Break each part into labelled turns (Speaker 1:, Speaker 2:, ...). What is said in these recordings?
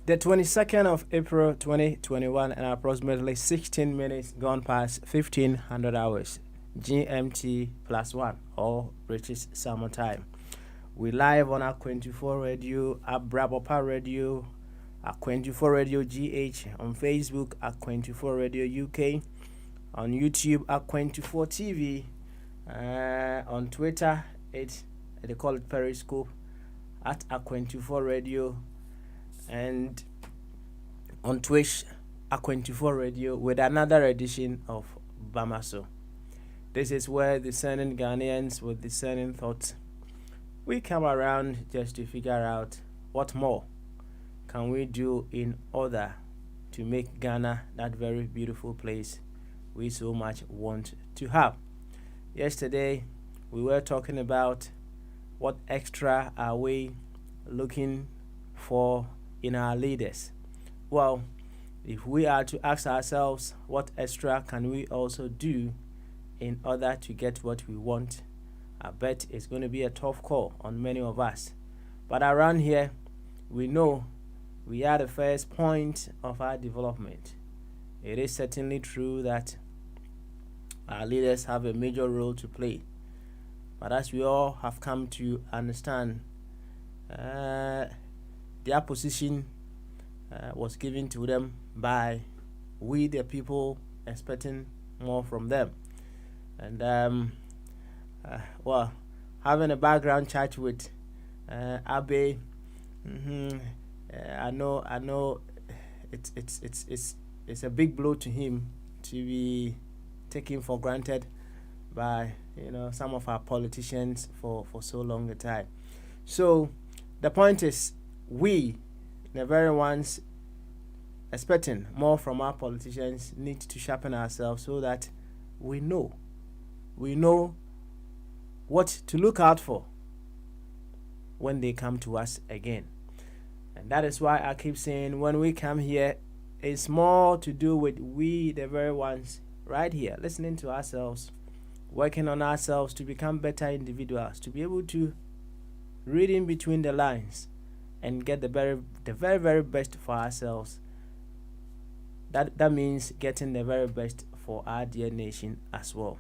Speaker 1: The 22nd of April 2021 and approximately 16 minutes gone past 1500 hours GMT plus 1 or British Summer Time. We live on our 24 Radio, our Brabopa Radio, our 24 Radio GH, on Facebook at 24 Radio UK, on YouTube at 24 TV, on Twitter they call it Periscope at a 24 Radio, and on Twitch at 24 Radio with another edition of Bamaso. This is where discerning Ghanaians with discerning thoughts, we come around just to figure out what more can we do in order to make Ghana that very beautiful place we so much want to have. Yesterday we were talking about what extra are we looking for in our leaders. Well, if we are to ask ourselves what extra can we also do in order to get what we want, I bet it's going to be a tough call on many of us. But around here, we know we are the first point of our development. It is certainly true that our leaders have a major role to play. But as we all have come to understand, their position was given to them by we the people expecting more from them. And well, having a background chat with Abe, I know it's a big blow to him to be taken for granted by some of our politicians for so long a time. So the point is, we, the very ones expecting more from our politicians, need to sharpen ourselves so that we know what to look out for when they come to us again. And that is why I keep saying, when we come here, it's more to do with we, the very ones right here, listening to ourselves, working on ourselves to become better individuals, to be able to read in between the lines and get the very best for ourselves. That means getting the very best for our dear nation as well.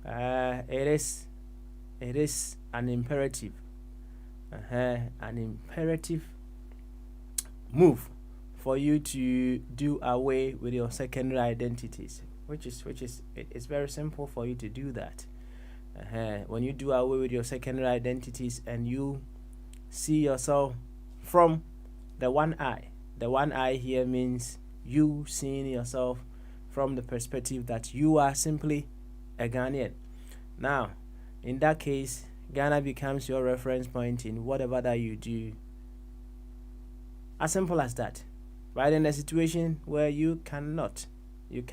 Speaker 1: It is an imperative move for you to do away with your secondary identities, which is it's very simple for you to do that. When you do away with your secondary identities and you see yourself from the one eye here means you seeing yourself from the perspective that you are simply a Ghanaian. Now, in that case, Ghana becomes your reference point in whatever that you do. As simple as that. Right, in a situation where you cannot do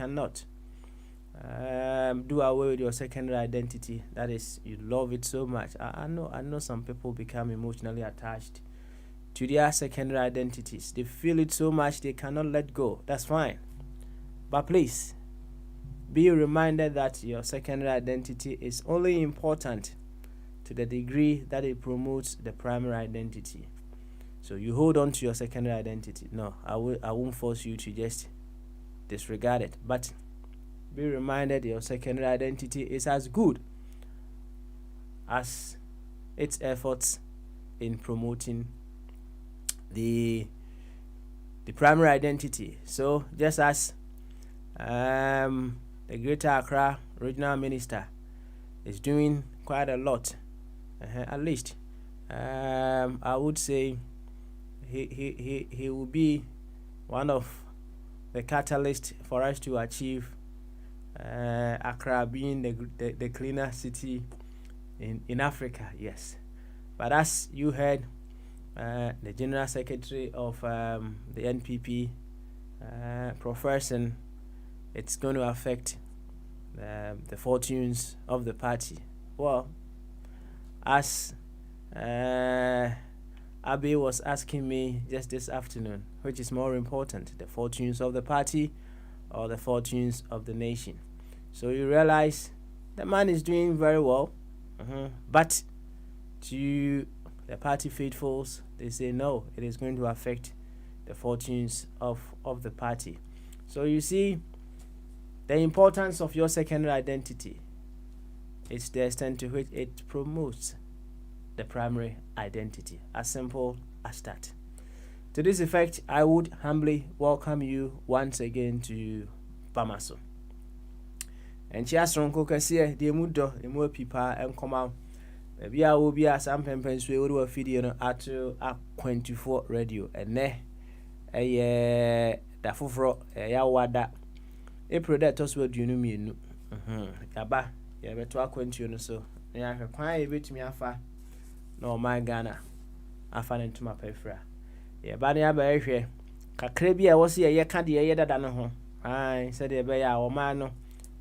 Speaker 1: away with your secondary identity, that is, you love it so much. I know some people become emotionally attached to their secondary identities. They feel it so much they cannot let go. That's fine. But please, be reminded that your secondary identity is only important to the degree that it promotes the primary identity. So you hold on to your secondary identity. No, I won't force you to just disregard it. But be reminded your secondary identity is as good as its efforts in promoting the primary identity. So just as the Greater Accra Regional Minister is doing quite a lot, at least I would say he will be one of the catalysts for us to achieve Accra being the cleaner city in Africa. Yes, but as you heard, the General Secretary of the NPP professing, it's going to affect the fortunes of the party. Well, as Abe was asking me just this afternoon, which is more important, the fortunes of the party or the fortunes of the nation? So you realize the man is doing very well, but to the party faithfuls, they say no, it is going to affect the fortunes of the party. So you see, the importance of your secondary identity is the extent to which it promotes the primary identity. As simple as that. To this effect, I would humbly welcome you once again to Promotional. And she has Ronco Cassia, the Mudo, the more people, and come out. Maybe I will be a some pens we will feed you at 24 radio, and ne a da fufro, a yawada. April that us will do me. Yaba, ya better acquaint so. Ya can quiet a bit me afa. No, my Ghana. I find into my pefra. Yeah, but I bear here. Cacrebia was here, ye can't hear that. I said, a bear or man,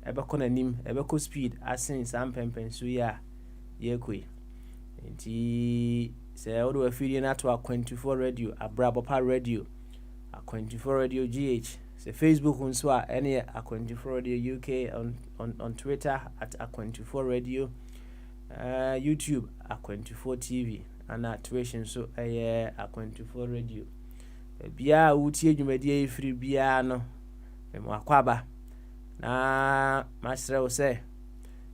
Speaker 1: a becon and him, a beco speed, as since some pempens we are, ye qui. And he say, all the feeding at our 24 radio, a Brabapa radio, a 24 radio GH, say Facebook on Swa, any a 24 radio UK on Twitter at a 24 radio, YouTube a 24 TV. And actuation so a 24 radio. Bia utie dwumadie free bia no makwaba na master will say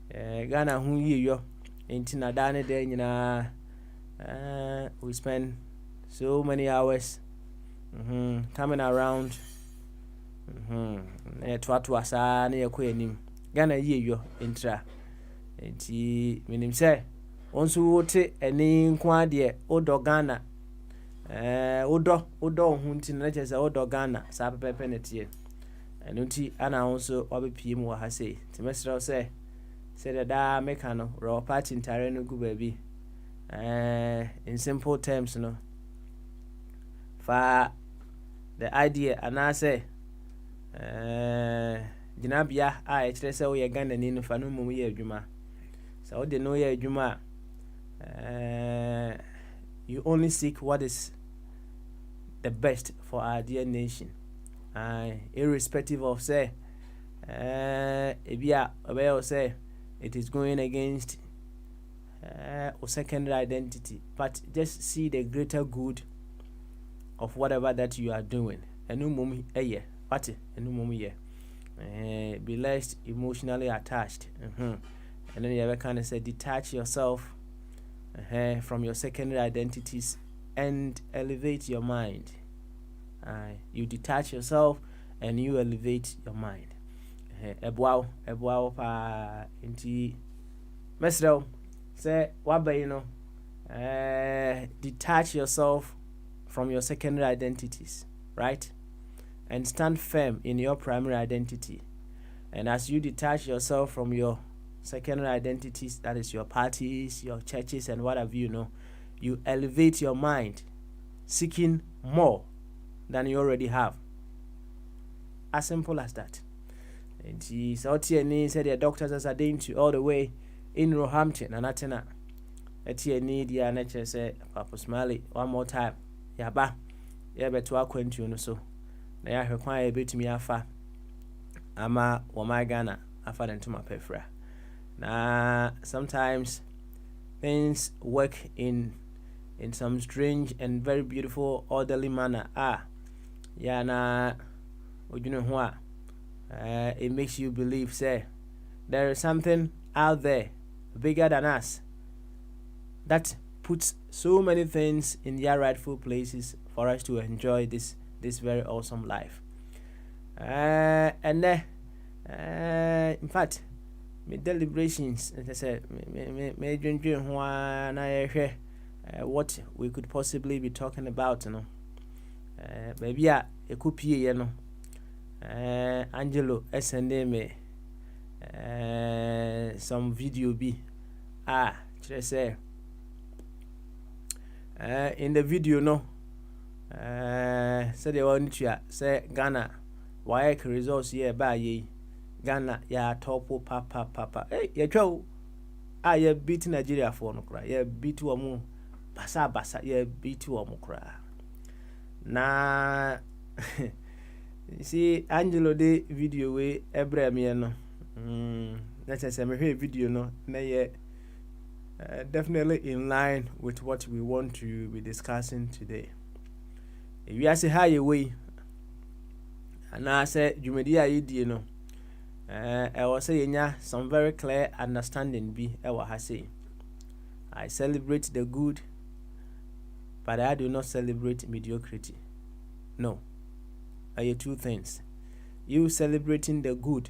Speaker 1: Ghana hu yiyo enti na dane de nyina we spend so many hours coming around to asa na yakọ anim Ghana yiyo intra enti minim say onso wote eni nko ade odo Ghana odo hunti na chese odo Ghana sa pepe netie eno nti ana onso obepiem wa ha sei timesro say da meka no ro party ntare no gu baabi in simple terms no fa the idea ana say jinabia a kire say wo ye Ghana ni no fa no mum ye adwuma so wo de no ye adwuma you only seek what is the best for our dear nation, irrespective of say say it is going against or secondary identity, but just see the greater good of whatever that you are doing. Be less emotionally attached, and then you ever kind of say detach yourself from your secondary identities and elevate your mind. You detach yourself and you elevate your mind. Ebwao pa inti mesro say waba detach yourself from your secondary identities, right? And stand firm in your primary identity. And as you detach yourself from your secondary identities, that is your parties, your churches, and what have you, you elevate your mind, seeking more than you already have. As simple as that. And he said the doctors are doing to all the way in Roehampton and Atena. Etienne dia nature say Papa Smiley one more time. Yaba, to acquaint you so. Na ya hwekwan e betumi afa ama wo my Ghana afa den to my pefra. Now, sometimes things work in some strange and very beautiful, orderly manner. It makes you believe, say, there is something out there bigger than us that puts so many things in their rightful places for us to enjoy this very awesome life. And in fact, my deliberations, as I said, what we could possibly be talking about, maybe a copy, Angelo SND me some video be just say in the video say they want to say Ghana why results here by ye Ghana ya topo papa ya twa ya beat Nigeria for no kra ya beat wo basa ya beat wo kra na you see Angelo de video we ebrem no let's say me video no na ye definitely in line with what we want to be discussing today. we are say high way and I say dwumadi a yedie no I was saying some very clear understanding be ewa ha say I celebrate the good but I do not celebrate mediocrity. No, are two things. You celebrating the good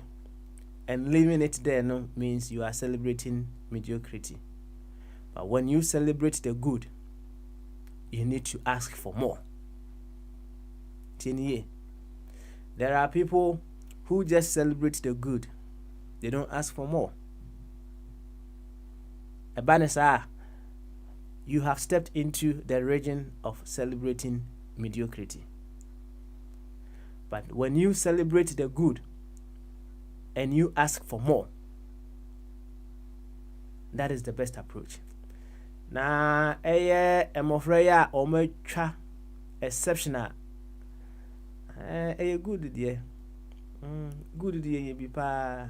Speaker 1: and leaving it there no means you are celebrating mediocrity. But when you celebrate the good, you need to ask for more. There are people who just celebrate the good. They don't ask for more. Ebanesa, you have stepped into the region of celebrating mediocrity. But when you celebrate the good and you ask for more, that is the best approach. Na emofreya ometwa exceptional good dear. Good dear ye be pa.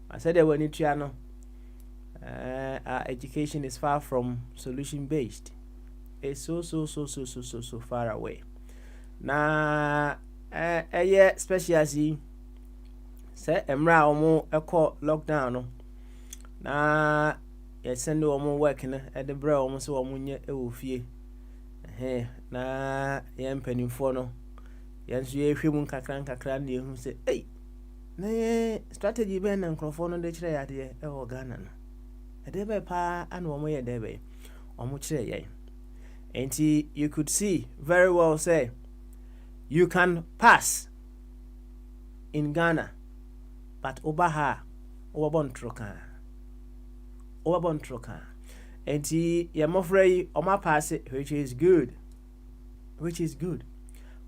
Speaker 1: I said that when you no our education is far from solution based. It's so far away. Na specialty say emra omo eko lockdown no na ye send omo work na e de bra omo so omo nye e wo fie na ye mpanimfo no ye nso ye hwemu nkakra na ehu say na strategy be na nkrofo no de kire ya de e wo Ghana no e de be pa ana omo ye de be omo kire ye enti you could see very well say you can pass in Ghana, but Obaha, Obabon Troka. And Yamofrey, Oma pass it, which is good.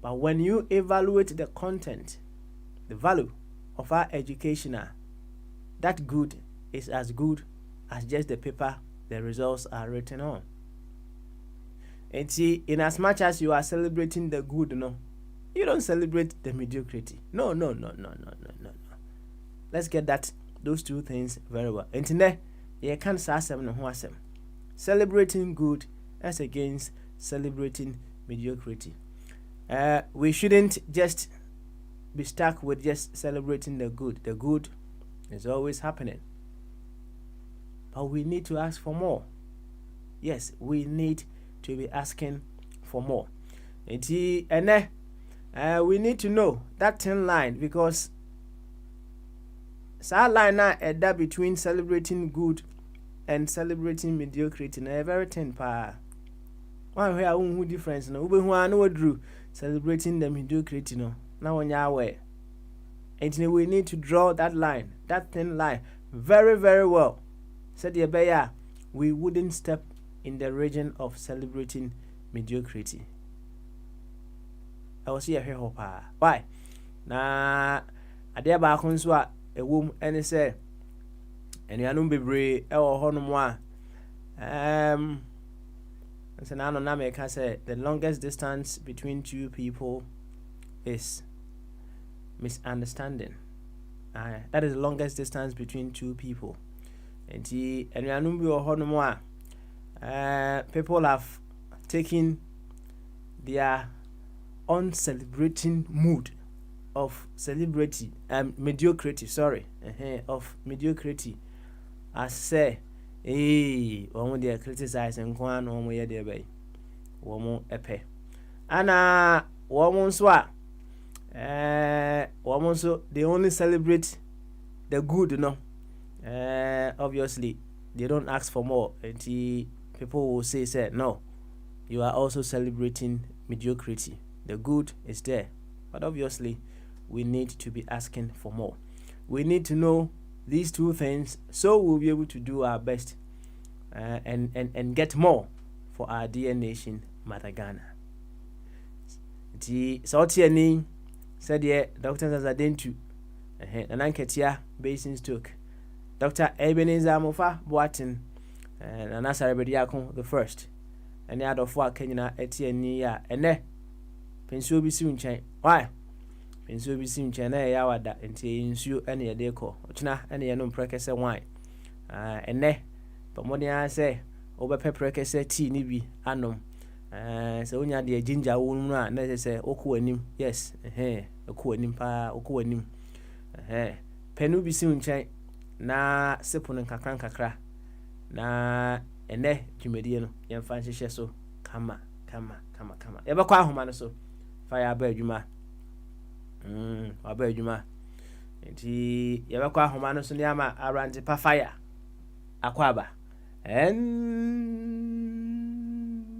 Speaker 1: But when you evaluate the content, the value of our education, that good is as good as just the paper the results are written on. And in as much as you are celebrating the good, no, you don't celebrate the mediocrity. No. Let's get those two things very well. And today, you can't say celebrating good as against celebrating mediocrity. We shouldn't just be stuck with just celebrating the good. The good is always happening. But we need to ask for more. Yes, we need to be asking for more. And we need to know that thin line, because that line now between celebrating good and celebrating mediocrity na very thin pa. One where who difference no ube who no drew celebrating the mediocrity no now on your way. And we need to draw that line, that thin line, very, very well. Said the Beya, we wouldn't step in the region of celebrating mediocrity. I was here hopa. Why? Na adia ba konso a wom ene se enuanum bebre e wo ho no mo a so na no na me ka say the longest distance between two people is misunderstanding. That is the longest distance between two people. And enuanum bi wo ho no mo a people have taken their uncelebrating mood of mediocrity, of mediocrity, as say, one they criticize and go on one way there by one epe. And woman swa, woman so they only celebrate the good, no. Obviously, they don't ask for more. And people will say, no, you are also celebrating mediocrity. The good is there, but obviously we need to be asking for more. We need to know these two things so we'll be able to do our best and get more for our dear nation, Mother Ghana. The Sautiani said, yeah, Dr. Zazadentu, and Anketia Basin Stoke, Dr. Ebenezer Mofa Boatin, and Anasa Rebediakon the first, and the other four Kenya Etienne, and pensuo bi si nkyɛn. Why? Pensuo bi si nkyɛn na ya wada nti nsuo ene ye de kɔ. Ochina ene ye no mprekese wine. Ene pamodin a sɛ obɛpɛ prekese tea ni bi anom So when you the ginger one na say oku anim. Yes. Oku anim pa oku anim. Penu bi si nkyɛn na sepo no nkakra na ene dwumadie no yɛmfa nhyehyɛ so kama yɛbɛkɔ ahoma no so fa ya ba adwuma waba adwuma nti yɛbɛkɔ ahoma no so ne ama arante pa fire akwaba and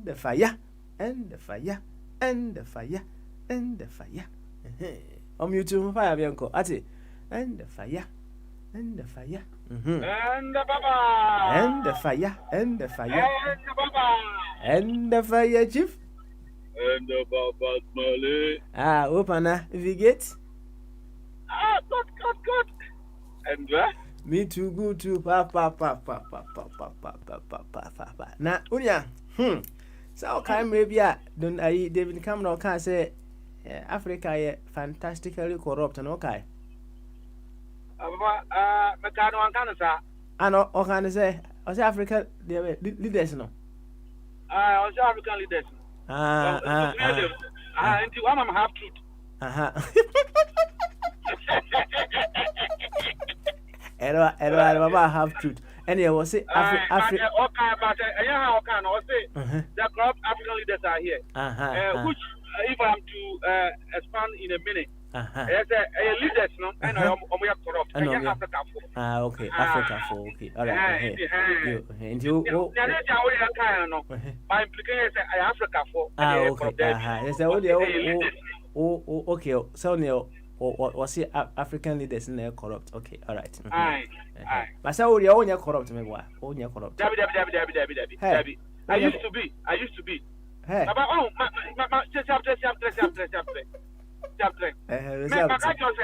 Speaker 1: the fire YouTube fire bianco ati and the fire and the fire
Speaker 2: and the baba
Speaker 1: and the fire and the fire chief
Speaker 2: and the baba Smiley.
Speaker 1: Opana Vigate.
Speaker 2: Good. And what?
Speaker 1: Me too, good too. Pa. Na unya. So kind maybe don't I David Cameron can say Africa is fantastically corrupt and okay.
Speaker 2: Mekano Ankanasa.
Speaker 1: Ano can say Africa leaders no.
Speaker 2: Also African leaders. Into one of them half truth.
Speaker 1: Baba have truth. Anyway, was it Africa?
Speaker 2: Okay, but how can I say the corrupt African leaders are here? Which, if I'm to expand in a minute, there's a leaders, no, and we are corrupt. Africa for.
Speaker 1: Okay, Africa for. Okay, all right. And you,
Speaker 2: my implication is Africa for.
Speaker 1: Okay. Yes, okay. So now. Or see African leaders in there corrupt. Okay, all right.
Speaker 2: Aye.
Speaker 1: But so you own your corrupt, maybe why? Own your corrupt.
Speaker 2: Debbie. I used to be.
Speaker 1: Hey.
Speaker 2: About chapter.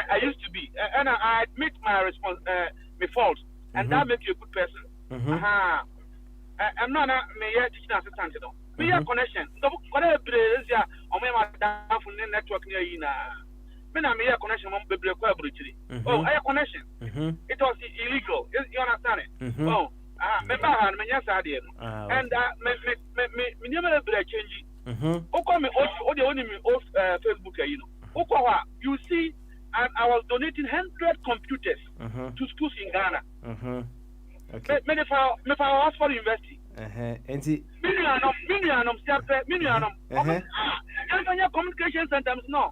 Speaker 2: I used to be, and I admit my my fault, and that makes you a good person. I'm not a teaching assistant, you know. We have connection. Whatever place you are, on my network near you now. I have connection. Oh, I have connection. It was illegal. You understand it? Oh, remember how and me never change. Facebook, you know. You see, I was donating 100 computers to schools in Ghana.
Speaker 1: Okay.
Speaker 2: Many for Oxford University. Communication centers, no.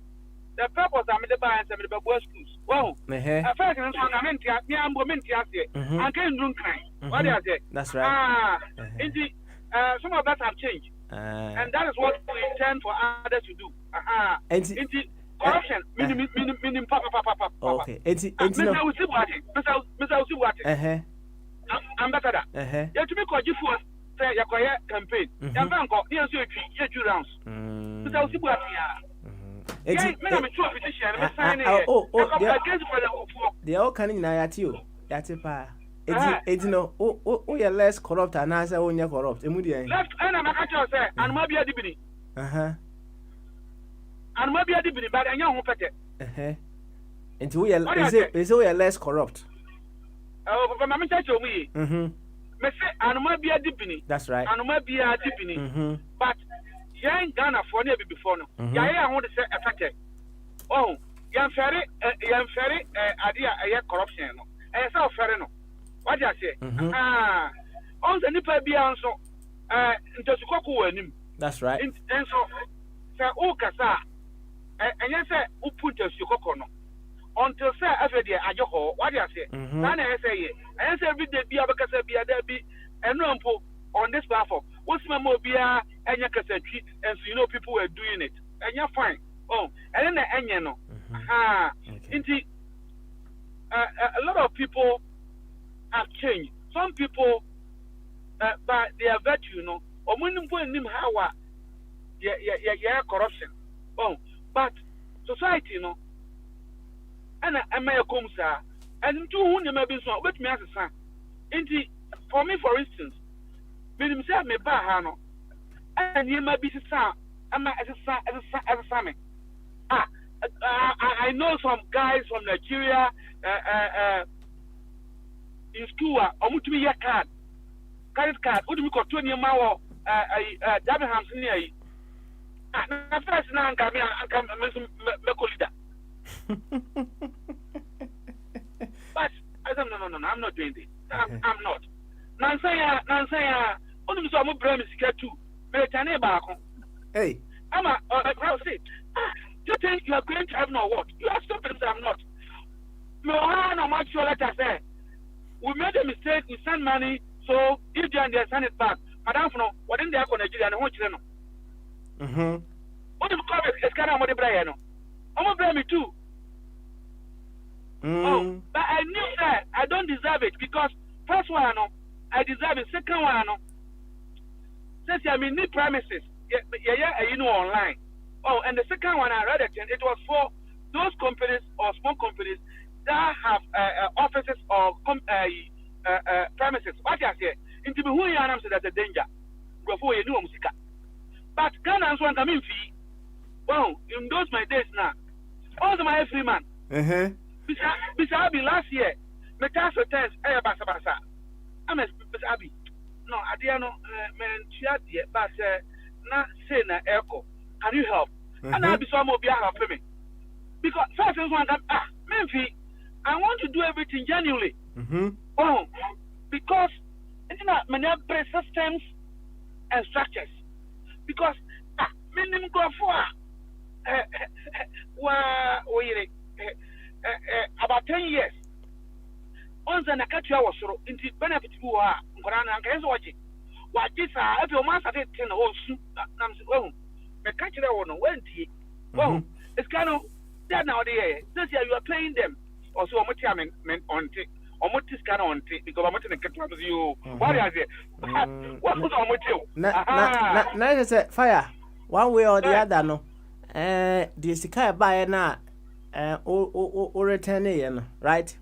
Speaker 2: The purpose I made the buy and the boys schools. Well, first and I can't do crime. What do I say?
Speaker 1: That's right.
Speaker 2: Some of that have changed. And that is what we intend for others to do. Corruption, meaning papa.
Speaker 1: Okay.
Speaker 2: Mr. I'm better that. You have to make a difference. Say your campaign. Young uncle, here's your 2 rounds. Mr.
Speaker 1: They all canning at you. Yatipa. It's no, you're less corrupt and as I own your corrupt.
Speaker 2: Left and I'm a catcher, and maybe a divinity. And maybe a divinity, but a young packet.
Speaker 1: And we are less corrupt.
Speaker 2: Oh, but I'm telling you, and maybe a divinity.
Speaker 1: That's right.
Speaker 2: And maybe a divinity. But young Ghana for never before no. I want to say affected. Oh, young ferry, idea a corruption. And so fair no. What do I say? On the nipper be also into Sukoku and him.
Speaker 1: That's right.
Speaker 2: And so, Sir Okasa, and yes, who put us Sukokono until Sir every day at your hall. What do I say? None I say, and every day be a Bacasa be a debby and Rumpo on this platform. What's my mobile and your cassette, and so you know people were doing it, and you're fine. Oh, and then the Anyano. Indeed, a lot of people have changed. Some people, by their virtue, you know, or when you put in them how, yeah, corruption. Oh, but society, you know, and I may come, sir, and 200 maybe so, but me as a son. Indeed, for me, for instance, when himself may buy Hano, and you may be the son, I'm as a son. I know some guys from Nigeria in school. I'm to be a credit card. Would we got 20 hours? David Hampson, Na first na anka me leader. But I said, no, I'm not doing this. I'm not. Nansaya, only so I'm brand sika too. Me tane ba ko.
Speaker 1: Hey.
Speaker 2: I'm a say, you think you are going to have no what? You are stupid. I'm not. Me no much sure letter say. We made a mistake. We send money. So if they send it back, madam, no, what in the Nigeria and what you know. What if it's kind of what no? I'm gonna blame me too. Oh, but I knew that I don't deserve it because first one, I deserve it. Second one, since I mean need premises, you know, online. Oh, and the second one I read it was for those companies or small companies that have offices or premises. What I say, into who you are, that's a danger. Before you know, but Ghana's one come in fee. Well, in those my days now, also my free man. Bisabi last year, Metaso test, Basa. I'm a Bisabi. No, I didn't know, man, but not say na echo. Can you help? And I'll be some of you helping me. Because first one, Memphis, I want to do everything genuinely. Oh, because it's not many systems and structures. Because, minimum go for about 10 years. Once an acatria was so into benefit who are Corana and Kenzo watching. What this are every month I did 10 whole soup. Oh, the catcher on went he. Oh, it's kind of that now the this year you are playing them. Also, much on it. Or what is kind on it because I'm not in the you. What is it? What was on with you?
Speaker 1: Now say fire. One way or the other, no. The Sika buy na o return right?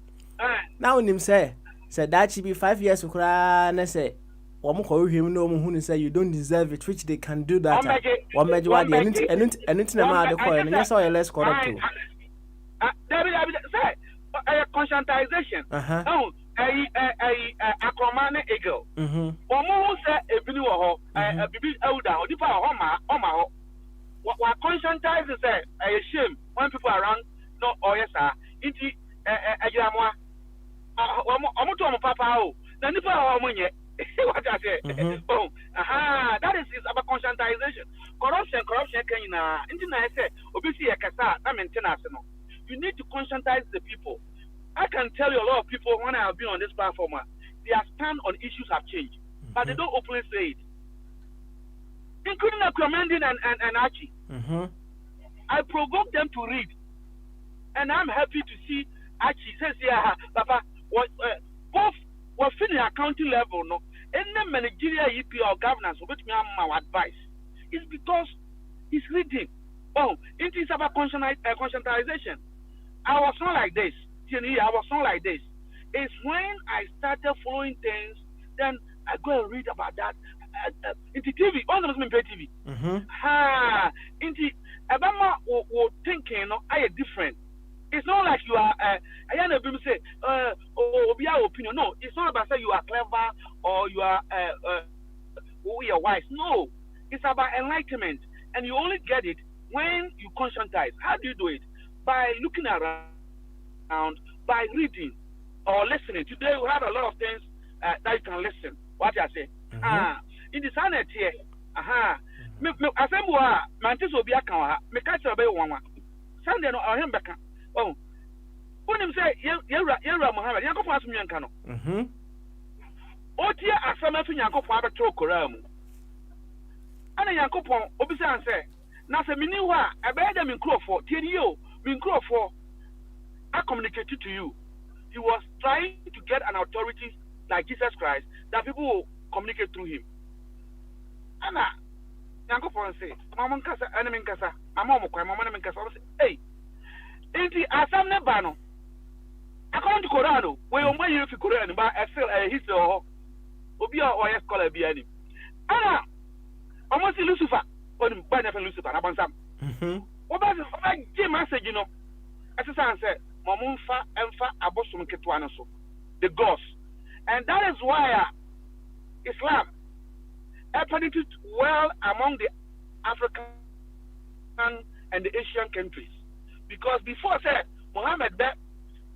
Speaker 1: Now him say that should be 5 years to cry and say one call him no who say you don't deserve it, which they can do that. One major and it's the coin, and that's all less corrupt too.
Speaker 2: Conscientization. Oh, a command eagle. Or more say a blue or a baby elder or the power homa. What conscientize is a shame when people around no or yes, sir. Into a jamwa. I'm papa. Then the power money. What I say? Oh, that is about conscientization. Corruption can you now? Internet say, obviously, a cassa, I'm international. You need to conscientize the people. I can tell you a lot of people when I have been on this platform, their stand on issues have changed, but they don't openly say it. Including recommending and Archie. I provoke them to read, and I'm happy to see Archie says, "Yeah, Papa, both was in the accounting level, no, any managerial EP or governance, which me my advice is because he's reading. Oh, it is about conscientization. I was not like this. I was not like this. It's when I started following things, then I go and read about that. Into TV, all of them pay TV. Into Obama will thinking, I are different. It's not like you are. I hear them say, be our opinion. No, it's not about say you are clever or you are you are wise. No, it's about enlightenment, and you only get it when you conscientize. How do you do it? By looking around, by reading or listening. Today we have a lot of things that you can listen. What I say? In the Senate here, Assembly, Mantis will be a car. Me catch a bay one. Sunday no him back. Oh, when him say, you're Mohammed, Yanko Pass Miancano. Oh, dear, Asama Yanko Father Trokoram. And a Yanko Pon, Obisan say, Nasa Miniwa, I bear them in Crawford, TDO, in Crawford. I communicated to you. He was trying to get an authority like Jesus Christ that people will communicate through him. Anna, Yanko Pon say, Mamma Casa, enemy Casa, Mamma Casa, hey. Inti asam ne ba no according to Quran we o man you fi Quran ba excel history obi o yes scholar bi ani ana almost Lucifer on ba na Lucifer na bansam o ba give message no exercise say momfa emfa abosom ketwa no so the gods, and that is why Islam penetrated well among the African and the Asian countries. Because before said Muhammad that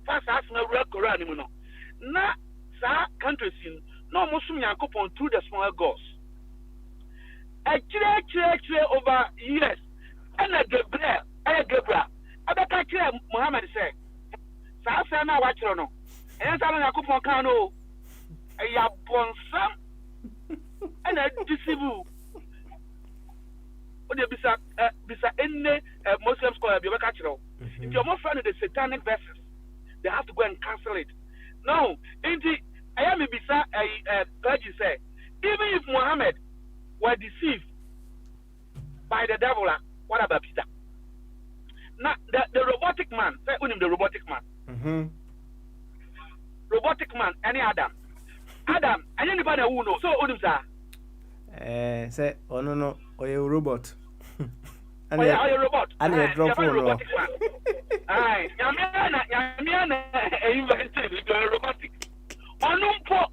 Speaker 2: first asked me real Quran, you know. Now, countries in no Muslim Yakupon through the small gods. A clear over years. And a Gabriel, I bet Muhammad said, Sasa na watch no. And Sana Yakupon Kano, a Yapon Sam, and a deceive. Bisa any Muslim scholar be catching. If you're more friend of the satanic verses, they have to go and cancel it. No, indeed, I am bisa a Purge say, even if Muhammad were deceived by the devil, what about Peter? Now the robotic man, say the robotic man. Robotic man, any Adam, anybody who knows. So Unim sir.
Speaker 1: Say, oh no, or a robot.
Speaker 2: And a robot.
Speaker 1: And a drop on
Speaker 2: robotic man. Aye, Yamiana, invented robotic. Onumpo,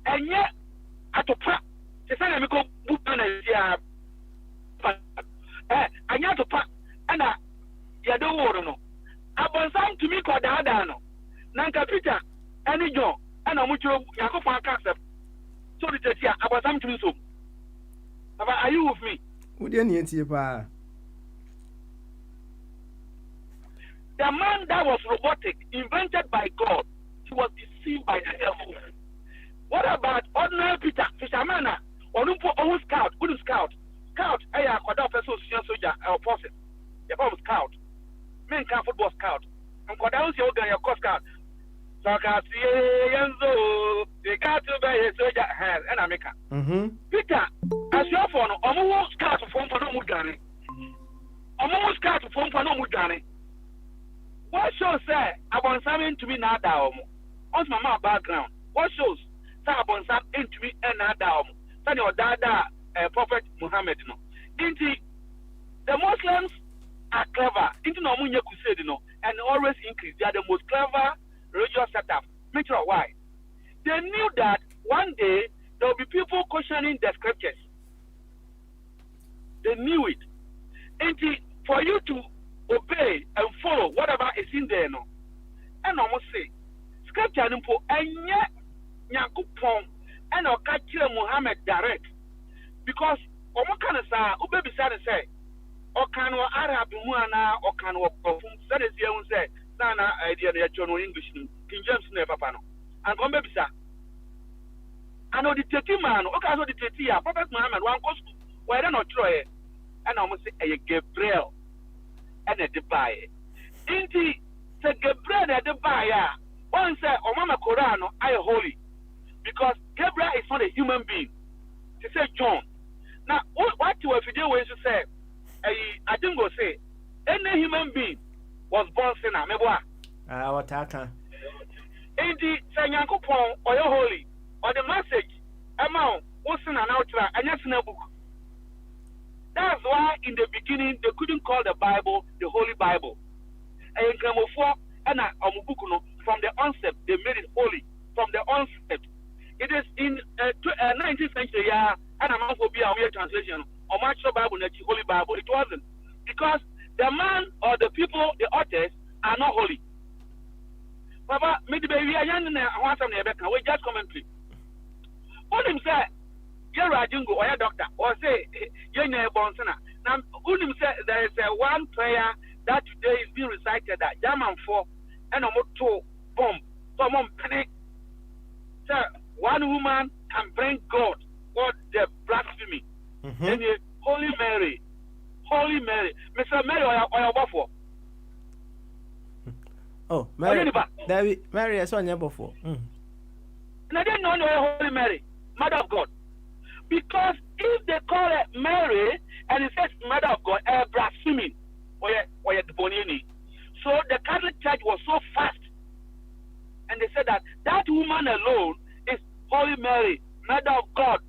Speaker 2: and yet at a pa, the same amico book and I got to pa, and I don't want to know. I want some to me called the Adano, Nanka Peter, any John, and I'm with you, Yakofan concept. So the Tia, I was some to me so. Are you with me?
Speaker 1: Would you need to pa?
Speaker 2: The man that was robotic, invented by God, he was deceived by the devil. What about ordinary Peter, fisherman, or own scout, good scout? Scout, I could have a soldier or person. The bomb scout. Men can football scout. And could down your gun, your coast scout. So I can see Enzo, they got to buy a soldier hand and America. Peter, as your phone, almost scout from Panomudani. Almost scout from Panomudani. What shows say about something to me now down? On my background. What shows say about something to me and now down? Say your dada Prophet Muhammad no. Inti the Muslims are clever. Inti no munye crusade no and always increase. They are the most clever religious setup. Make sure why? They knew that one day there will be people questioning the scriptures. They knew it. Inti for you to obey and follow whatever is in there no. And almost say scripture nimpo enye Nyankopon and okachire Muhammad direct because omo kan sa obebi say okan wo Arab mu ana okan wo profum say dey say un say na idea na chono English King James na papa no and come bebi sa ano the 30 man okan so the 30 ya Prophet Muhammad wan go school why dey no tro e and almost say e Gabriel and the buy. Inti the Gabriel and the buyer. One say, "Oh, Mama Quran, I holy," because Gabriel is not a human being. She said, "John." Now, what you have to do is to say, I didn't go say any human being was born sinner. Meboa.
Speaker 1: What happened?
Speaker 2: Inti say Yankopon or your holy or the message amount was sinner now try and yes in a book. That's why in the beginning they couldn't call the Bible the Holy Bible. And from the onset they made it holy. From the onset, it is in 19th century. And I'm going to be a translation or much Bible, the Holy Bible. It wasn't because the man or the people, the authors are not holy. Papa, maybe we are young and want some Rebecca. We just commentary. What him say? You're a jingo or a doctor, or say, you're a bonsana. Now, Unim said there is one prayer that today is being recited that German for and a moto bomb. Someone panic. Sir, one woman can bring God the blasphemy. And Holy Mary, Mr. Mary or your buffalo.
Speaker 1: Oh, Mary, I saw your buffalo. And
Speaker 2: I didn't know Holy Mary, Mother of God. Because if they call it Mary and it says Mother of God, blaspheming or the Bonini. So the Catholic Church was so fast, and they said that woman alone is Holy Mary, Mother of God.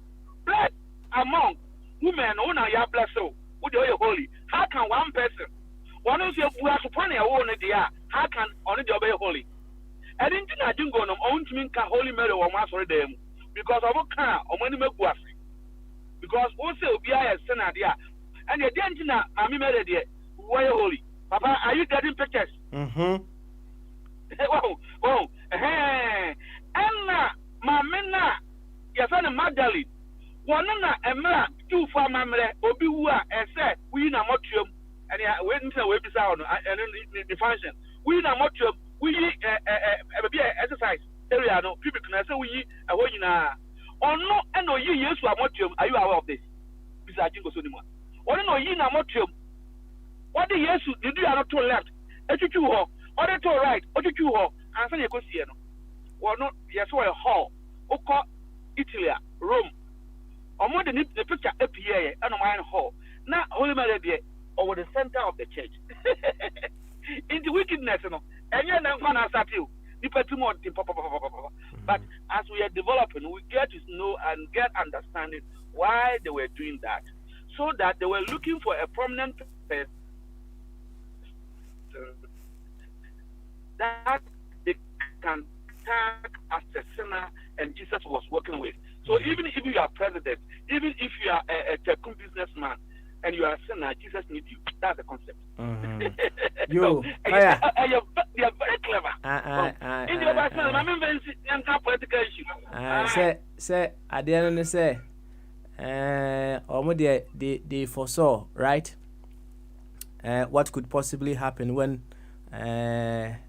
Speaker 2: Blessed among women, who are your blessed, who are holy. How can one person, one of you who are upon your own idea, how can only be holy? And in I didn't go on own to mean Holy Mary or Master them because of a car or money make because also be a sinner there. And the Dentina, I mean, why holy? Papa, are you getting pictures? Wow, hey, Anna, Mamma, your son Magdalene. One and ma, two for Mamma, Obiwa, and said, we in a motrium, and wait until we sound and the function. We in a motrium, we exercise area, no people can say we are going or no, and no, you use for motrium. Are you aware of this? Besides, Jingo Sonima. Or no, you in a motrium. What the yes, did you not to left? Or to right, or to and so you could see. Well, no, yes, or a hall, or call Italy, Rome. Or more than the picture APA and a wine hall. Now, Holy Mary, over the center of the church. Into wickedness, and you're not going to start you. But as we are developing, we get to know and get understanding why they were doing that. So that they were looking for a prominent person that they can tag as a sinner and Jesus was working with. So even if you are president, even if you are a tycoon businessman and you are a sinner, Jesus needs you. That's the concept.
Speaker 1: You,
Speaker 2: you're very clever. In the Bible, I'm in political issue.
Speaker 1: Say, at the end of the say, almost they foresaw, right? What could possibly happen when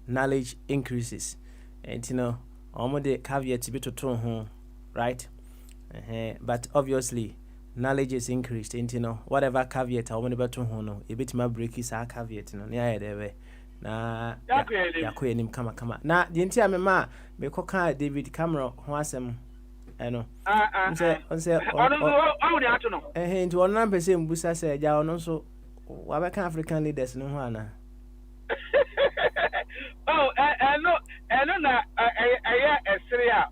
Speaker 1: knowledge increases, and you know, almost the caveat to be to turn home, right? But obviously, knowledge is increased, and you know, whatever caveat I want to turn home, a bit my break is a caveat, you know, yeah, there. Na ya ko enim kama na the ntia me ma me koka David Cameron ho asem eno onse nti ono na pese mbusa se ja ono so wa be kan African leaders no ho ana
Speaker 2: oh no na esria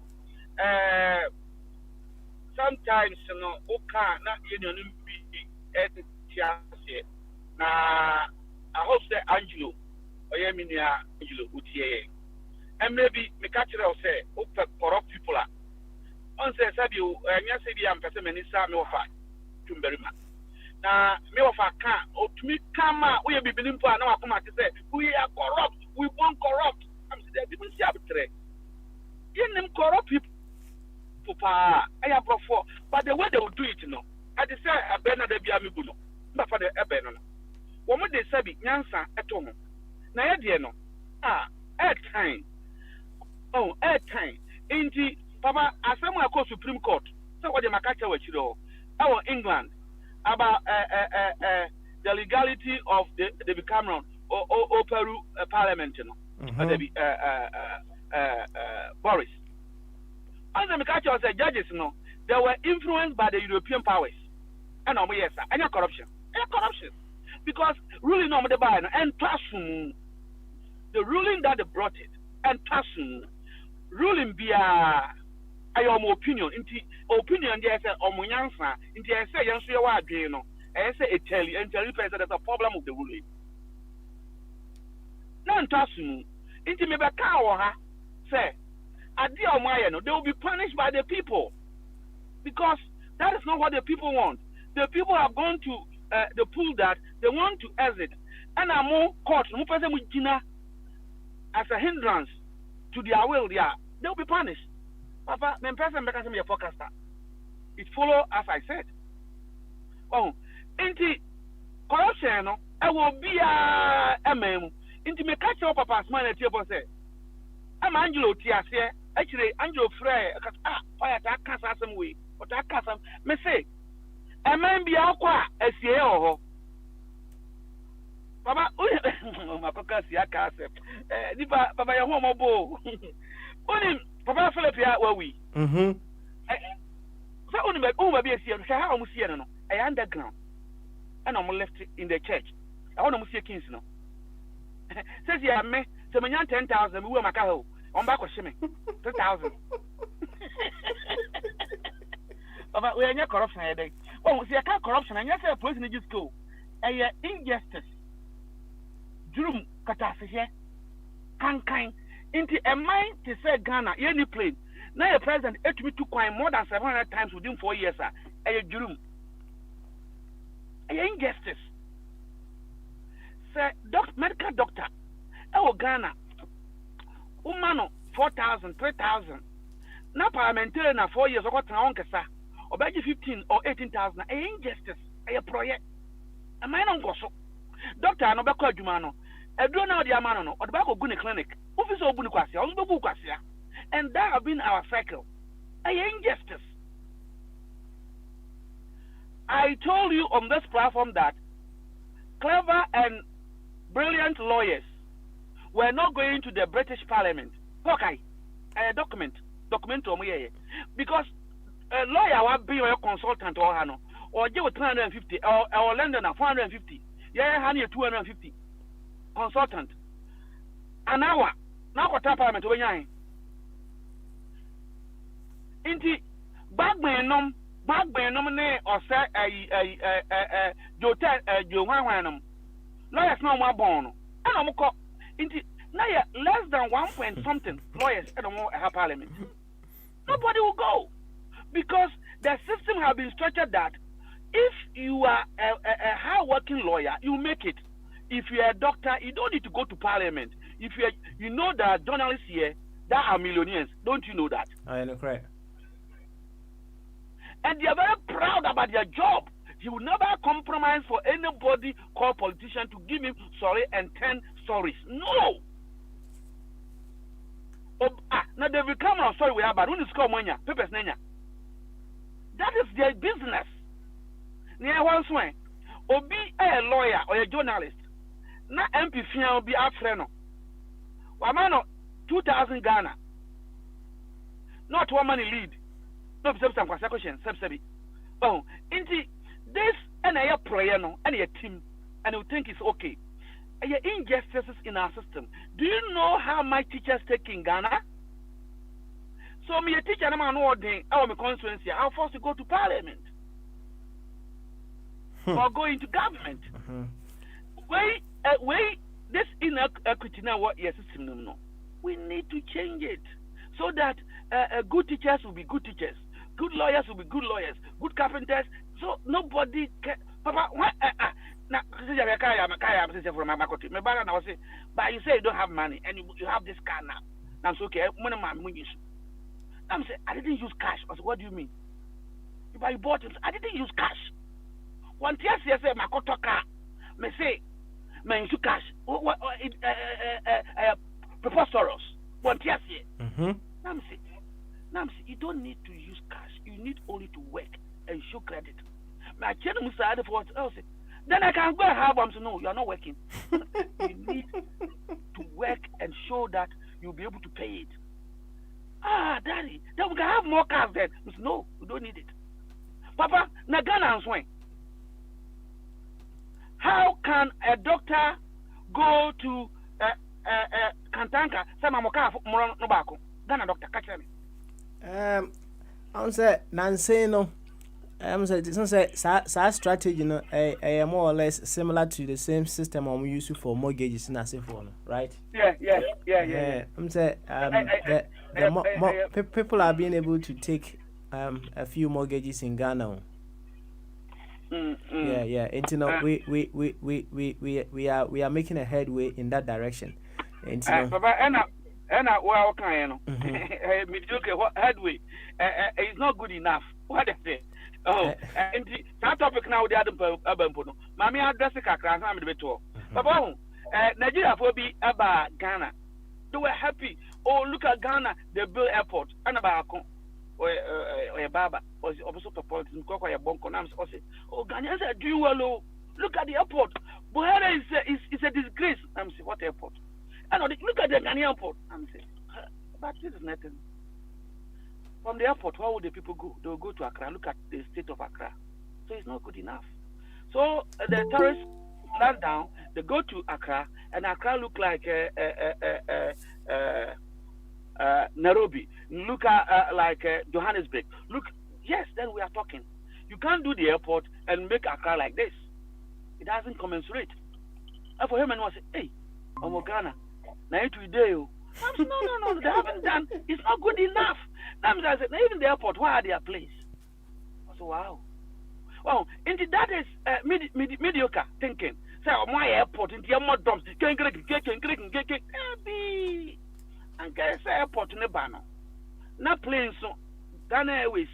Speaker 2: sometimes no oka na union bi etiase na I hope say Angelo Angelo Utie. And maybe me catch it or say, corrupt people are. On says, have you, and yes, I'm person, and it's a no fat to bury man. Now, me of a can, or to me, come out, we have been in for now. Come out to say, we are corrupt, we won't corrupt. I'm saying, people see a tray. In them corrupt people, I have brought for, but the way they will do it, you know, I just say, a banner de Biamibuno, not for the Ebenon. What would they say, Yansa at home? Now, no, airtime. Oh, airtime. Indeed, Papa, as someone called Supreme Court, so what the Macacha was, you know, our England about the legality of the Cameron or Peru Parliament, you know, Boris. As the Macacha said, judges, you know, they were influenced by the European powers. And yes, and corruption. Corruption. Because ruling on the Bible and Tassun. The ruling that they brought it and person ruling be I am opinion into opinion there say omunyansa into I say yanso ya wa adwen no I say it tell you person there's a problem with the ruling na ntasun into me be ka wo ha say ade omaye no they will be punished by the people because that is not what the people want. The people have gone to the pool that they want to exit and I'm more court no person with gina as a hindrance to their will, they'll be punished. Papa, my person becomes a forecaster. It follows as I said. Oh, into corruption, I will be a man. Into me catch up Papa's man at your boss. I'm Angelo Tiasia. Actually, Angelo Frey, fire that cast some way, but that cast some. Me say, a man be aqua, a CEO. Papa, my coca see a castle. Papa, your home bow. Only Papa Philip, where we. So only my own baby, how I'm seeing I underground. And I'm left in the church. I want to see a kings no. Says, yeah, me, so many 10,000, we were my cow. On back of shimmy 2,000. Papa, we are not corruption. Oh, see, I can't corruption, and yes, a person in school. A injustice. Drum catastrophe can into a mind to say Ghana any plane. Now a president ate me to coin more than 700 times within 4 years, a drum. injustice. Say medical doctor Ghana umano 4,000 3,000 na parliamentarian na 4 years okota on kesa obaji 15 or 18,000 injustice a project am I no so doctor no be kwa adwuma no eduro na odi amano no odi ba ko gu ne clinic office obu ni kwase on be gu kwase and that have been our cycle a injustice. I told you on this platform that clever and brilliant lawyers were not going to the British Parliament. Okay, a document because a lawyer will be a consultant or give 350 or lender 450. Yeah, honey, 250 consultant an hour. Now what Parliament over here? Inti bagbenum ne or say Johanum lawyers now more born and I'm inti now less than 1 point something lawyers at a parliament. Nobody will go because the system has been structured that if you are a hard-working lawyer, you make it. If you are a doctor, you don't need to go to parliament. If you know that journalists here that are millionaires, don't you know that?
Speaker 1: I know, correct.
Speaker 2: And they are very proud about their job. He will never compromise for anybody called politician to give him sorry and 10 stories. No. Now they will come out sorry we have, but when it's called Monya, papers Nenya. That is their business. Near one swing, or be a lawyer or a journalist. Na MP will be a friend. Wamano 2,000 Ghana. Not one money lead. No, some question, subsidy. Oh, indeed, this and a prayer no, and a team, and you think it's okay. And injustices in our system. Do you know how my teachers take in Ghana? So me a teacher, I'm an ordering our constituency. I'm forced to go to parliament or go into government. Way this inequity now what your system no. We need to change it so that good teachers will be good teachers. Good lawyers will be good lawyers, good carpenters. So nobody can. Papa, but you say you don't have money and you have this car now. I'm so okay. I'm saying I didn't use cash. I said, what do you mean? If I bought it, I didn't use cash. One tear say my car. Me say, man, use cash. Preposterous. One tear say. I'm saying. Now, you don't need to use cash. You need only to work and show credit. My children will for else. Then I can go and have them. So no, you are not working. You need to work and show that you'll be able to pay it. Daddy, then we can have more cars then. No, we don't need it. Papa, Nagana and swing. How can a doctor go to Kantanka? Say Mamoka Nobako. Ghana doctor, catch me.
Speaker 1: I'm say Nancy no. I'm say strategy no. More or less similar to the same system we use for mortgages in Asifo, right?
Speaker 2: Yeah.
Speaker 1: I'm say people are being able to take a few mortgages in Ghana. Yeah. And you know, we are making a headway in that direction. And you know,
Speaker 2: and well, kind mediocre headway. It's not good enough. What is it? Oh, and that topic now the other Abampono. Mammy address the Kakran, I'm the better. Papa, Nigeria for be about Ghana. They were happy. Oh, look at Ghana, they built airport. And about or Baba was also politics. Cocoa Bonko Nams. Oh, Ghana said, do you well? Look at the airport. Buhari is a disgrace. I'm saying, what airport? And look at the Ghanaian port. I'm saying, but this is nothing. From the airport, where would the people go? They will go to Accra. Look at the state of Accra. So it's not good enough. So the tourists land down. They go to Accra, and Accra look like Nairobi. Look at like Johannesburg. Look, yes, then we are talking. You can't do the airport and make Accra like this. It doesn't commensurate. And for him, and was say, hey, Ghana. Now today, no, they haven't done. It's not good enough. Now I said, even the airport, why are their place? I said, wow. Oh, into that is mediocre thinking. So my airport into your more dumps. Can be and get airport in the banner. Not planes so Ghana Airways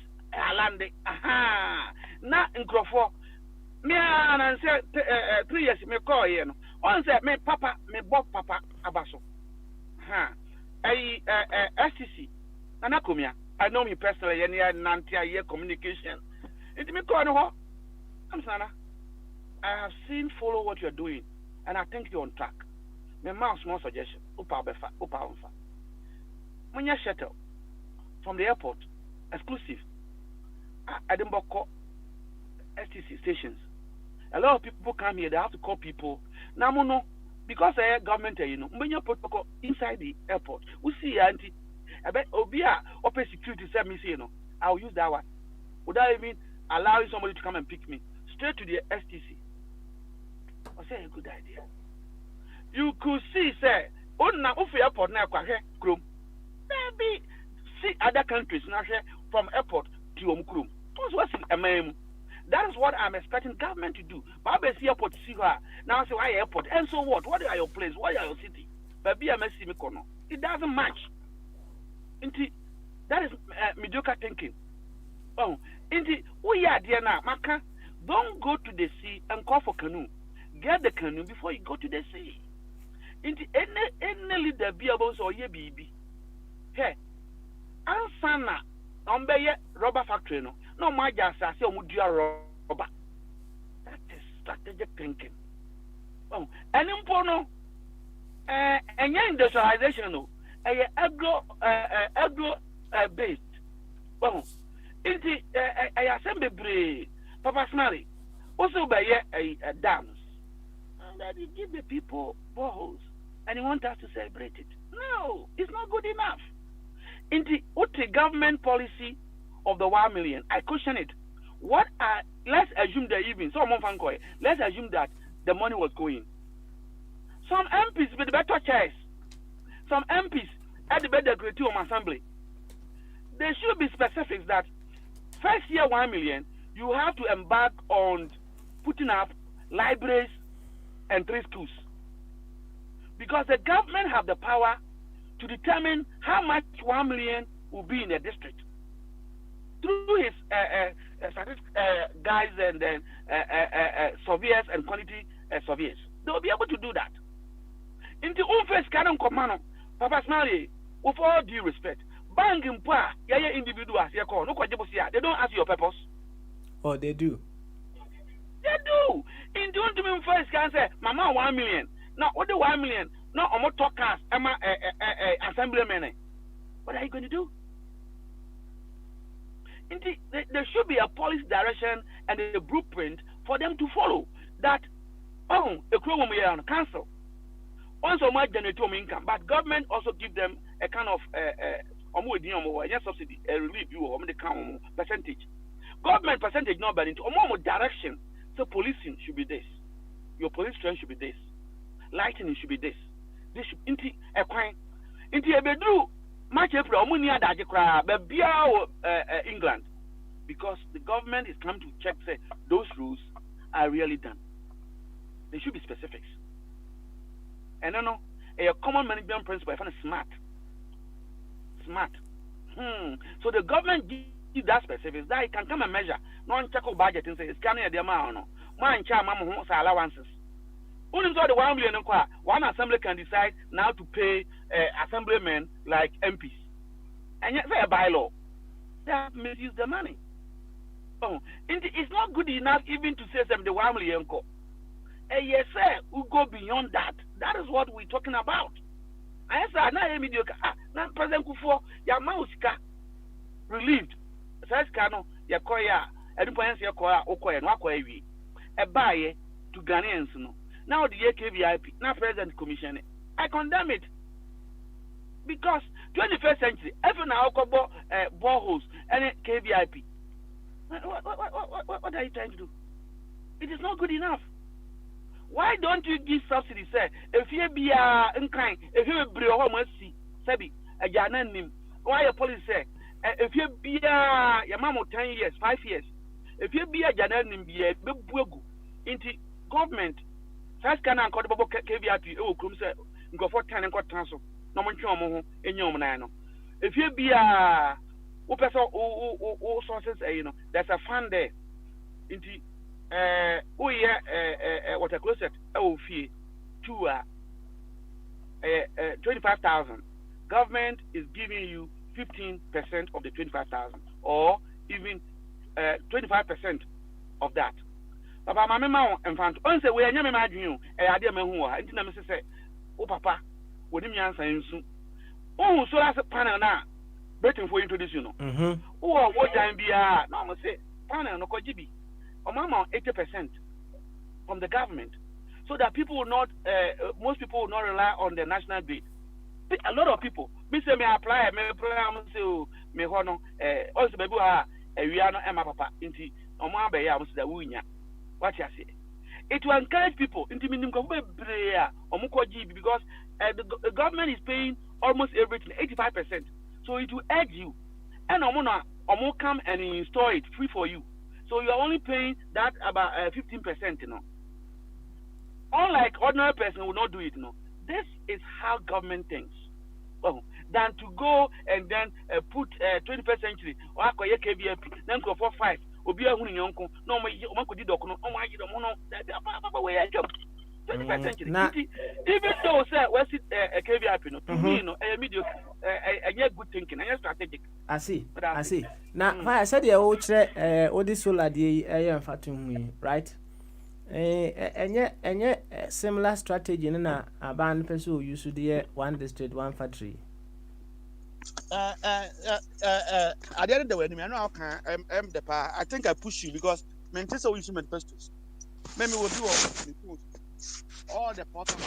Speaker 2: landing. Aha. Not in Crawford. Me and said 3 years me call you. One said me papa me Bob papa abaso. Ha. SCC. Anakumia. I know me personally any year communication. It me call no. I'm Sana. I have seen follow what you're doing and I think you're on track. My small suggestion. Upa befa, upa unfa. When you shuttle from the airport, exclusive. I didn't call STC stations. A lot of people come here, they have to call people. Now, no, because the government, when you protocol inside the airport, we see auntie. I bet Obia open security said me say, I'll use that one without even allowing somebody to come and pick me straight to the STC. I say a good idea. You could see, say, oh, now, if the airport now, Chrome. Maybe see other countries now from airport to Omkrum. That is what I'm expecting government to do. But I see airport to see her. Now I say why airport? And so what? What are your places? What are your city? But BMSC Mikono. It doesn't match. That is mediocre thinking. Oh, we are there now. Maka, don't go to the sea and call for canoe. Get the canoe before you go to the sea. Any leader be able to ye baby. Hey, Ansana, Ombeye rubber factory no my just say rubber. That is strategic thinking. Oh, and impono industrialization agro based. Well, I assembly Papa Smiley also by dams. And that you give the people boreholes and you want us to celebrate it. No, it's not good enough. What the government policy of the 1 million, I question it. Let's assume that even let's assume that the money was going. Some MPs with better chairs, some MPs at the Mediocrity assembly. There should be specifics that first year 1 million, you have to embark on putting up libraries and 3 schools. Because the government have the power to determine how much 1 million will be in a district. Through his guys and surveyors and quantity surveyors. They will be able to do that. In the unfair canon command, Papa Smiley, with all due respect, bang in pa, individuals, they don't ask your purpose.
Speaker 1: Oh, they do.
Speaker 2: They do. In the ultimate first can say, Mama 1 million. Now, what the 1 million? No, I'm not talking assemblyman. What are you going to do? There should be a policy direction and a blueprint for them to follow. That, a crew will be on council. Also, might generate income, but government also give them a kind of subsidy, a relief or the percentage. Government percentage not but into more direction. So policing should be this. Your police strength should be this. Lighting should be this. This should into a crime. Into a bedroom. Much April, England, because the government is coming to check say those rules are really done. There should be specifics. And no, a common management principle. I find smart. So the government gives that specifics that it can come and measure. No one check budget and say it's coming at the amount. No, man, allowances. Only so the 1 million, one assembly can decide now to pay assemblymen like MPs. And yet, say a bylaw. They have misused the money. Oh, it's not good enough even to say them the 1 million. Yes, sir, we go beyond that. That is what we're talking about. I said, now mediocre. Now, President Kufo, your mouse relieved. Says, Kano, your koya, and your koya, Okoya, and Wakoya, a buyer to Ghanaians. Now the AKVIP, now President Commission, I condemn it. Because 21st century, every now boreholes and KVIP. What are you trying to do? It is not good enough. Why don't you give subsidy? Say, if you be unkind, if you be a home, Sebi, a Jananim, why a police say, if you be your mom 10 years, 5 years, if you be a Janan be a bugu into government, first can I call the KVIP, oh, come say, go for 10 and got transfer, no one chomo in your man. If you be a all sources, there's a fund there. Into what a closet, fee to 25,000. Government is giving you 15% of the 25,000, or even 25% of that. Papa, my mama and fan. On say we are never mad you. Idea me who are. Inti na me say, oh papa, we didn't answer him soon. Oh, so as a panel now, waiting for introduce you know. Oh, what time be no me say panel no kojibi. Or mama 80% from the government, so that people will not, most people will not rely on the national grid. A lot of people, me say me apply, me say me hono, also baby we are not Emma papa inti omo be ya say that wunya. What you say? It will encourage people into minimum prayer because the government is paying almost everything, 85%. So it will urge you, and omo come and install it free for you. So you are only paying that about 15%, Unlike ordinary person will not do it, This is how government thinks. Well, than to go and then put 21st century or KVP, then go for 5. Obi a hunu yonko no mo kodi doko no o ma yi mo no papa we ya 21st century. Even though say we sit KVP no to me no mediocre good thinking strategic.
Speaker 1: I see. Now I said the o kire o di solar dey mfato hu right? Enye similar strategy na aban person use the one district one factory.
Speaker 3: At the end of the way, I know how can the power. I think I push you because Manchester will use manifestos. Maybe we'll do all the bottom.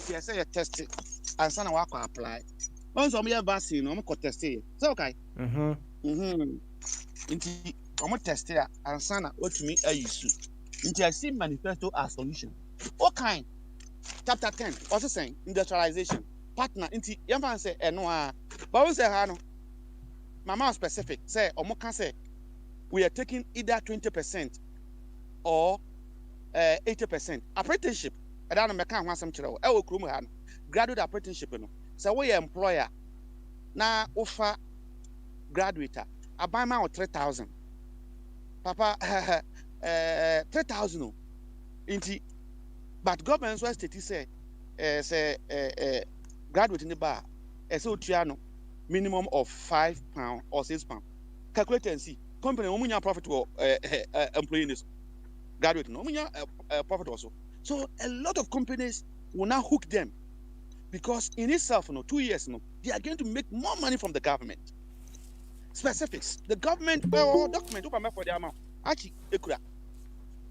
Speaker 3: Yes, I test it and son of apply. Once I'm here, vaccine, I'm going to test it. So, okay. Into I'm going to test it and son what to me I use. Into I see manifesto as solution. What kind? Chapter 10, also saying industrialization. Partner into young man say no but we say no mama specific say omo can say we are taking either 20% or 80% apprenticeship I don't know me can want some chiro e wo krum ha no graduate apprenticeship no say we employer na offer graduate aban ma 3,000 papa 3,000 no into but government so state say graduate in the bar, a minimum of £5 or £6. Calculate and see. Company, no profit or employee graduate, no profit also. So a lot of companies will now hook them because in itself, 2 years, they are going to make more money from the government. Specifics. The government document for the amount. Actually,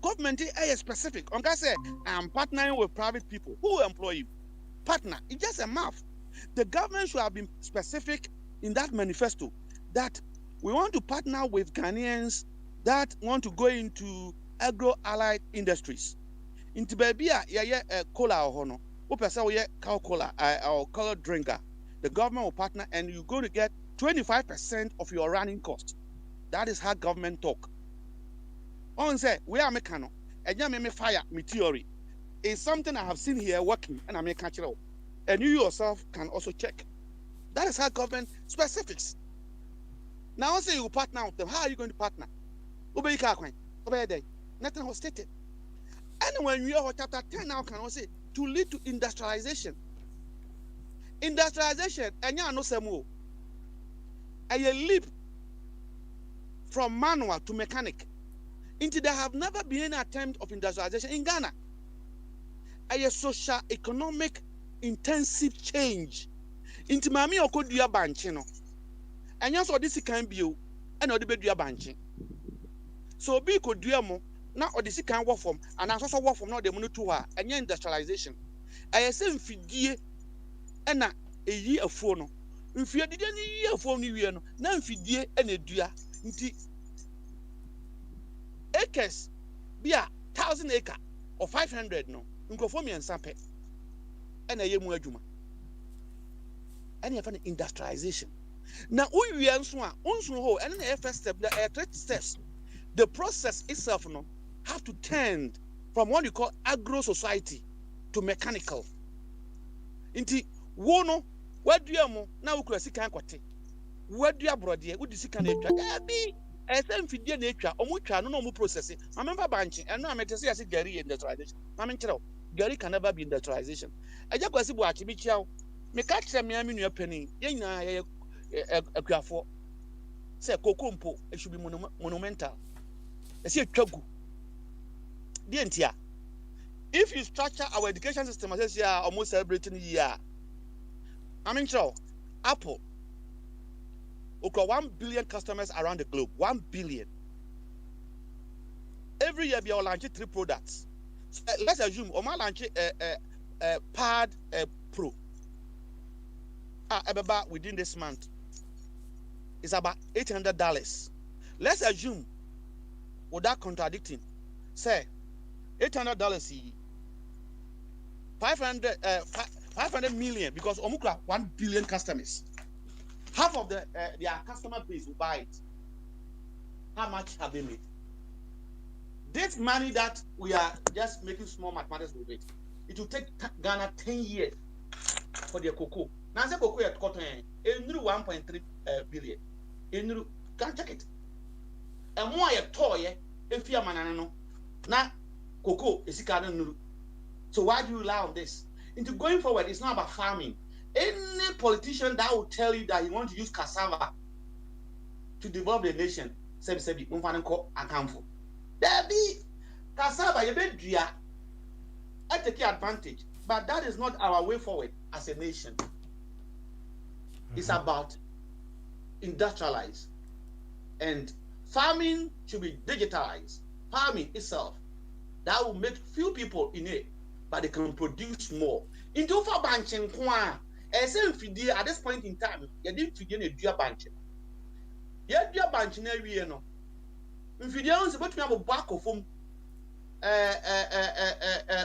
Speaker 3: government is specific. On say I'm partnering with private people who will employ you. Partner, it's just a mouth. The government should have been specific in that manifesto that we want to partner with Ghanaians that want to go into agro-allied industries. Into baby, cola or no, who person we cow cola or color drinker. The government will partner, and you're going to get 25% of your running cost. That is how government talk. On say we are mechano, and you me fire me theory. Is something I have seen here working, and I may catch it out. And you yourself can also check. That is how government specifics. Now, say you partner with them. How are you going to partner? Nothing was stated. And when you are chapter 10 now, can also say to lead to industrialization. Industrialization, and you know some more. A leap from manual to mechanic. Into there have never been an attempt of industrialization in Ghana. A social economic intensive change into mami okodua banche no enya so this can be and odi bedua banche so bi kodua mo na odi kan work from and aso work from na dem no to ha enya industrialization ayese mfidie na eyi afuo no mfie dide ni yi afuo no wie no na mfidie na edua nti acres bia 1,000 acre or 500 no nkofo mi ensape and a yemu adwuma and you find industrialization Now, we answer and then the first step, the third steps, the process itself, have to turn from what you call agro society to mechanical. Inti wono wadua mo na wukura sika akwate. Wadua brode wudi sika na etwa. Abi ese mfidie na etwa omu twa no omu process. Ma member bank and no ametese yase gari industrialization. Ma menkyerɛw gari can never be industrialization. Eja kwasi bu achi bi chiaw. Me ka kyerɛ me ami nua pani. Ye nyina ye akuafo. Say kokompo it should be monumental. Ese etwagu. Die ntia. If you structure our education system as this year almost celebrating year, I mean, Apple, okay, 1 billion customers around the globe, 1 billion. Every year, we are launching 3 products. So, let's assume we are launching a Pad Pro. About within this month, it's about $800. Let's assume, without contradicting, say $800. 500 million because Omukra 1 billion customers. Half of their customer base will buy it. How much have they made? This money that we are just making small mathematics with it will take Ghana 10 years for their cocoa. Now say cocoa at cotton, 1.3 billion. Can't check it. And more a toy if you are manano. Now cocoa is nuru. So why do you rely on this? Into going forward, it's not about farming. Any politician that will tell you that he wants to use cassava to develop the nation, say accountable. There be cassava, you be I take advantage, but that is not our way forward as a nation. It's about industrialize, and farming should be digitalized. Farming itself, that will make few people in it, but they can produce more. Into for banking, at this point in time, you didn't figure a dear banking. Yet, dear banking every year. If you don't support to have a back of home,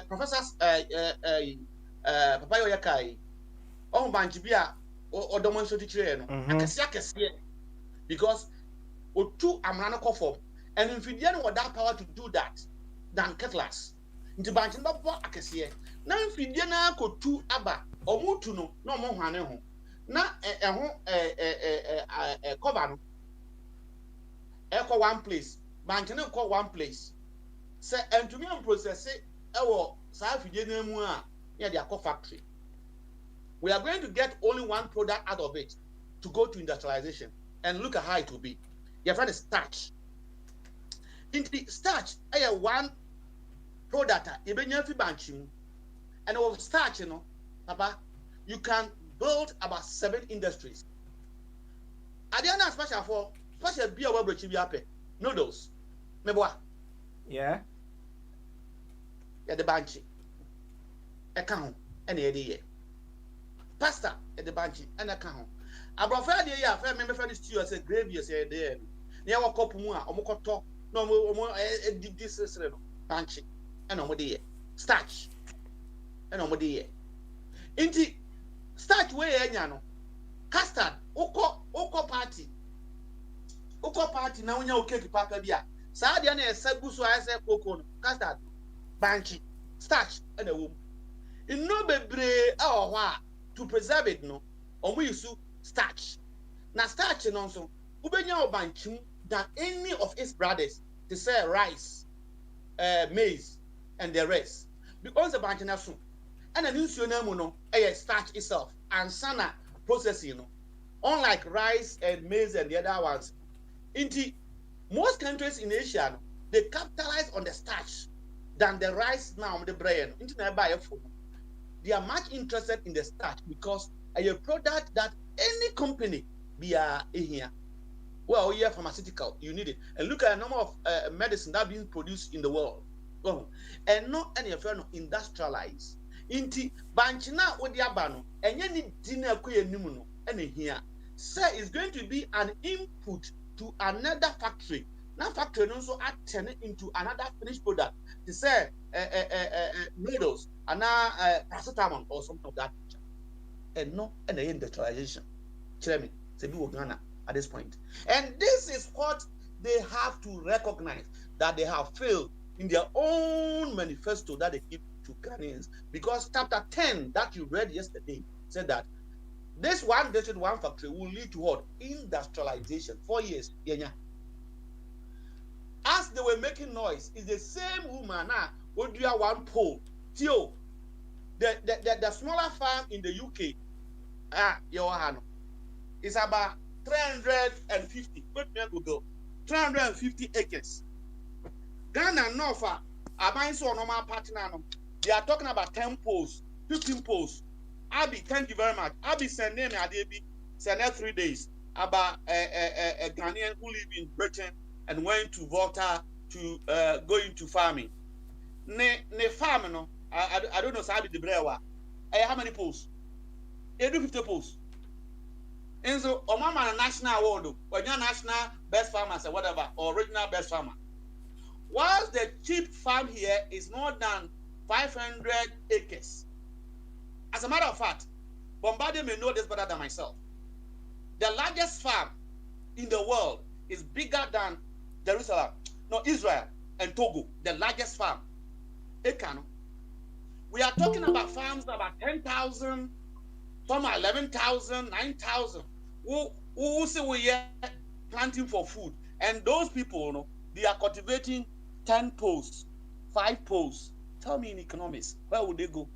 Speaker 3: professors, Papa Yakai, or Banchibia, or demonstrate teacher, because or 2 Amana form. And if you didn't want that power to do that, then cutlass. Into banking, but what I can see. Now, if you didn't go 2 Abba or Mutuno, no more Haneho. Now, a cover, echo one place, banking call one place. Say, and to me, I'm processing our South Indian near their factory. We are going to get only one product out of it to go to industrialization. And look at how it will be. Your friend is starch. In the starch, I have one product, even if you banking, and of starch, Papa, you can build about 7 industries. I didn't ask special for special beer web noodles. Meboa.
Speaker 1: Yeah.
Speaker 3: Yeah, the banchi. Account any idea. Pasta at the banchi and account. About Friday, yeah, I remember Friday stew as a gravy as a day. Near a couple more, Omokoto, no more this banchi and omodie. Starch and omodie. Inti starch way enyano. Custard, oko party. Oko party na unya okay papa bia. Saa dia na esagu so ase cocoa custard, banchi, starch and a womb. In no bebre to preserve it no. Omu use starch. Na starch no so ubenya obanchi than any of its brothers to say rice, maize and the rest. Because the banchi na so and an insuno no starch itself and sana processing no. Unlike rice and maize and the other ones. Inti most countries in Asia, they capitalize on the starch than the rice now, the brain. They are much interested in the starch because a product that any company be in here. Well, yeah, pharmaceutical, you need it. And look at the number of medicine that being produced in the world. And not any of them industrialized. Inti banchina with the abano, and any dinner nimuno, and here. Say it's going to be an input to another factory. Now factory also turn it into another finished product. To say noodles and now paracetamol or something of that nature. And no, and the industrialization. Tell me, Ghana at this point. And this is what they have to recognize, that they have failed in their own manifesto that they give to Ghanaians. Because chapter 10 that you read yesterday said that this one district, one factory will lead to what? Industrialization. 4 years. As they were making noise, it's the same woman now would do one poll. Tio, the smaller farm in the UK, is about 350. Go to Google. 350 acres. Ghana Norfa, Abain so normal partner. They are talking about 10 posts, 15 posts. Abby, thank you very much. Abby send me send 3 days about a Ghanaian who live in Britain and went to Volta to go into farming. Ne farm no, I don't know Sabi the Brewa. How many posts? 50 posts. And so Omama national award or national best farmers or whatever, or regional best farmer. Whilst the cheap farm here is more than 500 acres. As a matter of fact, Bombardier may know this better than myself. The largest farm in the world is bigger than Israel and Togo, the largest farm. Ekano. We are talking about farms about 10,000, some are 11,000, 9,000. Who say we are planting for food. And those people, they are cultivating 10 posts, 5 posts. Tell me in economics, where would they go?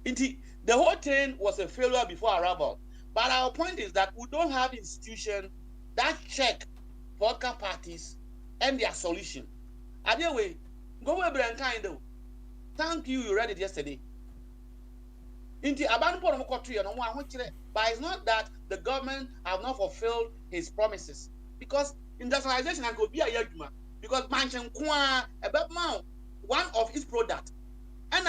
Speaker 3: The whole thing was a failure before arrival. But our point is that we don't have institutions that check political parties and their solution. Anyway, go over and kind of. Thank you, you read it yesterday. But it's not that the government have not fulfilled his promises. Because industrialization could be a yaguma. Because mansion one of his product. And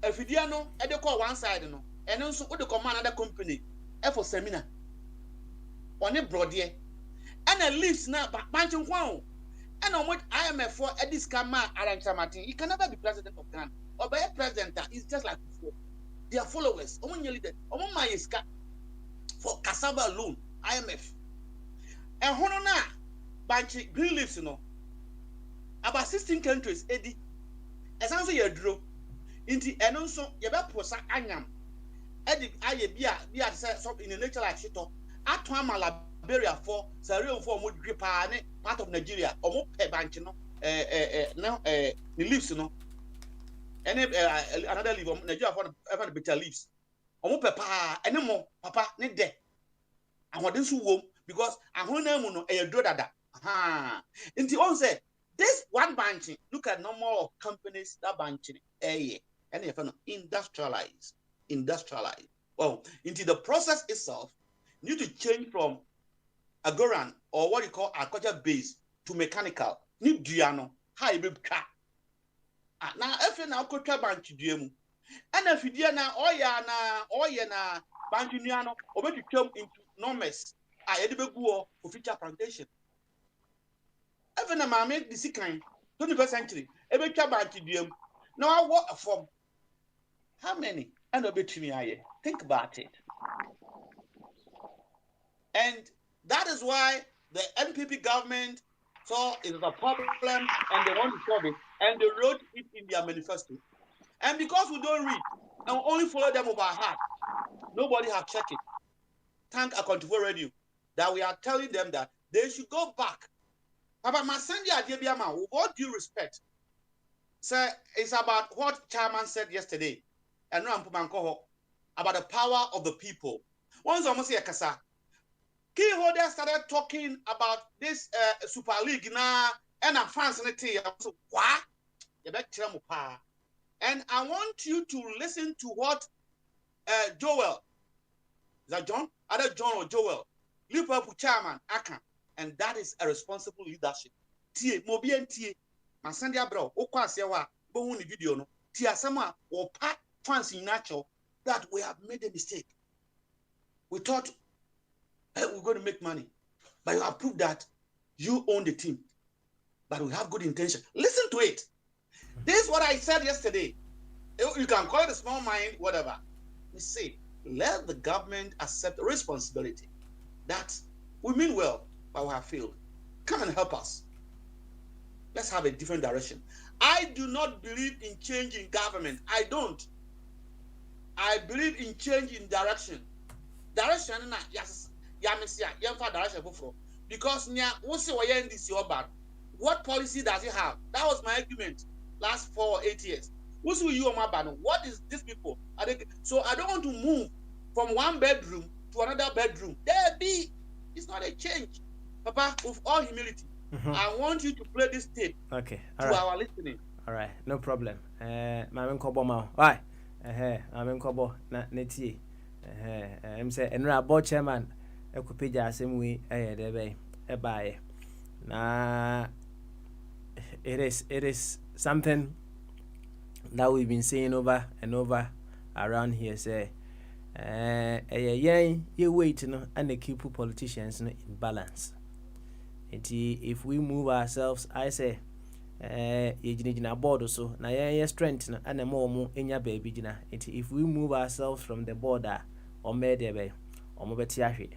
Speaker 3: if you know, they call one side, and also what the command other company, for seminar. On a broad year. And a leaves now, but mansion one. And on what IMF for Eddie's Kama Arantamati, he can never be president of Ghana. Or by a president, it's just like before. Their followers, my for cassava loan, IMF. And Honona, Banchi, green leaves, about 16 countries, Eddie. As I say, you drew. Inti and also you better posa anyam. Edi aye bia in the nature like shito. Atwama Liberia for Sierra for mo gripa ne part of Nigeria. Omo pe bank no the leaves no. Any another leaf Nigeria for ever better leaves. Omo pe pa any more papa ne de. And what this wom because ahona mu no e dro dada. Inti on say this one banking, look at number of companies that banking and if industrialize. Well, into the process itself, you need to change from agoran or what you call agriculture based to mechanical. Ni diano, high baby car. Now, if you now could bank to and if you dear now, na banking or when you come into norms, I had to go for future plantation. Even a man make this kind, 21st century, every bank to now I work a form. How many? And between me, think about it. And that is why the NPP government saw it as a problem and they want to solve it. And they wrote it in their manifesto. And because we don't read and only follow them over our heart, nobody have checked it. Thank Accountable Radio that we are telling them that they should go back. Papa Masendi Adebiama, with all due respect, sir, it's about what Chairman said yesterday. And about the power of the people. Once almost here, Kasa. Key holder started talking about this Super League now and a France and so what? And I want you to listen to what Joel, is that John? Either John or Joel, Liverpool chairman, Akan, and that is a responsible leadership. Tie, Mobi and Tie, Masandia bro, Okwasewa, Bohuni video no, Tia Sama or Pat. Fancy natural that we have made a mistake. We thought we're going to make money, but you have proved that you own the team. But we have good intention. Listen to it. This is what I said yesterday. You can call it a small mind, whatever. We say let the government accept responsibility that we mean well, but we have failed. Come and help us. Let's have a different direction. I do not believe in changing government. I don't. I believe in change in direction. Direction na yes, direction because what policy does it have? That was my argument last 4 or 8 years. What is these people? So I don't want to move from one bedroom to another bedroom. It's not a change. Papa, with all humility, I want you to play this tape our listening.
Speaker 1: All right, no problem. Mame Kobo ma. Why? Mame Kobo na netie. I'm say enra board chairman ekupeja asem wi debe ebaye. Na it is something that we've been saying over and over around here say you wait no and they keep politicians in balance. If we move ourselves, I say yejina board so na ye strength no and more enya baby jina. If we move ourselves from the border or medebe or mobeti ahwe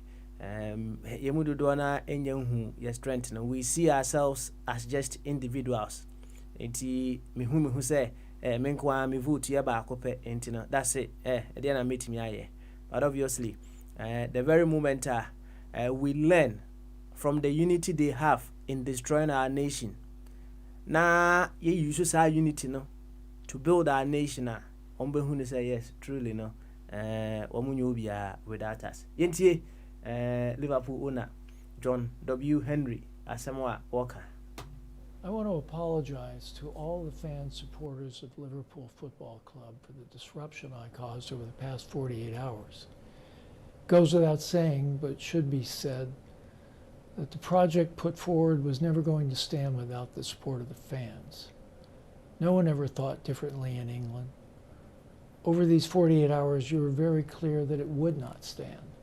Speaker 1: yemudu dona enya hu ye strength no, we see ourselves as just individuals. Mehu say menkwa me vote ye ba akope no, that's it. Dey na meet me aye. But obviously the very moment we learn from the unity they have in destroying our nation, na ye use our unity no to build our nation ombehu say yes truly no omunyo bia without us. Yentie Liverpool owner John W. Henry Asamoah Walker.
Speaker 4: I want to apologize to all the fan supporters of Liverpool Football Club for the disruption I caused over the past 48 hours. Goes without saying, but should be said, that the project put forward was never going to stand without the support of the fans. No one ever thought differently in England. Over these 48 hours, you were very clear that it would not stand.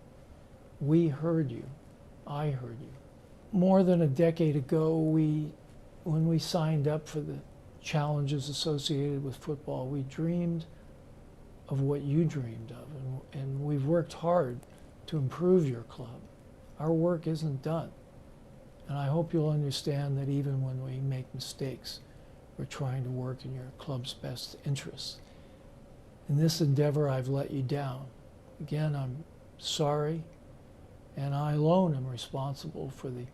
Speaker 4: We heard you. I heard you. More than a decade ago, when we signed up for the challenges associated with football, we dreamed of what you dreamed of, and we've worked hard to improve your club. Our work isn't done, and I hope you'll understand that even when we make mistakes, we're trying to work in your club's best interests. In this endeavor, I've let you down. Again, I'm sorry, and I alone am responsible for the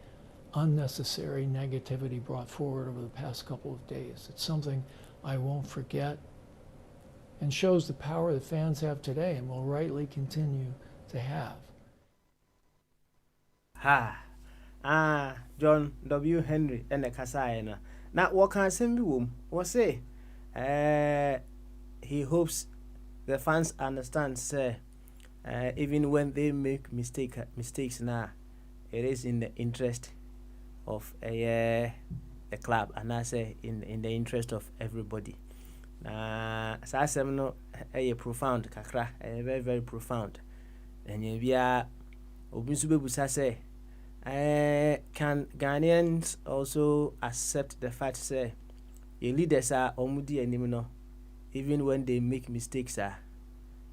Speaker 4: unnecessary negativity brought forward over the past couple of days. It's something I won't forget and shows the power the fans have today and will rightly continue to have.
Speaker 1: John W. Henry and the Kasai na what can send me say he hopes the fans understand say even when they make mistakes now, it is in the interest of the club, and I say in the interest of everybody. No profound kakra, very very profound. And you obinsube say can Ghanaians also accept the fact say your leaders are omudi enimino even when they make mistakes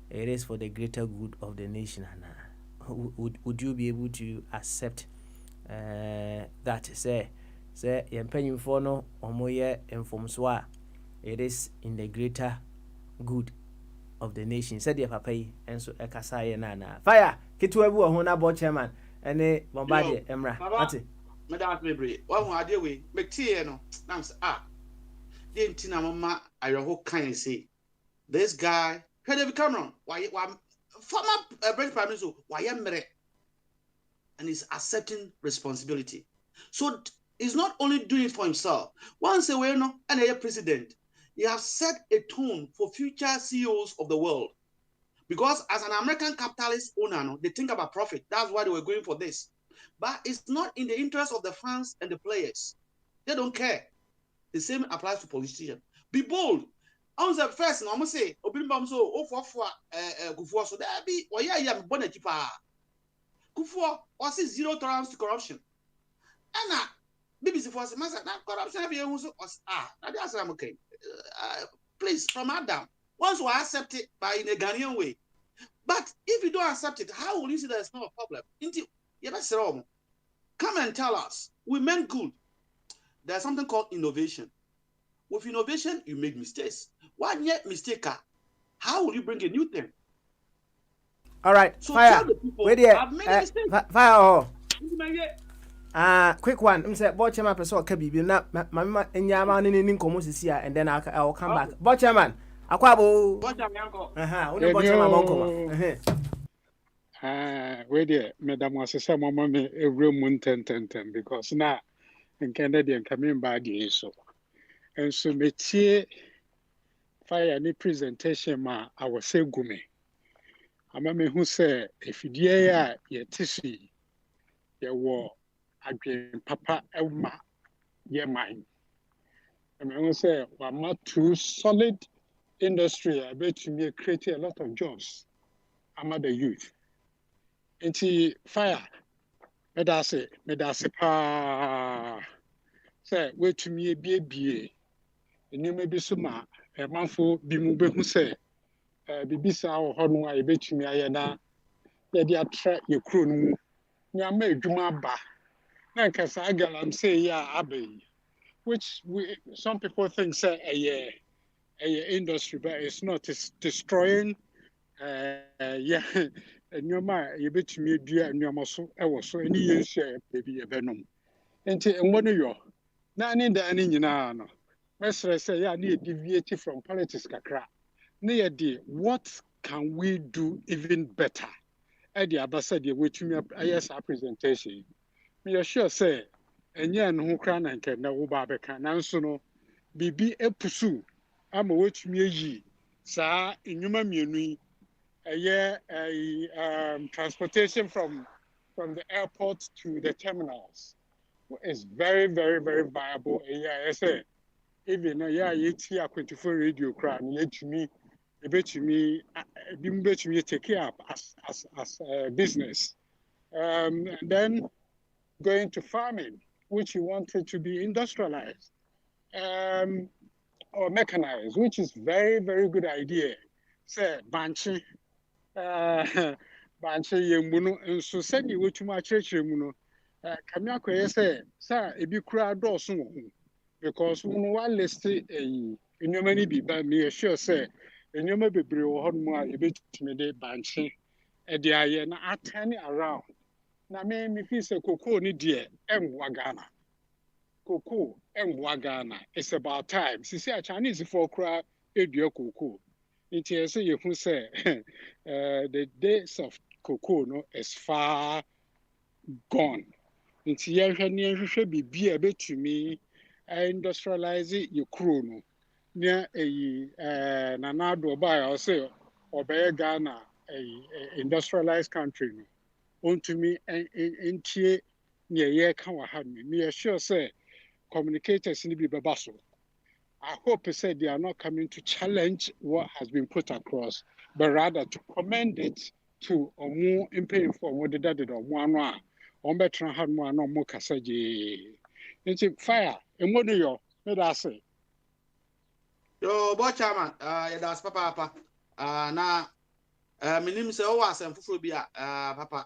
Speaker 1: it is for the greater good of the nation. Would you be able to accept that say yempenyin for no omoye enfomso it is in the greater good of the nation? Said your papa enso ekasa ye na fire kitu ebu ho na board chairman ene bombardie emra ati
Speaker 3: Madam Mebre wa hu ade we metie no nam say dey ntina mama ayeho kan say this guy David Cameron former British Prime Minister and he's accepting responsibility. So he's not only doing it for himself. Once a while, and a president, he has set a tone for future CEOs of the world. Because as an American capitalist owner, they think about profit. That's why they were going for this. But it's not in the interest of the fans and the players. They don't care. The same applies to politicians. Be bold. On the first, I'm gonna say, Obimbam so Kufuor so there be bonetipa. Kufuor was 0 tolerance to corruption. And BBC for us, master that corruption have you also that's okay. Please from Adam. Once we accept it by in a Ghanaian way, But if you don't accept it, how will you see there's no problem? Come and tell us. We meant good. There's something called innovation. With innovation, you make mistakes. One yet mistake, how will you bring a new thing?
Speaker 1: All right,
Speaker 3: So
Speaker 1: fire.
Speaker 3: tell the people,
Speaker 1: Wait there.
Speaker 3: I've made a mistake.
Speaker 1: Fire. Quick one. I'm saying, Board Chairman, person Kabi, na mama nyama ni nkomo sisi and then I'll come back. Board Chairman, akwabo.
Speaker 2: Board Chairman uncle.
Speaker 1: Only Board Chairman monko.
Speaker 5: Where there, Madam was a some moment a room 10 because now in Canadian coming by the so. And so, Metier fire any presentation, ma, I was say gumi. I remember who said, if you dear, ye tissue, ye war, again, Papa Elma, ye mine. I remember say, well, not too solid industry, I bet you me create a lot of jobs among the youth. Into fire, medase pa. Say, wait to me be and you may be suma, a month for Bimu who say, Bibisa or Honua, I bet you me, I na, that you attract your crew. You made Jumaba. Nankasa Agalam say, yeah, Abbey, which some people think say a industry, but it's not, it's destroying. Yeah, and your mind, you bet me, dear, and your muscle, I was so any year share, baby, a venom. And one of your, not in the any, no. Master say, I need deviate from politics, kakra. Near dear, what can we do even better? Eddie Abbasadi, which me up, yes, our presentation. Me assure say, and yan who cran and can know Barbecue, and so no, be a pursue. I'm a watch me ye, sir, in human muni. Transportation from the airport to the terminals is very, very, very viable. I say, even it's here 24 radio crowd, let me take it up as a business. And then going to farming, which you wanted to be industrialized, or mechanized, which is very, very good idea. Say, Banchi. Banche Yemuno, and so send you to my church. Yemuno, Kamiako say, sir, if you cry door soon, because one listed in your many be by me, sure say, and you may be brew or more a bit to me, Banche, and the iron are turning around. Now, me feel a cocoa ni dear, and Wagana. Cocoa and Wagana. It's about time. See, a Chinese for cry, a dear cocoa. It is you who say the days of cocoa no is far gone. It's here should be a bit to me. Industrialize your crew no near a Nanado by or say or by Ghana a industrialized country no. On to me and in near ye can have me assure say communicators in the babaso. I hope said they are not coming to challenge what has been put across, but rather to commend it to a more impaired for what the dad or one on better had more no more cassage. It's fire and what do you let us say?
Speaker 3: Yo, Board Chairman, that's Papa. Now, my name is Owas and Fufubia, Papa,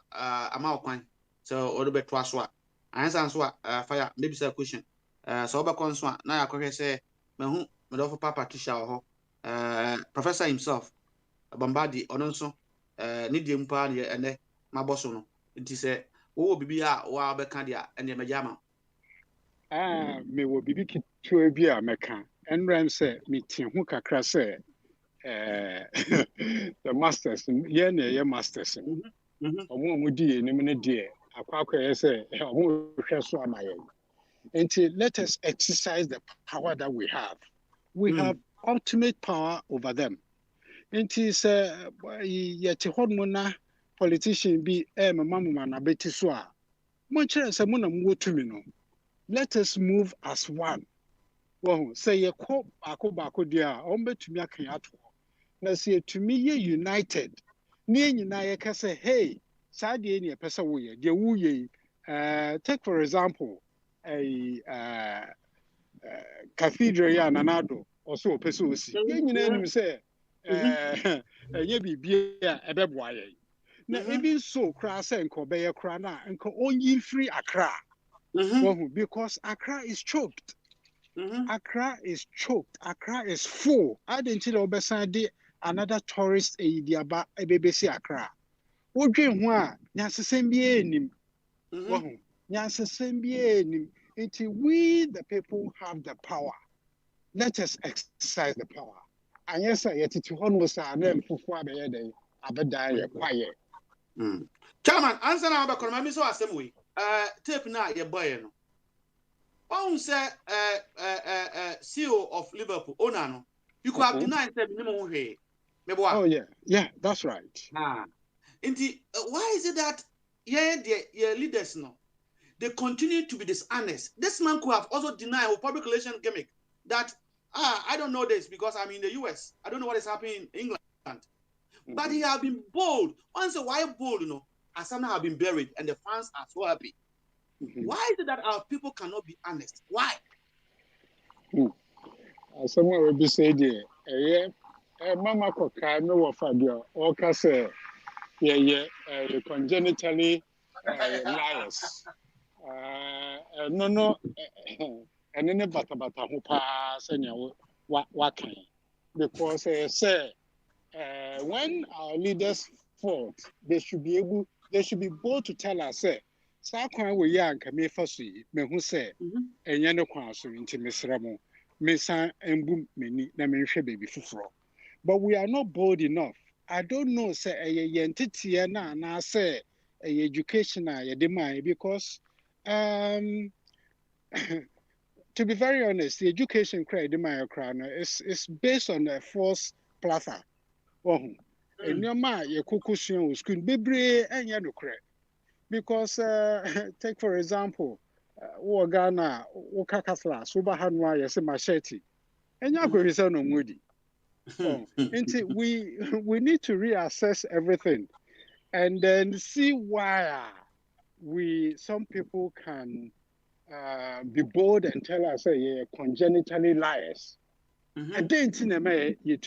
Speaker 3: Amauquan. So, all the bit was what I answer fire, maybe a question. So, Obaconswa, now I could say. Me do Papa Tisha Professor himself Bombadi ononso ni die mpa ne ene maboso no nti se wo bibia wa beka dia ene majama
Speaker 5: Me wo bibi kitu bi a meka enram se metin ho kakra se the masters ye masters omo mo die enim ne die akwakwa ye se omo hwe so amaye. Until let us exercise the power that we have. We have ultimate power over them. Until yet hormona politician be mama na beti so a. Monchere se mo na mo to me no. Let us move as one. Well, say ye ko bako dia ombetumi akan ato. Na say to me ye united. Ne nyina ye ka say hey, sa de ne pesa wo ye. De wo ye take for example a cathedral ya nanado also person si ye nyina nim say ɛnyɛ biribi a ɛbɛboa yɛn na even so koraa sɛ nka ɔbɛyɛ koraa na nka ɔnyi free Accra because Accra is choked. Accra is choked. Accra is full. I didn't tell you another tourist Diaba ebebesi Accra. Wodwen ho a nyasesem bi enim. Nyasesem bi enim. Until we the people have the power. Let us exercise the power. And yes, I yet to hon was a name for 4 day. Abeda quiet.
Speaker 3: Chairman, answer now about economy so assembly. Tape now your boy no. On say CEO of Liverpool, Onano. You could have denied the minimum way.
Speaker 5: Oh yeah, that's right.
Speaker 3: Indeed, why is it that your leaders no? They continue to be dishonest. This man could have also denied a public relation gimmick that I don't know this because I'm in the US. I don't know what is happening in England. But he have been bold. Once why bold, Asana have been buried and the fans are so happy. Why is it that our people cannot be honest? Why?
Speaker 5: Someone will be saying, Mama Koka, no of Fabio, or Cassa, congenitally liars. No, and then but who pass and what can because say when our leaders fought, they should be bold to tell us, say, Sakwan we young can me first see, me who say, and Yano Quasso into Miss Ramo, Miss and boom, many, Namisha baby fufro. But we are not bold enough. I don't know, say, a entity and I say, a education, I demand because, to be very honest, the education credit in my crown is based on a false platform. And your ma, your cookusion was could be brave and yellow credit. Because, take for example, Ghana, Okakasla, Subahanwa, yes, machete, and your is no moody. We need to reassess everything and then see why some people can be bold and tell us you're congenitally liars. I don't think you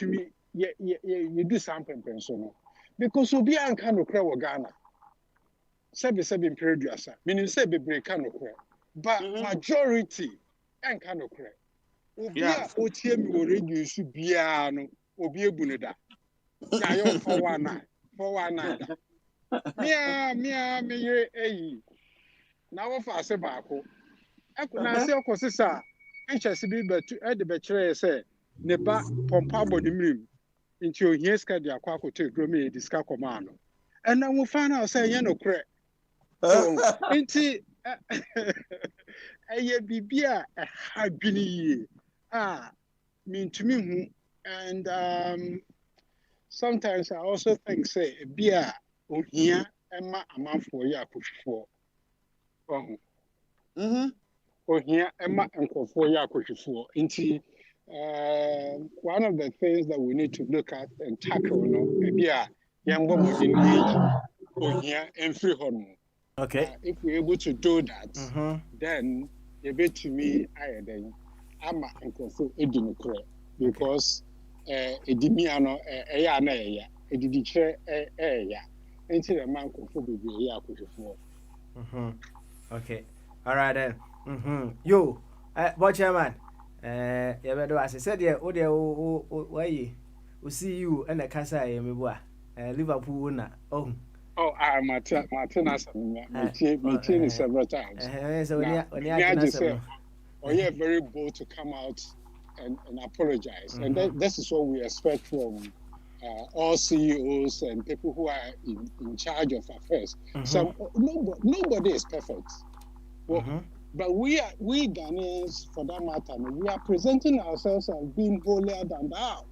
Speaker 5: do something personal because you'll be uncanny Ghana. Sebi producer, meaning say be break can but majority and can Obia otie mi wo radio su bia no obi ebunida. Na yo 419 Mia me ye eyi. Na wo fa se baako. Ekuna se okosisa enchese bi betu e de be kire say ne ba pompa body mrim nti ohie ska de akwa akote gromi diska komano. And then we find out say no kre. Inti eye bibia hadwini mean to me and sometimes I also think say bia ohia ema amanfo ya akohwefo ohia ema enkofo ya akohwefo inti one of the things that we need to look at and tackle bia yambo modini ohia emfiri hono.
Speaker 1: Okay.
Speaker 5: If we're able to do that, then a bit to me, I'm a control because a dimiano, a didiche, until a man control be a
Speaker 1: Okay. All right then. Yo, but chairman, as I said, why we see you and the casa, Liverpool winner.
Speaker 5: Oh, I'm Martina, meeting several times.
Speaker 1: So when you say,
Speaker 5: oh, yeah, very bold to come out and apologize. And this is what we expect from all CEOs and people who are in charge of affairs. So nobody is perfect. Well, but we Ghanaians, for that matter, we are presenting ourselves as being holier than thou.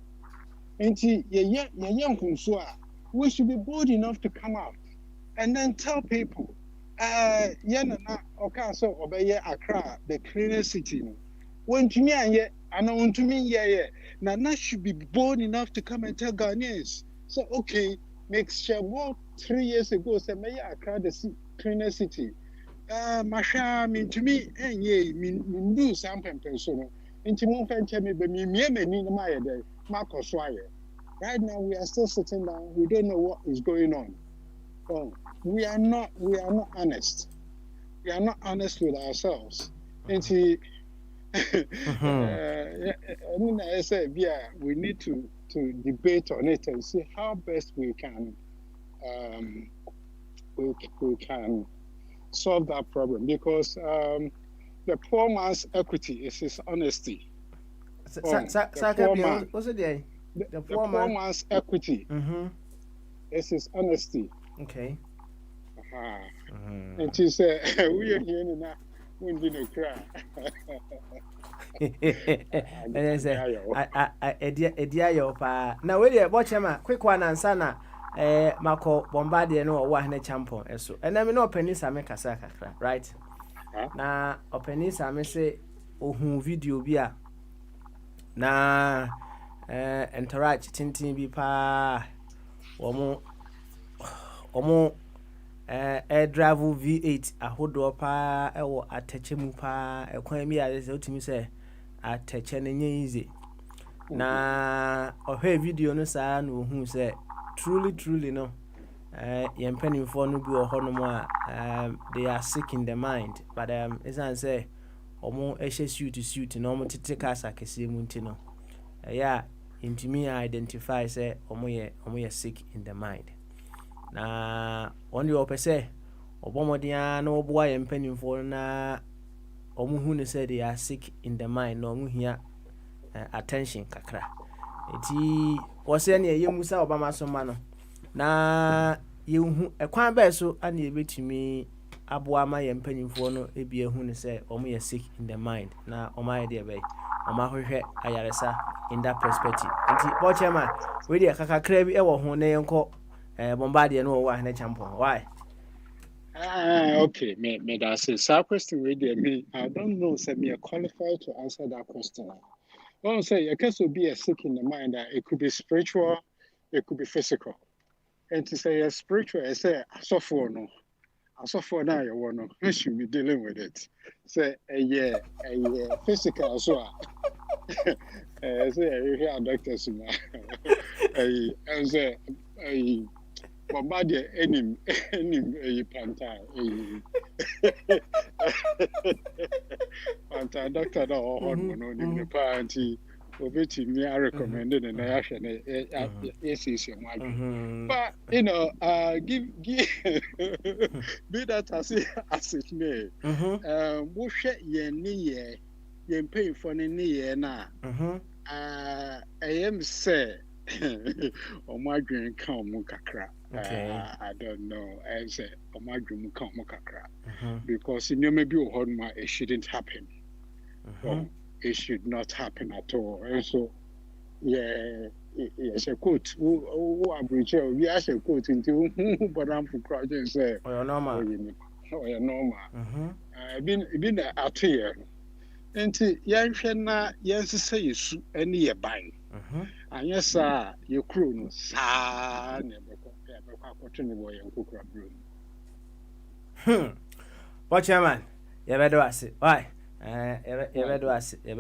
Speaker 5: And we should be bold enough to come out and then tell people, Accra, the cleanest city. When to me, and on to me, Nana should be bold enough to come and tell Ghanaians. So, okay, make sure 3 years ago, say, Accra, the cleanest city. Masha, mean to me, and mean do something personal. Into Monfan tell me, but me, my day, Marcos Wire. Right now, we are still sitting down. We don't know what is going on. So we are not honest. We are not honest with ourselves. And see, I said, yeah, we need to debate on it and see how best we can we can solve that problem, because the poor man's equity is his honesty. The poor man,
Speaker 1: what's it there?
Speaker 5: the poor man's equity is his honesty.
Speaker 1: Okay.
Speaker 5: And she said, we are here now. We didn't cry.
Speaker 1: And then say, I now wait there, watch him. Quick one and sana. Mako Bombardier no wa hene champion eso. And then me no penny same kasa kakra, right? Na openi same say ohun video bi a na interact tintin bi pa omo air drive V8 ahodo pa ewo ateche mu pa ekwan mi a say otimi say ateche ne nye easy. Na ohwe video no saa na ohun say truly no yempanimfo no bi ohonom a they are sick in the mind, but isan say omo ehye suit no omo tete kasa kese mu nti no yeah intimi identify say omo ye sick in the mind. Na one you opese obomodia na oboa yempanimfo na omo hu ne say they are sick in the mind no omo hia attention kakra eti wose na yemusa obama so ma no na yehu ekwan ba so ana ebetumi aboa ma yempanimfo no ebia hu ne say omo ye sick in the mind na omo aye de be omo ahwehwe ayaresa in that perspective. Enti bo chairman we dey kakakra bi e wo ho na yenko Bombardier no wa na champion why
Speaker 5: Okay, me that say so question we there me I don't know say me qualified to answer that question. Don't say it can be a sick in the mind that it could be spiritual, it could be physical. And to say a spiritual, I say suffer no. I suffer now you want no. You should be dealing with it. Say a physical so say you hear doctors and say a Bombardier any panta panta doctor no no the party obeti me I recommended and I actually yes but you know give be that as it may wo hwe ye ne ye pay for ne ye na I am say Omadrin come kakra. I don't know. I say Omadrin come kakra because it may be it shouldn't happen. It should not happen at all. And so, yeah, it's a quote. Who abridge? We ask a quote into but I'm for project say.
Speaker 1: Oh, normal.
Speaker 5: Oh, yeah, normal. Been out here. And yan na yan say you any a buying. And yes, sir, your crew no sa never continue boy and cook up room.
Speaker 1: What chairman? You better ask it. Why? You better ask it.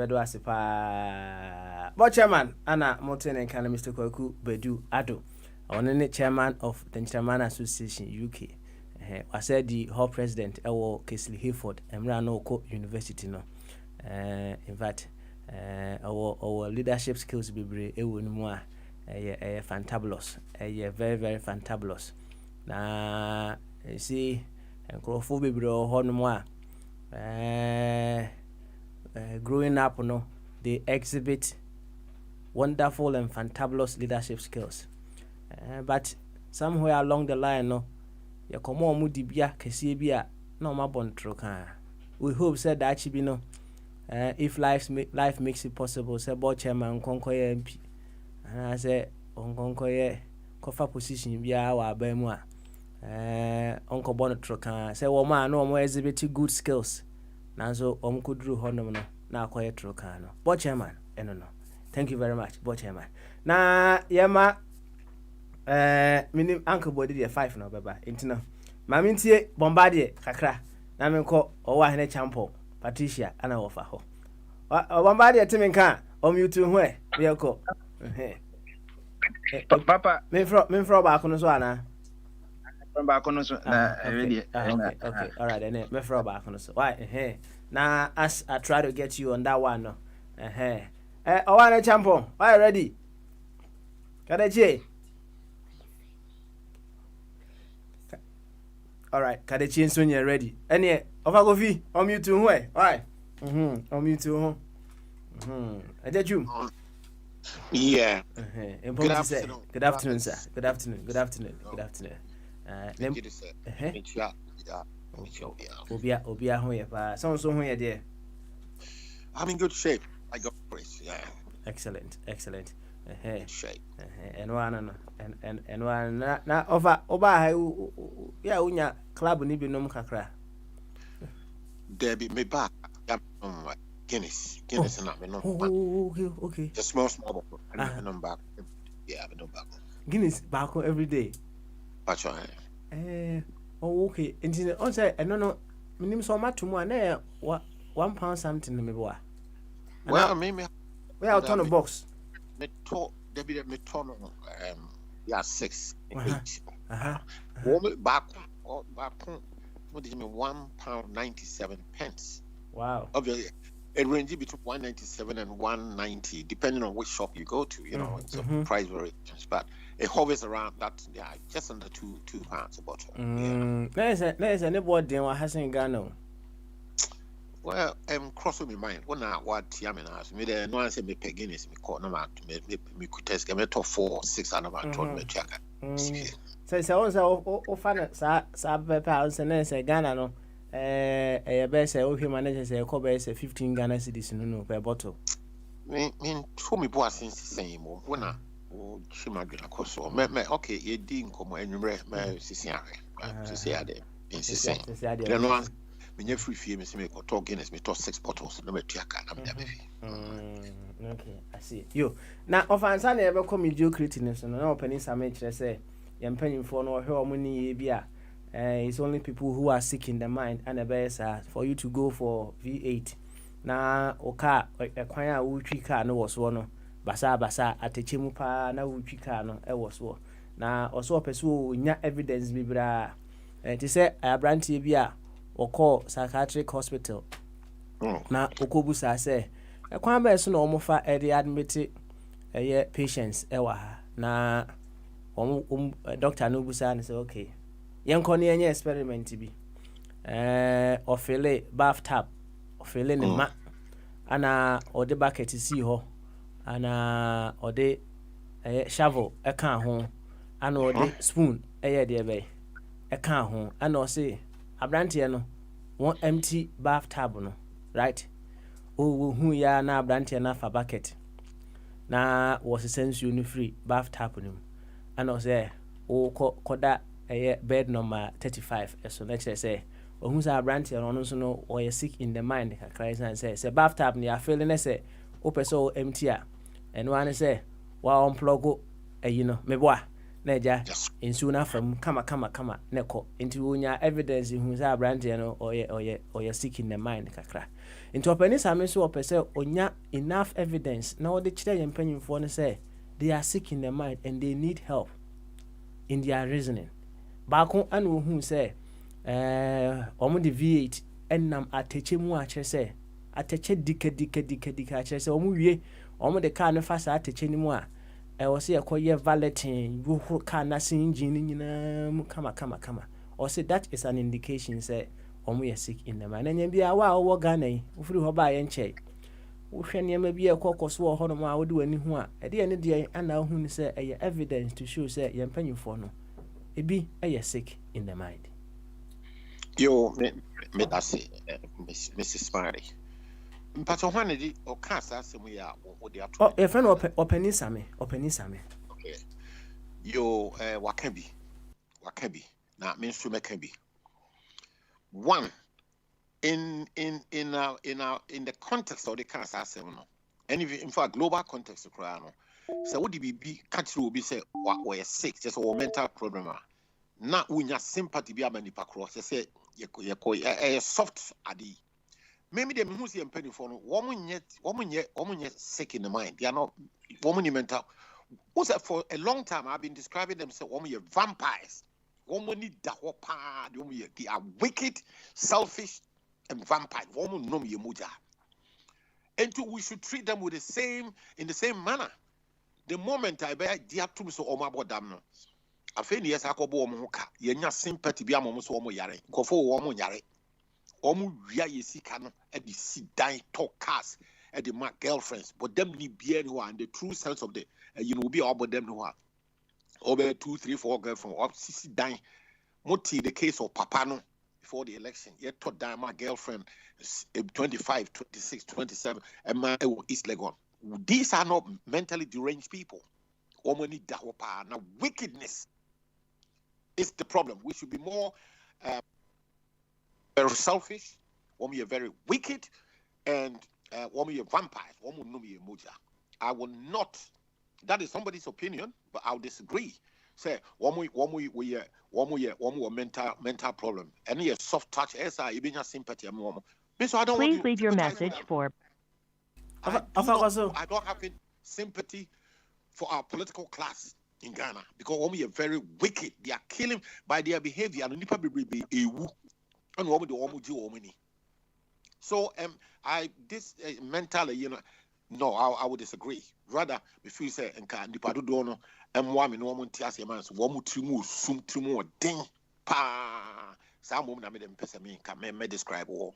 Speaker 1: What chairman? Anna Mountain and Canada, Mr. Kwaku Bedu Ado. On chairman of the Chairman Association UK. I said the whole president, Ewo Kesley Hayford, Emrano University. No, in fact. Our leadership skills be fantabulous. Very fantabulous. Na you see, nkrofo bebre ho growing up no, they exhibit wonderful and fantabulous leadership skills. But somewhere along the line no, you come on mudi bia kese bia no ma bontro kan. We hope said that she be no. If life makes it possible, say board chairman konkoye MP, and I say on konkoye kofa position biya wa abemu a onko bonotro kan say wo man no mo exhibit good skills nanso omkudru honom no na akoye tro kan no board chairman eno no. Thank you very much board chairman. Na yema minim uncle body dey 5 no baba intino mami ntie Bombardier kakra na menko owa hene champion Patricia ana wofa ho. Bombardier timinka o mute hu e yeko.
Speaker 6: Papa,
Speaker 1: Me from back on so
Speaker 6: from back on us,
Speaker 1: okay.
Speaker 6: already.
Speaker 1: Okay. All right, then. Me from back on so. Why? Now, as I try to get you on that one, no. I want a champion. Why ready? Kadechi. All right, Kadechi and Sonia ready. Any of I go fee on you two way. Why? On you two. I did you.
Speaker 3: Yeah.
Speaker 1: Good
Speaker 3: afternoon.
Speaker 1: Good afternoon, sir. Good afternoon. Good afternoon.
Speaker 3: Thank you, sir.
Speaker 1: Obia ho ye pa. So ho ye there.
Speaker 3: I'm in good shape. I got praise. Yeah.
Speaker 1: Excellent.
Speaker 3: Shape.
Speaker 1: And one and one na over ha ya unya club ni bi nom kakra.
Speaker 3: Debbie, me back. Guinness and I'm not.
Speaker 1: Okay.
Speaker 3: Just small. And I'm back. Yeah, I'm back.
Speaker 1: Guinness back every day.
Speaker 3: That's right.
Speaker 1: Okay. And on say no minim so much more na £1 something me boa.
Speaker 3: Well, maybe
Speaker 1: we are on a box.
Speaker 3: Me to Debbie me turn yeah 6 8. Back what did you mean £1.97.
Speaker 1: Wow.
Speaker 3: Obviously it ranges between 197 and 190 depending on which shop you go to, you know, it's a price variations, but it hovers around that, yeah, just under £2 a bottle.
Speaker 1: There's anybody then what has in Ghana.
Speaker 3: Well, cross with my mind. When I what Tiamin asked me, there no one said me pay Guinness, me call them out, me could test me top 4 6 and about told me check.
Speaker 1: So also fan sa pounds and then say Ghana no a best say manager say ko be say 15 Ghana cedis no per bottle.
Speaker 3: Me show me boy since the same when I she ma dwena koso me okay ye di nkomo enwumre me sisi ade insisi ade no one me nya free fee me se me ko talk Guinness me to 6 bottles no me tuaka na me da be
Speaker 1: okay, I see you na ofansa na ebe ko Mediocrity ne so na opani same kire say ye mpanyimfo no hwe omo ni ye bia it's only people who are sick in the mind and for you to go for V8 na oka ekwan a wo twi car no wo so no basa atechemu pa na wo twi car no e wo so na oso pese wo nya evidence bibra ti se abrantie bi a okọ psychiatric hospital na okobusa se ekwan ba so na omofa e dey admit patients e wa ha na doctor no busa ne say okay yenko ne yenye experiment bi ofele bathtub ofele ne ma ana ode bucket si ho ana ode shovel eka ho ana ode spoon eye de be eka ho ana o say abrante no one empty bathtub no right o hu ya na abrante na fa bucket na was sense you free bathtub no ana o say o koda bed number 35 so next say ohun say abrante no so no or sick in the mind kakra say bathtub ni afele say o person empty a and one say wa unplug you know me boa na ja insu na fam kama na ko nti wonya evidence hu say abrante no or sick in the mind kakra nti opani same so opese onya enough evidence na o de kire yempanyimfo no say they are sick in the mind and they need help in their reasoning baako ana ohun say omo de V8 enam ateche mu a kire say ateche dika a kire say omo wie omo de car no fa sa ateche ni mu a o say ekoye valeting wo car na sin engine nyina mu kama o say that is an indication say omo ye sick in the mind anya bia wa wo Ghana yi ofiri ho ba ye nche wo hwe ne ma bia ekokoso wo ho no ma wo de wani hu a e de ne de ana ohun say e evidence to show say ye mpanyimfo no ebi sick in the mind.
Speaker 3: Yo, me that's it, Mrs. Smarty. But on one of the Ocasa, we are what they are.
Speaker 1: Oh, a friend opening same.
Speaker 3: Okay. Yo, what can be? Now, mainstream can be. One, in the context of the cancer seminar, and if in fact global context of Croano. So what did be catch will be say what were sick, just or mental problem. Now when your sympathy be a manipa cross, they say you soft adi. Maybe the music penny for woman yet sick in the mind. They are not woman mental.
Speaker 7: for a long time I've been describing them say woman vampires. Woman need the hopa, they are wicked, selfish, and vampire. Woman no me muja. And we should treat them with in the same manner. The moment I bear dear to me so omabo damno. I feel yes, I could bo moka. Yenya sympathy be a moment so yare. Go for woman yare. Omu ria yesi cano at the sit dying talk cast at the my girlfriends, but them need be anyone in the true sense of the be about them who are over 2, 3, 4 girlfriends up sit dying. Moti the case of Papano before the election. Yet taught that my girlfriend 25, 26, 27, and my East Legon. These are not mentally deranged people. Now, wickedness is the problem. We should be more very selfish, we are very wicked, and we are vampires. I will not. That is somebody's opinion, but I'll disagree. Say, we mental problem. Any a soft touch, even your sympathy. So I don't
Speaker 8: Please leave your message for.
Speaker 7: I don't have sympathy for our political class in Ghana because we are very wicked. They are killing by their behavior, and be a woo. And so mentally, no, I would disagree. Rather, if you say and can dipado dono and woman no one tias man so one trimu sum trimu ding pa some woman made them person can me describe all.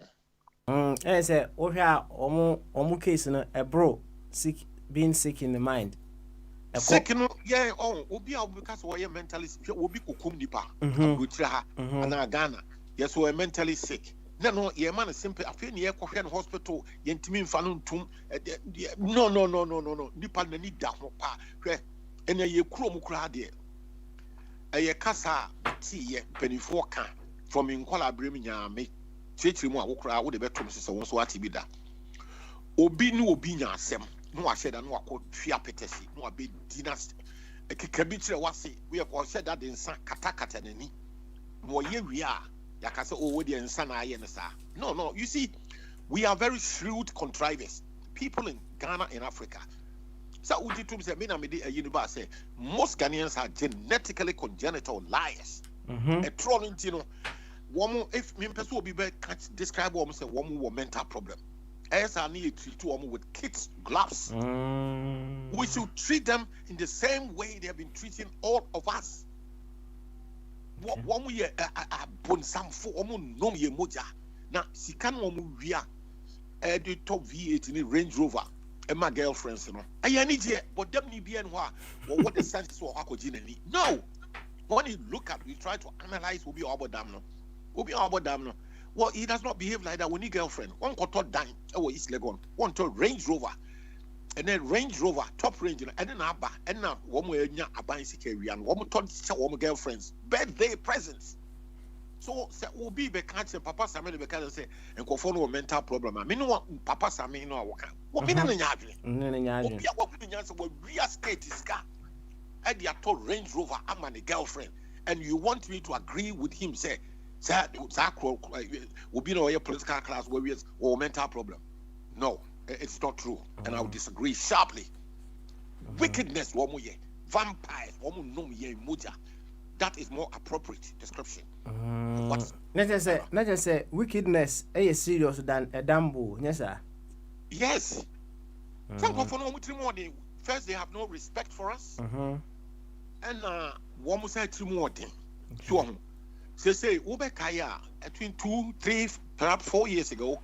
Speaker 1: Say omu case no a bro being sick in the mind.
Speaker 7: Sick no yeah obi because we mentally obi kokum nipa and Ghana. Yes, we're mentally sick. No, your man is simple. I feel near Korean hospital, Yentimin Fanuntum. No. Nipan need that pa. And a ye chrome crowd. A casa tea penny for can from in Colabrimia make Chichimo Okra would the bedroom so what be that. Obi no binya sem. No, I said, I know I called Fia Petesi, no, a big dynasty. A kikabitra was it. We have said that in San Katakatani. No, here we are. No. You see, we are very shrewd contrivers. People in Ghana and Africa. So most Ghanaians are genetically congenital liars. A trolling, if me person will be can't describe what say woman mental problem. As I need to treat woman with kids gloves. We should treat them in the same way they have been treating all of us. One we bon some for no ye moja. Now, she can wia the top V8 in Range Rover and my girlfriends, I need ye, but them need be and what the sense for Hakojini. No, when you look at, we try to analyze will be about damn. Well, he does not behave like that when he girlfriend. One got dine, East Legon, one to Range Rover. And then Range Rover, top range, and then Abba, and now one way a bicycle, and one told woman girlfriends, birthday presents. So, will be the catch Papa Sammy because say, and go for mental problem. I mean, what Papa Sammy no work. What been in what real estate is got. And they are told Range Rover, I'm a girlfriend, and you want me to agree with him, say, will be no political class warriors or mental problem. No. It's not true, and I would disagree sharply. Wickedness, vampires, that is more appropriate description.
Speaker 1: Not just say wickedness is serious than a dambo, yes, sir.
Speaker 7: Yes. Some of them first they have no respect for us, and one more say 3 more thing. Say Ubekaya between 2, 3, perhaps 4 years ago,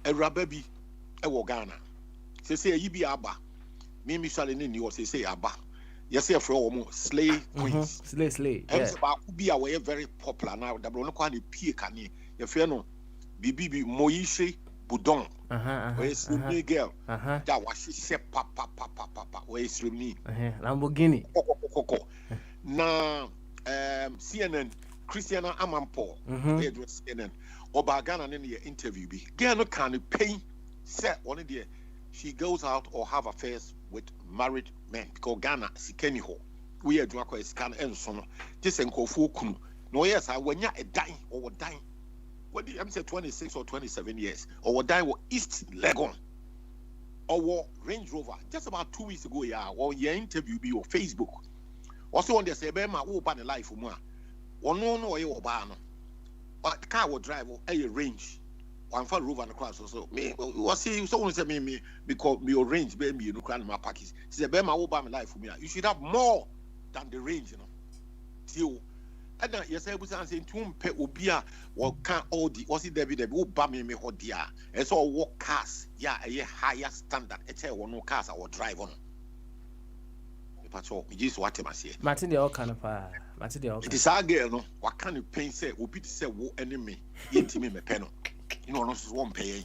Speaker 7: a rababi. Ghana. Say you be Abba. Me shall in you say Abba. Yes, for slay queens.
Speaker 1: Slay.
Speaker 7: And be away very popular now. The Blono P. Cani. If you know, Bibi Moishe Boudon. Where's the girl? That was she said, Papa. Where's me?
Speaker 1: Lamborghini.
Speaker 7: Now, CNN, Christiana Amampo, CNN, or Ghana in the interview. Girl, no can pay. Set one day she goes out or have affairs with married men because Ghana sikeni ho we are doing a scan and so on. This and Kofu Kunu. No, yes, I when you're dying or dying. What do you say 26 or 27 years or die or East Legon? or Range Rover. Just about 2 weeks ago, yeah, or your interview be on Facebook. Also on the say, "Bema, who ban the life for more? One no, you ban. But car will drive a range. One for Rover and cross also. Me, was see someone say me because me range, baby, you know, crying my package. She said, "Bema, who ban the life for me? You should have more than the range, you know." Till. And then yes, I was saying to pay Obia or can all the was it Debbie who bam me hodia. And so walk cars, yeah, a higher standard. It's a one no cars I will drive on. The patrol, we just what I say.
Speaker 1: Martin the all kind of Martin the all.
Speaker 7: It is our girl, no. What can you pain say? Will be to say, wo enemy, into me, me penal. You know, not one paying.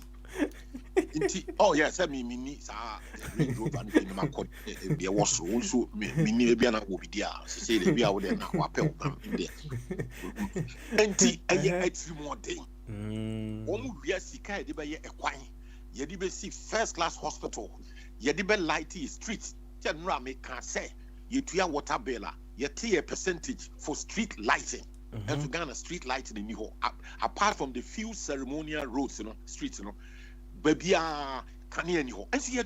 Speaker 7: Oh yes, I mean, me Range Rover and in my court be a wash also me be an will be there. She said they be out there now. Apel in there. It's more thing. We are sick. They be a quine. You be see first class hospital. You be lighty streets. General me can say you to your water bailer. You take a percentage for street lighting. And to Ghana street lighting in Niho. Apart from the few ceremonial roads, you know, streets, you know. Baby, can you anyhow? And see,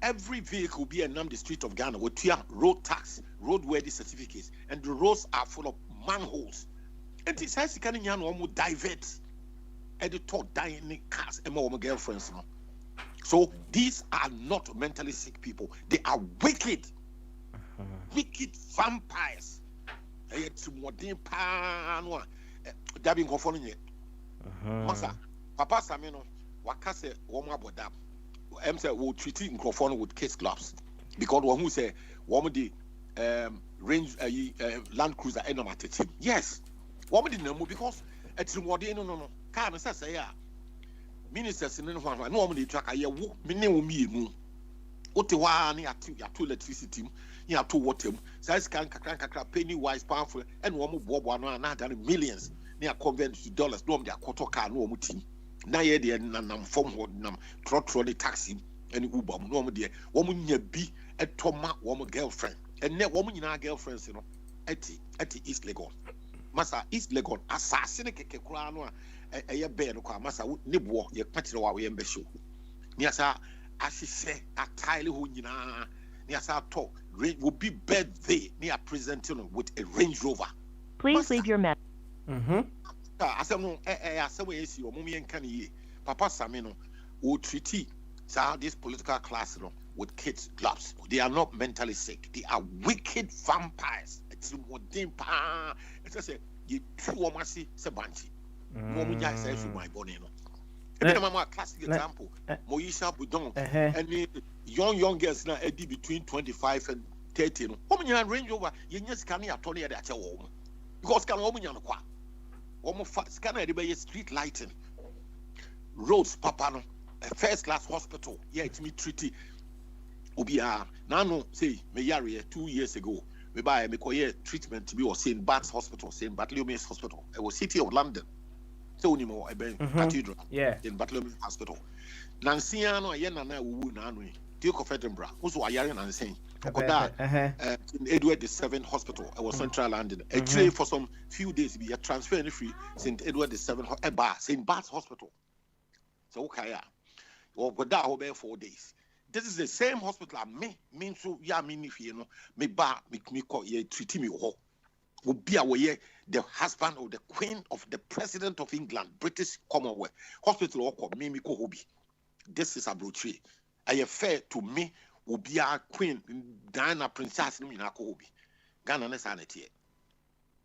Speaker 7: every vehicle be a the street of Ghana with road tax, roadworthy certificates, and the roads are full of manholes. And it says you can almost divert editor dying cars and more girlfriends. So these are not mentally sick people, they are wicked, wicked vampires. It's more than pan. They've been confounding it. Masa. Papa Samino, Wakase, Woma Bodab. I'm saying we'll treat it in with case gloves. Because one who say, Woma the range Land Cruiser and at team. Yes. Woma the number because it's more than no. Can't say, yeah. Ministers in one, no one the track, I walk, me. Otewa ni atu electricity, ni atu water. Size can penny wise powerful, and one more bob one millions. Near convert to dollars, no, they are quarter car, no mutim. Na ye de nam form nam trolley taxi and Uber no dear woman ye be a toma woman girlfriend and net woman in our girlfriends, you know, at East Legon. Massa East Legon, assassin a crano a bear no car, Massa Nibwa, ye patch our way and be show. Niasa, as she say, a tile who Niasa talk will be birthday near presenting with a Range Rover.
Speaker 8: Please leave your message.
Speaker 7: Asamo esi o mumien kan ye Papa Samino will treat this political class, you know, with kids gloves. They are not mentally sick, they are wicked vampires. It's more than it's just you two omasi sebanchi momuja says my body, no. A classic example, Moisha Budon and young girls now edit between 25 and 30, no. Woman Range Rover, you just can't attorney at your home because can woman on the scanner the street lighting, roads, papa no, first class hospital. Yeah, it's me treaty. Obia now say me yari 2 years ago. Me buy me koye treatment to be or St. Bart's Hospital, St. Bartholomew's Hospital. It was City of London. So ni mo cathedral. Yeah. In Bartholomew's Hospital. Nansiano ayena na wu na anu. Duke of Edinburgh. Who's ayari nansen. In Edward VII Hospital, I was Central London. Actually, for some few days, we are transferring free St. Edward VII St. Bart's Hospital. So, okay, well, but that will be 4 days. This is the same hospital. Me so ya me if you know me call ye treat me ho. Will be away the husband of the Queen of the President of England, British Commonwealth Hospital. Or me ko hobi. This is a brochure. I fair to me. Will be our Queen Diana Princess in Akobi. Ghana sanity.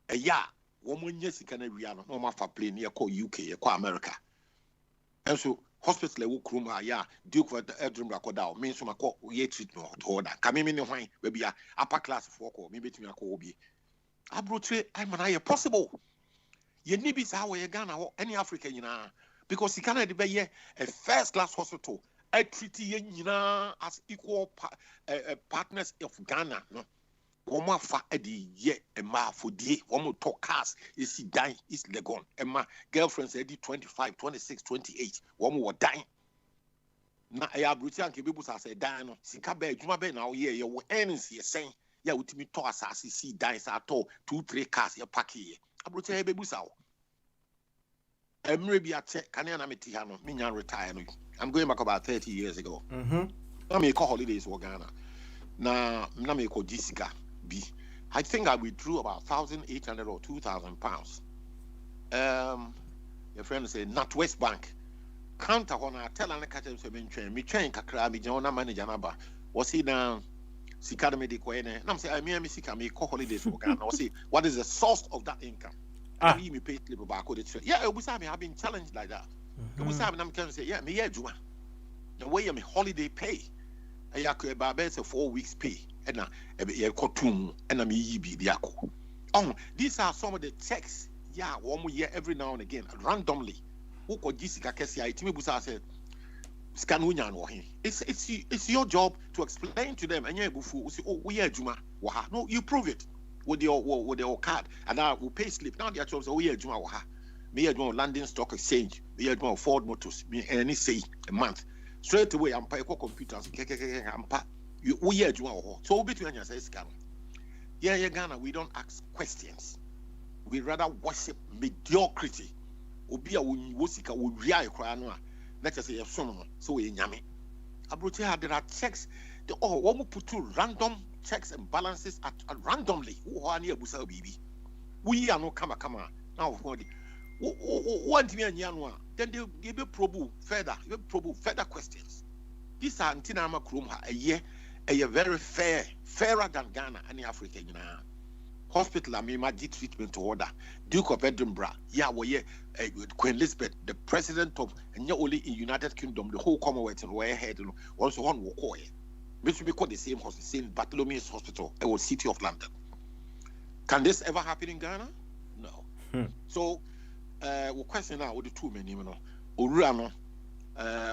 Speaker 7: A ya, woman, yes, you can real no matter plane near call UK, America. And so, hospital will crew my ya, Duke of Edinburgh Kodao, means from a call, ye treatment order. Come in wine, maybe a upper class of walk, maybe to me a Kobi. I brought I'm an possible. Ye need be sour Ghana or any African, you know, because he cannot be a first class hospital. I treat you as equal partners of Ghana. No, Woma fa edi ye ema for die. Womo talk cars is dying is legon. Emma girlfriends edi 25, 26, 28. Womo wa dying. Na ya bruti anke bibu sa say dying no. Sika be adwuma be na ye wo earnings ye sen. Ya utimi to asase si dying sa to 2-3 cars ye pack ye. Abruti e bebu sa wo. Maybe I check. Can I meet Tiano? Me retire. I'm going back about 30 years ago.
Speaker 1: Mm-hmm.
Speaker 7: I make holidays for Ghana. Now, I make Jessica B. I think I withdrew about 1,800 or 2,000 pounds. Your friend said, Not West Bank. Counter on I tell an catch him, me train Kakra, me Jonah manager number. Was he down? Sikada medical, and I'm saying, I mean, I make holidays for Ghana. I say, what is the source of that income? Me pay slip back. Yeah, it was having been challenged like that. It was having I'm say, yeah, me yeah, Juma. The way I'm holiday pay. I could buy 4 weeks pay. And I cartoon and I'm yako. Oh, these are some of the checks. Yeah, 1 year every now and again, randomly. Who could Jessica Kessia? It me busa said, "Scan winyan or him." It's your job to explain to them. And yeah, bufu say, "Oh, we are Juma." Waha. No, you prove it with your card, and I will pay slip. Now the actual say, "Oh, yeah, Juma waha." Me Juma London Stock Exchange. Me Juma Ford Motors. Me any say a month. Straight away, I'm paying computers. We are Juma. So between you say scan. Yeah, Ghana. We don't ask questions. We rather worship mediocrity. Obi a wosika wo wia ekra no a na chese ye so no so we nyame abrochi had there are checks the one put to random checks and balances at randomly wo ho na ebusa bibi we are no kama now what me anya no a then they be probe further questions. These are antinama krom ha a very fairer than Ghana and Africa hospital, I mean, my treatment order. Duke of Edinburgh, yeah, Queen Elizabeth, the president of, and not only in United Kingdom, the whole Commonwealth, and where ahead, also one will call it. Which will be called the same hospital, St. Bartholomew's Hospital, it was City of London. Can this ever happen in Ghana? No. So, we question now with the two men, Urano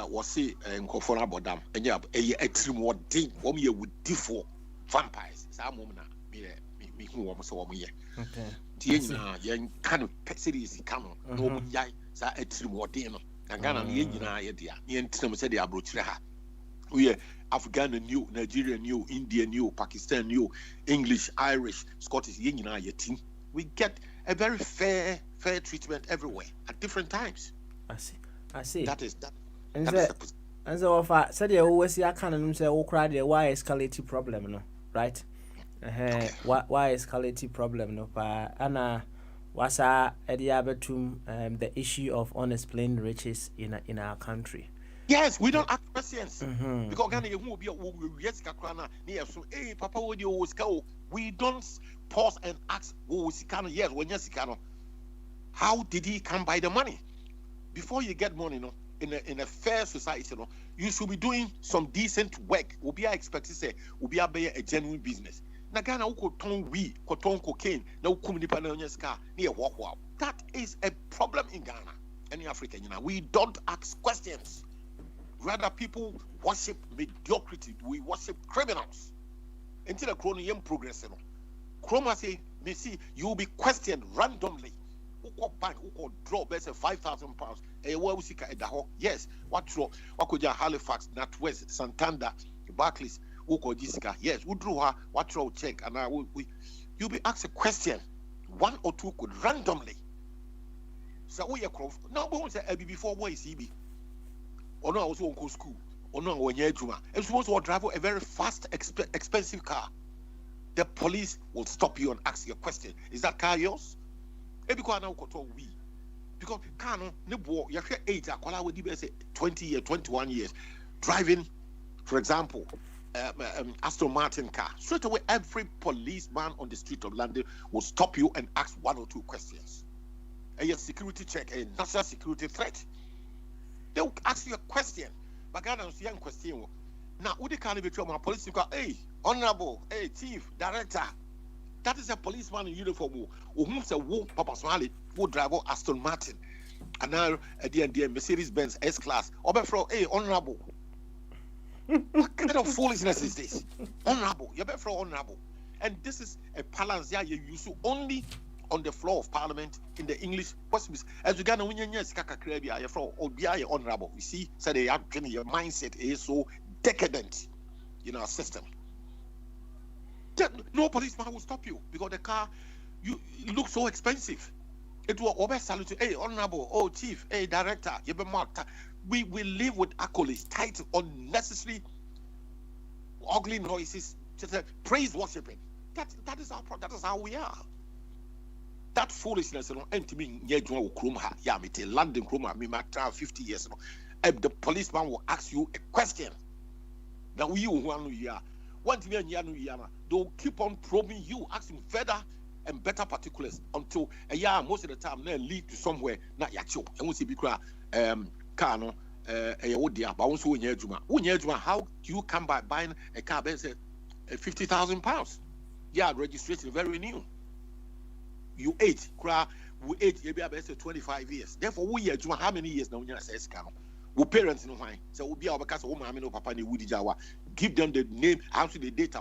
Speaker 7: was see in Kofona Bodam, and yeah, a trim more deep, 1 year with D4 vampires. Some woman, me who was so me. Okay. The young kind of series come on, no yai, sa a trim more dinner, and Ghana, the idea, the interim said the Abrochra. We are Afghan new, Nigerian new, Indian new, Pakistan new, English, Irish, Scottish, team. We get a very fair treatment everywhere at different times.
Speaker 1: I see.
Speaker 7: That is that.
Speaker 1: And so if I said you always see I can't say cry the why escalating problem, no, right?
Speaker 7: Okay.
Speaker 1: Why escalating problem, no, pa Anna was the issue of unexplained riches in our country.
Speaker 7: Yes, we don't ask questions because Ghana will be yes, hey, Papa, what you always go? We don't pause and ask, yes, when yes, how did he come by the money? Before you get money, in a fair society, you should be doing some decent work. Will be expected to say, will be a genuine business. Na Ghana uko ton cocaine, na uko nipa na onyeska near walk. That is a problem in Ghana and in Africa. We don't ask questions. Rather, people worship mediocrity. We worship criminals. Until the crony progress, Chroma say, me see, you will be questioned randomly. Who bank, who draw best £5,000. Yes, what draw? What could you Halifax, NatWest, Santander, Barclays, who could Jessica? Yes, who drew her? What draw check? And I will. You'll be asked a question. 1 or 2 could randomly. So we are now. We won't say before boy CB. Or no, I was on school. Or no, when you're Juma. And supposed to drive a very fast, expensive car. The police will stop you and ask you a question. Is that car yours? Because Kano, Nibo, your age, I call out 20 years, 21 years, driving, for example, Aston Martin car. Straight away, every policeman on the street of London will stop you and ask 1 or 2 questions. A security check, a national security threat. They will ask you a question. But Ghana is a young question. Now, would they can't be my police? Hey, honorable, hey, chief, director. That is a policeman in uniform who say Papa Smiley who drive Aston Martin and now the Mercedes Benz S Class. Obefro, hey, honorable. What kind of foolishness is this? Honorable, you better honorable. And this is a balance you use only on the floor of Parliament in the English. As you Ghana, when you're honorable, you see, so your mindset is so decadent in our system. No policeman will stop you because the car you look so expensive. It will over salute, hey, honorable, oh, chief, hey, director, we live with accolades, title, unnecessary ugly noises, just praise worshiping. That is how we are. That foolishness, and me, yeah, me tell London Kruma, me 50 years, the policeman will ask you a question. Now you one year, they'll keep on probing you, asking further and better particulars until a year most of the time they lead to somewhere not yacho. And we see because car but how do you come by buying a car that's £50,000? Yeah, registration very new. You age, we age maybe about 25 years. Therefore, we are how many years now? We say we parents know why. So we be our because woman no papa ni woody jawa. Give them the name, answer the data.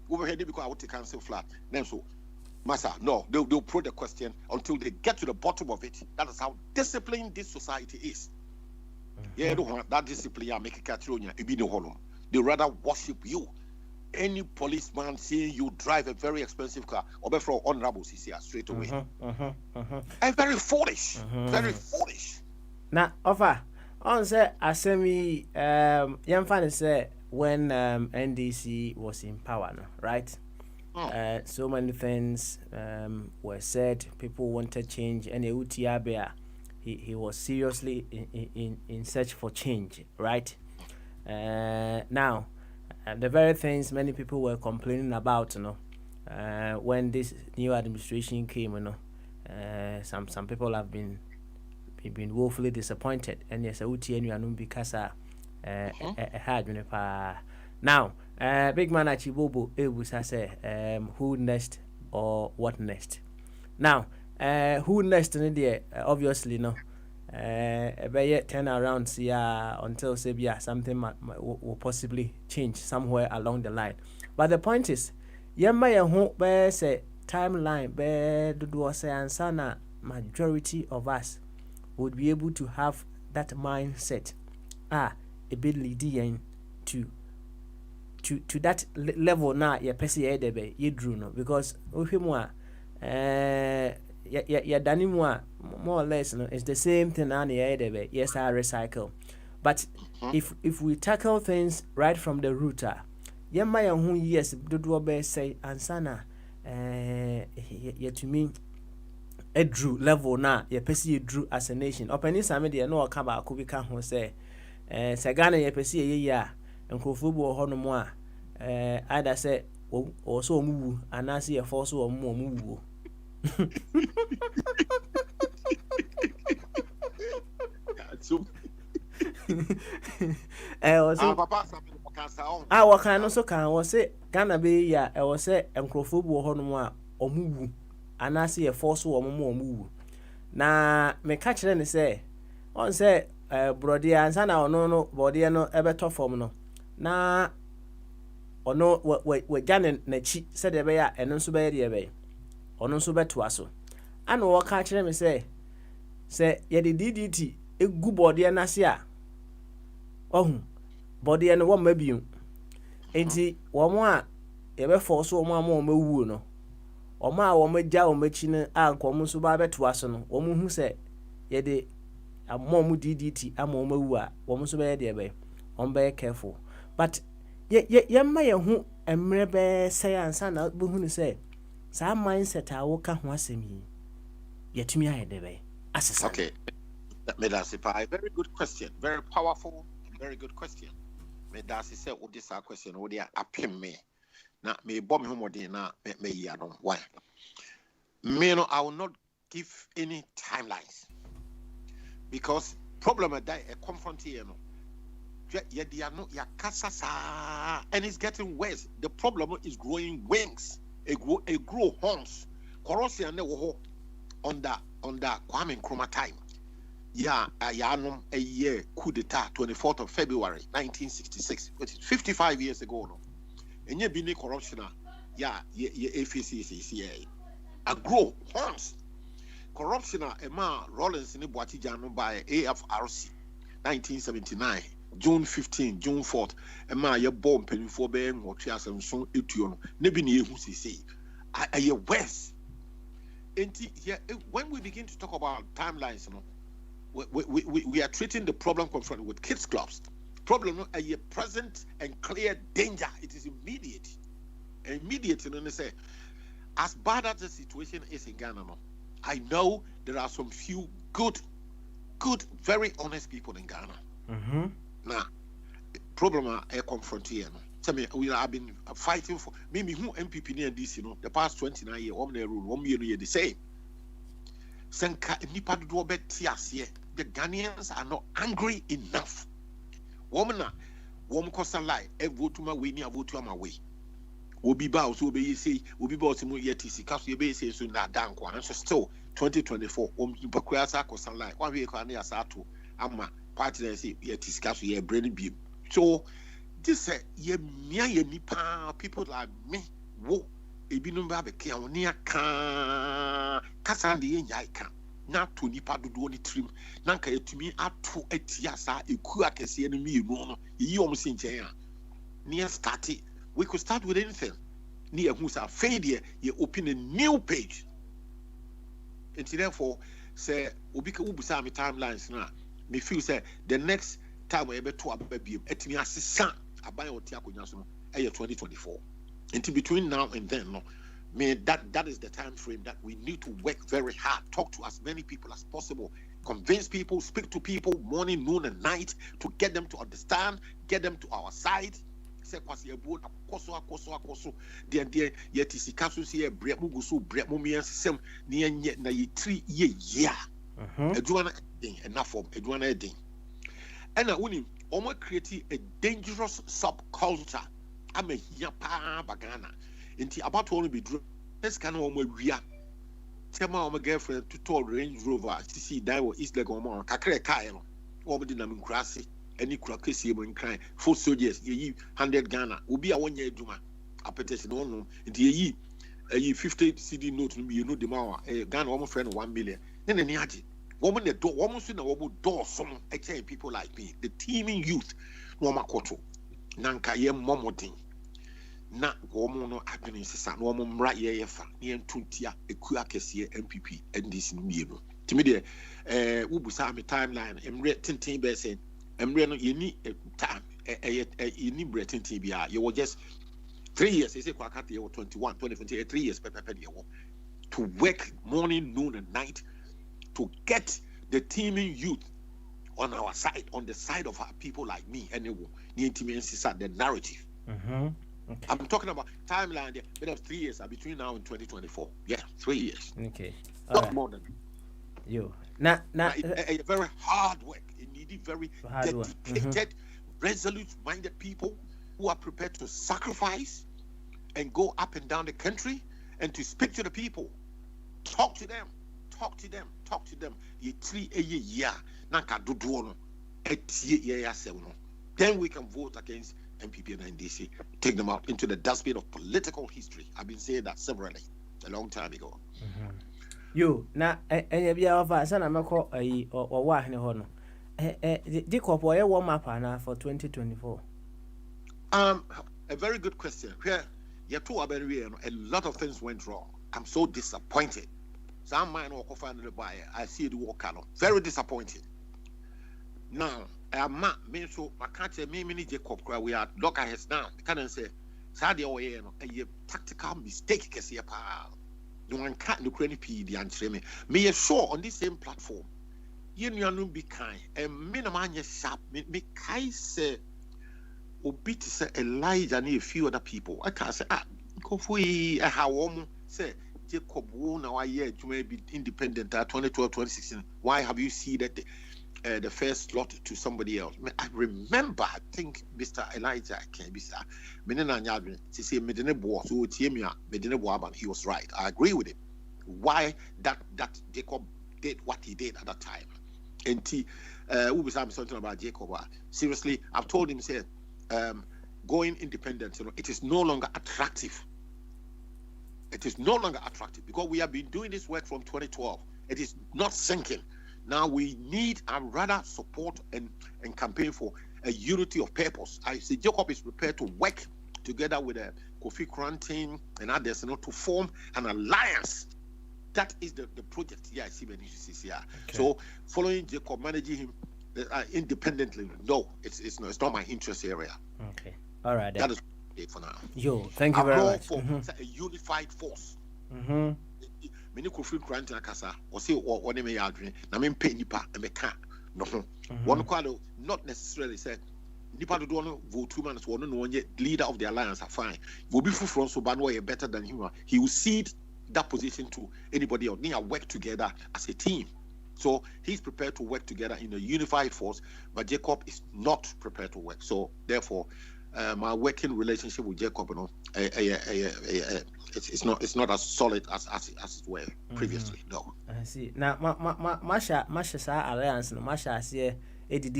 Speaker 7: Over here because I want to cancel flat. Then so, Massa, no, they'll put the question until they get to the bottom of it. That is how disciplined this society is. Yeah, don't want that discipline. Make a catronia. It be no hollow. They rather worship you. Any policeman seeing you drive a very expensive car, or for honorable CCR straight away. And very foolish. Very foolish.
Speaker 1: Now, offer on say Asemi young fan say when NDC was in power, no, right? So many things were said. People wanted change, and Utiabea he was seriously in search for change, right? Now. The very things many people were complaining about, when this new administration came, some people have been woefully disappointed, and yes, because now, big man Achibobo Ebusa say, who next or what next? Now, who next? Obviously, no. About 10 around until say something will possibly change somewhere along the line. But the point is, say timeline do say ansana majority of us would be able to have that mindset. A bit leading to that level now. Your PC debe you drew no because more or less, it's the same thing on the other. Yes, I recycle. But if we tackle things right from the root, who yes, do say ansana to me a drew level now, your PC drew as a nation. Open this media no kaba kubika who say Sagana ye PC ya and Kofubu or Honomoa either say or so move and I see a force or more move. What kind also can was say Ghana be ya I was say and Crofobu Honoma or move and I see a force or more move. Na me catch them say on say brody and sana or no body no ever tough for no na or no we Ghana Nechi said the bear and no super the ono nso beto aso ana wo ka kire me say ye de DDT egu body na se a ohun body no wo mabiu enti wo mo a ye be force wo mo a mo mawuo no o ma wo magya wo machi ne anko mo nso ba beto aso no wo mo hu say ye de ammo mo DDT ammo mawu a wo mo nso be ye de be on be careful but ye ma ye hu emre be say ansa na bo hu ni say sa mindset a woka ho asemi yetumi ayedebe asesa.
Speaker 7: Okay, Medasipa, very good question, very powerful, very good question. Medasi said what this question what they appeal me na me bomb him na me ya no why me no I will not give any timelines because problem that I confront here no ya kasa and it's getting worse. The problem is growing wings. A grow horns. Corrosion ne wo under Kwame Nkrumah time. Yeah, a year coup d'etat 24th of February 1966, which is 55 years ago no. And you be corruption FCCCA. A grow horns. Corruption Emma Rollins in the Boatijano by AFRC 1979. June 15, June 4th, and my bomb penny for being what she has and so etuno, Nebini who say, I west. when we begin to talk about timelines, we are treating the problem confronted with kids clubs. Problem a present and clear danger. It is immediate. Immediate, they say, as bad as the situation is in Ghana, I know there are some few good, very honest people in Ghana.
Speaker 1: Mm-hmm.
Speaker 7: Now, problem I confront here. Tell me, we have been fighting for maybe who MPP and this, the past 29 years, 1 year the same. Senka nipa do bet the Ghanaians are not angry enough. Woman cost a lie, a vote to my way, near vote to my way. Obi ba so be say obi ba so yet is kaso be say so na dan kwa so still 2024 nipa kwa sa cost a lie. One we kwa na asato ama party na say yet is kaso ye brain beam. So this ye mia ye nipa people like me wo ebi no ba be ke oni aka kasa de ye nyai ka na to nipa dodo ni trim na nka etumi ato atia sa eku akese no mi no yi om se nchen a near start we could start with anything near who's a failure you open a new page and therefore say ubika ubusa me timelines na me feel say the next time we ebe to ababiem etimi asesa aban oti akonya so no 2024 and between now and then no me that is the time frame that we need to work very hard, talk to as many people as possible, convince people, speak to people morning, noon and night to get them to understand, get them to our side. Say kwasi ebo akoso de yet is kaso say brek mu guso brek mu me ensem na ye na ye 3 year eduana den enough of eduana den and woni omo create a dangerous subculture am here pa bagana nti about to be draw this kind of omo wia tema omo girlfriend to tall Range Rover see die wo East Leg omo kakre kai no omo di na mkrasi any crackesi in crime, 4 soldiers, ye 100 Ghana, will be a 1 year duma. A petition on ye 50 CD note, you know the Mawa, a Ghana almost friend 1 million. Then any aji. Woman, the door, almost in a wobble door, some excellent people like me, the teeming youth, Woma Koto, Nanka ye momoting. Na woman happening, Sissan, woman right ye fa, near Tuntia, a Kuakesi, MPP, and this in Miro. To me, Ubusami timeline, and red tintin bear saying, no, you need a time, you need Breton TBR. You were just 3 years, they say, 21, 20, 3 years, to work morning, noon, and night to get the teeming youth on our side, on the side of our people like me, anyway, the intimacy side, the narrative.
Speaker 1: Okay.
Speaker 7: I'm talking about timeline, there, bit of 3 years between now and 2024. Yeah, 3 years.
Speaker 1: Okay.
Speaker 7: Not more than
Speaker 1: you.
Speaker 7: A very hard work. It needed very dedicated, resolute-minded people who are prepared to sacrifice and go up and down the country and to speak to the people, talk to them. Ye 3 a year, nanka dodono, then we can vote against MPP and NDC, take them out into the dustbin of political history. I've been saying that severally a long time ago.
Speaker 1: You na enya bia ofa sana meko ayi owo ahne ho no Jacob oye warm up na for 2024.
Speaker 7: A very good question. Here you two are a lot of things went wrong. I'm so disappointed. Some mine walk off the buyer. I see the walk out. Very disappointed. Now I'm not me so I can't say me Jacob we are lockerheads now. Can say Sadia oye no a tactical mistake kesi pa. No one can't look any P the answer me. Me sure on this same platform. You know, be kind and minimum sharp. Me kai say obit say Elijah and a few other people. I can't say go for how say Jacob won our year to maybe independent 2012, 2016. Why have you seen that the first slot to somebody else? I remember, I think Mr. Elijah can be sir. He was right. I agree with him. Why that Jacob did what he did at that time. And we'll be something about Jacob. Seriously, I've told him, say, going independent, it is no longer attractive. It is no longer attractive because we have been doing this work from 2012. It is not sinking. Now we need and rather support and campaign for a unity of purpose. I say Jacob is prepared to work together with Kofi Krantin and others, to form an alliance That is the project. Yeah, I see many CCs. Yeah. Okay. So following Jacob, managing him independently, no, it's not my interest area.
Speaker 1: Okay. All right.
Speaker 7: That is for now.
Speaker 1: Yo, thank you very much.
Speaker 7: For a unified force. Many could feel granted a casa or say or me adrian. I mean, pay nipa and me can't. No, one quadro not necessarily said. Nipa do not vote 2 months. One no yet leader of the alliance are fine. Will be from so Banwa better than him. He will cede that position to anybody else. They work together as a team. So he's prepared to work together in a unified force, but Jacob is not prepared to work. So therefore, my working relationship with Jacob, it's not as solid as it were previously. No.
Speaker 1: I see. Now, Masha alliance, no Masha say.
Speaker 7: Talking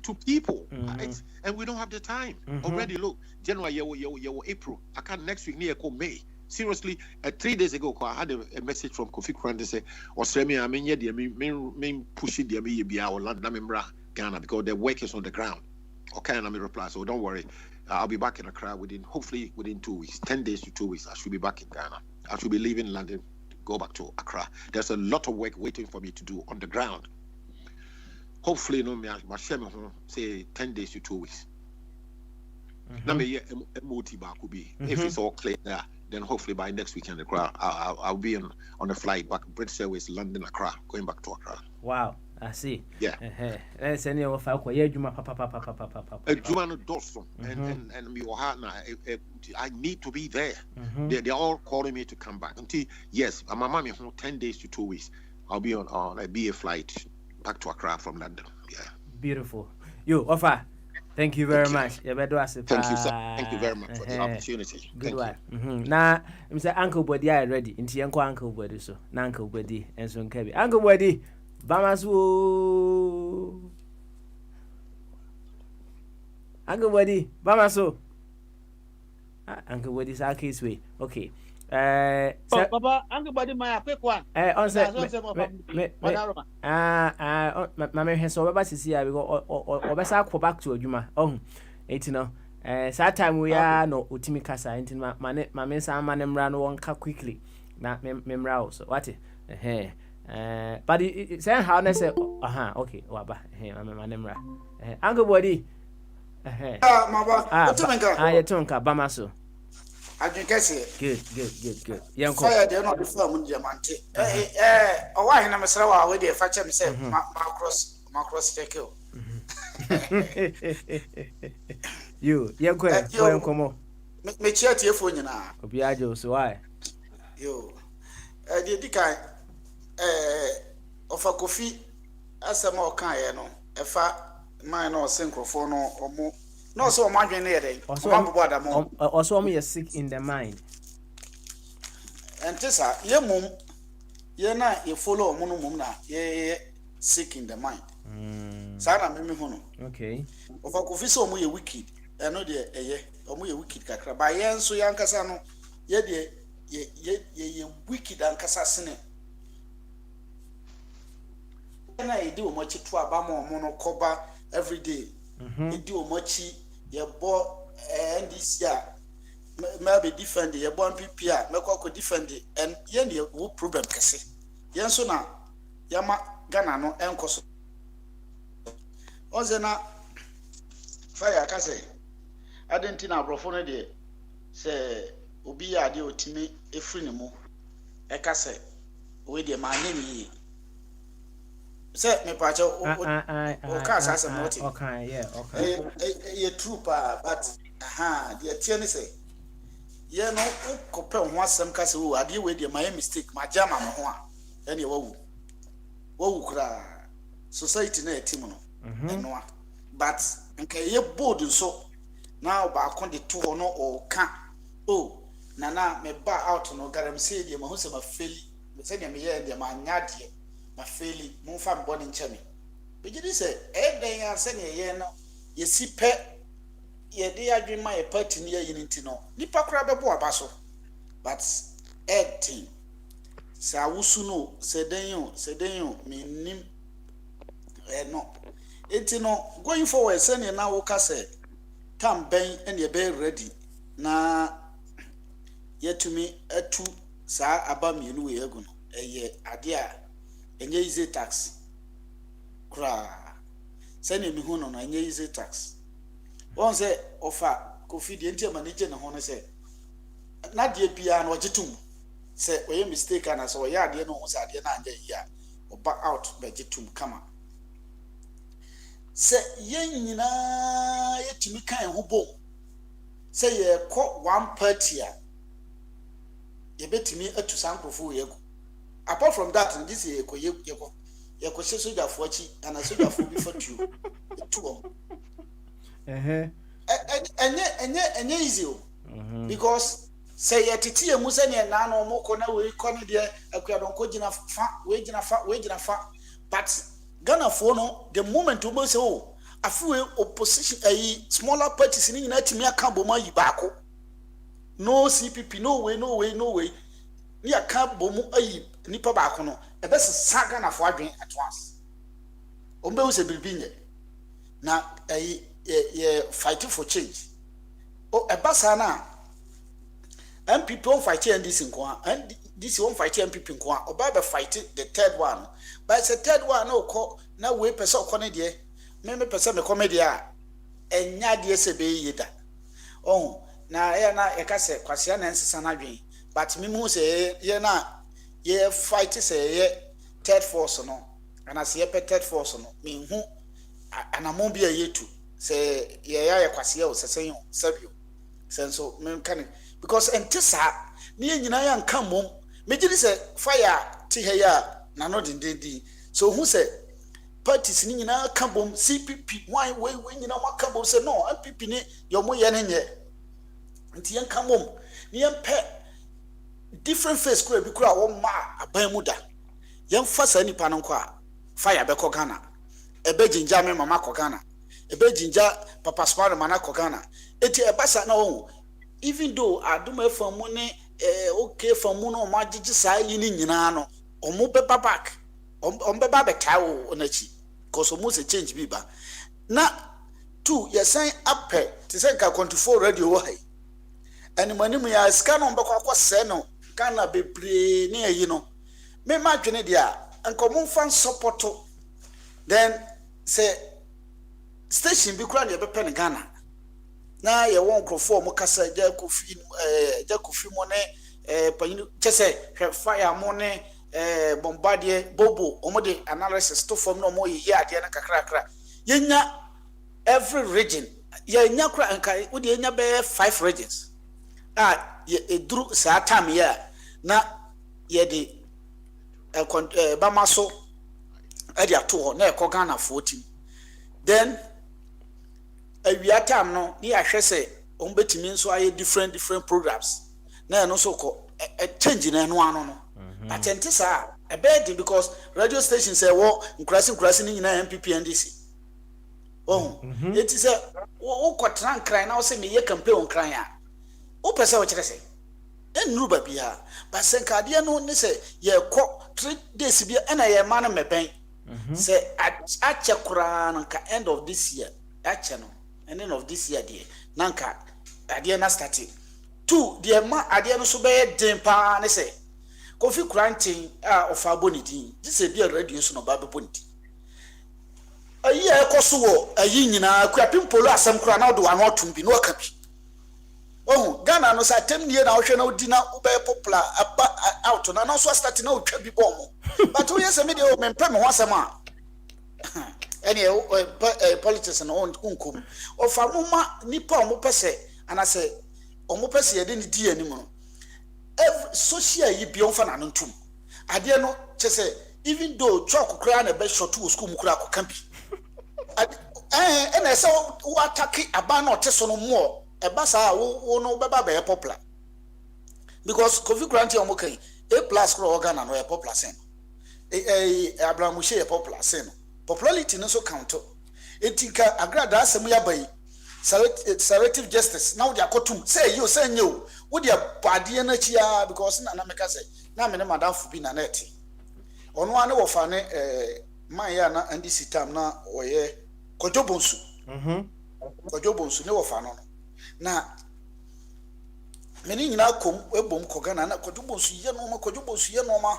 Speaker 7: to people, and we don't have the time already. Look, January, April. I can't next week near May. Seriously, 3 days ago, I had a message from Kofi Krante say, "Australia, I mean, yeah, the pushing the be our land, Ghana, because the work is on the ground." Okay, and I reply, so don't worry, I'll be back in Accra hopefully within 2 weeks, 10 days to 2 weeks. I should be back in Ghana. I should be leaving London, to go back to Accra. There's a lot of work waiting for me to do on the ground. Hopefully, no, my shame say 10 days to 2 weeks. Now, if it's all clear there, then hopefully by next weekend, I'll be on a flight back British Airways, London, Accra, going back to Accra.
Speaker 1: Wow, I see.
Speaker 7: Yeah.
Speaker 1: Let's send you a Juma
Speaker 7: Juma no Dawson and me I need to be there. They're all calling me to come back. Until yes, my mom 10 days to 2 weeks. I'll be on a BA flight back to Accra from London. Yeah.
Speaker 1: Beautiful. You offer. Thank you very much.
Speaker 7: Thank you, sir. Thank you very much for the opportunity.
Speaker 1: Good one. Now, I'm saying Uncle Body I ready. Into Uncle Body so. Uncle Body and so Kebi. Uncle Body, Bamasu. Uncle Body, Bamasu. Uncle Body's our case way. Okay.
Speaker 8: Papa, Uncle Body, my quick one.
Speaker 1: On set. Mamma has over by Sisia or Bessa go back to a Juma. Oh, 18. Sad time we are no Utimi Casa, and my men, some man ran one cut quickly. Not memra so what it? But it's how I say, okay, Waba, my name. Uncle Body. I tonka Bamaso.
Speaker 8: I can guess it.
Speaker 1: Good. Young
Speaker 8: Fire, they're not the firm in Diamante. Why am I so already a fetch himself, Macross take you.
Speaker 1: You, young come on.
Speaker 8: Make sure to your phone now.
Speaker 1: Obiajo, so why?
Speaker 8: You, the kind of a coffee as a more kind, a fat man or synchrophone or more. No, so much in there.
Speaker 1: Also, me is sick in the mind.
Speaker 8: And Tessa, your mum, you're not you follow Monumuna, ye sick in the mind. Sana Mimi Hono.
Speaker 1: Okay.
Speaker 8: Of a coffee so muy wicked, and no dear, or muy wicked cacra. By Yan so young Casano, ye wicked and Cassassin. And I do much to a bamo monocoba every day. You do much. Your boy and this year maybe defend your born PPR, make defend it, and yen your problem case. Yen so now, Yama Ghana no encoso. Ozena fire case. I didn't know Brofone de say Obi adi otimi a free no case. We the man name. Say me pacho o cast as a motive.
Speaker 1: Okay.
Speaker 8: A trooper, but the attorney say, yeah, no, compare one some case who are deal with my mistake, my jam, and you cry. Society na timono, no, but okay, ye board so now back on the 2 or no or can't. Oh, Nana, me bar out no garam say the Mahusama fail, but send me here, the man yadi. My failing, Monfam born in Chemi. But you say, every day I send ye no, ye see pet, ye dear dream my pet in ye in Tino. Nipa crab a boa basso. But Ed team. Sawusuno, Sedenyo, me nim, no. Etino, going forward, send ye now, Casse. Come bang and ye be ready. Na, yet to me, a 2 sa aba mienu we egu no eye ade a enye easy tax kra se na mi hu no na enye easy tax won se ofa Kofi de ntia manage ne ho no se na de bia na ogitum se oye mistake ana so oya ade no ho se ade na anya yi a oba out be gitum kama se yen nyina yetimi kan ho bom se ye ko one party a ye betimi atu sankrofo ye go apart from that this ye ko soja fo achi ana soja fo bi fatu to enye easy because say yetiti emu se ne na no mo ko na we ko ne de akuadon ko gina fa we gina fa but Ghana for no the moment we say oh afu opposition smaller parties ni nyina timi aka boma yi baako no CPP no way ni aka bomu ayi nipa baako no ebe se Ghana for adwen at once ombe wo se bilbinye na ye fighting for change o ebasa na MPP on fight NDC nko and this one fight MPP nko oba be fight the third one but the third one no ko na we person ko ne de me person me comedy a enya de se be yida oh na e ka se kwase na nsesa na dwen but me mu se ye na ye fight se ye third force no and as ye third force no me hu anamon bia yetu se ye ya kwase o sesen sabio senso me kan because entisa ni nyina ya nka mom megiri se fire ti he ya na no dindindi so who say parties ni nyina ka bom CPP why we nyina waka bom say no MPP ni yomo ye ne nye nti yan ka mom ni yan pe different face kura bi kura wo ma aban mu da yan fa sa nipa no kwa fire be ko Ghana ebe jinja me mama ko Ghana ebe jinja papa smart mana ko Ghana eti ebasa na wo even though aduma famu ne okay famu no magigi saa yi ni nyina no omo beba back ombeba beta wo onachi cause omo se change bi ba na two yesan apɛ te sɛ nka 24 radio wo hai animanim ya ska no mbekɔ akɔsɛ no Ghana bebre ne ayi no me ma dwene dia nka mo fan support then say station bi kura ne bepɛ ne Ghana na ye won krofo mo kasa Jakofi mo ne panyin chese fire mo ne bombardier bobo omo de analysis to form no mo ye ade na kakra yenya every region yenya kura nka wo de yenya be 5 regions ye eduru sa time ya na ye de bamaso ade ato na ekɔ Ghana 14 then awia time no ni ahwɛ sɛ on betimi nso aye different programs na no so ko change na no ano no atente sa e bad because radio station say wo nkurasi ni nyina MPP NDC oh it is a wo kwatran kran na wo se me ye campaign on kran a wo pese wo kyerɛ sɛ enru ba bia ba se nkade no ne sɛ ye kɔ 3 days bia na ye ma no meben sɛ ache kura no ka end of this year ache no ending of this year there nanka ade na start 2 the ma ade no so be den pa ne say Kofi Krantin of abonidi this e be radio so no ba be bonidi ayi e koso wo ayi nyina akuapim polo asem kura na do wan otum bi no aka bi oh Ghana no sa tem nie na wo hwe na odi na wo be popular out na no so start na wo twa bi bom but we say me de o mempem ho asem a any politics and on kunkum of amuma nipa omo pese and I say omo pese ye de ni di anim no every social yi bi onfa na ntum ade no che say even though chok kura na be short to school mukura akoka bi na say wo attack aba na ote so no mo e ba sa wo no beba be popular because Kofi Grant omo kan A+ kura organ na no e popular sen Abraham Mushe e popular sen popularity no so count etika agrada asem ya bai selective justice now they are kotum say you say you wo dia bade na chia because na meka say na me ne madam fu bi na net ono ane wo fa ne man ya na andi sitam na oye kodwobonsu kodwobonsu ne wo fa no na many now come a boom cogana, Kojubosu, Yanoma, Kojubosu, Yanoma.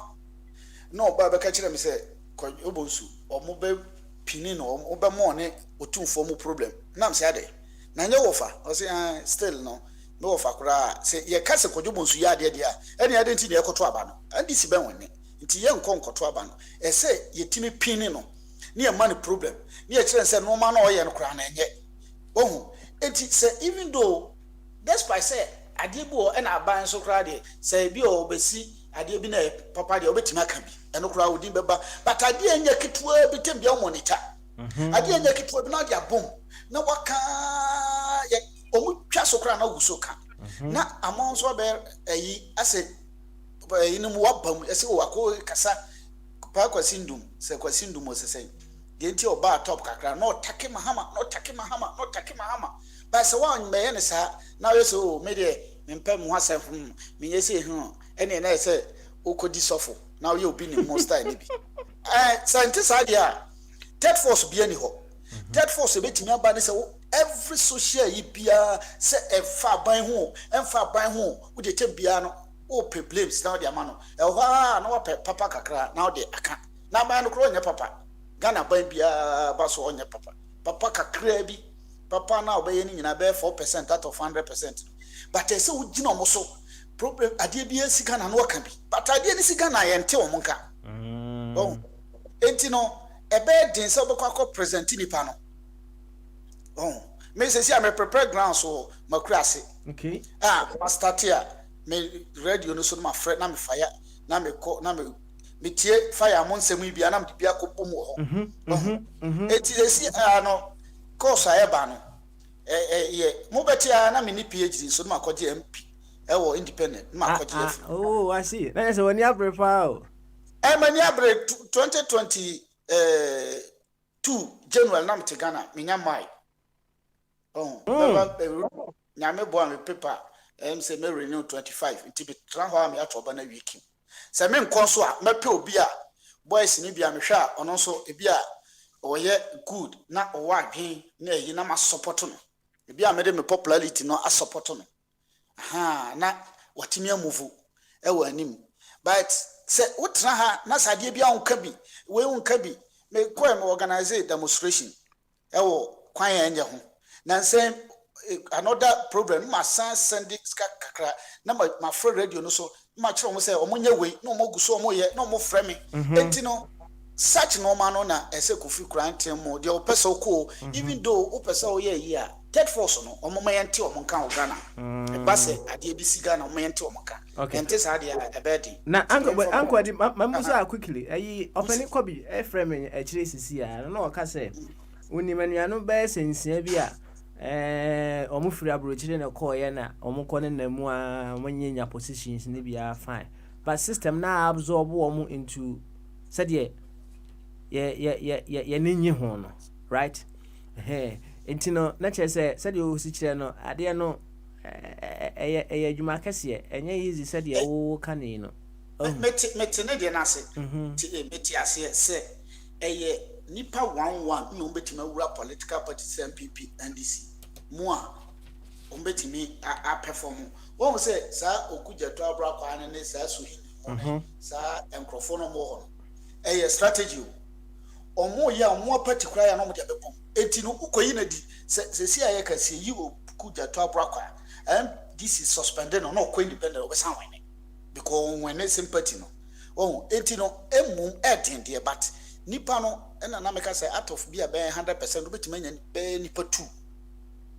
Speaker 8: No, Baba catch them say, Kojubosu, or Mobe Pinin or Oba Morning, or two formal problem. Nam Sade. Nanya offer, I say, still no offer, say, Ye Casa Kojubosu Yadia, any identity near Cotrabano, and this is Benwin. It's young con Cotrabano. I say, Ye Timmy Pinino, near money problem, near chance no man or yan crown and yet. Oh, it say, even though that's by say, I did go and I buy so crowded, say, be obesi, I did be a papa, the Obetimakabi, and no crowd did, but I didn't get it to be your monitor. I didn't get it to not your boom. No, what can just so crown no so can. Now, among so bear, I said, in a wapum, as you are Cassa, Parquasindum, Sequasindum was the same. Didn't your bar top cracker, not taking my hammer, not taking my hammer, not taking my hammer. But so one may answer now, so maybe Pem was from me, say, and then I said, O could disoffer. Now you've been in most time. Scientists idea, that force be anyhow. That force a bit in body so every social yipia say a far by home and far by home with the tempiano. Oh, pay blames now, dear man. No, papa cacra, now they can't. Now, man, growing your papa. Gana baby, basso on your papa. Papa cacrabi. Papa now baying in a bear 4% out of 100%. But they say, you know, so problem. I did be a sican and what can be. But I didn't see Ghana and tell Monka. Oh, ain't you know, a bed in Sabako present in the panel. Oh, Mrs. I'm a prepared ground so Macrassy.
Speaker 1: Okay.
Speaker 8: I start here. Me radio no so my friend na me fire na me call na me tie fire mon sem bi anam de bia ko bom ho eti esi no course ayeba no ye mo betia na me ni PhD so ma kwaje MP e wo independent ma kwaje
Speaker 1: oh I see na say woni abre pa o
Speaker 8: mani abre 2020 2 January na me te Ghana me nya mai nyame bo am paper say me renew 25 nti be transfer me atoba na week say me nkon so a me pe obi a boys ni bia me hwe a ono so e bia oye good na owa adwen na yi na ma support no e bia me de me popularity no a support no na watimi amuvu e wa anim but say wotra ha na sade bia onka bi we onka bi me ko me organize demonstration e wo kwan anya ho na say another problem my son send kakra na my friend radio no so ma kire mo say omonye we no mo guso mo ye no mo frɛ me enti no such normal no na ese kofi kranten mo de o pesa ko even though o pesa o ye yi a third force no omo ma yente omo kan o Ghana e ba se ade bi si Ghana omo yente omo kan ente sa ade e be di
Speaker 1: na anko di mamusa quickly ayi openi kobi e frɛ me e kire sisi a no o ka say oni manuano be sensia bi a omo free abrochire na call ye na omo ko ne namu a manyenya positions ne bia fine but system na absorb omo into said ye nenye ho no right entino na che said you si kire no ade no adwuma kase enye easy said ye wo kane no
Speaker 8: meti ne de na se meti ase se nipa 11 no betima wura political parties MPP NDC moa ombetimi a perform won say sa okuja to abra kwa ne sa suhi sa enkrofo no mo ho strategy omo ya omo particular ya no mo de bepom enti no ukoyi na di se si aye ka se yi okuja to abra kwa and this is suspended no ko independent obesan wen because when sympathy no enti no emum etende but nipa no na make say out of be 100% obetima nya be nipa 2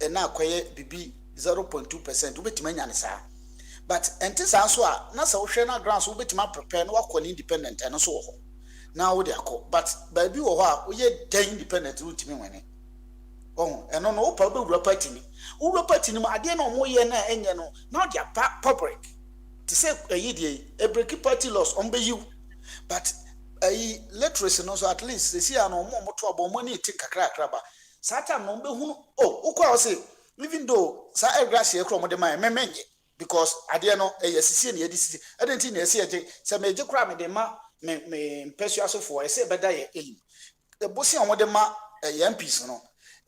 Speaker 8: na akoye bibi 0.2% obetima nya ne saa but enti saa so a na sa wo hwe na ground so obetima prepare na wakọ independent no so ho na wo de akọ but baabi wo ho a wo ye dan independent otimi wene eno no wo pa be wura party ni ma ade na omo ye na enye no na dia public to say ayidie e break party laws on be you but literacy no so at least see an omo to abo money tin kakra ba sata no be hunu ukwa say even though sa egrasi e kro mo de man memenye because ade no sisi na yedisi adenti na ese eje se meje kra me de ma me persuaso for say beda ye elim the bosi omo de ma MPs no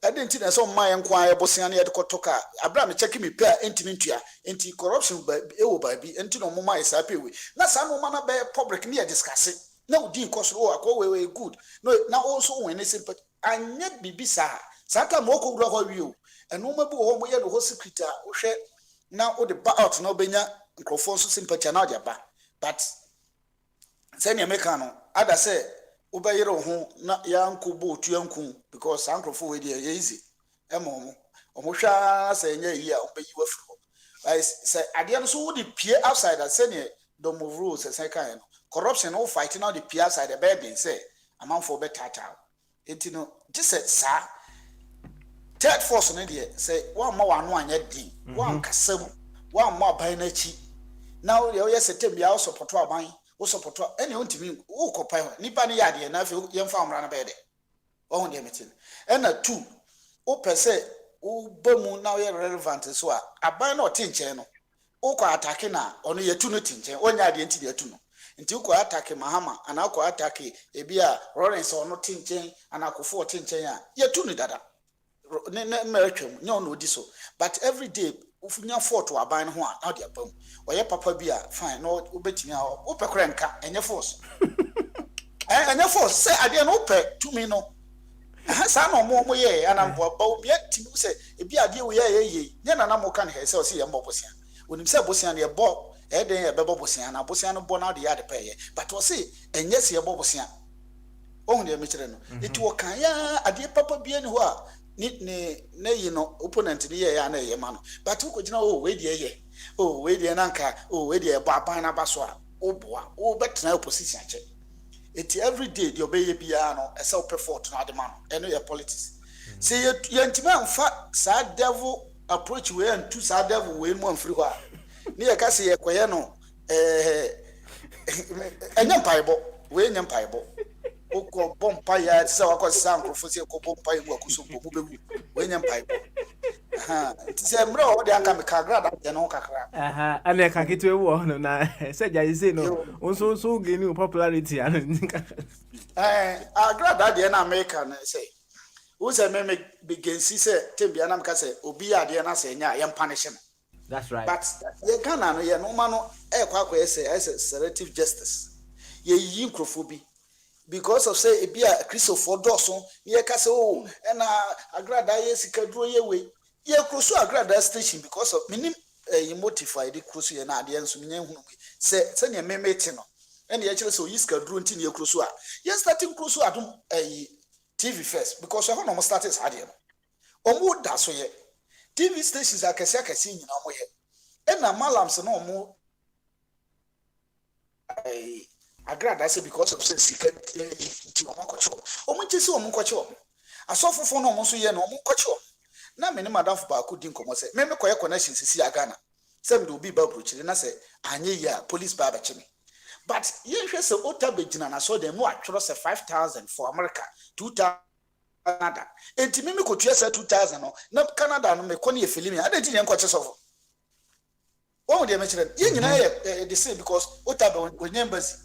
Speaker 8: I didn't know some my inquire Bosiani at Kotoka. Abraham checking me pair intimintia, anti corruption by baby, and to no mama is happy with. Not some woman by public near discuss it. No, Dean cost way good. No, now also when they say, but I net be bizarre. Saka moko grow you, and no mabu home where the whole secretary, now all the out no benya, microphone so sympathy and ba. But Senya Mekano, Ada say, Ubayero home, not young kubu to young because Uncle Fu is easy. Emo, Omusha say, yeah, obey you. I say, I didn't so the peer outside that Senya don't move rules as I can. Corruption all fighting out the peer outside the bed and say, I'm on for better town. It you know, just said, sir. Third force in India say, one more one yet D, one castle, one more by nachi. Now, yes, a temple also portray mine. Also, anyone to me, who copy Nipani Yadi and I feel young farm run a bed. Oh, dear meeting. And a two, oh, per se, oh, Bomu now irrelevant as well. I buy no tin channel. Oh, attacking now, only a two tin chain, one yard into the two. Until you attacking Mahama and I'll attack a beer, Lawrence or no tin chain, and I could 14 chain. You're two dada. American, no, this so. But every day, if you fought to a buying one, not your bum, or your papa beer, fine, no, betting out, upper cranka, and your force. And your force, say, I didn't open to me, no. Some more, and I'm about yet to say, if you are dear, ye, then an ammo can have so see a mobosia. When you say Bosian, your bob, a day a babosian, a bosiano born out the other pay, but was see, and yes, your bobosia. Only a mitreno. It will can ya, a dear papa being who are. Ne you know opponent ni ye na ye man but who could know we dey we dey nanka we dey baba na baso a oboa o betra opposition che it every day the obey bia no e self effort na de man eno your politics say ye ntima amfa sa devil approach we and to sa devil we mo amfiri ho a ne ye ka say ye koye no enyam paibo we enyam paibo Oko bompa ya tsa wako sanko fosi ko bompa ibu akusumbo mubegu wenya mpaibo tse mra o de aka me kagra da je no kakra
Speaker 1: ane ka kitu ewu ono na se ja say no so gini popularity anu
Speaker 8: agra da de na America na say wo say me begin see say tembia na mka say obi ya de na say nya ya punish.
Speaker 1: That's right.
Speaker 8: But ye kana no ye no ma no ekwa say selective justice ye yi nkrofobi because of say ebia Christopher Dawson ye ka say oh na agrada ye sikaduro ye we ye kroso agrada station because of minim ye motivate the kroso ye na ade enso menye hunu say ne memete no ene ye kire say yi sikaduro nti ne ye kroso a ye starting kroso adum TV first because ho no start is ade no omo da so ye TV stations akese nyina mo ye na malams no omo agrada say because of say secret ti omo kocho omo nti say omo kocho asofofo no omo so ye no omo kocho na me ne madam ba ko din komo say me koye connection sisi agana say me do bi ba brochire na say anye ya police ba chime but ye hwe say otabegina na so dem no atworo say 5,000 for America 2,000 Canada enti me ko tuya say 2,000 no na Canada no me ko ne filimi ade ti ne nkoche sofo o de me kire ye nyina ye the same because otabe when embassy.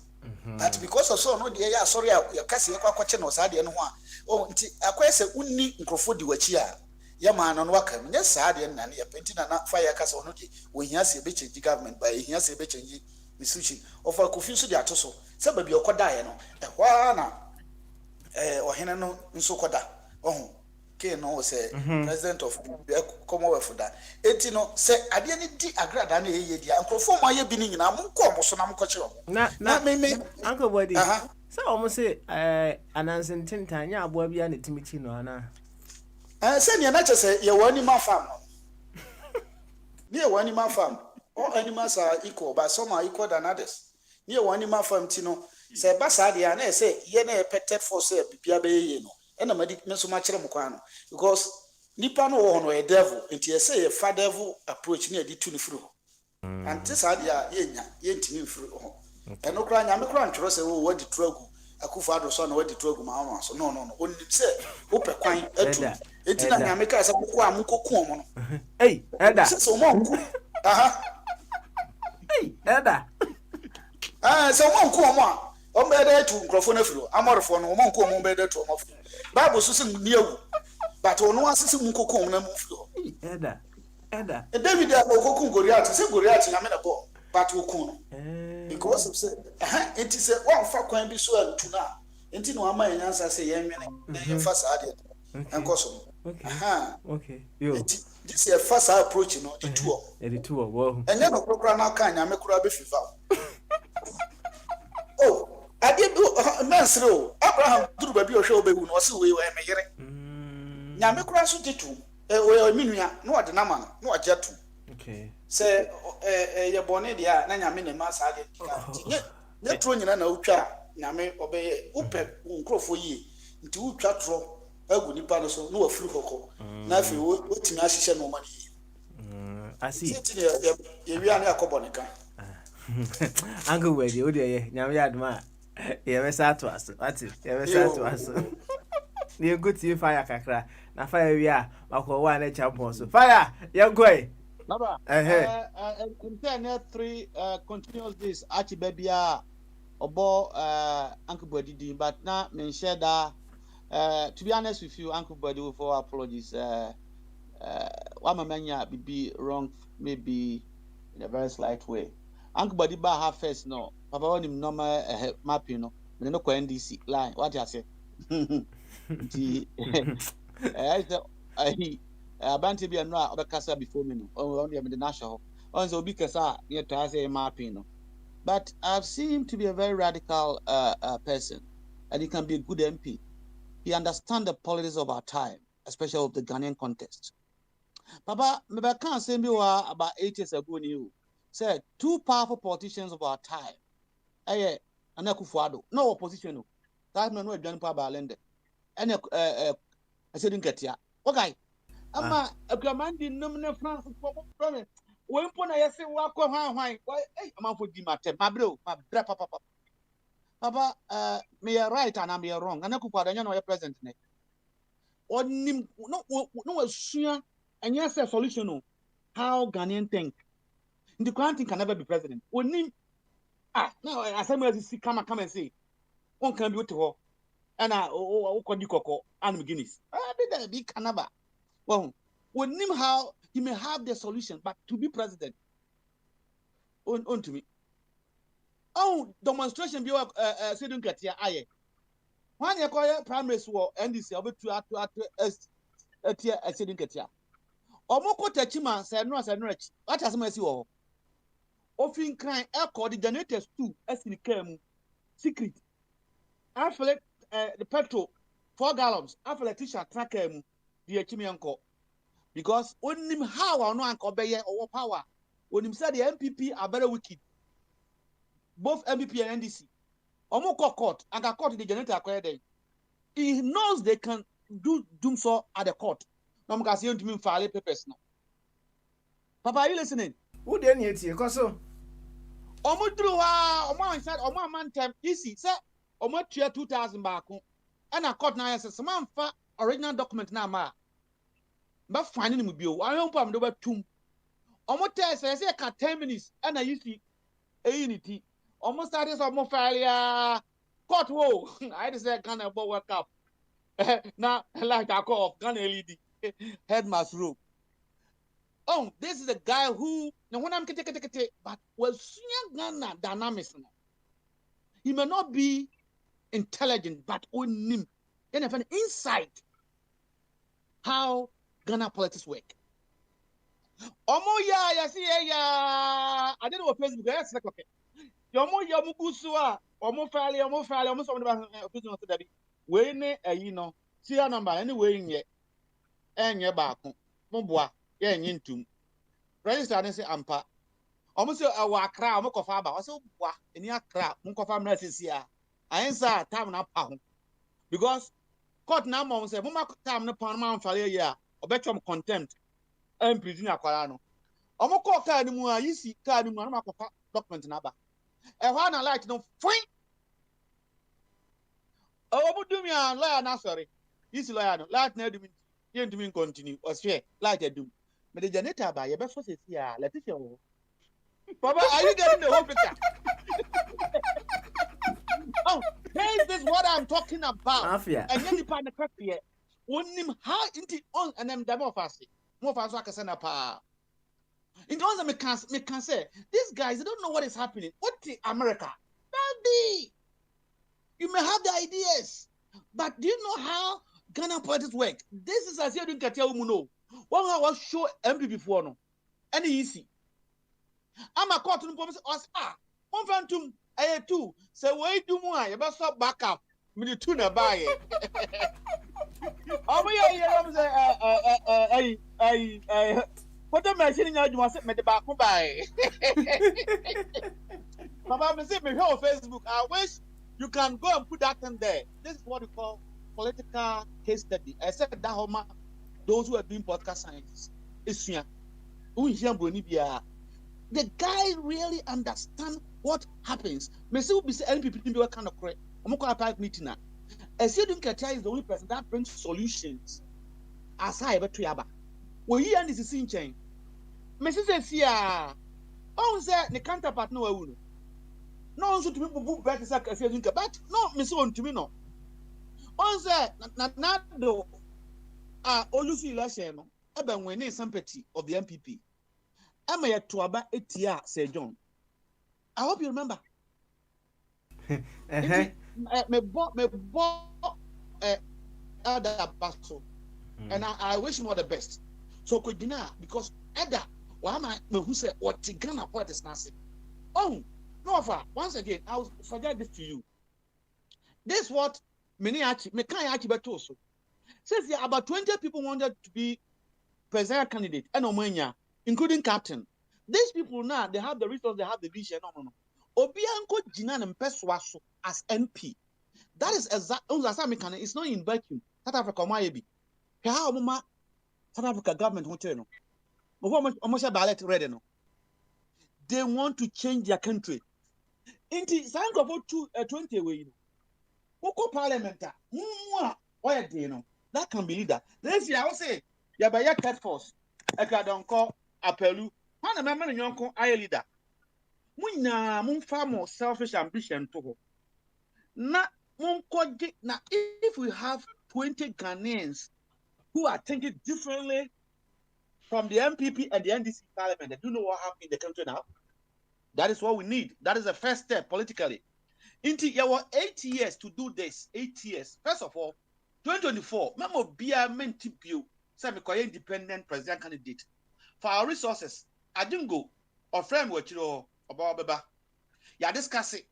Speaker 8: But because of so no dey ya sorry ya kase ya kwache no sa de no ho a o nti akwese unni nkrofo di wachi a ya ma no waka nya sa de na ya penti na fire kase no dey wo hia se be change government by hia se be change misuchi of a confusion dey atoso se ba bi okoda ye no ehwa na ohene no nso koda ohun ke no say president of Commonwealth da eti no say ade ni di agrada na ye di nkrofo ma ye bi ni nyina mo ko mo so na mo koche
Speaker 1: na me uncle body so omo say announcing tintan ya abo bia na timichi no ana
Speaker 8: say ne na che say ye wani ma farm no ne wani ma farm all animals are equal but some are equal than others ne wani ma farm ti no say ba sa de na say ye na petted for say bibia be ye no ena madi meso ma kire mkwa no because nipa no wo no e devil enti e say fa devil approach na di tu ni furu and this idea ye ntimi furu ho eno kra nya me kra ntworo say wo wadi tragu akufa ado so na wadi tragu ma ho so no onim say wo pe kwan atu enti na nya me ka say ko amukoku omo no
Speaker 1: hey eda
Speaker 8: so mo nku
Speaker 1: hey eda
Speaker 8: so mo nku omo a o be dey tu nkrofo na furu amorfo no mo nku omo be dey tu omo Bible so sing niewu but ono asisi mu kokom na mu flo
Speaker 1: Eda.
Speaker 8: David a kokom Goliath say Goliath na me na bo but okun because of say it is a one fa kwan bi so antuna enti no ama yansa say yenwene na yenfa saade enkoso
Speaker 1: Okay. Yo.
Speaker 8: This is a fast approach, no, the two.
Speaker 1: The two of wow.
Speaker 8: And then a program now can make Kurabi FIFA. Oh, I did Mansro, Abraham, do baby or show baby, no, so we were a Yamekura Sutu, a minia, no, at the Nama, no, a jet.
Speaker 1: Okay.
Speaker 8: Say, your bonedia, Nanya Mini Mass had it. Net running an ocha, Yame obey, Upe, uncro for ye, into chatro. Eguni pano so no afuru hoko na afi wotimi ahihye no mani
Speaker 1: asi
Speaker 8: ye wi ane akobonika
Speaker 1: Uncle Weddy o de nyame aduma ye besa to aso ati ye besa to aso ni eguti fire kakra na fire wi a makọ wa na champion so fire ye goi
Speaker 3: Baba in 3 continuous days achi babia obo Uncle Weddy but na men share that. To be honest with you, Uncle Buddy, with all apologies, one man be wrong, maybe in a very slight way. Uncle Buddy ba her first no, Papa want him normal mapping no, but no NDC line. What you say? I banty be a no other casa before me no, only the national. On the big casa near to say mapping no, but I've seen him to be a very radical person, and he can be a good MP. He understands the politics of our time, especially of the Ghanaian context. Papa, maybe I can't say me about 8 years ago. You said 2 powerful politicians of our time. And Akufo-Addo, no opposition. No, that man no John Paul Balende. And I said in Ketia. Okay, ama a commanding nominal France for problem. When put I say why? Hey, I'm for Dimate, my bro, my papa. Papa, me are right and I'm wrong. And I could put a present. No, sooner and yes, a solution. How Ghanaian think the country can never be president. Now I say, come and say, one can be to her. And I could you cocoa and Guinness. I did a big canaba. Well, when him how he may have the solution, but to be president, on to me. Oh, demonstration be sedun katia aye. When you call primary school NDC over to sedun katia. Omoko techima say no. What has mercy o? Ofin kan air the generators too as in came secret. I feel the petrol 4 gallons. I feel t-shirt track the chimi anko. Because when him how or no anko be or power. When him said the MPP are very wicked. Both MPP and NDC. Omoko court and got caught in the generator acquired. He knows they can do so at the court. No I'm going to me file papers now. Papa, are you listening?
Speaker 1: Who then you see? Koso.
Speaker 3: Omo druwa, omo said, omo man time easy. Say, omo 2,000 back. And a court now says, some fa original document na ma. But finding him bill. I don't put him tomb. Omo tell say 10 minutes and I used to unity. Almost started almost failure. Court whoa. I just said Ghana work up. Now like I call Ghana LED headmaster room. Oh, this is a guy who now when I'm but was Ghana dynamics. He may not be intelligent, but on him can have an insight how Ghana politics work. I didn't know what Facebook. Yes, okay. Yomo gusua, omo fairly, almost on the business of the way ne see a number anyway in ye and ye back. Mumboa, ye into register and say ampa. Almost a wakra, mokofaba, also wa, in your crap, munkofam nurses here. I answer time na pound because court now mom say, Mumma time no pound man failure ya, or better contempt and prisoner Colano. Omoko card mu a yisi card mu na makofa document naba. E ho na light no fine. Oh, do me a lawyer na sorry. Yisi lawyer no light na do me yen do me continue or share light do. Me the janitor ba ye be so say here let it show. Papa, are you getting the whole picture? Oh, this is what I'm talking about.
Speaker 1: Mafia.
Speaker 3: And then you find the crack here. Onim how inti on and them demo fast. More fast I can send up. In terms of me can say these guys they don't know what is happening. What the America? Baby, you may have the ideas, but do you know how Ghana politics work? This is as you didn't get tell no. One hour show MP before no. Any easy. I'm a court to the one phantom, I two. So wait do more. You better stop back up. Me the tuna buy it. Oh yeah, I what am I saying? You must me the back buy. Papa, me say me here on Facebook. I wish you can go and put that in there. This is what we call political case study. I said that Homa, those who are doing podcast science, is here. The guy really understand what happens. Me say we be say NPP be what kind of correct. I'm going to private meeting now. Esedun Ketia is the only person that brings solutions. As I ever to we hear this is in chain. Mrs. Sia, oh, say the counterpart no one. No one should be book better say Esedun Ketia, but no, Miss on to me no. On say na do Olufi election no. Ebe when sympathy of the MPP. Am I to aba etia Sir John? I hope you remember. Me Ada Basso, and I wish him all the best. So could dinner because Ada, why am I who said what Ghana what is nothing? Oh no, once again, I will forget this to you. This is what many actually so says yeah, about 20 people wanted to be presidential candidate and Omania, including captain. These people now they have the resources, they have the vision. No. Obianko Jinan and Peswaso as MP. That is exactly it's not in vacuum. South Africa might be. How South Africa government won't tell no. Almost ballot ready no. They want to change their country. Into sign of 20 way. Woko parliament. Why do you know? That can be leader. Let's see, I will say, yeah, by your cat force. I don't call Apelu. One member in your leader. Mun far more selfish ambition to na if we have 20 Ghanaians who are thinking differently from the MPP and the NDC parliament, they do know what happened in the country now. That is what we need. That is the first step politically. You were 8 years to do this. 8 years. First of all, 2024, Memo Bia Mentibio, Samuel independent president candidate. For our resources, I didn't go or friend with you about Beba. Yeah, discuss it.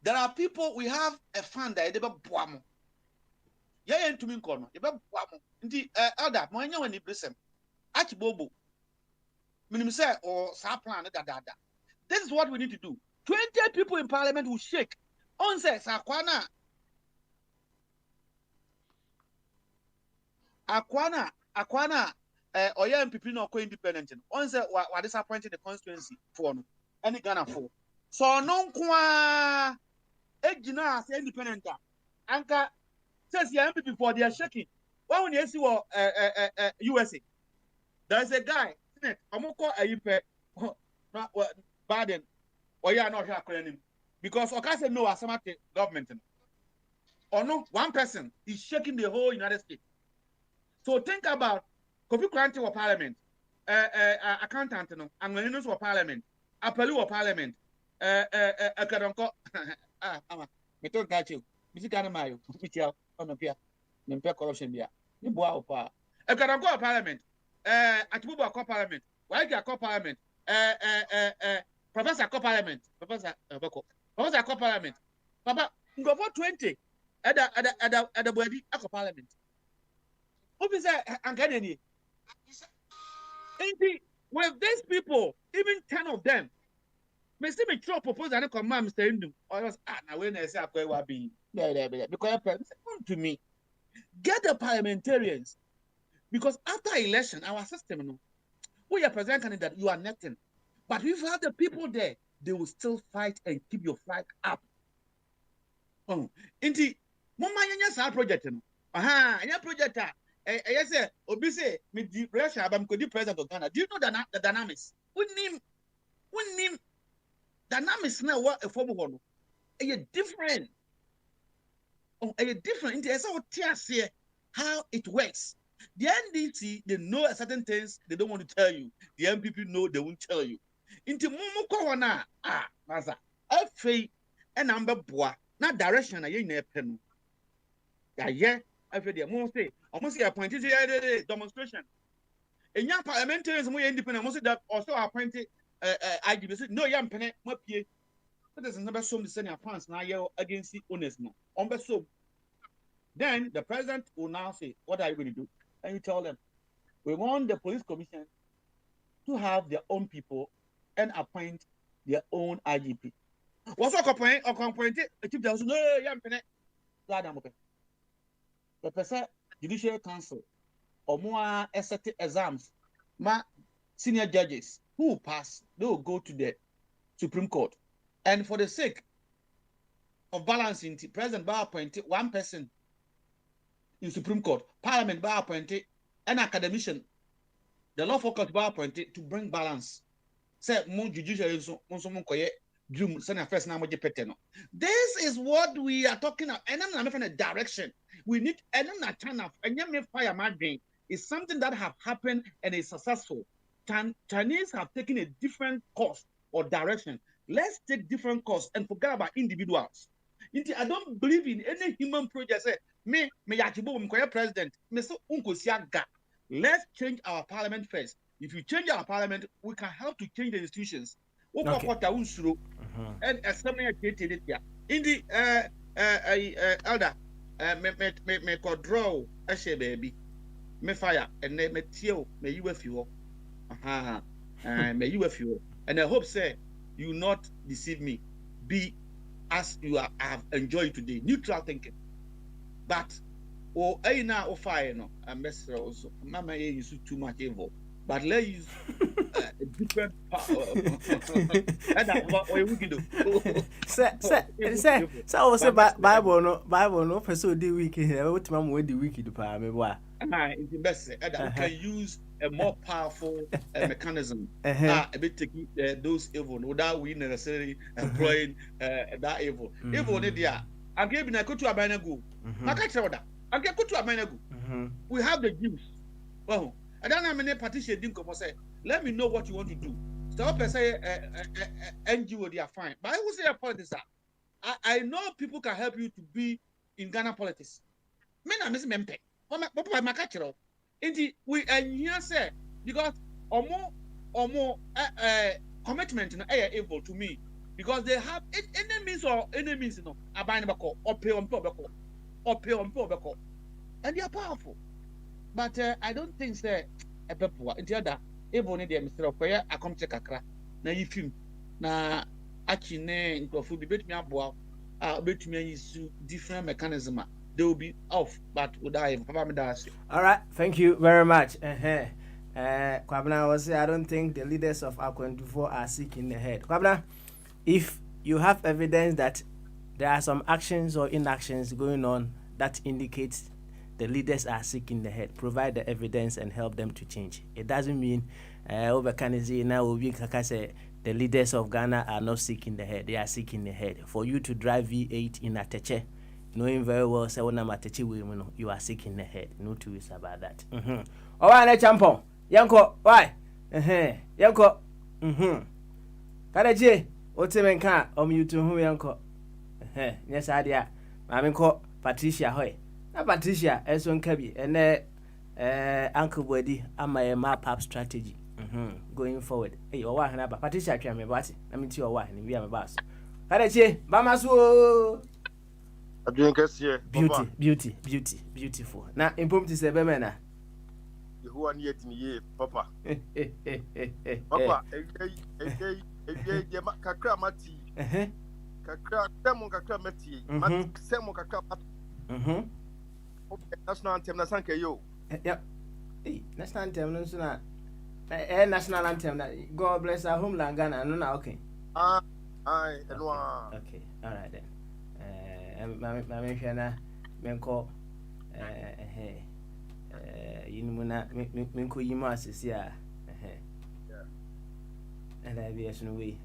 Speaker 3: There are people, we have a fund that they buamo. Yeah, to me, corner. You buamo. Indeed, elder, my young and Ibrisem. Achibobo. Minimum say or Saplan. This is what we need to do. 20 people in parliament will shake. On says Aquana, or young people not co-independent. On says what disappointed the constituency for any Ghana for. So no kwa Ejina as independent. Anka says the MPP for they are shaking. Why when you see what USA? There is a guy, isn't it? I'm gonna call a Biden. Or you are not here because Okase no Asamate government. Or no, one person is shaking the whole United States. So think about Kofi Kranti or parliament, accountant no, Anglenos or parliament, Apelu or parliament, Akadonko, Meton Gachu, Mr. Mayo, Michel, on the Pia, Nimpe corruption beer, Niboa or Akadonko parliament, Atuba parliament, Why parliament, Professor Co-Parliament, Professor Co-Parliament, Papa, go for 20 at the body of Parliament. What is that? I'm getting it. With these people, even 10 of them, may see me throw proposal and command Mr. Indu. Or else, now when I say I'm going to be because to me, get the parliamentarians because after election, our system, we are president candidate, you are nothing. But if you have the people there, they will still fight and keep your flag up. Oh, indeed, Mama Yanya project. Any project. Yes, sir. Obviously, with the pressure, I'm going to be president of Ghana. Do you know the dynamics? We name dynamics now. What a form of a different. Oh, a different. It's all tears here. how it works. The NDC, they know certain things they don't want to tell you. The MPP know they won't tell you. Into Mumu Corona, Maza, FA, and number boy, not direction, I ain't a pen. Yeah, I feel the almost appointed demonstration. And young parliamentarians, more independent, most of that also appointed IGB. No, young penny, my PA. That is never shown the Senate France now against the owners now. Then the president will now say, what are you going to do? And you tell them, we want the police commission to have their own people and appoint their own IGP. What's appointed? A chief justice, no, young penny. The person, judicial council, or more SAT exams, senior judges who pass, they will go to the Supreme Court. And for the sake of balancing, the president will appoint one person in Supreme Court, Parliament will appoint an academician, the law focus will appoint to bring balance. Say, more judicial this is what we are talking about. And I'm not in a direction. We need and fire margin is something that have happened and is successful. Chinese have taken a different course or direction. Let's take different course and forget about individuals. I don't believe in any human project. Say, me president. Let's change our parliament first. If you change our parliament, we can help to change the institutions. Okay. And assembly created here. In the elder, me draw a share baby, me fire and me teal, me you a fuel. May you a fuel. And I hope, say, you not deceive me. Be as you have enjoyed today. Neutral thinking. But now fire no, I mess also. Mama use too much evil. But let's use a different and what we can do.
Speaker 1: So I was say Bible no person the week here. What man we the week do pa me boy.
Speaker 3: It's the best that we can use a more powerful mechanism. A bit taking those evil without we necessarily employing that evil. Evil there. I'm giving a go to Abanagu. I can't tell that. I'm going to go to Abanagu. We have the Jews. Well, I don't have any partition. Say, let me know what you want to do. Stop and say, NGO, they are fine. But I will say a politics. I know people can help you to be in Ghana politics. Men are missing mempe. But my catcher. Indeed, we are here, say, because or more commitment in able to me. Because they have enemies, you know, Abanabako, or pay on Pobako, or pay on Pobako. And they are powerful. But I don't think that a people in the other able need Mr. Okoya, I come check a crack. Now, if you now actually in Kofu, bet me up, bet me use different mechanism. They will be off, but would I?
Speaker 1: All right, thank you very much. Kwabna was say, I don't think the leaders of Akwantufor are sick in the head. Kwabna, if you have evidence that there are some actions or inactions going on that indicates the leaders are sick in the head, provide the evidence and help them to change. It doesn't mean the leaders of Ghana are not sick in the head. They are sick in the head. For you to drive V8 in Ateche, knowing very well, you are sick in the head. No two ways about that. All right, Champon. Yanko, why? Yanko. Kadaji, what's the car? You to whom Yanko? Yes, idea. I'm called Patricia Hoy. Patricia, Eson Kabi, and Uncle Weddy, and my map strategy. Going forward. Hey, your wife and Patricia came about it. I mean, to your wife, and we have a bus. Kadaji, Bamasu. Beautiful. Now, important to say, Bemena.
Speaker 9: Who are near to me, Papa? Papa, Kakra Mati, Kakra, Demo Kakra Mati, Semo Kakra. National anthem, Nasanka yo.
Speaker 1: Yep. National anthem, no, national anthem. God bless our homeland, Ghana. No, okay.
Speaker 9: Okay,
Speaker 1: all right then. Mammy Shana, Menko, Yinmuna, Minko Yimas, yeah. And I be as no way.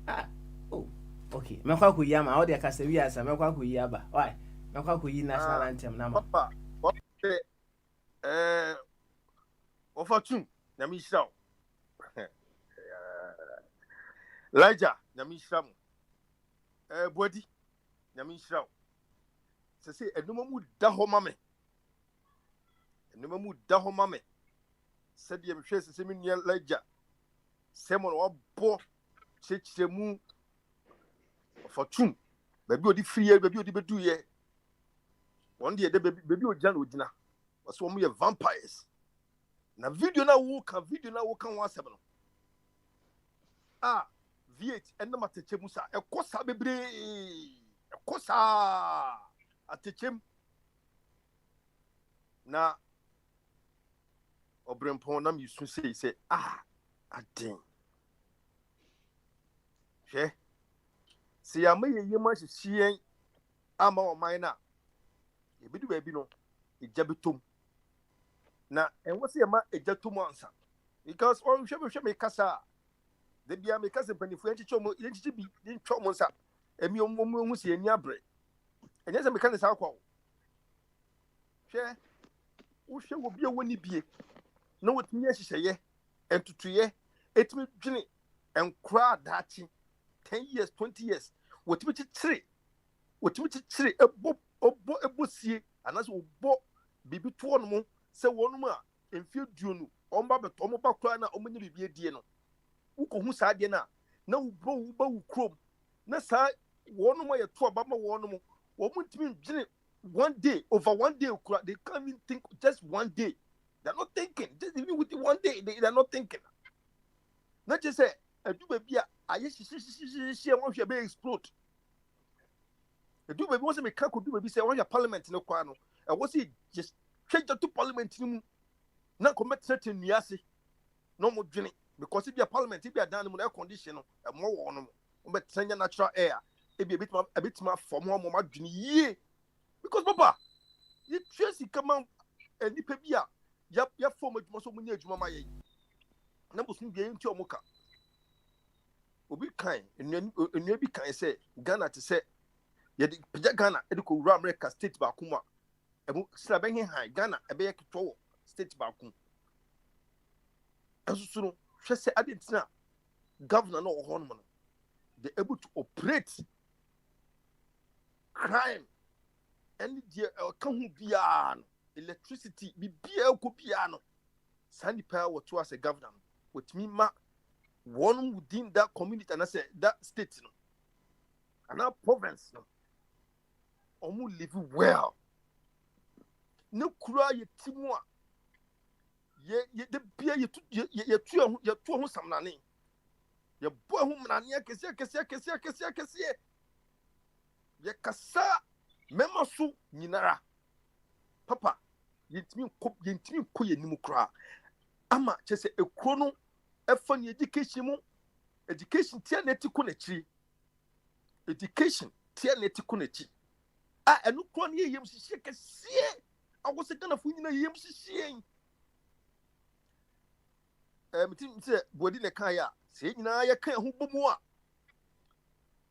Speaker 1: Oh, okay. Makaku Yama, all the Casavias, and Makaku Yaba. Why? Makaku national anthem, number.
Speaker 9: Papa, what Ofatum, Namisha. Elijah, Namisha. Body, Namisha. Say, a no mood da homame. A no mood da homame. Said the Mchess, the same year Elijah. Someone or bo, church the moon. Fortune, baby, the free, baby, the do ye. One day, the baby, Jan would dinner. Was one of vampires. Na video na walk one seven. Ah, V8 and the Matechemusa, a cosa bebre, a cosa at the chim. Na Obrimponam used to say, ah, a ding. She see, I may you much seeing ama or minor. A bit baby no, a jabitum. Na and what's the amount a jatumansa? Because all should make casa. The be a cousin penny French chomo, be in chomonsa, and your mum was in your bread. And yes, a mechanic alcohol. Share, who shall be a winny be? No, what me she say, and to 3 years, 8 minutes, Jenny, and cry that 10 years, 20 years, what which 3, a bob, a bussy, and as will bob, be between more, say 1 more, and feel dune, on Baba Tomo Bacrana, or many be a dear. Who said na bow chrome. Nasa one way a 2 about my 1 more. What would mean 1 day over 1 day? They can't even think just 1 day. They're not thinking. Just even with 1 day, they're not thinking. Not just say, I do baby, I see want to be explode. I do baby, once a mechanic could do baby say, I want your parliament in the quano. I was it just change to parliament. Not commit certain yasi. No more drinking. Because if your parliament, if you are done with air conditioner, a more on but send natural air, it be a bit more for more ye. Because Papa, you tracy come out and you pay yap form it most of my age, Mamma. Number soon be into your mocha. Will be kind, and you be kind, say, Ghana to say, yet Ghana, Edico Ramreka State Bakuma, and Slabbing High, Ghana, a bear control, State Bakum. As soon as I didn't know, governor no hormone, they're able to operate crime and the piano, electricity, be piano, Sandy power to us a governor, with me, one within that community, and I said that state, and our province, almost live well. No cry, Timua. The beer you two some nanny. Your boy whom Nania Cassia. Ye Cassa, Memasu, Ninara. Papa, yet me quay nimukra. Ama, just a chrono, a funny education, tianetti. Education, tianetti. Ah, and no crony yam shake a see. I was a gun of winning a yam seeing. Body ne kaya, say na ya can who more.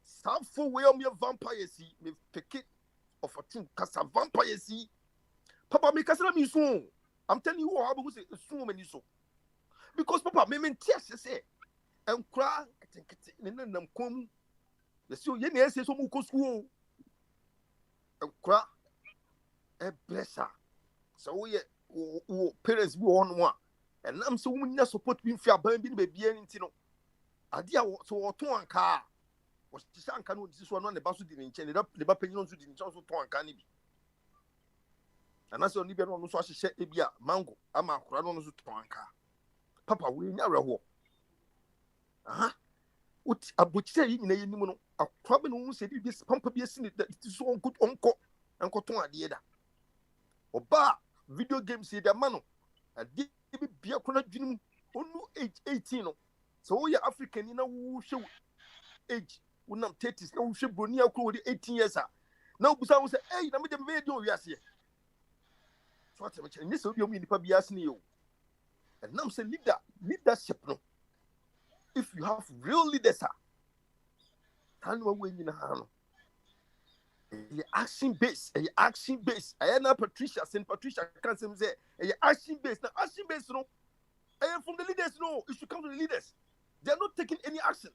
Speaker 9: Some for way me vampire see me pick it of a true cassa vampire see. Papa make us me soon. I'm telling you how to say soon many so. Because Papa me tears say and cry and then come. The so ye say so much school and cry a blesser. So we parents be on one. And I'm so many support being fair, baby, and Tino. Adia so to one car was the son can this one on the bus didn't change it up, the Bapenions didn't also to one canny. And that's only been on so she said, Ebia, Mango, I'm a crown to one car. Papa, we never walk. What a butch say in a problem who said this pump be a sin that is so good uncle and cotton idea. Or bar video games see the mano. And be a corner dream only age 18. So we are African, you know, who show age, when I'm 30, no should be near 18 years. Now, because I was hey, I'm the video, yes, here. So what's a and this will be a mini pabias new. And now say leadership. No, if you have real leaders, turn away in a hand. action base, action base. I am Patricia, Saint Patricia can't say action base. Now action base, no. I am from the leaders, no. It should come to the leaders. They are not taking any action.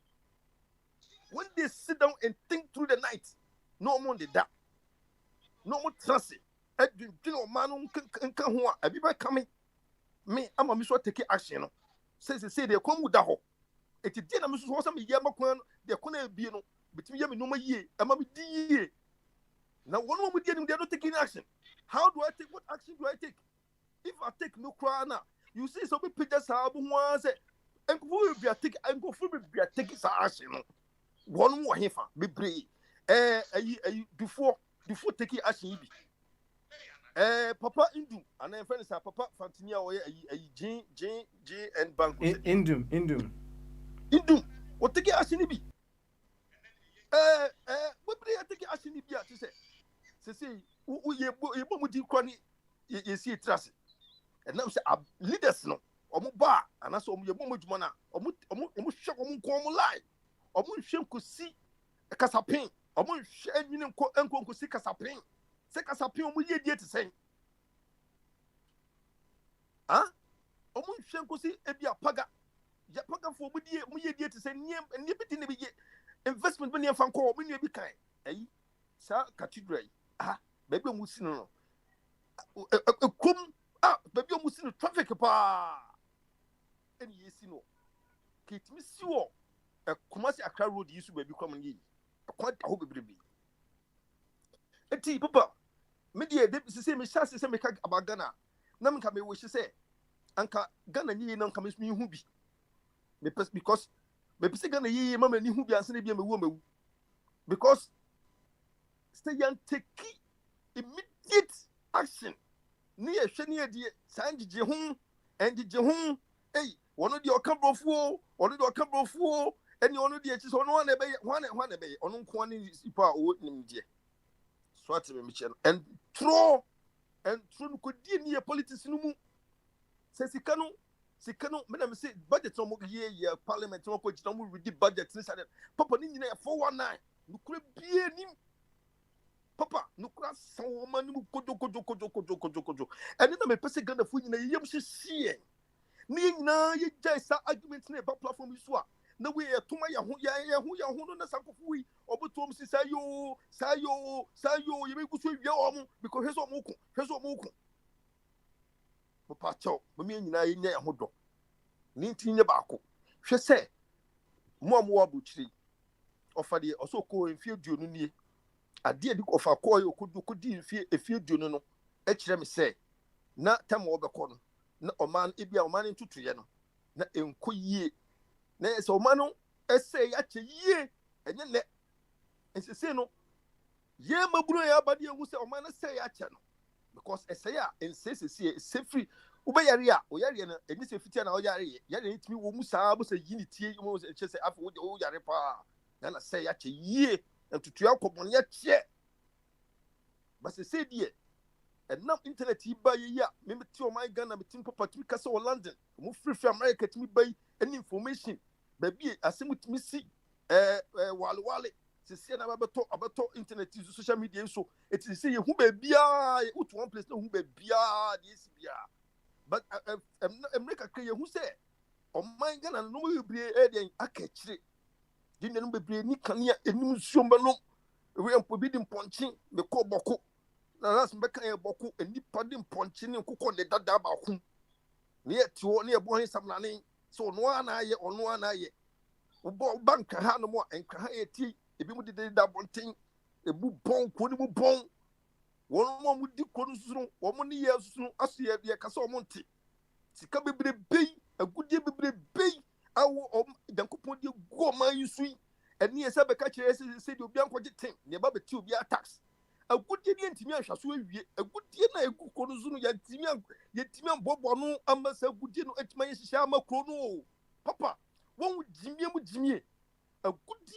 Speaker 9: When they sit down and think through the night, no more than that. No more trust. Everybody coming. Me, I'm a mission taking action. Say they come with that. It is dinner, Mrs. Wassam, Yamakwan, they're going to be between Yami no year, and Mammy D. Now, one more with them, they're not taking action. How do I take? What action do I take? If I take no crown now, you see some pictures, how was it? And who be a take and go for be a take action. One more here, be brave. Before taking action. Papa Indum, and then friends are Papa Fantinia or J and Bank.
Speaker 1: Indum.
Speaker 9: What take action be? What do I take action be to say? Say, you chronic, you see trust. And now say, leaders no, or bar, and I saw your moment mana, almost shock on come lie, almost shame could see a casapin, almost shame you know, could see casapin. Casapin, we did to say. Huh? Almost shame could see a paga. Yapaga for we did to say, and nipping the investment when you're from call when you be kind. Eh? Sir, cathedral. Ah, baby, I'm missing no. Come up, baby, I'm missing traffic. Pa. And yes, no. Kate Miss you. A Kumasi Accra Road used to be coming in. Quite a hope baby. A tea, Papa. Media, they say, Miss Sassy, say, make about Ghana. None can be what she say. Anka Ghana, ye non comes me who be. Because maybe say Ghana, ye, mamma, ni who be answering be a woman. Because stay and take immediate action. Near Shania, dear, Sandy Jehun, and the Jehun, hey, one of your couple of four, one of your couple of four, and you only dear, just one obey, one obey, on quantity is power, dear. Swat and throw and through could near politics no more. Says Sikano, Madam say, budget no more year, parliament, no more with the budget, Papa Nina 419, you could be him. Papa, no class, some woman who kojo. And then I'm a person gonna food in a yam see. Nina, you just arguments in a platform is what. No way to my who ya who no sankofu or but Tom sayo, you make good your because here's what moko. Papa chow, me in a hodo. Nintin yabako. She say, Moa butchery. Offer the also co in field you I did of a coil could a few no. Let say, not time over corner. No man, it be a man into Triano. Not in ye. Nay, so mano, say at a year, and then let. And she say no. Ye, my brother, but you will say, oh man, say at channel. Because a sayer and says, say free. Ubeyaria, Oyariana, and Miss Fitiana Oyari, Yari, me, Musa, was a unity, you was a chess after the Oyaripa. Then I say at a year. And to try upon yet yet. But they said yet. And now internet he buy ya. Maybe to my Ghana between Papa to Castle London. Move free from America to me buy any information. Baby, I see with me see Wale. Se see na about internet is social media so it is say who be bia out one place no who be bia this bia. But America clear who say on my Ghana no will be a akechire. Didn't know be ni kania enum suomba no we am pobidin ponchi me ko boko na last mbeka e boko eni padin ponchi ni kokko ne dada ba hu ne etiwo ne ebo hin samlane so no ana ye ono ana ye ubo bank ha no mo enka ha eti ebi mu de da bonten ebu bon ko ni mu bon won mo mu di ko nsusu wo mo ne ye susu aso ye de ka so mo nti sika bebrebe agudie bebrebe awo dankopon de go man yusui eni ese be ka kire se de obi ankoje ten ne ba beti obi tax agudie de ntimi ahwa so awie agudie na egu ko no zunu ya timi ambobo no amasa agudie no etima yehihia amakro no papa won jimie agudie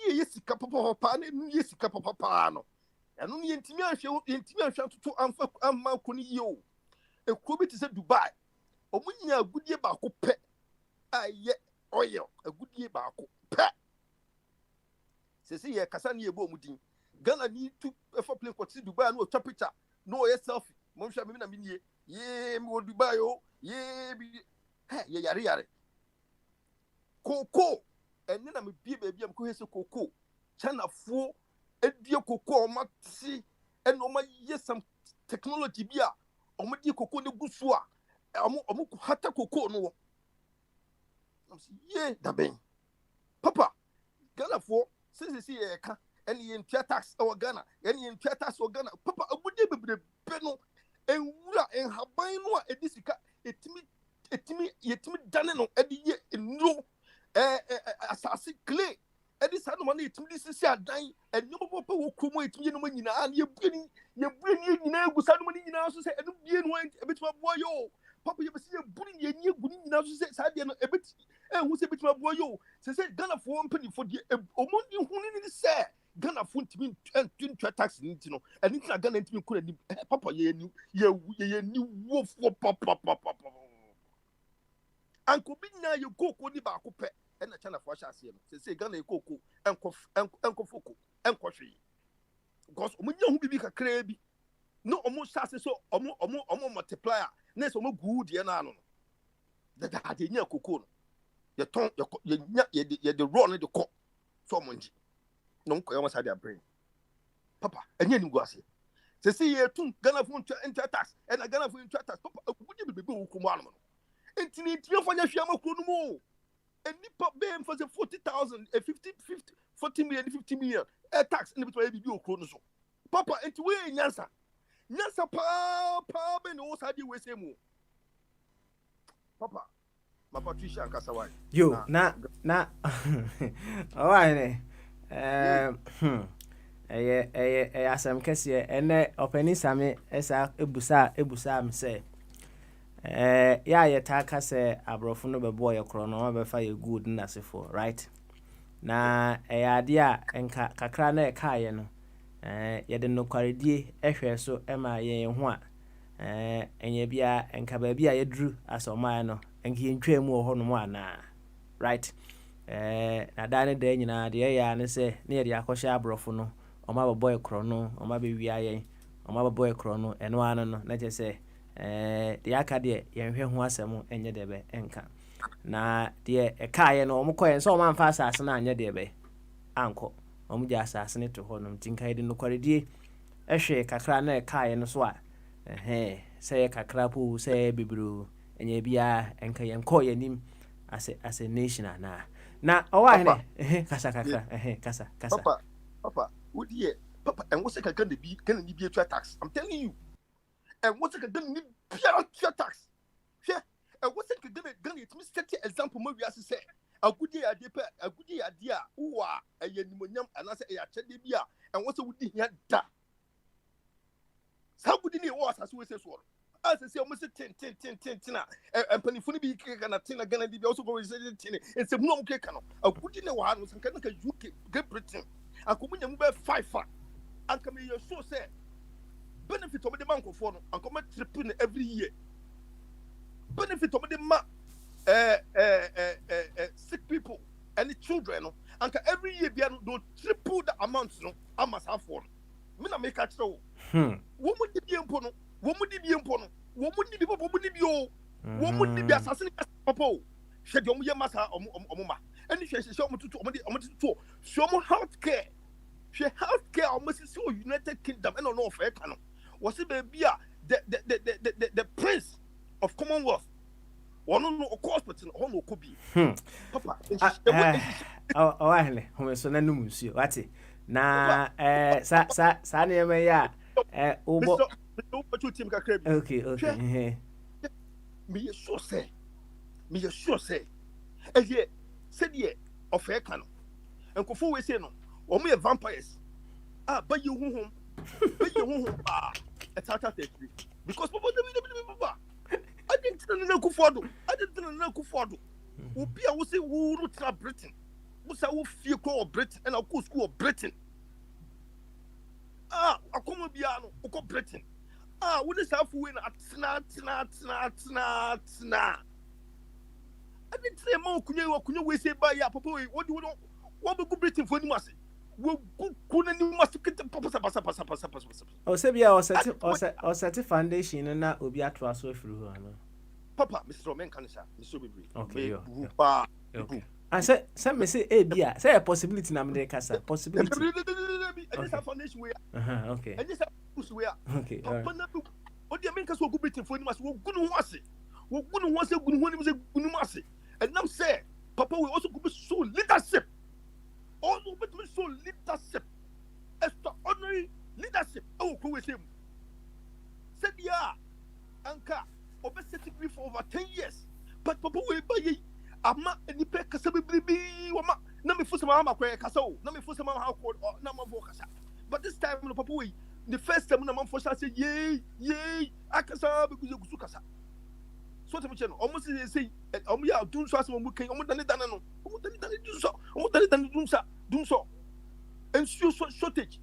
Speaker 9: yesika papa na nu yesika papa no eno ne ntimi ahwa tutu amfa amma ko ni yo ekuro bi te se Dubai omunya agudie ba ko pe aye oil agudie ba ko pe sesi ye kasa ne ebo mudin Ghana need to play for Dubai no top picture no selfie mo hwa me na me nie ye me wo Dubai o ye bi ye yare koko enne na me bie baabi am ko hese koko China fo edie koko o mati enne o ma ye some technology bia o ma die koko ne gusu a o mo hata koko no am si ye da ben papa Ghana fo sisi ye ka enne ye ntua tax o Ghana enne ye ntua tax o Ghana papa abude bebrebe no enwura enhaban no a edisika yetimi dane no edi ye enro asase clay edi sa no ma na yetimi disisi adan enyo popo wo kromo yetimi ye no ma nyina na ye bueni nyina egusa no ma nyina so se enu bie no ebetuma bo yo papa ye besi ye buni ye nyi egu nyina so se sa de no ebeti hu se ebetuma bo yo se Ghana fo mpani fo de omondi hunu ni se Ghana fo ntimi ntwa tax ni ti no eni tina Ghana ntimi kura ni papa ye ni wo fo papa anko binya ye koko ni ba ko pe na China fo sha ase no se Ghana ye koko enko foko enko hwe because omunya hu bibi kakra bi no omo sha ase so omo multiplier na so omo good ye na no da de nya koko no ye ton ye nya ye de raw no de ko so omo nji no nko ye mo sa de brain papa enye ni guase se ye tun Ghana fo ntwa tax na Ghana fo ntwa tax papa akudi bebe wo kumu anu no entini tiyo fanya hwia makro no mo enipa be mfa se 40,000 40 million 50 million tax ni bitwa bibi okro no so papa enti we nyansa pa be no sadi we se mu papa ma Patricia nkasa wai
Speaker 1: yo na alright asem kese ene openi same esa ebusa am say ya ye taka se abrofo no bebo ye kro no be fa ye good na sefo right na ade a enka kakra na e kaaye no ye de no kwaredie ehwe so ema ye ho a enye bia enka ba bia ye duru asoma no enka ye ntwa mu ho no mu ana right na dane de nyina de ya ne se ne ye de akosha abrofo no oma bebo ye kro no oma be wi aye oma bebo ye kro no eno ano no na je se de aka de yenhwe ho asem enye de be enka na de ekaaye no omkoye so omamfa asase na anye de be anko omugya asase ne to ho no tinkai de no kwaredie ehwe kakra na ekaaye no so a say kakra pu say bibru enye bia enka yenko yanim as a nation na owa hene kasa kakra kasa
Speaker 9: papa wodi papa and what's ka gonna be tax I'm telling you and what's ka gonna be tax yeah and what's ka gonna it me set example mo wiase say agudi ade a uwa ayanimonyam anase ya chede bia and what's wodi hia da sagudi ni wo asase we se so as say almost 10 and penifuni bi keka na 10 Ghana di also go say 10 it's a no keka no agudi ne wa no sanka na ka UK Great Britain akomunya mu be 5 anka me you so say benefit of the bank for no anka ma triple every year benefit of the ma sick people and the children no anka every year bia no do triple the amount no amas have for me na make a throw wo mu di bi mpo no wo mu di bi asase ni papa o hwe de omo ye masa omo ma eni hwe omo tutu omo so omo healthcare omo sisi o United Kingdom eno no of eka no wo se be bia the prince of Commonwealth wono no hospital ho no okobi papa
Speaker 1: o ahele ho so na num nsuo wate na sa na yema ya obo okay
Speaker 9: me you sure say eh said ye of e kan no enkofo we say no o me vampires ba ye huhum etata tetri because papa I didn't know kufodo obi a wo say wo root na Britain wo say wo fie ko Britain and ko school of Britain akomo bia no ko Britain wo dey say fu we na tna I didn't say ma okunye we say ba ya papa we what do we be go Britain for ni mase wo ku na ni masikete pasa.
Speaker 1: Oh, say be or set foundation na obi ato aso afiri ho ano.
Speaker 9: Papa, Mr. Men can say, Mr. Bibri.
Speaker 1: Okay,
Speaker 9: Okay.
Speaker 1: I say some say bia say a possibility na me kasa possibility.
Speaker 9: And this foundation we
Speaker 1: are. Okay.
Speaker 9: And this push we are.
Speaker 1: Okay.
Speaker 9: Papa na o dia men ka so go beating for ni mas wo gunu ho ase. Wo gunu ho ase gunu ho ni se gunu mo ase. And now say Papa we also go be so leadership. Also be so leadership. Extraordinary leadership. Oh, ko we say. Said ya anka obesity for over 10 years. But Papa we buy ama ni pe kasa bibi wama na me fusa mama kwa kasa o na me fusa mama ha ko na ma vo kasa. But this time no Papa we the first time na man for say yay akasa be kuzu kasa. So to me cheno almost say ya dun so asem mu kan omo dane no omo dane dun so and shortage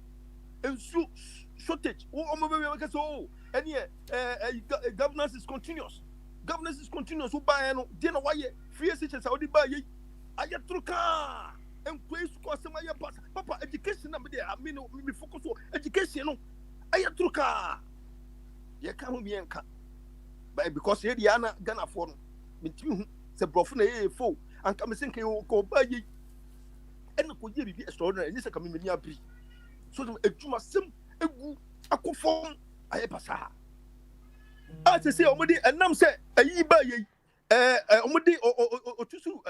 Speaker 9: omo be kasa o and governance is continuous. Governance is continuous. Who buy no? Dey na why? Free education sa odi buy ye. Aya truka. En kwes ko asema ye pass. Papa education na me dey. I mean me focus on education no. Aya truka. Ye ka ho me enka. But because ye dey na Ghana for no. Me timi hu se brofo na ye fo. Anka me senke ko buy ye. En ko ye bibi extraordinary. Ni se ka me ni abri. So ejuma sem egu akofom aya pasa. I say omudi enam say ayi ba ye omudi otusu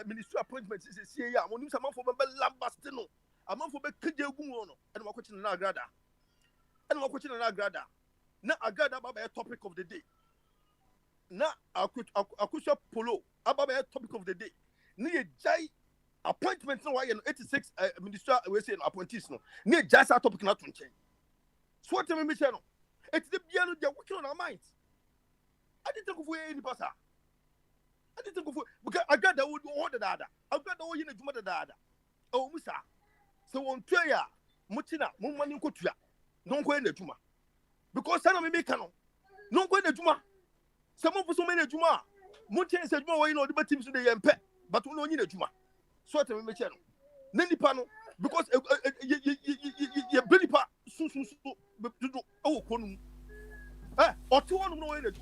Speaker 9: ministry appointment say ya amonu sama for be lambast no amamfo be keje gu no and makochi na agrada na agrada baba topic of the day na akusha polo ababa topic of the day na ye jai appointment no why 86 ministry we say appointees no na jai sa topic na tonchen so what me say no. It's the piano they're working on our minds. I didn't think of any passer. I didn't think of because I got the wood order dada. I got the oil in the mother dada. Oh, Musa. So on Traya, Mutina, Mumani Kutia, no go in the Juma. Because some of me canon. No go in the Juma. Some of us so many Juma. Mutin said, more you know the teams today and pet, but we don't need a Juma. So I tell me, channel. Nanny panel. Because you Billy Pa so oh konu or two one no in the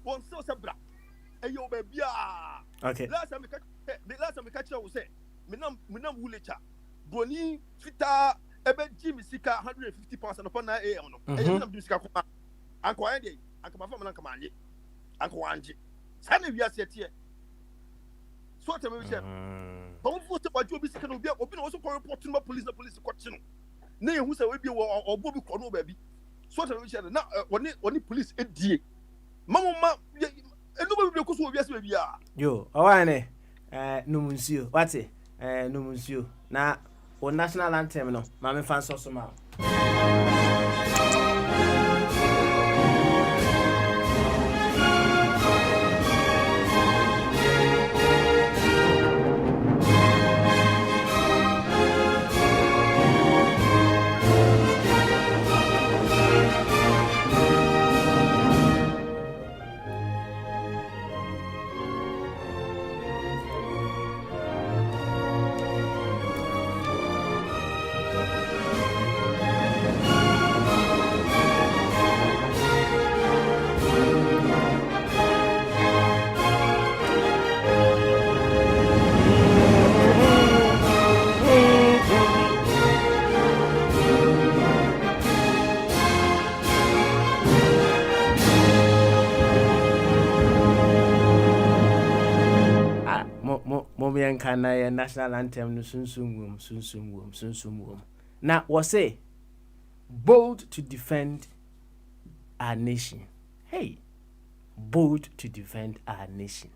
Speaker 9: one so sabra and your baby.
Speaker 1: Okay.
Speaker 9: Last time we catch you say minam wulecha boni fita ebe Jimmy Sika 150 pounds and upon 9 a.m. no and you Jimmy Sika kuma anko ande anko ma fam na anko manje anko anje sane wi ase tie so tell me say don't vote by Joe Bissika no be also for reporting my police question na you say we be obo bi kono ba bi so tell me say na oni police edie mama eno be ko so obi ase ba bia
Speaker 1: yo owane numunsuo wate numunsuo na o national anthem no ma me fan so ma Kana national anthem no sunsum. Now was say bold to defend our nation. Hey, bold to defend our nation.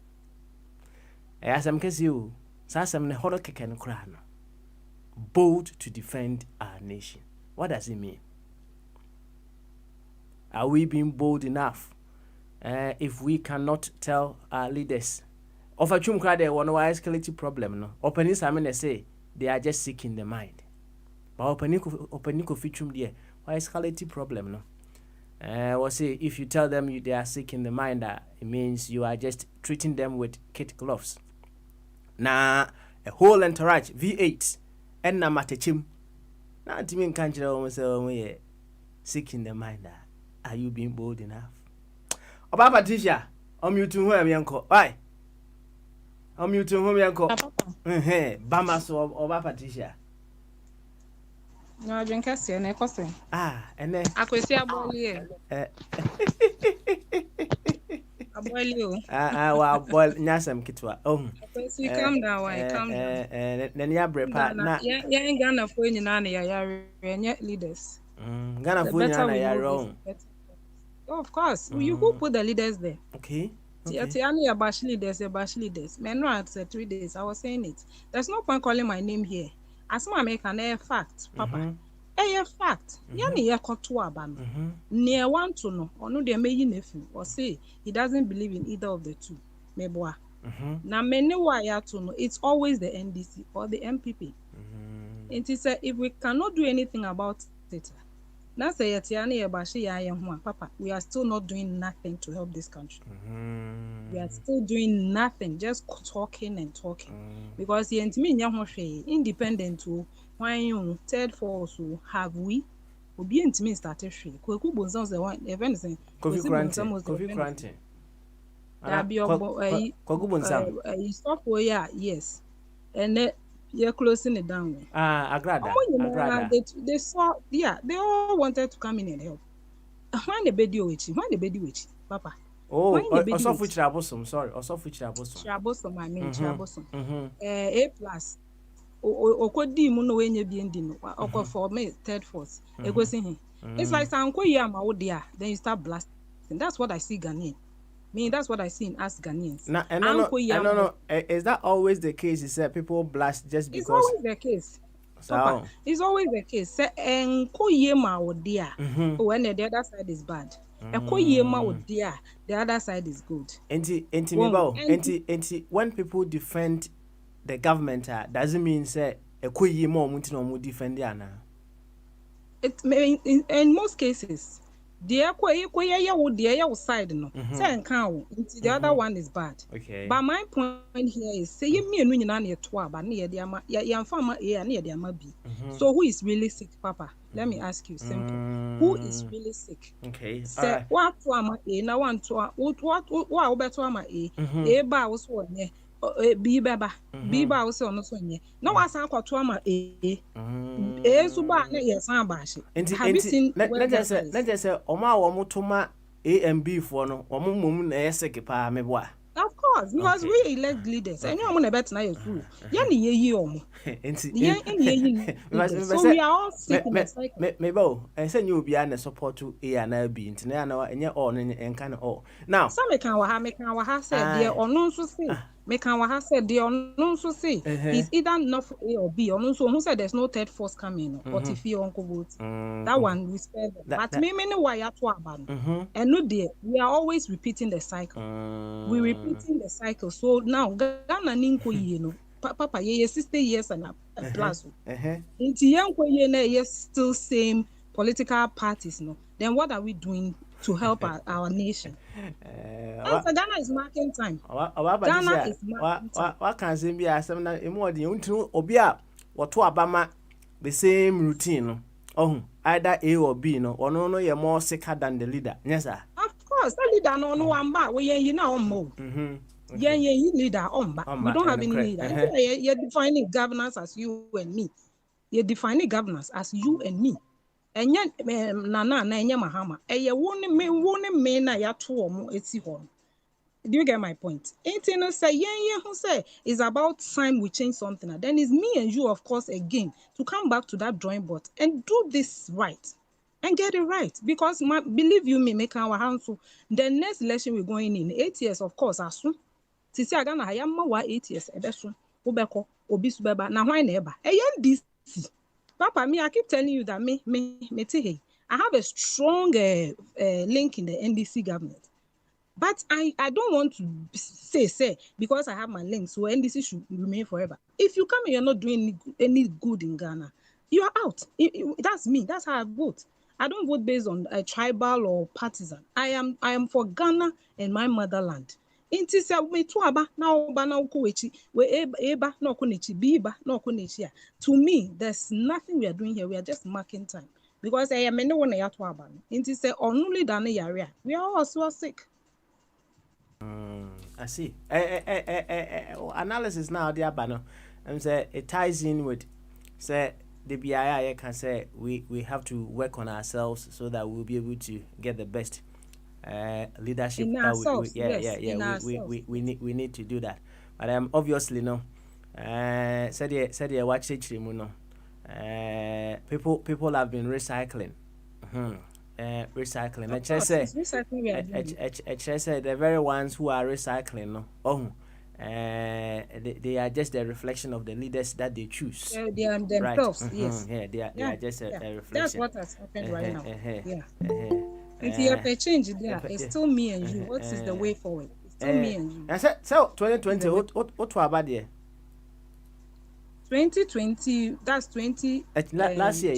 Speaker 1: As I'm kesi o, sasam ne horo keke no kra no. Bold to defend our nation. What does it mean? Are we being bold enough? If we cannot tell our leaders of a chum crowd, one of our escalating problem, no. Opening Simon say they are just sick in the mind. But opening feature there, why escalating problem, no. Or say if you tell them they are sick in the mind, it means you are just treating them with kid gloves. Na a whole entourage V8 and na matechim Now, to me, can't you almost say, sick in the mind that are you being bold enough? Oba Patricia, you to whom yanko. Why? You to whom yanko. Bama so Oba Patricia.
Speaker 10: No, I drink as and I
Speaker 1: Ah, and then
Speaker 10: I could see a boy. A boy.
Speaker 1: Well, boy, Nasam Kitwa. Oh,
Speaker 10: You calm down, why? Calm down.
Speaker 1: Then you have part now.
Speaker 10: Yeah, ain't Ghana for any nana, yeah, leaders.
Speaker 1: Ghana
Speaker 10: The
Speaker 1: for
Speaker 10: better we
Speaker 1: your
Speaker 10: move
Speaker 1: own.
Speaker 10: is better. Oh, of course, you who put the leaders there?
Speaker 1: Okay.
Speaker 10: Tiani Abash leaders. Men no 3 days. I was saying it. There's no point calling my name here. As my make an fact, Papa. A fact. Yani ya kotu abano. Near one to know. Or no, they may nephew or say he doesn't believe in either of the two. Meboa. Now, many wire to know. It's always the NDC or the MPP. It is if we cannot do anything about it. That's a Yetiani Abashi Papa. We are still not doing nothing to help this country. We are still doing nothing, just talking and talking. Because the independent when you third force have we be intimate started free. Koku Bonzons the one event saying
Speaker 1: Kofi Granting.
Speaker 10: That be a stop where yes. And then you're closing it down.
Speaker 1: Agrada.
Speaker 10: They saw, yeah, they all wanted to come in and help. When the baby with you, Papa.
Speaker 1: Oh, also for Trabosom, sorry, also for Trabosom.
Speaker 10: Trabosom, I mean, Trabosom. A plus. Okodi muno wenye biendino. Oko for me, third force. It's like Sanko Yama, oh dear, then you start blasting. That's what I see Ghanaian. That's what I see in us Ghanaians.
Speaker 1: No. Is that always the case? Is that people blast just because?
Speaker 10: It's always the case. Papa, it's always the case. Say, when the other side is bad. The other side is good.
Speaker 1: When people defend the government, doesn't mean say defend
Speaker 10: it may in most cases. The side no. Say the other one is bad.
Speaker 1: Okay.
Speaker 10: But my point here is say me and you na twa ba na ya farmer A and ya B. So who is really sick, Papa? Let me ask you simple. Who is really sick?
Speaker 1: Okay.
Speaker 10: Say what to ama A na one to what better ama A ba was one B baba B ba was on so nye. No was an to ama A so ba na yes an ba shi. Have you seen
Speaker 1: let's just say Oma Womutuma A and B for no Omum na yeseke pa meboa.
Speaker 10: Of course, because we elect leaders. And you're better now you too. So we are all sick in the cycle.
Speaker 1: Maybe I send you be an support to A and B into and you're on and kind of all. Now
Speaker 10: some make our said dear or no so say. Make our said dear or no so say. It's either not for A or B or no so who said there's no third force coming but if you uncle vote. That one we spare them. But many wire to about and no dear we are always repeating the cycle. We repeating the cycle. So now Ghana ninko Papa ye 60 years and plus. Into young yes still same political parties no. Then what are we doing to help our nation? Ghana is marking time. Ghana is marking time.
Speaker 1: What can say be as some more the obia or to Obama the same routine. Oh, either A or B no or no you're more sicker than the leader. Yes, sir.
Speaker 10: Of course, the leader no one back. We more. Yeah, leader on back. We don't have any leader. You're defining governance as you and me. You're defining governance as you and me. And yet, Nana, Mahama. And you won't me na ya two eti home. Do you get my point? Ain't no say who say it's about time we change something. Then it's me and you, of course, again to come back to that drawing board and do this right and get it right. Because believe you me, make our hands. The next election we're going in 8 years, of course, as soon. Tisi agana hayama wa 8 years. Ebeso ubeko obisu beba na why never. NDC. Papa, me I keep telling you that me I have a strong link in the NDC government. But I don't want to say because I have my link, so NDC should remain forever. If you come and you're not doing any good in Ghana, you are out. That's me. That's how I vote. I don't vote based on a tribal or partisan. I am for Ghana and my motherland. Inti se me to aba na oba na uko echi we eba na oko nechi biba na oko nechi. To me, there's nothing we are doing here. We are just marking time because I am no one ya to aba. Inti se only done yare. We are also sick.
Speaker 1: I see. Analysis now, dear Bano, and say it ties in with say the BII can say we have to work on ourselves so that we'll be able to get the best leadership.
Speaker 10: In
Speaker 1: That
Speaker 10: ourselves, yes, in
Speaker 1: we
Speaker 10: ourselves.
Speaker 1: need to do that. But obviously no. Said you watch it, no. People have been recycling. Recycling. I just say the very ones who are recycling, no. They are just a reflection of the leaders that they choose.
Speaker 10: They are themselves,
Speaker 1: right?
Speaker 10: yes.
Speaker 1: Yeah, they are just a reflection.
Speaker 10: That's what has happened right now. If you have
Speaker 1: Uh,
Speaker 10: a change there, it's still me and you. What is the way forward? It's still me and you.
Speaker 1: And so 2020, what about there?
Speaker 10: 2020, that's 20.
Speaker 1: Last year,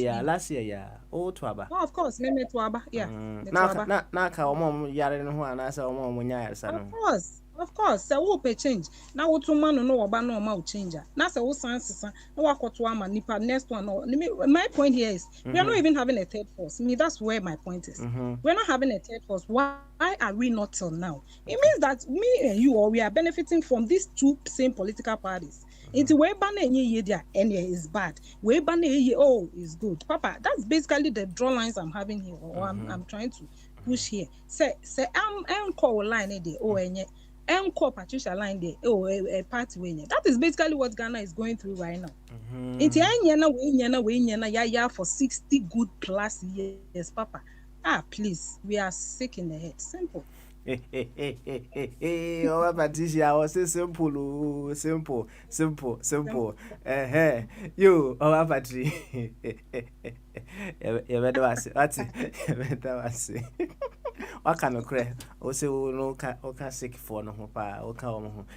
Speaker 1: yeah. Oh, Twaba.
Speaker 10: Oh, of course, let me Twaba. Yeah. Of course. So we'll pay change. Now what man no oba no ma change. Now so sense no wakoto ama nipa next one no. My point here is we are not even having a third force. Me, that's where my point is. We're not having a third force. Why are we not till now? It means that me and you or we are benefiting from these two same political parties. Into way banner ye there and is bad. Way banner oh is good. Papa, that's basically the draw lines I'm having here. Or I'm trying to push here. Say I'm call line there. Oh and call Patricia line there. Oh a party way. That is basically what Ghana is going through right now. Into ya for 60 good plus years, Papa. Please, we are sick in the head. Simple.
Speaker 1: Oh, Patricia, I was say simple. You, oh, Patricia. You better was it. What kind of cray? Also, no, okay, sick for no pa, okay,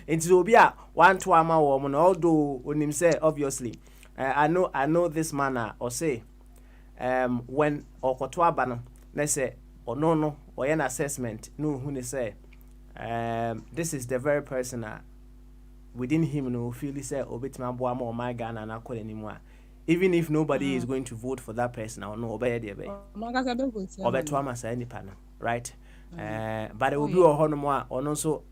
Speaker 1: it's Obia, 1 to a woman, although when him say, obviously, I know this manner, or say, when Okotwa Banner, let's say, or no, or an assessment, no, who they say, this is the very person within him, no, feel he say, oh, bit my boy, or my gun, and I call anymore. Even if nobody is going to vote for that person, or no, obey the obey. Or bet to say any panel, right? But it will be a honor or no so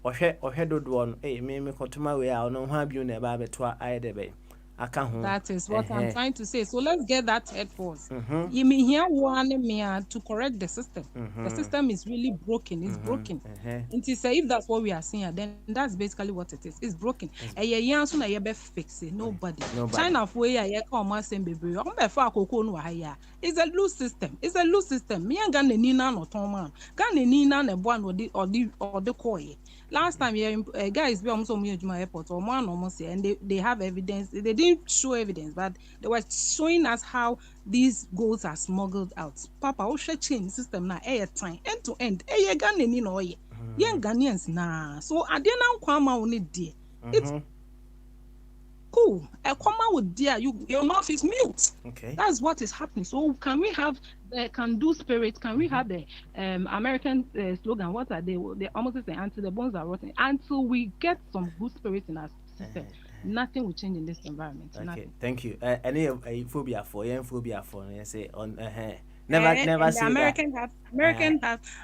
Speaker 1: or head one, eh, me cotuma way, or no have you never betwa either bay. I can't.
Speaker 10: That is what I'm trying to say. So let's get that head force. You mean here one me to correct the system. The system is really broken. It's broken. And to say if that's what we are seeing, then that's basically what it is. It's broken. And you answer na you be fix it. Nobody. China for you come and say baby. It's a loose system. It's a loose system. Me and Ghana nina no Tom. Ghana nina ne one or the koi. Last time guys be almost on Juma airport or man almost and they have evidence. They didn't show evidence, but they were showing us how these goods are smuggled out. Papa, we should change system now. Air time end to end. Ghana ni no ye. Young Ghanaians nah. So I didn't know kwama only dear. It's cool. A comma with dear your mouth is mute.
Speaker 1: Okay.
Speaker 10: That's what is happening. So can we have the can do spirit? Can we have the American slogan? What are they? They almost say until the bones are rotten. Until we get some good spirit in our system, nothing will change in this environment.
Speaker 1: Okay.
Speaker 10: Nothing.
Speaker 1: Thank you. Any phobia for say on never say
Speaker 10: American
Speaker 1: that.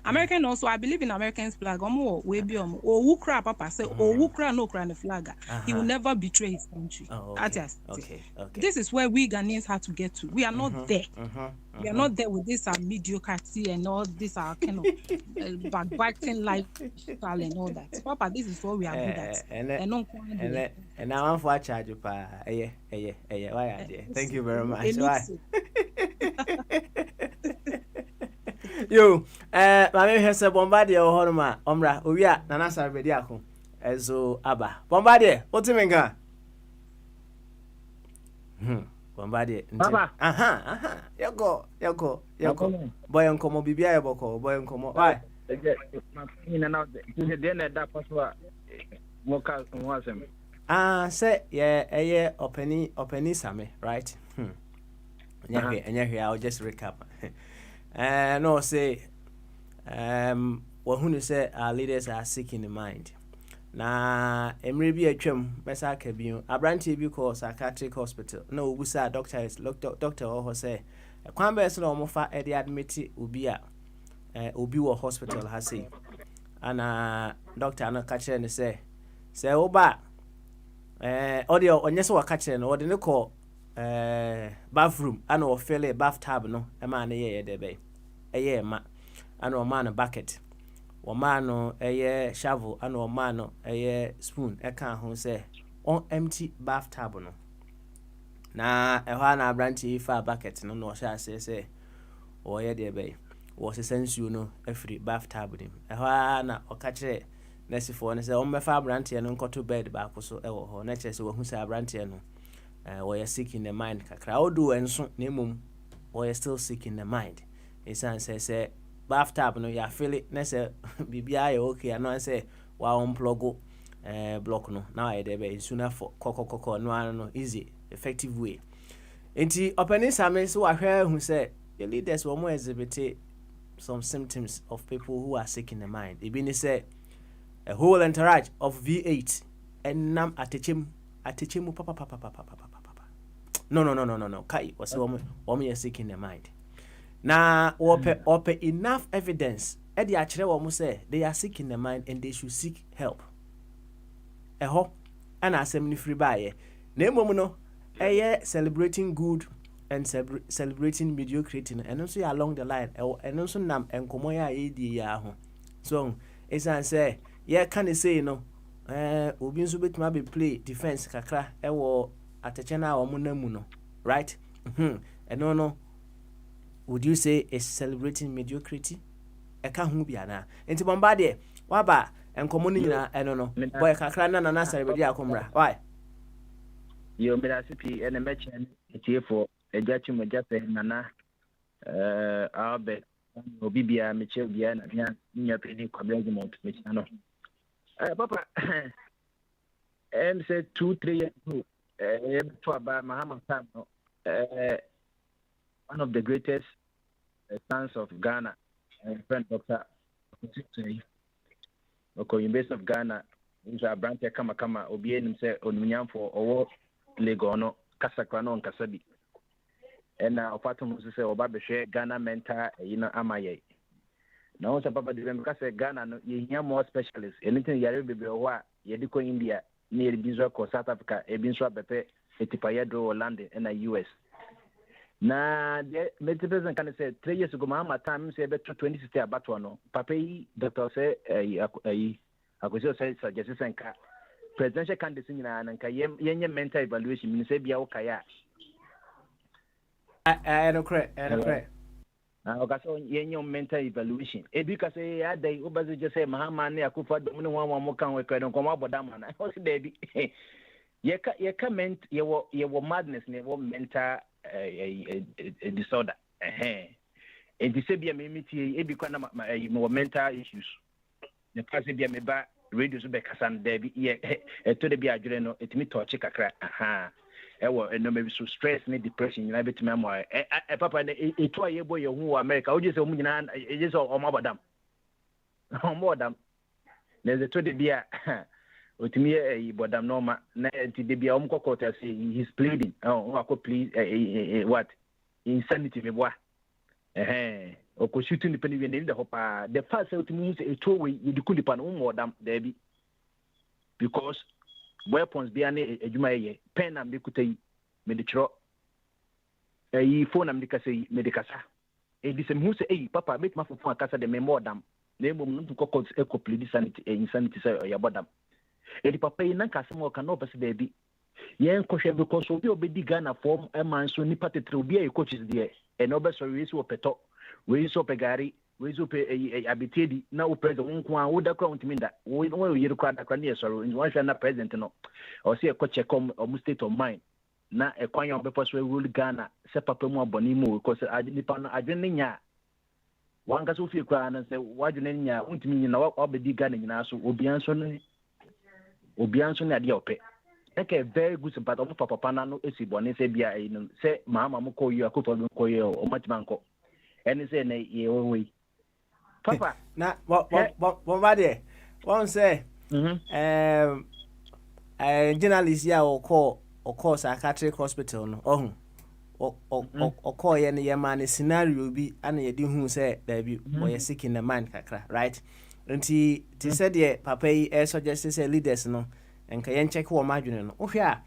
Speaker 10: American also. I believe in American's flag. We be Ukra Papa say Ukra no cry the flag. He will never betray his country.
Speaker 1: Oh, okay.
Speaker 10: This is where we Ghanaians have to get to. We are not there. We are not there with this mediocrity and all this kind of backbiting lifestyle and all that. Papa, this is what we are good at.
Speaker 1: And now I'm for charge you pa. Why are there? Thank you very much. Why? Yo, my name is Bombardier or Honoma, Omra, Uya, Nanasa Bediaco, Ezo Abba. Bombardier, what's the menga? Bombardier.
Speaker 6: Papa.
Speaker 1: Yoko. Boy on Como Bibia Boko, boy on Como. Why?
Speaker 6: In and out, then that password. Work out and was him.
Speaker 1: Say, yeah, opening Sammy, right? And yeah, I'll just recap. No, say, who say our leaders are sick in the mind. Na emre bi atwam mesa ka bi abrantie bi call psychiatric hospital na obusa doctor ho say kwan be so na omofa e dey admit obi a obi wo hospital ha say ana doctor no ka kire ne say oba audio onye so waka kire no ode ne call bathroom ana o fill a bathtub no e ma na ye de be ye ma ana o ma na bucket woman no eye shovel and woman no eye spoon e kan ho say on empty bathtub no na ehwa na abranti fa bucket no no sha say o ye de be wo se sensuo no afri bathtub dim ehwa na o ka kire nesifo no say o mefa abranti no nkoto bed ba ko so e wo ho na kire say wo hu say abranti no wo ye sick in the mind kakra odu enso na emum wo ye still sick in the mind isan say bathtub no ya feel it na say bibia ya okay no say wa unplug block no na I dey be sooner for kokokoko no easy effective way enti opening same so ahwe hu say the leaders were more exhibit some symptoms of people who are sick in the mind e be ni say a whole entourage of V8 enam atechemu papa no kai was woman sick in the mind. Na ope enough evidence e dey akire wo mo say they are sick in the mind and they should seek help. Eho ana asem ni free bae. Na emom no celebrating good and celebrating mediocrity and also along the line and also nam enkomo ya edi ya ho. So esan say ye can say no obi nso betima be play defense kakra e wo ateche na wo mo namu no, right? No would you say is celebrating mediocrity? Eka hu bia na. Enti bomba de waba enkomo ni nyina no boy kakra na celebrate akomra. Why?
Speaker 6: Yo me da sipi ene mechen etiefo ejachi mo jape nana abe obi bia meche bia na nya peni kwabregiment mecha no. Papa say 2-3 years ago to about Muhammad Sam one of the greatest sons of Ghana, friend Dr. University of Ghana, who's a branch kama obien say onunyam for owo legono kasakrano on kasabi. And opatum say oba behwe Ghana mental amaye. Now papa de because Ghana no you hear more specialists. Anything yare bebe wa yediko India near Bizwa ko South Africa e binso bepe etipaya do London and US. Na the medicine can say 3 years ago my time say better 2060 about one papa doctor say akoso say suggestion ka presidential candidate nyina na nka yenye mental evaluation mean say bia wo kaya
Speaker 1: no correct
Speaker 6: okaso yenye mental evaluation ebi ka say ya dai obaze je say mahama na akufa dom ne wanwa mo kan we kredon ko maboda mana o se debi yeka ment yewo madness ne wo mental disorder and the sebia me metie e bi kwa na mental issues the person bia me ba radio so be kasan debi to de bia adwere no etimi touch kakra ewo no maybe so stress ne depression na betimi am papa ne eto aye boy hu America o je se o munyina e je se o mabodam na ze to de bia otimi bodam normal na ti de bia omkokota say he's pleading akọ please what insanity me boa oko shooting the penny in the hopa the first otimi say eto we yedikuli pa no modam there because weapons bia na adwuma ye pen am bekuta yi me de chro phone am de kasa yi me de kasa di sem hu say papa make ma fofo akasa de me modam na emom no kokot eco plead insanity say ya bodam edi papa yi nan kasa mo kan no pese baby yen kohwe because obi obedi Ghana form e man so nipa tetre obi e coaches there e no be so we so peto we so pegari we so pe abitedi na o president nko an wo da kwa ntimi nda wo yiri kwa da kwa ne so one hwa na president no o se e ko check on state of mind na e kwanya obe so rule Ghana se papa mu aboni mu because nipa no adwene nya wanga so fie kwa na se wadwene nya ntimi nyina obedi Ghana nyina so obianso ne ade ope eke very good but omo papa na no esi bone se bia se mama mo ko yi akofo ko yi o matima nko eni se na ye we Papa.
Speaker 1: Na Bombade. One say journalist ya or psychiatric hospital no. Or call ye man scenario bi and ye do who say there be or you sick in the mind kakra, right? And he said ye papa suggest say leaders no and can check who imagine no. Oh yeah,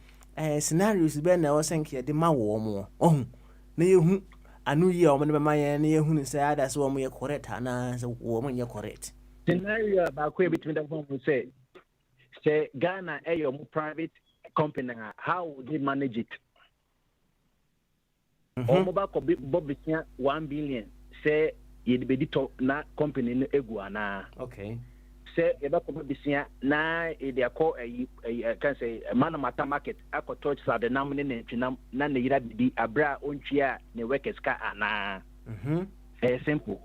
Speaker 1: scenarios be na was think ye de ma wo mo. Oh, na ye hu anu ye o mo be ma ye na ye hu say others wo mo ye correct ana so wo mo ye correct.
Speaker 6: Scenario about between the one who say Ghana a private company, how would they manage it? Mobile Bobby 1 billion say you'd be to na company in Eguana.
Speaker 1: Okay.
Speaker 6: Say about Bobby na they call a can say a man mata market. I could touch the nomination none the abra unchia ne workers ka ana. Simple.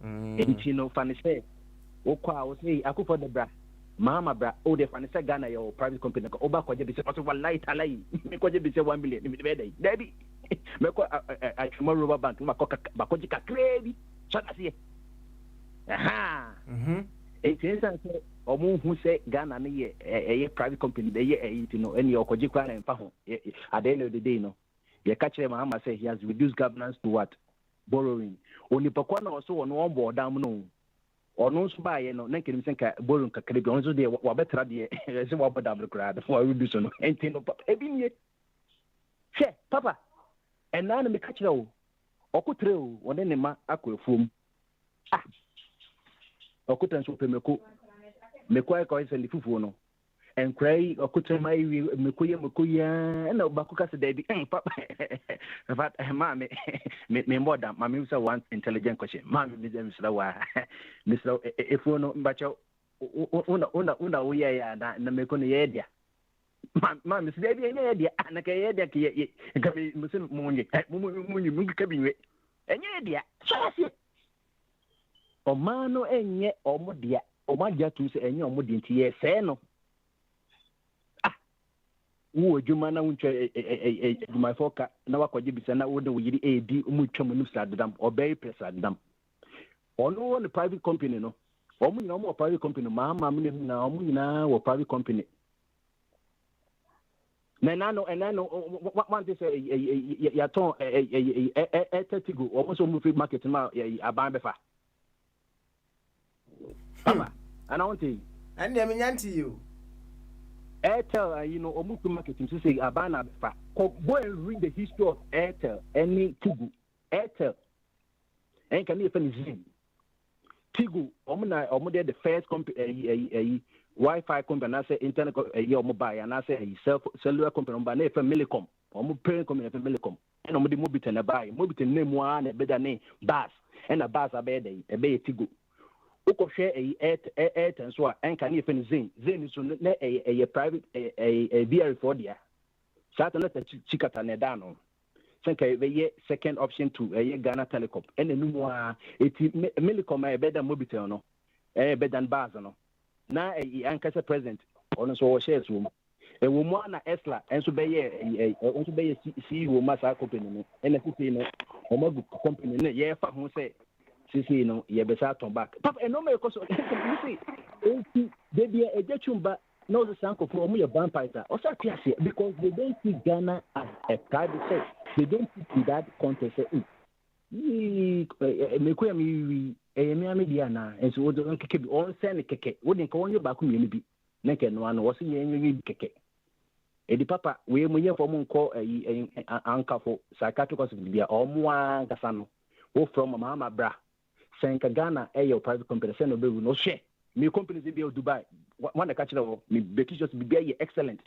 Speaker 6: And you know, funny say, Okwa was say, I could for the bra. Mama bra, oh, the funny say Ghana, your private company, Oba Kwaja be said, what light alay, because you be say 1 billion, Debbie. Meko a tomorrow rubber band, Bakojika crazy. So I see. Aha. It is or who say Ghana a private company, they you know, any Okojika and Paho. At the end of the day, no. You catch him, Mahama say he has reduced governance to what? Borrowing. Only Pakwana also on one board down no. Or no buy no na kenim senka borrow kakra bi onzo de wa betra de se wa bodam crowd for reduce no enti no papa ebi nie she papa and na me catch o okutre o won ne ma akofuom okutan so pe meko ai ko se li fufuo no en krai okutre mai meko ya na ba ko kase da bi papa but ma me bodam ma me say one intelligent question ma me dem sra wa Mr. Efono Mbacho una uya ya na meko ne yedia ma Mr. Debi yedia na ka yedia ke ka mi musin munye munye ka binwe enye yedia so asi o mano enye omodia omadia tu se enye omodi nti ye se no wo adwuma na wonche adwuma foka na wakwaje bisa na wo de wo yiri edi omutwam no sadam obey presadam ono the private company no omu nyina omu private company ma me na omu nyina wo private company na no one this ya ton etetigo omu so mu free market ma aban befa papa ana wonte
Speaker 1: and dem nyanti you
Speaker 6: Airtel, you know, omu free market to say aban befa go and read the history of Airtel any Tigo Airtel and can you find it Tigo, omo the first company Wi-Fi company, and I say internet mobile, and I say cellular company, but na Millicom, omo parent company Millicom, and omo the mobile na buy, mobile name one better name Bas, and a Bas abede, a be Tigo. Oko share and so and can you find Zen is a private a VR for there. Satan let chikata nedano. Think second option to Ghana Telecom. And the new one, Millicom a better mobile no, better than Baz no. Now a Ankasa president on so shares room. A woman Esla and so be a CEO Massa company and a company yeah for who say Sisi no ye besa turn back. Papa and no me cause you see they be a jechumba no the sanko for mu your vampires also because they don't see Ghana as a private sector. They don't put in that context. Me media na and so we don't keke on send keke. We didn't call you back me bi. Neke no ano was yen keke. Edi papa we munye for mun call anka for psychiatric hospital bia o mu an kasa no. Wo from mama bra. Senka Ghana your private company send no be no share. Me companies in Dubai. One catch me just be excellent.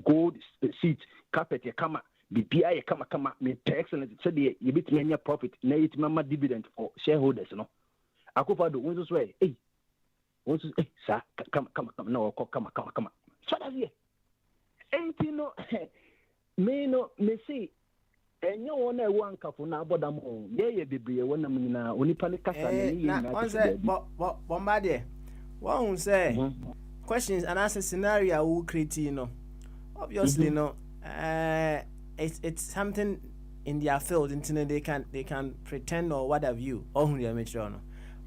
Speaker 6: Gold seat, carpet ya kama. BPI kama me excellent said you bit me profit na it mama dividend for shareholders no akofa do wonso way wonso sa come no come so that's it enti no me see enyo wona e wanka fo na abodam ye bebre wona nyina onipa ne kasa ne yi na
Speaker 1: on say bombade one say questions and answer scenario we create obviously no it's something in their field, internet they can pretend or what have you, or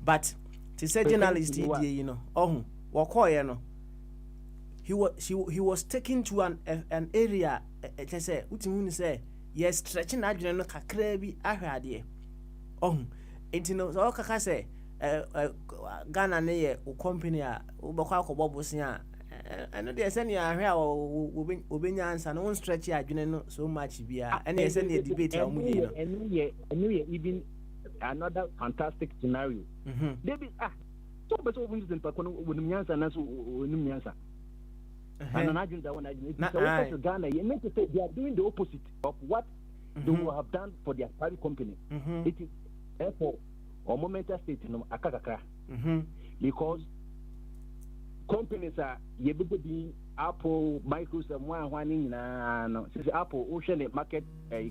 Speaker 1: but She said journalist you know. Oh, wakoye no. He was taken to an area they say utimu say yes stretching adwene no kakra bi ahwade. Oh, enti no so kaka say Ghana ne ye o company a ubakwa akobọ bosia eno de say ne ahwe a obenya ansa no stretch adwene no so much bia ene say ne debate a omuyi no
Speaker 6: enu ye even another fantastic scenario. David so but so we pa kono wonum nyansa na so wonum nyansa. And I think that one so Ghana you need to say they are doing the opposite of what they will have done for their private company. It is therefore or momental state no akakaka. Because companies are being Apple, Microsoft, one no. Since Apple ocean market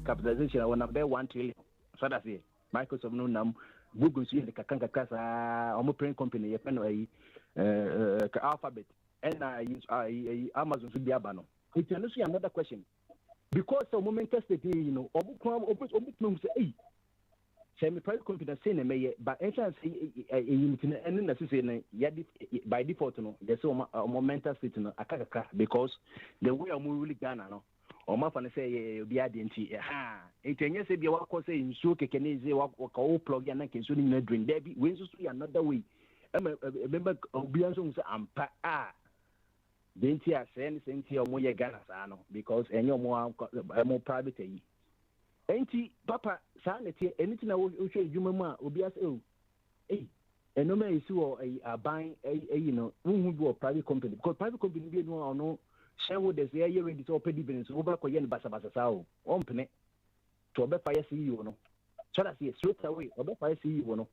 Speaker 6: capitalization one number 1 trillion. So that's it. Microsoft no nam Google see the kakanga kasa omo parent company ye pen Alphabet and I use Amazon to be abano. It's another question. Because the momental state you know omo say hey semi private company say na me but entrance and na say na by default no they say momental state no akakaka because the way I'm really Ghana no o ma fa na say obi ade nti enye say bia wakọ say nsuo keke na eze wakọ plug ya na kensuo ni na drain there be we nso so another way remember obi anso say ampa denti a say ni senti o mo ye Ghana sa no because enye mo private yi enti papa sa na tie eniti na wo hwe adwuma mu a obi ase eno ma esi wo aban you know who do private company because private company be no shareholders they are ready to open dividends over koye basa sao ompene to obe fire CEO no so that's it straight away obe fire CEO no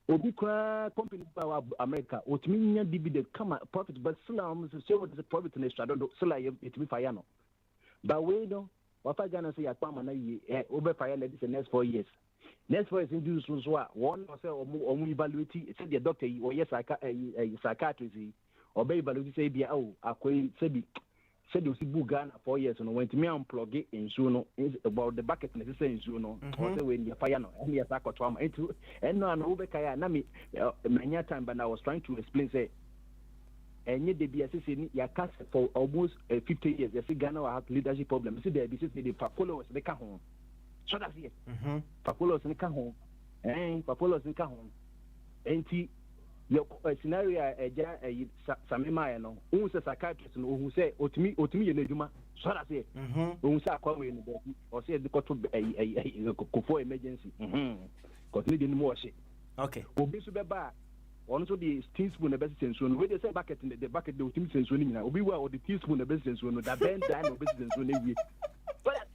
Speaker 6: obi kwa company power America otimi nya dividend kama profit but still shareholders profit na extra do still it be fire no but we no wafa Ghana say akwa na yi obe fire na this next 4 years next 4 years do so one say omu evaluate say the doctor or yes psychiatrist obey evaluate say bia akwai sabi said you see Ghana 4 years no when me unplug nsuo no is about the bucket na say nsuo no or say when you fire no and yes akotwa am into and no na obe kaya na me many time but I was trying to explain say enye de bia say ni ya cast for almost 50 years you see Ghana have leadership problem see there be say the followers they can home so that's it followers they can home followers they can home enti your scenario eja samema no who say psychiatrist no who say otimi ye nadwuma so that's it who say akwawe no be or say the koto for emergency cause need any more shit
Speaker 1: okay
Speaker 6: obi so be ba on so the teaspoon na best senso no we dey say bucket in the bucket the otimi senso ni na obi wa or the teaspoon na best senso no da bend down no best senso na wie but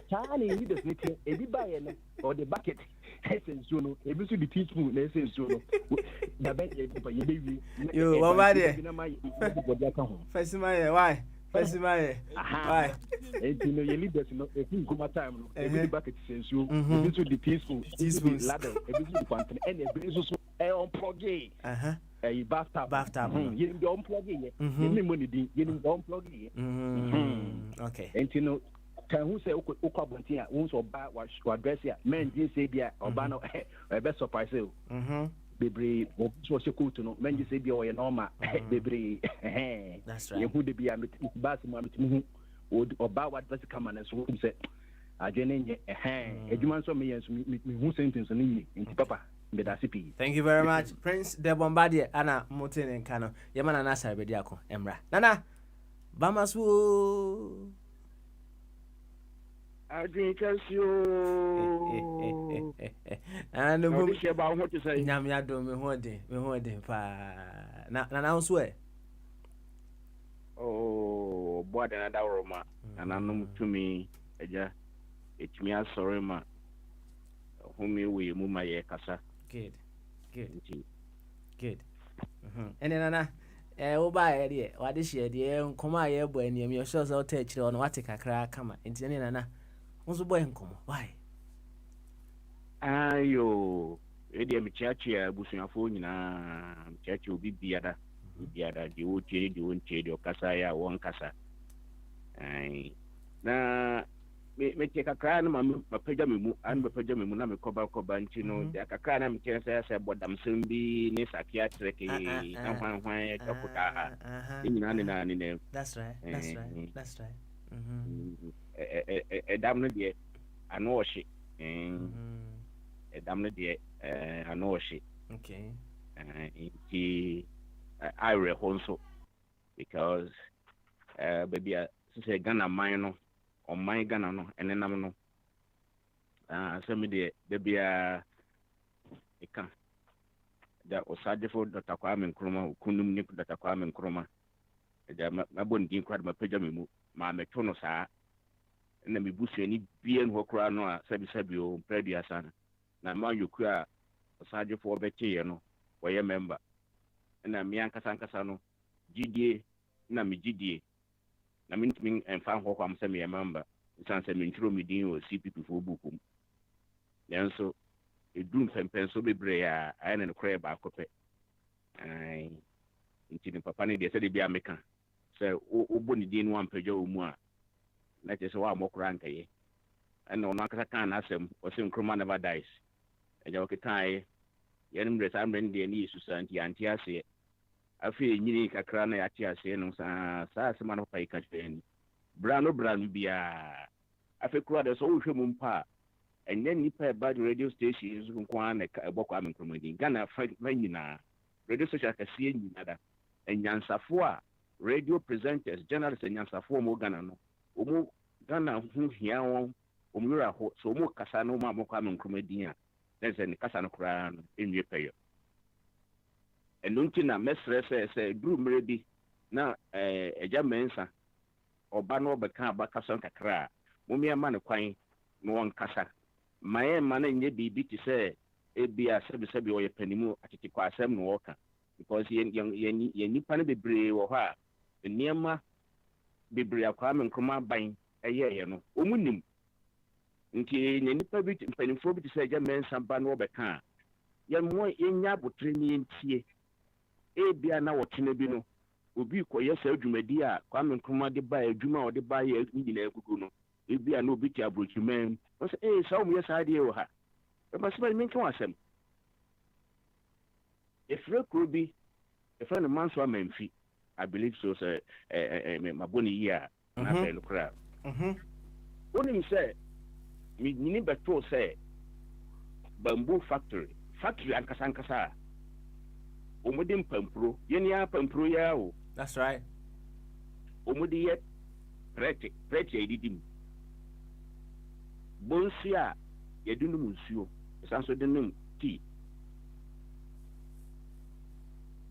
Speaker 6: tiny leaders need to ebi ba ye no or the bucket senso no ebi so the teaspoon na senso no da bend ye be
Speaker 1: yo what there first my why why
Speaker 6: you know your leaders no if you come time no ebi the bucket senso ebi so the teaspoon ladder ebi so the pantry and ebi so unplug bathtub you don't unplug it you money din you don't unplug it
Speaker 1: okay
Speaker 6: and you know can who say ukwa who so ba wa address ya men dey say bia oba no be surprise bebre so se kutu no men dey say bia o ye normal bebre
Speaker 1: that's right
Speaker 6: you who dey bia bas ma mitmu oba wa address come na so say adwene nye adwuma so me yenso me hu sentence no yi nti papa.
Speaker 1: Thank you very much, Prince De Bombardier. Anna Motin and Kano. Yamana Nasa Bediako, Emra. Nana Bamasu.
Speaker 6: I drink as you.
Speaker 1: And the
Speaker 6: movie about what to say.
Speaker 1: Namia do me holding pa. Nana swear.
Speaker 6: Oh, boy, another Roma. And I know to me, it's me, sorry, ma. Whom we move my casa.
Speaker 1: Good. And then Nana, buy idea. What is your dear? Come on, your boy, and your shows out touch on what take a crack. Come on, and Nana. What's the boy come? Why?
Speaker 6: Ayo, Eddie Michachi, Bushing phone, Church will be the other, the old shade, you won't shade your Casaya, one Casa. Now, me take a cry no ma pagya me mu and be pagya me mu na me koba nti no de akakra na me ken say bodam sem bi ni psychiatric hwan dokuta ni na ni
Speaker 1: That's right. That's right.
Speaker 6: Dam no de ano hye dam no de ano hye
Speaker 1: Okay.
Speaker 6: Nti I rehonso because baby say Ghana man no on my Ghana no and then no so me de bia eka da osadefo Dr. Kwame Nkrumah kunum ni Dr. Kwame Nkrumah da mabon din kwad ma pagya me mu ma meto no saa na me busu ani bia no kora no a sabi o predua sana na ma yoku a osadefo obekye no woyɛ member na me ankasa no gidie na me gidie na me ntimi emfa ho kwam sɛ me member san sɛ me ntiro me din o CPP fo bukum nanso edum pempen so bebre a ayɛ ne kora ba akɔpɛ ai nti ne papa ne de sɛ de bia meka sɛ obo ne din no ampagya o mu a na kyerɛ sɛ wa mɔkora nkaye ɛna ɔno ankasa kan na asɛm ɔsɛ Nkrumah never dies ɛgya ɔketae yɛnim de saa mmerɛ no deɛ ne yɛ susa nti ante aseɛ afei nyini kakra na yɛate aseɛ no saa asɛm no papa yi ka kyerɛ ni bra no biaa afei kora de sɛ wohwɛ mu mpa a ɛnyɛ nnipa ɛba de radio station so nko a na ɛbɔ Kwame Nkrumah din Ghana fa nyinaa radio station akɛseɛ nyina da anyansafoɔ a radio presenters journalists anyansafoɔ mo Ghana no ɔmo Ghana ho hia wɔn ɔmo werɛ ho so ɔmo kasa no ma Kwame Nkrumah din a na sɛ ne kasa no koraa no ɛnwie pɛyɛ ɛno nti na mɛsrɛ sɛ duru mmerɛ bi na agya mɛnsa ɔba no ɔbɛka abakasa kakra a momiama ne kwan na wɔnkasa ma yɛmma no nyɛ biribi te sɛ ebia sɛbisɛbi ɔyɛ panimu atetekɔ asɛm na wɔka because yɛn nipa no bebree wɔ hɔ a nneɛma bebree a Kwame Nkrumah ban ɛyɛɛyɛ no ɔmu nim nti ne nipa bi mpanimfoɔ bi te sɛ agya mɛnsa ba no ɔbɛka a yɛnya abotire ne yɛntie ebia na wɔtena bi no obi kɔyɛ sɛ adwumadi a Kwame Nkrumah de ba adwuma a ɔde ba yɛ nyinaa gugu no ebia na obi te aburokyiman ɔsɛ saa ɔmo yɛ saa deɛ wɔ ha ɛbɛsɛ me nka asɛm efirɛ kuro bi efirɛ no manso amanfi I believe so sɛ mabɔ ne yi a na afɛ no koraa wonim sɛ menyini bɛtoo sɛ bamboo factory ankasa a omode mpampuro yɛne a pampuro yɛ o
Speaker 1: that's right
Speaker 6: omode yɛ prɛte a yɛdidi mu bonsi a yɛde nom nsuo ɛsan so de nom tea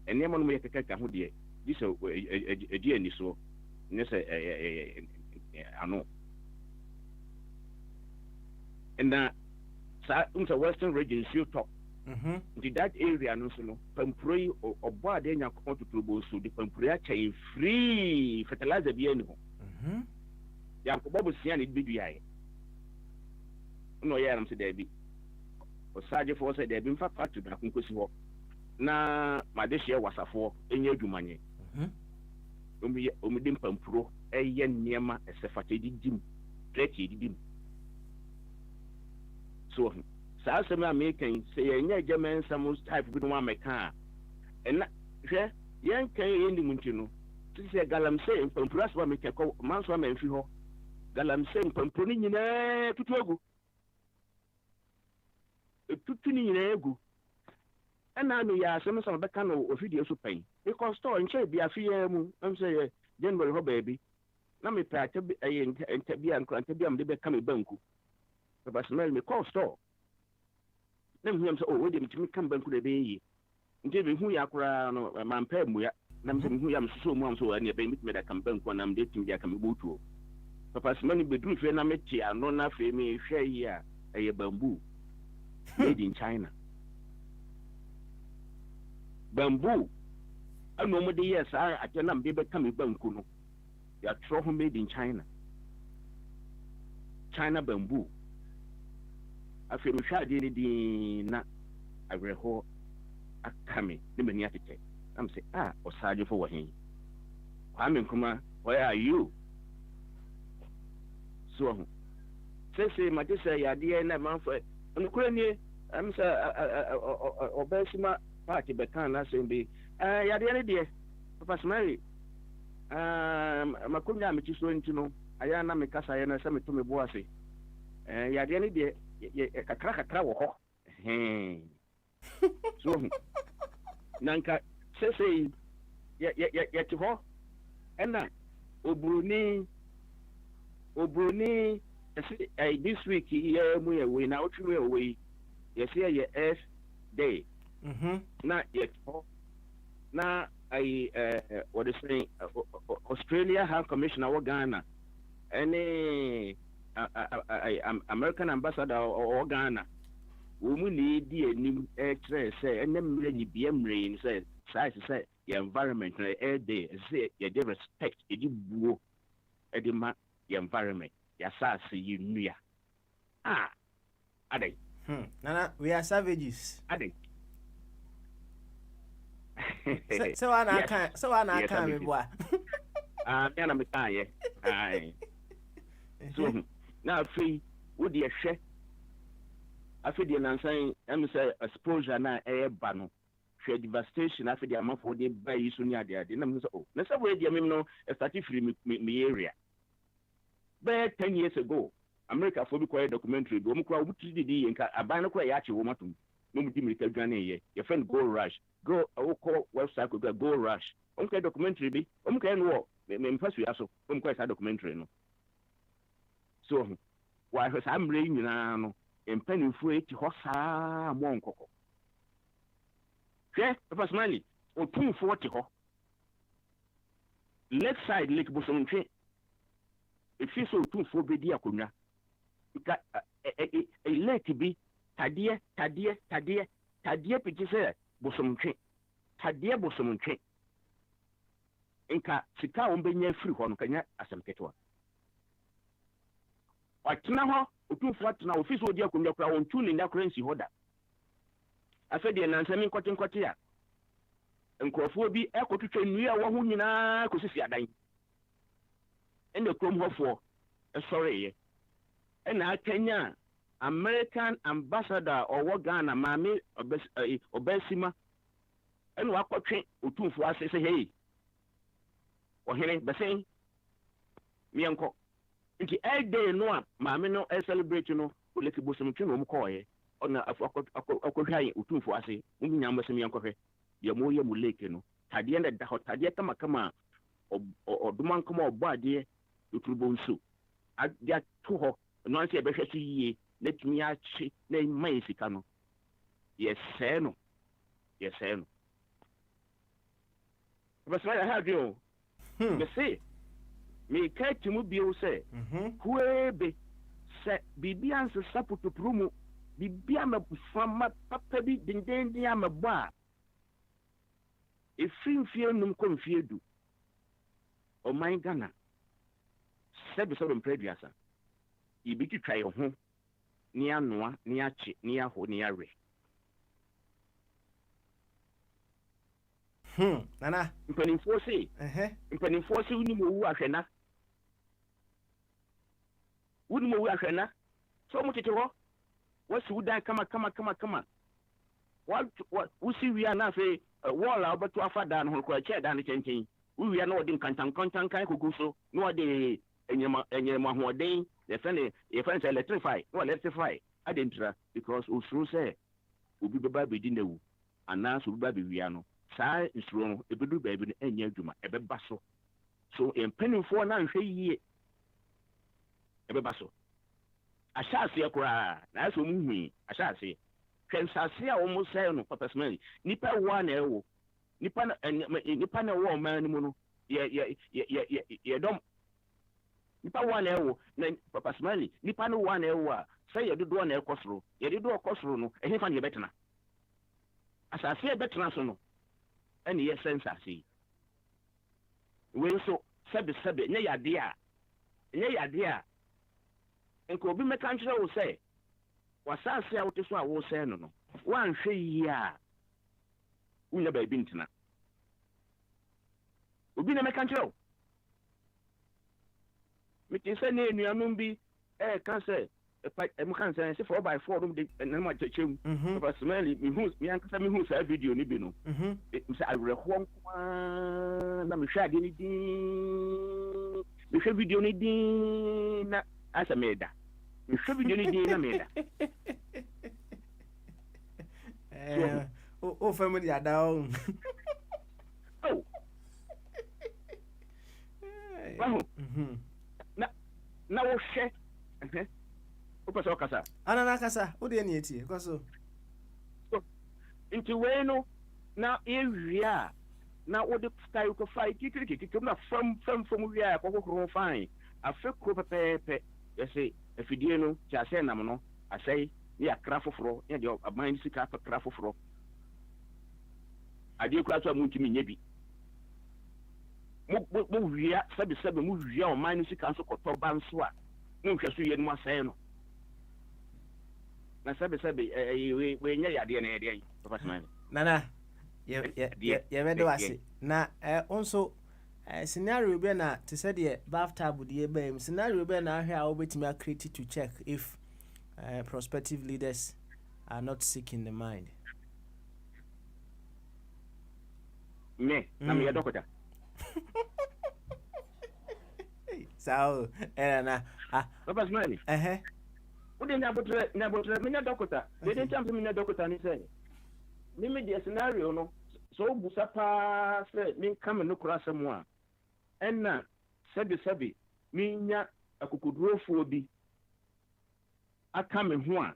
Speaker 6: ɛnneɛma no mu yɛ kɛkɛka ho deɛ gye sɛ ɛdi ani soɔ nyɛ sɛ ano ɛna saa sɛ western region nsuo tɔ nti that area no nso no pampuro yi ɔbɔ adeɛ Nyankopɔn totorobɔ nso de pampuro akyɛn free fertilizer bi ani ho Yankobɔ bosia ne de duaeɛ no ɔyɛ aram sɛ daabi ɔsagyefoɔ sɛ daabi mfa factory baako nkosi hɔ na made hyɛ wasafoɔ ɛnyɛ adwumanyɛ ɔmde mpampuro ɛyɛ nneɛma ɛsɛ fata didi mu plɛte didi mu so saa asɛm a mekan sɛ yɛnyɛ agya mɛnsam type bi no amɛka a ɛna hwɛ yɛnkan yɛnim nti no sɛ galamsey mpampuro asɛm a meka kɔ manso amamfi hɔ galamsey mpampuro no nyinaa tutu agu tutu no nyinaa agu ɛna no yɛ asɛm sɛ mabɛka no ofidie so pɛn because store nkyɛn bi afeɛ mu ɛm sɛ yɛ January hɔ baabi na mepɛ atɛ ɛyɛ nta bi a mede bɛka me banku pɛpɛsɛmɛl me call store na mehu yam sɛ wode metumi ka me banku na ɛbɛyɛ yie nti mehu yɛ akoraa no mampɛ mmua na mesɛ mehu yam soso mu am sɛ ɛne ɛbɛyɛ metumi de aka me banku na mede tumi de aka me bɔtuo pɛpɛsɛmɛl no bɛduru fie na mete ano na afei mehwɛ yi a ɛyɛ bamboo made in China bamboo ɛna ɔmode yɛ saa atɛ na mede bɛka me banku no yɛatwerɛ ho made in China bamboo afei mehwɛ adeɛ no din na awerɛhɔ aka me ne m'ani atetɛ na m sɛ ɔsagyefo wɔ he Kwame Nkrumah where are you so ho say my just say idea na man for no kura ni am say obesima party be kan na say be idea ni de Papa Mary makunya me chiso ntino aya na me kasa ya na say me to me bo ase idea ni de kakra wo ho so nanka say ya ti ho ena obroni this week here mu we na otwe away yes here S day na yet na what is saying Australia High Commissioner of Ghana any American ambassador or Ghana we mu need the new say and them really be rain say say the environment air day say you respect you buo edema the environment ya say you nuya ade
Speaker 1: nana we are savages
Speaker 6: ade
Speaker 1: so ana kan me boa
Speaker 6: me na me kan ye ai so na free wo de hwe afi de nansan am say exposure na ba no hwe devastation afi de amafo de ba yi so ni ade na me say na say we de me no start free me area. But 10 years ago, America for be documentary, do mukwa wuti di nka abana kwa yachi wo matum. No mu di America dwane ye. Your friend Go Rush. Go call website ko Go Rush. Onka documentary bi, onka no me mpasu yaso. Onka sa documentary no. So, why has am re nyina no, empanifo eti ho saa mo nkoko. Hwe, personally, otumfo ti ho. Left side Lake Bosomtwe. If you so too for be akuna got a late be tadie piti say bosomtwe tadie bosomtwe inka sika ombenya free ho no kanya asemketwa atena ho otumfo atena office odi akuna kura won tuni na currency hoda afede na nsami nkote ya nkrofo bi ekotutwa nnua wo ho nyina kosisi adan in the Chrome for sorry, and I Kenya American ambassador or Ghana, Mami Obesima, and what train to for us say, hey, or hearing the same. Me uncle. It's every day no, Mammy no celebrate no, who let the bosom to call on a high to for us, whom you must be uncle. Your moya mulekeno, Tadiana the hot Tadiata Makama or Duman come or body. Utrubonsu. I get to her, no answer better to ye, let me achi, name Maisicano. Yes, sir. Yes, sir. But I have you. Me say, me catch you be say, who be set Bibians a sapu to promo, Bibiama from my papa be dindiama bar. If fear num confused, oh my Ghana. Said so in Prediasa. You be to try your home near Noa, near Chi, near Ho, near Ray.
Speaker 1: Nana,
Speaker 6: Penny for say, Penny for say, wouldn't move Ashena. Wouldn't move Ashena. So much to her. What would I come? What we see we are now say a wall out to a father who quite chair down the chanting. We are not in content kind of go no day. And your mahmoudin, the friends electrify, or electrify. I didn't try because Usru say, will be baby dinner, and now will baby Viano. Sai is wrong, a good baby, and your Juma, a basso. So in penny for now, say ye a basso. I shall see a cry, that's what me, I shall say. Can I see almost say no, Papa Smelly, Nipper one arrow, Nippon and Nippon a war man, yeah, don't. Nipa one ewo na Papa Smiley nipa no one ewo say you do one ekosro you do ekosro no e hefa ne betena asase e betena so no ene ye sense ase we so sebe ne yade a enko bi meka nkyere wo say wasase a wote so a wo say no wan hwe yi a unya ba bi ntena obi na meka nkyere me can say, Nuambi, cancer, I'm can't say 4x4 room and then my chim. But smelly me who's me and me who's a video ni bino. I rehom na me share ni din. Me share video ni din na asa meda. Me share video ni din na meda.
Speaker 1: Oh family are down.
Speaker 6: Oh. Wow. Na wo hwe. Opa kasa.
Speaker 1: Anana kasa. Wo de na etie. Koso.
Speaker 6: Into we no na area na wo de style ko fight kikiki na from we are ko fine. Afe ko pepe. You say afidie no cha say nam no asai ya krafoforo ya de aban sika pa krafoforo. Ade ko aso amuntimi nya bi. Mo wia sabe mo wia o man sika so koto ban so a mo hwe so ye no asai no. Na sabe we nya yade na yade professional.
Speaker 1: Nana ye bedo wase. Na also scenario be na to say the bathtub de be scenario be na ahwe a obetimi create to check if prospective leaders are not sick in the mind.
Speaker 6: Me na me doctor.
Speaker 1: So na
Speaker 6: professional. Udi na botre me na doctor. They didn't tell me na doctor ni say. Me the scenario no so busa pa say me come no kura asem a. Enna sabi me nya akukudurofo bi aka me ho a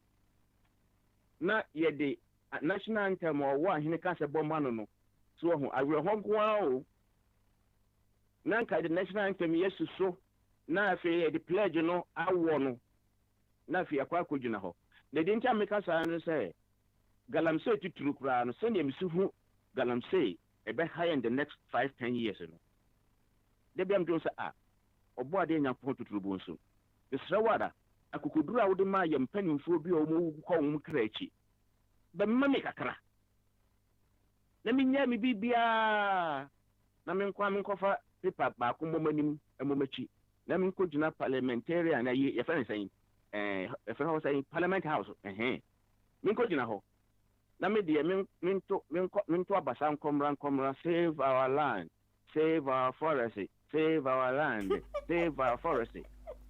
Speaker 6: na ye de national anthem or wa hene ka se bomba no so ho awe ho nko o na nka the national anthem yesu so na afi the pledge no awo no na afi akwa akogina ho de din cha me ka sa no say galamsey tituru kura no send me hu galamsey e be high in the next 5-10 years no de biam do say obo ade nyankopon tuturu bo nso esrawada akukuduru a wode ma yam panimfo bi o mo ko wo mkrachi be mame kakra na minya mi bibia na menkofa paper ba ko momanim emomachi na menko gina parliamentarian na ye fa nsan fa ho say parliament house menko gina ho na me de minto abasa nkomra save our land, save our forest, save our land, save our forest.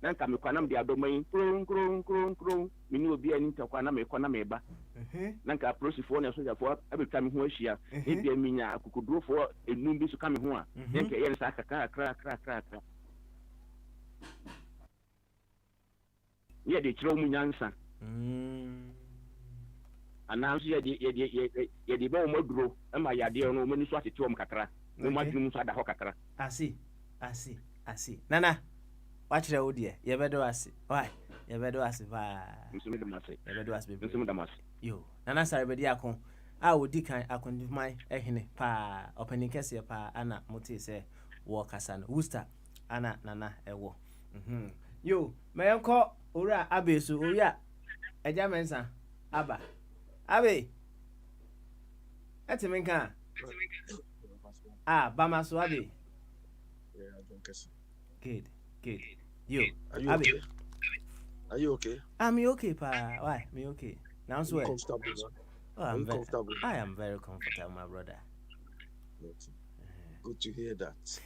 Speaker 6: Nanka me kwanam de adomai kron mini obi ani ntakwa na me kwana me ba. Nanka prosifo na soja fo abetwa me ho ahia. E bia minya akukudurofo enum bi so ka me ho a. Nanka ye nsa kra. Ye de kiro mu nyansa. Announce ye de ba o moduro e ma yade no mani so atete o kakra. No madrum so ada ho kakra.
Speaker 1: Asi. Nana watch the odie ye bedo ase why ye bedo ase ba
Speaker 6: nsumi de mase
Speaker 1: ye bedo ase be
Speaker 6: nsumi de mase
Speaker 1: yo nana sare be dia kon a odi kan akondifman ehene pa opening kese pa ana moti se wo kasa no Worcester ana nana ewo yo mayenko ora abesu oya eja mensa aba abe etimenka bamaso abe
Speaker 11: yeah I don't guess.
Speaker 1: Good. You.
Speaker 11: Are you okay? Are you okay?
Speaker 1: I'm okay, pa. Why? Me okay. Now swear.
Speaker 11: Comfortable.
Speaker 1: I'm very
Speaker 11: comfortable.
Speaker 1: I am very comfortable, my brother.
Speaker 11: Good to hear that.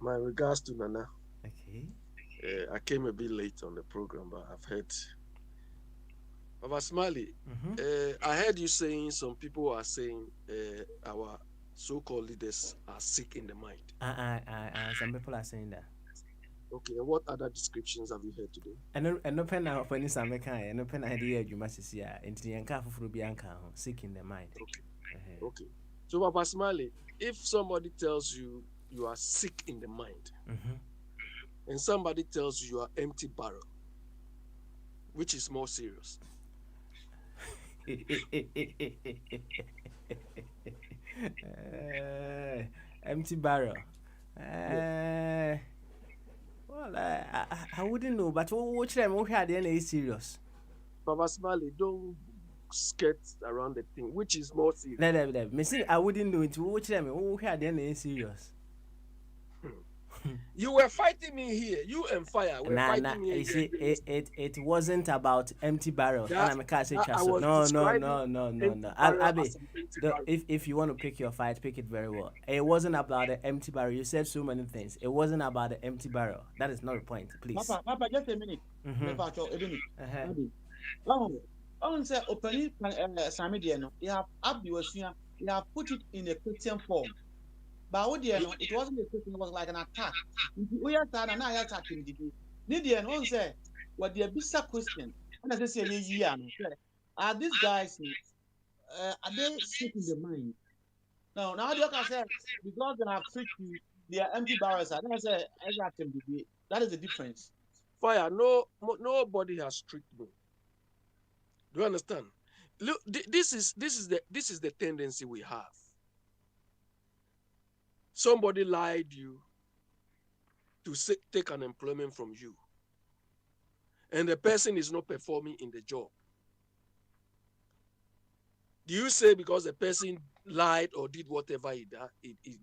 Speaker 11: my regards to Nana.
Speaker 1: Okay.
Speaker 11: I came a bit late on the program, but I've heard. Baba Smiley, I heard you saying some people are saying our so-called leaders are sick in the mind.
Speaker 1: Some people are saying that.
Speaker 11: Okay, and what other descriptions have you heard today?
Speaker 1: And no pen now for any some kind, no pen idea you must see into the uncareful for Bianca, sick in the mind.
Speaker 11: Okay. So, Papa Smiley, if somebody tells you you are sick in the mind, and somebody tells you are empty barrel, which is more serious?
Speaker 1: Empty barrel. Well, I wouldn't know, but watch them. We had any serious.
Speaker 11: Papa Smiley, don't skirt around the thing. Which is more serious?
Speaker 1: Missing, I wouldn't know it. Watch them. We had any serious.
Speaker 11: You were fighting me here. You and Fire were
Speaker 1: Nah,
Speaker 11: fighting me
Speaker 1: you
Speaker 11: here.
Speaker 1: see, it wasn't about empty barrels. And I'm a car
Speaker 11: I was
Speaker 1: no,
Speaker 11: describing empty barrel
Speaker 1: Abby,
Speaker 11: as an empty barrel.
Speaker 1: if you want to pick your fight, pick it very well. It wasn't about the empty barrel. You said so many things. It wasn't about the empty barrel. That is not the point, please.
Speaker 3: Papa, just a minute. Say opening Samidiano, you have you have put it in a Christian form. But what it wasn't a Christian, it was like an attack. We are and I attacking the Nidian on say what the bisa question. And as I say, are these guys are they sick in the mind? No, now you can say because they have tricked you, they are empty barrels. I don't say that is the difference.
Speaker 11: Fire, nobody has tricked me. Do you understand? Look, this is the tendency we have. Somebody lied you to take an employment from you, and the person is not performing in the job. Do you say because the person lied or did whatever he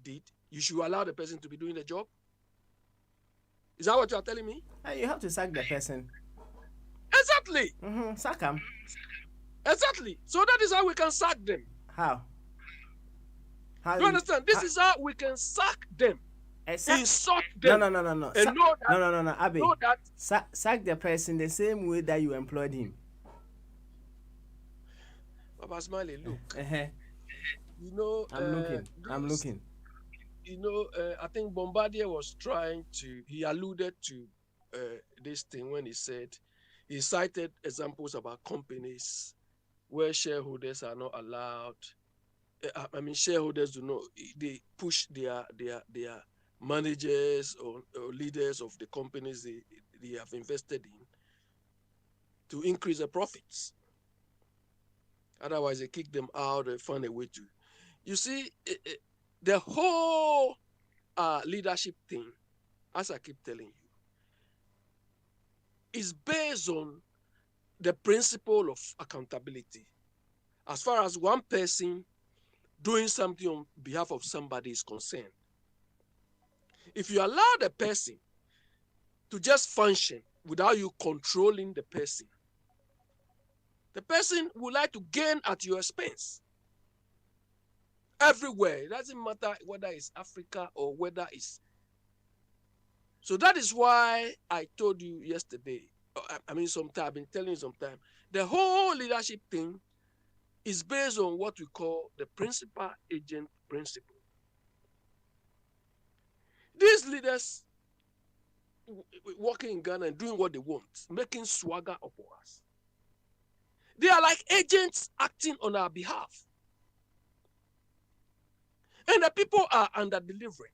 Speaker 11: did, you should allow the person to be doing the job? Is that what you are telling me?
Speaker 1: You have to sack the person.
Speaker 11: Exactly.
Speaker 1: Sack them.
Speaker 11: Exactly. So that is how we can sack them.
Speaker 1: How?
Speaker 11: Do you understand? This is how we can sack them. Insult them.
Speaker 1: No.
Speaker 11: And know that,
Speaker 1: No, Abby.
Speaker 11: Know that.
Speaker 1: Sack the person the same way that you employed him.
Speaker 11: Papa Smiley, look. You know,
Speaker 1: I'm looking.
Speaker 11: You know, I think Bombardier was he alluded to this thing when he cited examples about companies where shareholders are not allowed. I mean, shareholders do not, they push their managers or leaders of the companies they have invested in to increase the profits. Otherwise, they kick them out or find a way to. You see, the whole leadership thing, as I keep telling you, is based on the principle of accountability. As far as one person doing something on behalf of somebody is concerned, if you allow the person to just function without you controlling the person would like to gain at your expense. Everywhere. It doesn't matter whether it's Africa or whether it's... So that is why I told you yesterday, I've been telling you sometime, the whole leadership thing is based on what we call the principal agent principle. These leaders working in Ghana and doing what they want, making swagger of us. They are like agents acting on our behalf. And the people are under-delivering.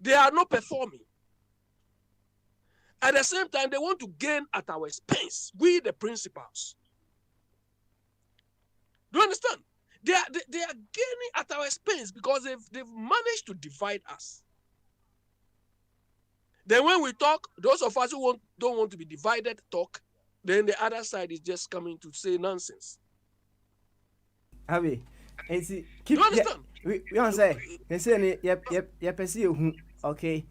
Speaker 11: They are not performing. At the same time, they want to gain at our expense. We, the principals. Do you understand? They are gaining at our expense because they've managed to divide us. Then when we talk, those of us who don't want to be divided talk, then the other side is just coming to say nonsense.
Speaker 1: Abby, keep.
Speaker 11: Do you understand?
Speaker 1: We want to say, yep, okay.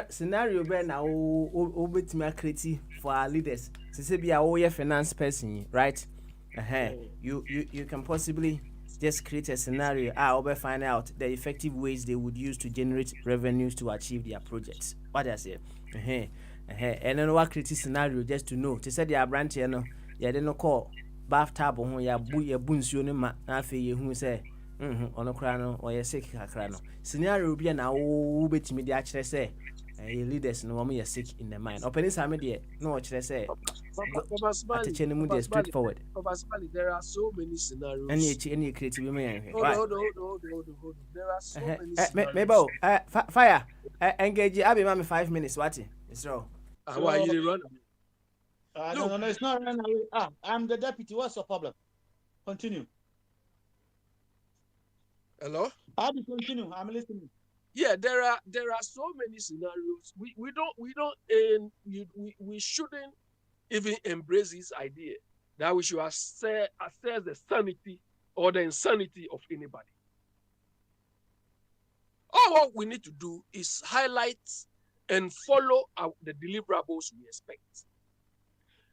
Speaker 1: Scenario ben na o betimi create for our leaders. Say be a finance person, right? You can possibly just create a scenario or find out the effective ways they would use to generate revenues to achieve their projects. What I say? And then what create scenario just to know. To say their branch, you know, yeah, they no call bathtub on ya bunsu no ma na fe ye hu say ono kra no or ye sick kakra no. Scenario bi na wo betimi de a kire say leaders no mo ye sick in the mind. Opening some there no kire say straightforward.
Speaker 11: There are so many scenarios.
Speaker 1: Any creative me.
Speaker 11: Hold. There are so many scenarios.
Speaker 1: Maybe fire. Engage Abi mama 5 minutes. What? It's wrong.
Speaker 11: Why you run?
Speaker 3: No, it's not run away. I'm the deputy. What's your problem? Continue.
Speaker 11: Hello?
Speaker 3: Abi, continue. I'm listening.
Speaker 11: Yeah, there are so many scenarios. We shouldn't even embrace this idea that we should assess the sanity or the insanity of anybody. All what we need to do is highlight and follow the deliverables we expect.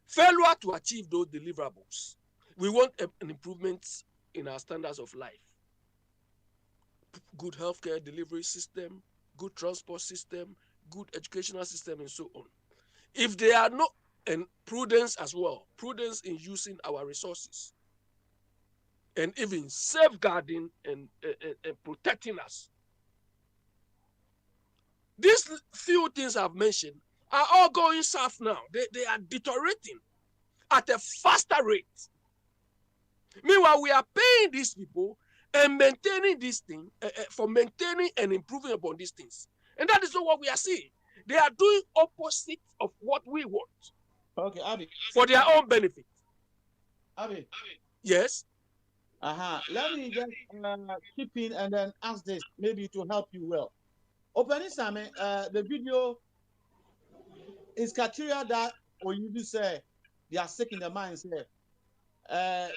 Speaker 11: Failure to achieve those deliverables, we want an improvement in our standards of life. Good healthcare delivery system, good transport system, good educational system, and so on. If there are no, and prudence as well, prudence in using our resources, and even safeguarding and protecting us. These few things I've mentioned are all going south now. They are deteriorating at a faster rate. Meanwhile, we are paying these people and maintaining this thing for maintaining and improving upon these things. And that is not what we are seeing. They are doing opposite of what we want.
Speaker 3: Okay, Abby.
Speaker 11: For their own benefit.
Speaker 3: Abby.
Speaker 11: Yes.
Speaker 3: Let me just chip in and then ask this, maybe to help you well. Opening Same, the video is criteria that or you do say they are sick in their mind, say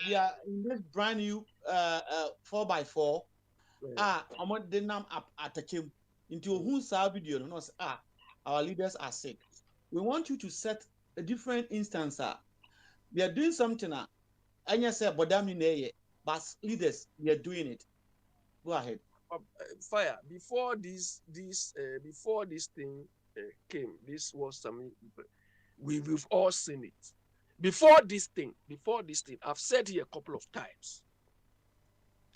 Speaker 3: they are in this brand new 4x4. I'm on the name at the into whose video no our leaders are sick. We want you to set a different instance. We are doing something and you say but leaders we are doing it. Go ahead.
Speaker 11: Fire before this thing came. This was something we've all seen it. Before this thing, I've said here a couple of times.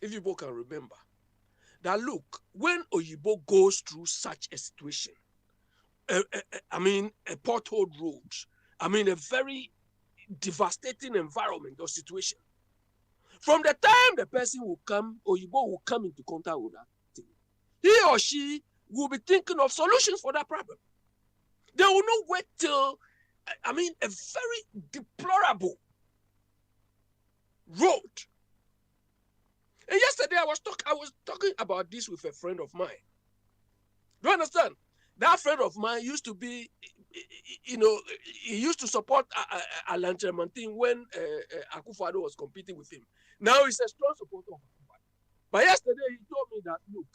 Speaker 11: If you both can remember, that look, when Oyibo goes through such a situation, a pothole road, a very devastating environment or situation. From the time the person will come, Oyibo will come into contact with that thing, he or she will be thinking of solutions for that problem. They will not wait till, a very deplorable road. And yesterday I was talking about this with a friend of mine. Do you understand? That friend of mine used to be, he used to support Alan Tremantin when Akufo-Addo was competing with him. Now he's a strong supporter of Akufo-Addo. But yesterday he told me that, look,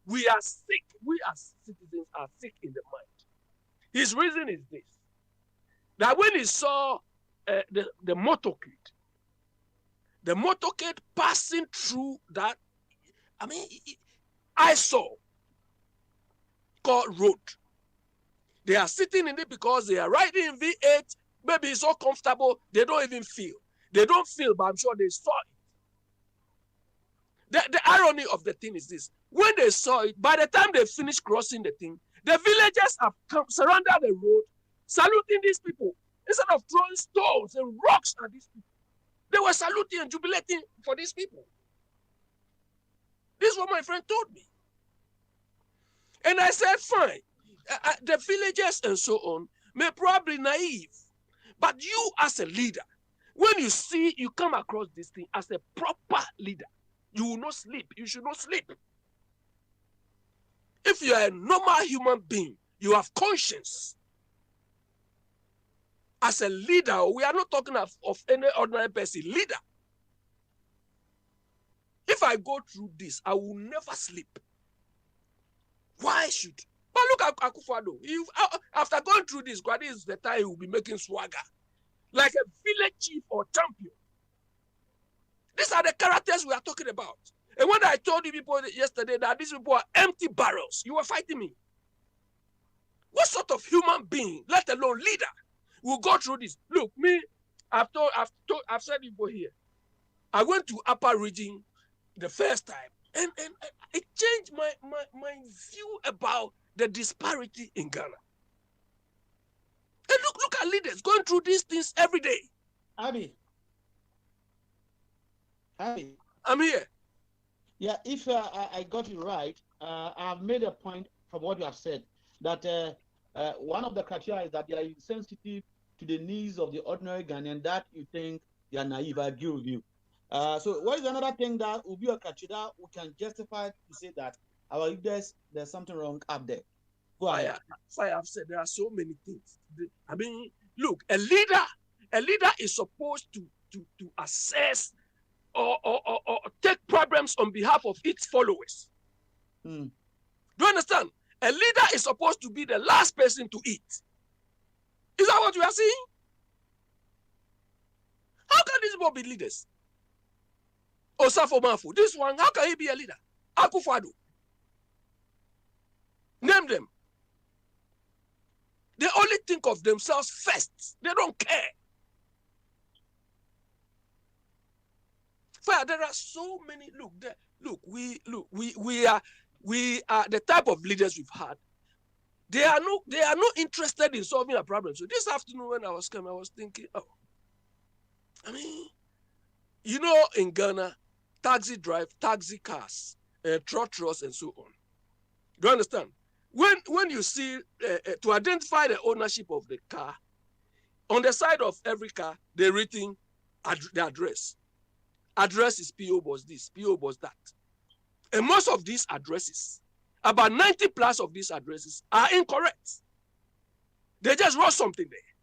Speaker 11: we are sick. We as citizens are sick in the mind. His reason is this, that when he saw the motorcade passing through that, I saw called road. They are sitting in it because they are riding in V8. Maybe it's so comfortable, they don't even feel. They don't feel, but I'm sure they saw it. The irony of the thing is this. When they saw it, by the time they finished crossing the thing, the villagers have surrounded the road, saluting these people. Instead of throwing stones and rocks at these people, they were saluting and jubilating for these people. This is what my friend told me. And I said, fine. The villagers and so on may probably naive, but you as a leader, when you come across this thing as a proper leader, you will not sleep. You should not sleep. If you are a normal human being, you have conscience. As a leader, we are not talking of any ordinary person, leader. If I go through this, I will never sleep. Why should? But look at Akufo-Addo. After going through this is the time he will be making swagger. Like a village chief or champion. These are the characters we are talking about. And when I told you people yesterday that these people are empty barrels, you were fighting me. What sort of human being, let alone leader, will go through this? Look, me, I've said people here. I went to Upper Region the first time, and it changed my view about the disparity in Ghana. And look at leaders going through these things every day.
Speaker 3: Abby.
Speaker 11: I'm here.
Speaker 3: Yeah, if I got you right, I've made a point from what you have said that one of the criteria is that they are insensitive to the needs of the ordinary Ghanaian, that you think they are naive. I agree with you. So what is another thing that will be a criteria we can justify to say that our leaders, there's something wrong up there? Go ahead.
Speaker 11: I've said there are so many things. Look, a leader is supposed to assess or take problems on behalf of its followers. Do you understand? A leader is supposed to be the last person to eat. Is that what you are saying? How can these people be leaders? Osafo Mafu, this one, how can he be a leader? Akufo-Addo. Name them. They only think of themselves first. They don't care. There are so many. We are the type of leaders we've had. They are not interested in solving a problem. So this afternoon when I was coming, I was thinking, in Ghana, taxi cars, trotros and so on. Do you understand? When you see to identify the ownership of the car, on the side of every car, they're written the address. Address is P.O. Box this, P.O. Box that. And most of these addresses, about 90 plus of these addresses are incorrect. They just wrote something there.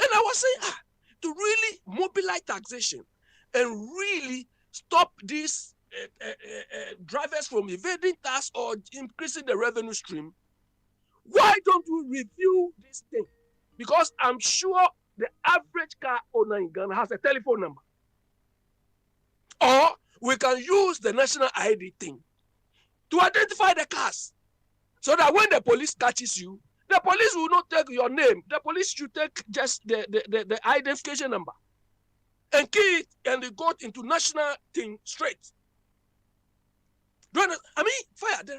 Speaker 11: And I was saying, to really mobilize taxation and really stop these drivers from evading tax or increasing the revenue stream, why don't we review this thing? Because I'm sure the average car owner in Ghana has a telephone number. Or we can use the national ID thing to identify the cars so that when the police catches you, the police will not take your name. The police should take just the identification number and key it and they go into national thing straight. There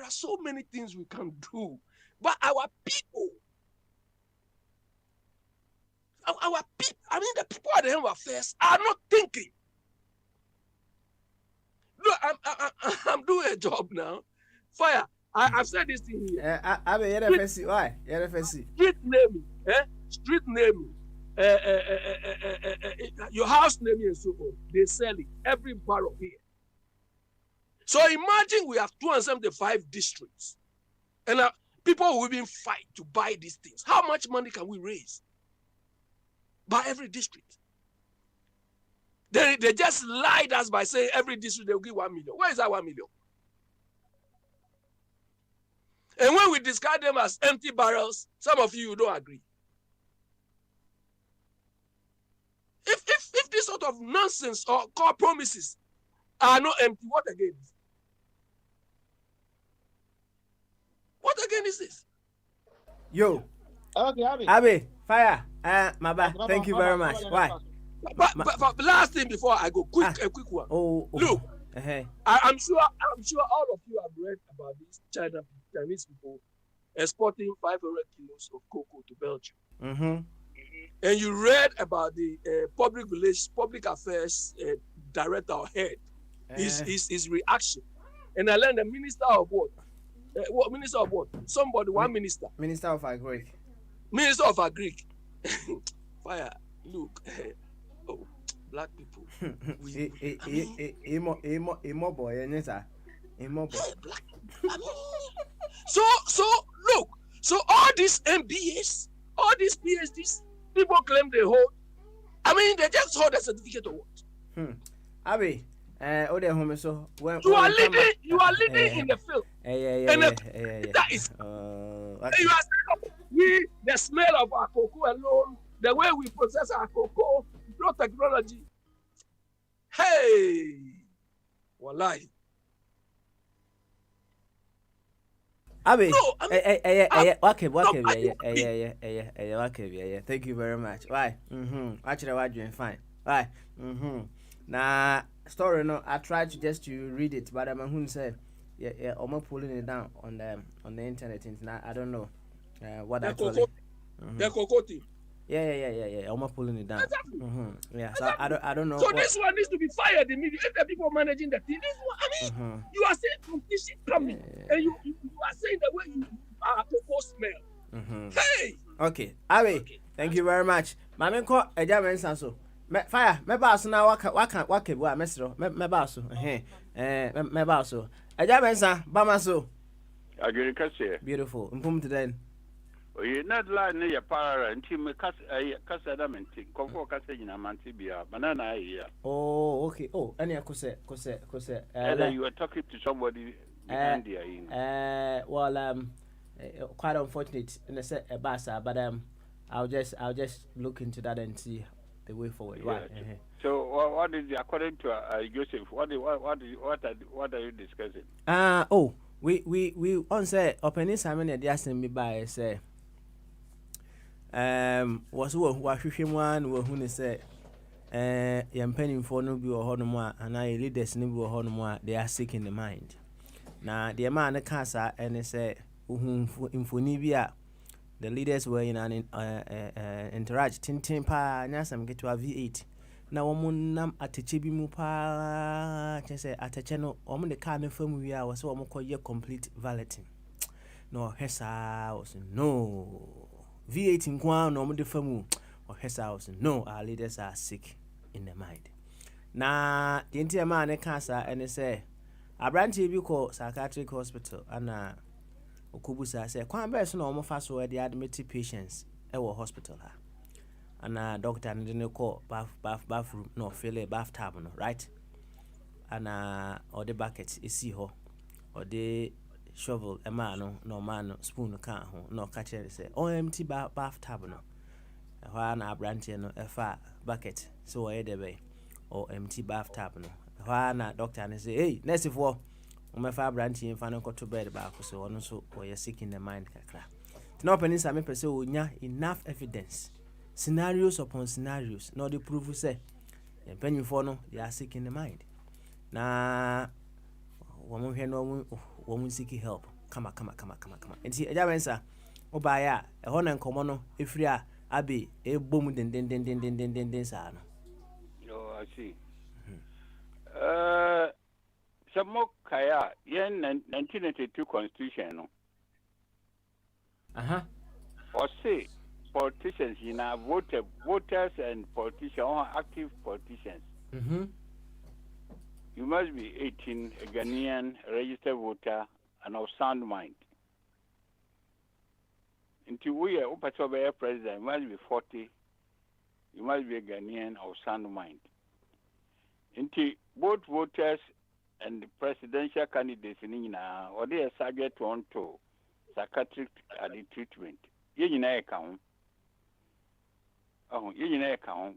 Speaker 11: are so many things we can do, but our people, the people at the helm of affairs are not thinking. Look, I'm doing a job now. I've said this thing here.
Speaker 1: Why?
Speaker 11: Street naming, street naming, your house naming and so on. They sell it every borough here. So imagine we have 275 districts, and people will even fight to buy these things. How much money can we raise by every district? They just lied us by saying every district they will give 1 million. Where is that 1 million? And when we discard them as empty barrels, some of you don't agree. If this sort of nonsense or core promises are not empty, what again? What again is this?
Speaker 1: Yo.
Speaker 3: Okay,
Speaker 1: Abi, fire. My bad. Thank you very much. Why?
Speaker 11: But last thing before I go, a quick one. Look, I'm sure all of you have read about these Chinese people exporting 500 kilos of cocoa to Belgium.
Speaker 1: Mm-hmm.
Speaker 11: And you read about the public affairs director or head, his reaction. And I learned the minister of what? Minister of what? Somebody, one minister.
Speaker 1: Minister of Agric.
Speaker 11: Minister of Agric. Fire. Look. Black people. So look. So all these MBAs, all these PhDs, people claim they hold. They just hold a certificate of what?
Speaker 1: Abi, so when
Speaker 11: you are leading in the field. That is.
Speaker 1: Okay.
Speaker 11: You are saying the smell of our cocoa alone, the way we process our cocoa, no technology. Hey, wallahi.
Speaker 1: Abi, thank you very much. Why? Actually, what doing fine. Why? Nah, story no. I tried to read it, but who said, I'm pulling it down on the internet. I don't know what
Speaker 11: the
Speaker 1: actually.
Speaker 11: The cocoa thing.
Speaker 1: Yeah. I'm pulling it down.
Speaker 11: Exactly.
Speaker 1: Yeah,
Speaker 11: exactly.
Speaker 1: So I don't know.
Speaker 11: So this one needs to be fired immediately. If the people managing the thing, this one, you are saying competition coming, and you are saying the way you are cocoa smell. Hey.
Speaker 1: Okay, Abi, thank you very much. Mami ko eja mensa so. Fire, me baso na waka bo a mesro. Me baso. Me baso. Eja mensa, ba maso.
Speaker 12: Agiri kase.
Speaker 1: Beautiful. Mpum today.
Speaker 12: Oye not line ne ya para nti me kase da menti. Konko kase nyina manti bia. Banana here.
Speaker 1: Oh, okay. Oh, any kose.
Speaker 12: And you were talking to somebody behind their
Speaker 1: quite unfortunate in a bus, but I'll just look into that and see the way forward.
Speaker 12: Yeah.
Speaker 1: Right.
Speaker 12: So what is according to Joseph? What are you discussing?
Speaker 1: We on say opening Simon and asking me by say was who hwehwe one who say yɛn mpanimfoɔ no bi wɔ hɔ nom a anaa leaders no bi wɔ hɔ nom a they are sick in the mind. Na deɛ maa ne ka saa ɛne sɛ wohu mfoni bi a the leaders were in an interact tintin paa nyɛ asɛm ketewa V8 na wɔn nam atɛkyɛ bi mu paa kyɛ sɛ atɛkyɛ no wɔn de kaa no fam wie a wɔ sɛ wɔn kɔyɛ complete valeting na ɔhwɛ saa wɔ so no V8 nko ara na wɔn de fam ɔhwɛ saa wɔ so no, our leaders are sick in the mind. Na deɛ nti ɛmaa ne ka saa ɛne sɛ aberanteɛ bi kɔ psychiatric hospital ana okubusa say kwan bɛɛ so na wɔn fa so de admit patients ɛwɔ hospital ha ana doctor no de ne kɔ bathroom no fill bathtub no right ana ɔde bucket esi hɔ ɔde shovel ɛmaa no na ɔmaa no spoon ka ho na ɔka kyerɛ sɛ empty bathtub no ɛhɔ na aberanteɛ no ɛfa bucket so ɔyɛ de bɛ or empty bathtub no ɛhɔ na doctor no say hey nurse for umefa branchi in fano to bed back so on so or you're sick in the mind kakra. No opening some person will enough evidence. Scenarios upon scenarios. No the proof say and penny for no they are sick in the mind. Na woman here no woman seeking help. Come on. And see a jamansa obaya a hon and common if you are abbey a boom den sana.
Speaker 12: Oh, I see. Some more kaya, 1992 constitution, no? Or say politicians, voters and politicians, or active politicians. You must be 18, a Ghanaian, registered voter, and of sound mind. Until we are Upatobe president, you must be 40, you must be a Ghanaian of sound mind. Until both voters and the presidential candidates in India, or they are subject to psychiatric treatment. You know, account.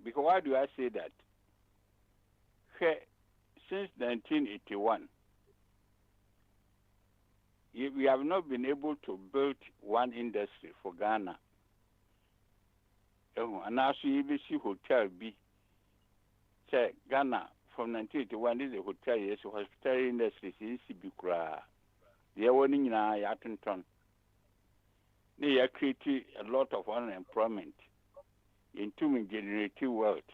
Speaker 12: Because why do I say that? Since 1981, we have not been able to build one industry for Ghana. And now see hotel B. Say Ghana. From 1981, this is a hotel, yes, hospitality industry in Sibukra. They are winning now, Yatunton. They are creating a lot of unemployment into generative wealth,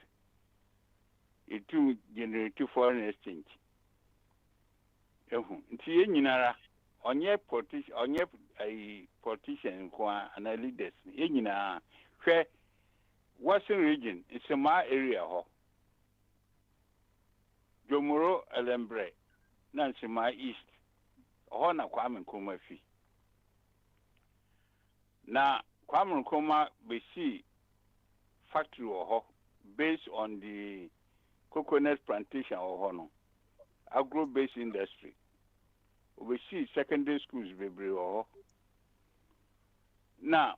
Speaker 12: into generative foreign exchange. On your politician and a leaders, Western region, it's a my area. Jomoro Elembre, Nancy my East, Hona Kwame Nkrumah fi. Na Kwame Nkrumah be see factory based on the coconut plantation or hono, agro-based industry. We see secondary schools be now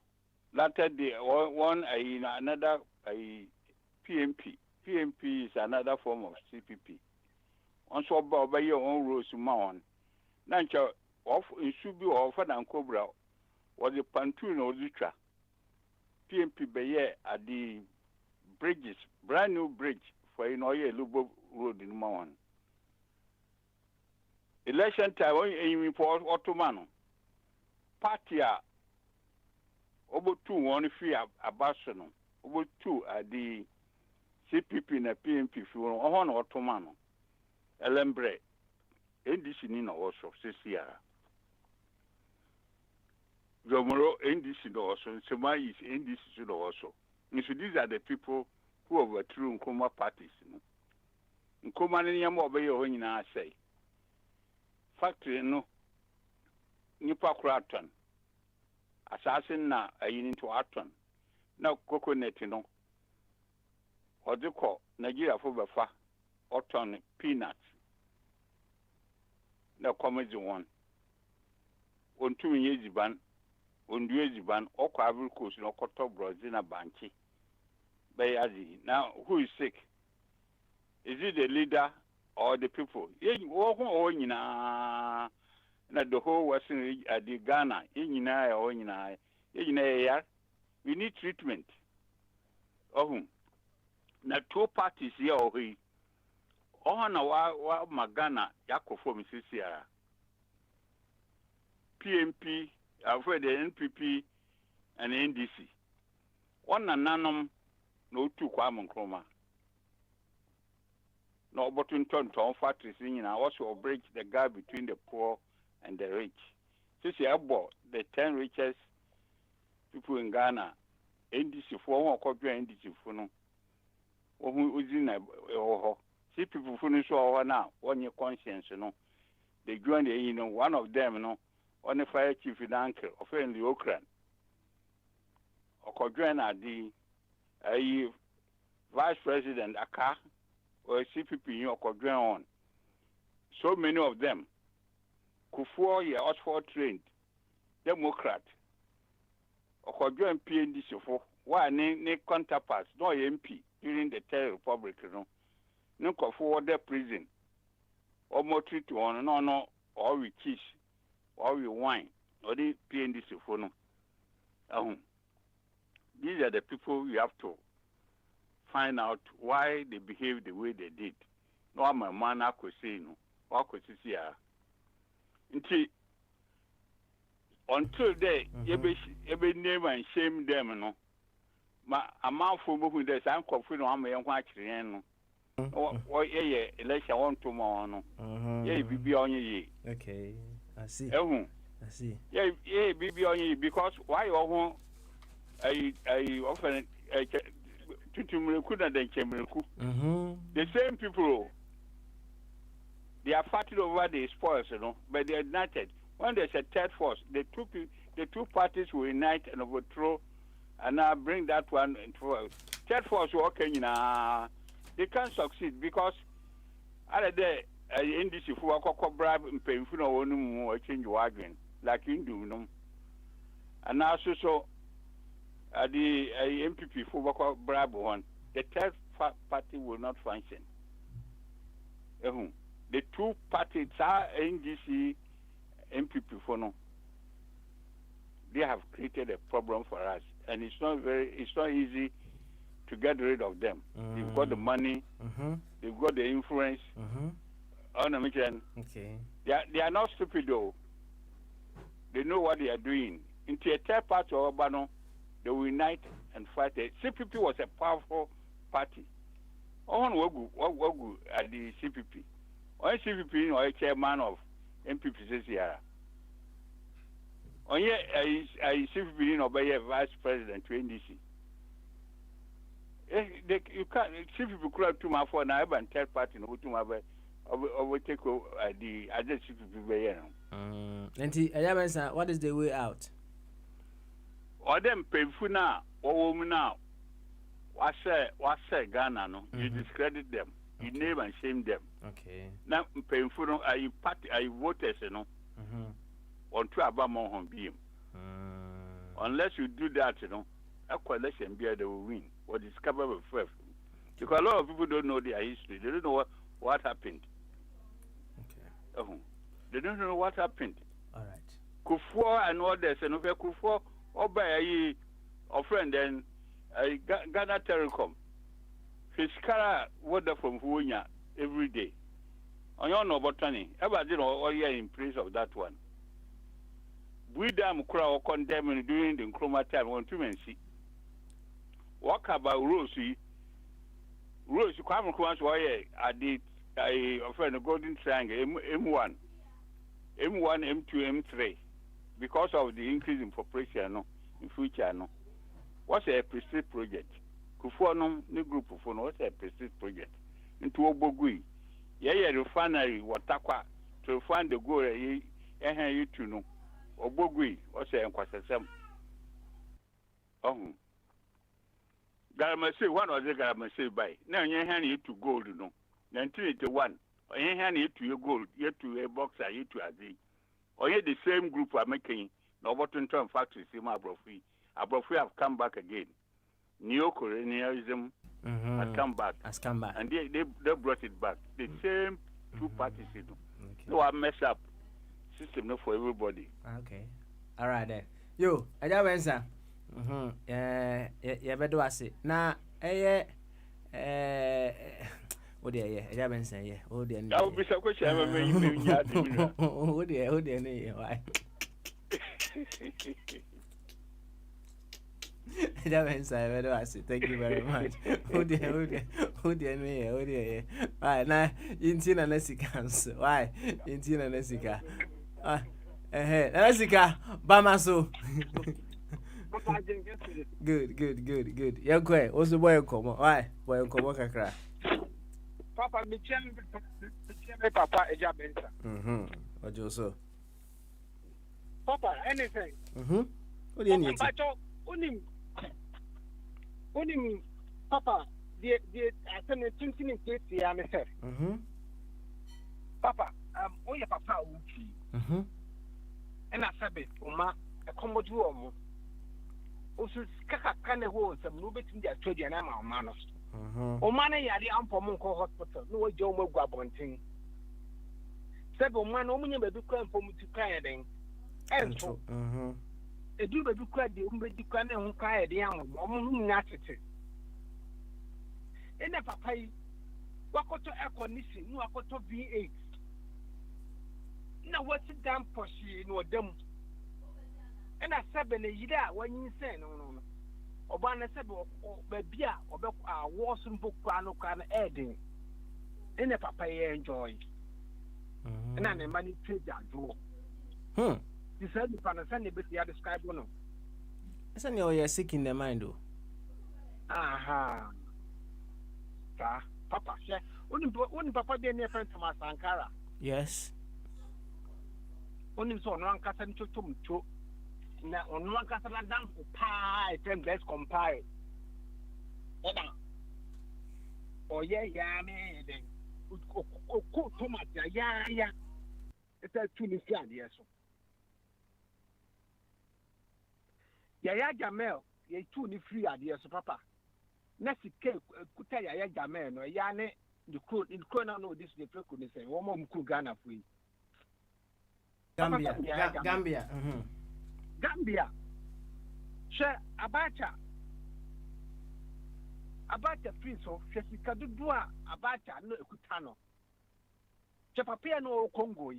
Speaker 12: later day one another PMP. PMP is another form of CPP. Also, by your own rules, Mountain. Nancha of Insubi or Fadan Cobra was the Pantun or Zutra. PMP Bayer at the bridges, brand new bridge for Inoye Lubo Road in Mountain. Election time, aiming for Ottomano. Partia over 2 1 free a Barcelona, over 2 at the CPP na PMP fi on Ottomano. Elembre. NDC ni na also CCR. Jomoro NDC no also. Sema is NDC no also. So these are the people who overthrew Nkrumah parties. Nkrumah ni yamu obeye ho nyina say. Factory no nipa kraton. Assassin na ayin into aton. Na coconut no. Odiko Nigeria for befa autumn peanuts. The comedy one. on two years ban, on years ban, or Ivory Coast, no Coto Brazil, Banchi. Bayazi. Now, who is sick? Is it the leader or the people? Na the whole Western the Ghana, we need treatment. Oh, na 2 parties here or he. Oh, na wa Magana Yako for Mrs. Sierra. PMP, I've heard the NPP and the NDC. One and none no 2 Kwame Nkrumah. No button turn to factories in also bridge the gap between the poor and the rich. Since you have bought the 10 richest people in Ghana, NDC for one copy NDC for no. Who is in a see people finish over now, one your conscience, you know. They join the one of them, you know, on the fire chief in Uncle, of the Okran. Or join the Vice President Aka or CPP in on. So many of them. Kufuor, Oxford trained, Democrat. Or join PNDC for why ne counterparts, no MP during the Third Republic, you know. No Kufuor the prison. Or more treat one, no, or we kiss, or we wine, or the PNDC for no. These are the people you have to find out why they behave the way they did. No, my man, I could say, no, I could see, until they, you be name and shame them, no. A man for moving this, I'm confident I'm a watch, no. Or, yeah, election one tomorrow, no. Yeah, be on ye.
Speaker 1: Okay, I see.
Speaker 12: I
Speaker 1: see.
Speaker 12: Yeah, be on ye because why you want I often to the same people, they are fighting over the spoils, you know, but they are united. When there's a third force, the two parties will unite and overthrow, and now bring that one into third force working. They can't succeed because other day in this if we are bribe and pay for no one change wagon like you do, you know, and now so. The MPP for bribe one, the third party will not function. The 2 parties are NDC, MPP for no. They have created a problem for us, and it's not easy to get rid of them. They've got the money, they've got the influence.
Speaker 1: Okay.
Speaker 12: They are not stupid though. They know what they are doing. Into a third party or Obano. They will unite and fight. CPP was a powerful party. On Wogu at the CPP. On CPP or a chairman of MPP Sierra. On here, I CPP obey a vice president to NDC. You can't CPP crowd to my phone. I have a third party no to my overtake the other CPP.
Speaker 1: What is the way out?
Speaker 12: Or them painful now, or woman now. What say Ghana, no? You discredit them, you name and shame them.
Speaker 1: Okay.
Speaker 12: Now, painful, I voters, you know, on to Abama on beam. Unless you do that, you know, a coalition beer they will win or discover first. Because a lot of people don't know their history, they don't know what happened. Okay. They don't know what happened.
Speaker 1: All right.
Speaker 12: Kufuor and others, and over Kufuor. Or by a friend then Ghana Telecom. Fiskara water from Hunya every day. On your no botany, ever did all year in place of that one. We damn crowd condemning during the Nkrumah time on to see. Walk about Rosie. Rosie come across why I did a friend a golden triangle M1, M2, M3. Because of the increase in population, no, in future, no. What's a prestige project? Kufuor no new group of what's a prestige project? Into Obogui. Yeah, refinery, Watakwa, to find the goal, you to know. Obogui, what's a Nkwasasem? Garamasi, one of the Garamasi by. Now you hand it to gold, you know. 1981. You hand it to your gold, yet to a boxer, you to a Z. Or yet the same group are making no button turn factory, see my brofree. Brofree have come back again. Neo-colonialism has come back. And they brought it back. The same two parties, you know. Okay. No, I mess up. System not for everybody.
Speaker 1: Okay. All right then. Yo, I just answer. Yeah, better was it. Now, oh dear, yeah, I just answer. Yeah, oh dear.
Speaker 12: That would be some question. I'm a
Speaker 1: oh dear, why? Thank you very much. Oh dear. Alright, now Intina Nessica. Why? Intina Nessica. Nessica, Bamaso. Good. Young Quay, what's the boy come? Why? Boy come work a cry.
Speaker 2: Papa, me chairman, Papa, a job answer.
Speaker 1: What you so?
Speaker 2: Papa, anything.
Speaker 1: What do you need?
Speaker 2: Only Papa, the I send a thinking in case the answer. Papa, oh, your papa, and I said, Oma, a commodore. Also, Kaka can hold some no bit in the Australian manners. Omana yadi Ampomonco Hospital, no Jomo Guabonting. Several man, only baby cram for me to cry then. And so, a do baby cry the umbrella can and cry the young woman, not it. And a papa, what got to air condition, no, I got to V8. Now, what's it done for she, no, them? And I said, when you say, no. Obana said, baby, or wasn't book crano can adding. And a papa enjoy. And then the money trade that door. You said the Panasonic, but you describe one.
Speaker 1: It's only you're sick in the mind, though.
Speaker 2: Aha. Papa, only Papa didn't have friend to my Sankara.
Speaker 1: Yes.
Speaker 2: Only so one cousin to na on one cousin down for pie, then let's compare. Oh, yeah, man. Tomato, yeah. It's a 2 yes. Yaya Jamel, ye 2 free ideas, Papa. Nessie cake, Kuta Yaya Jamel, no Yane, the crew in Krona, no, this the could say, one more Ghana free.
Speaker 1: Gambia.
Speaker 2: Gambia. Share Abacha free so, Shesikadua, Abacha, no Kutano. Chapapia no Congo.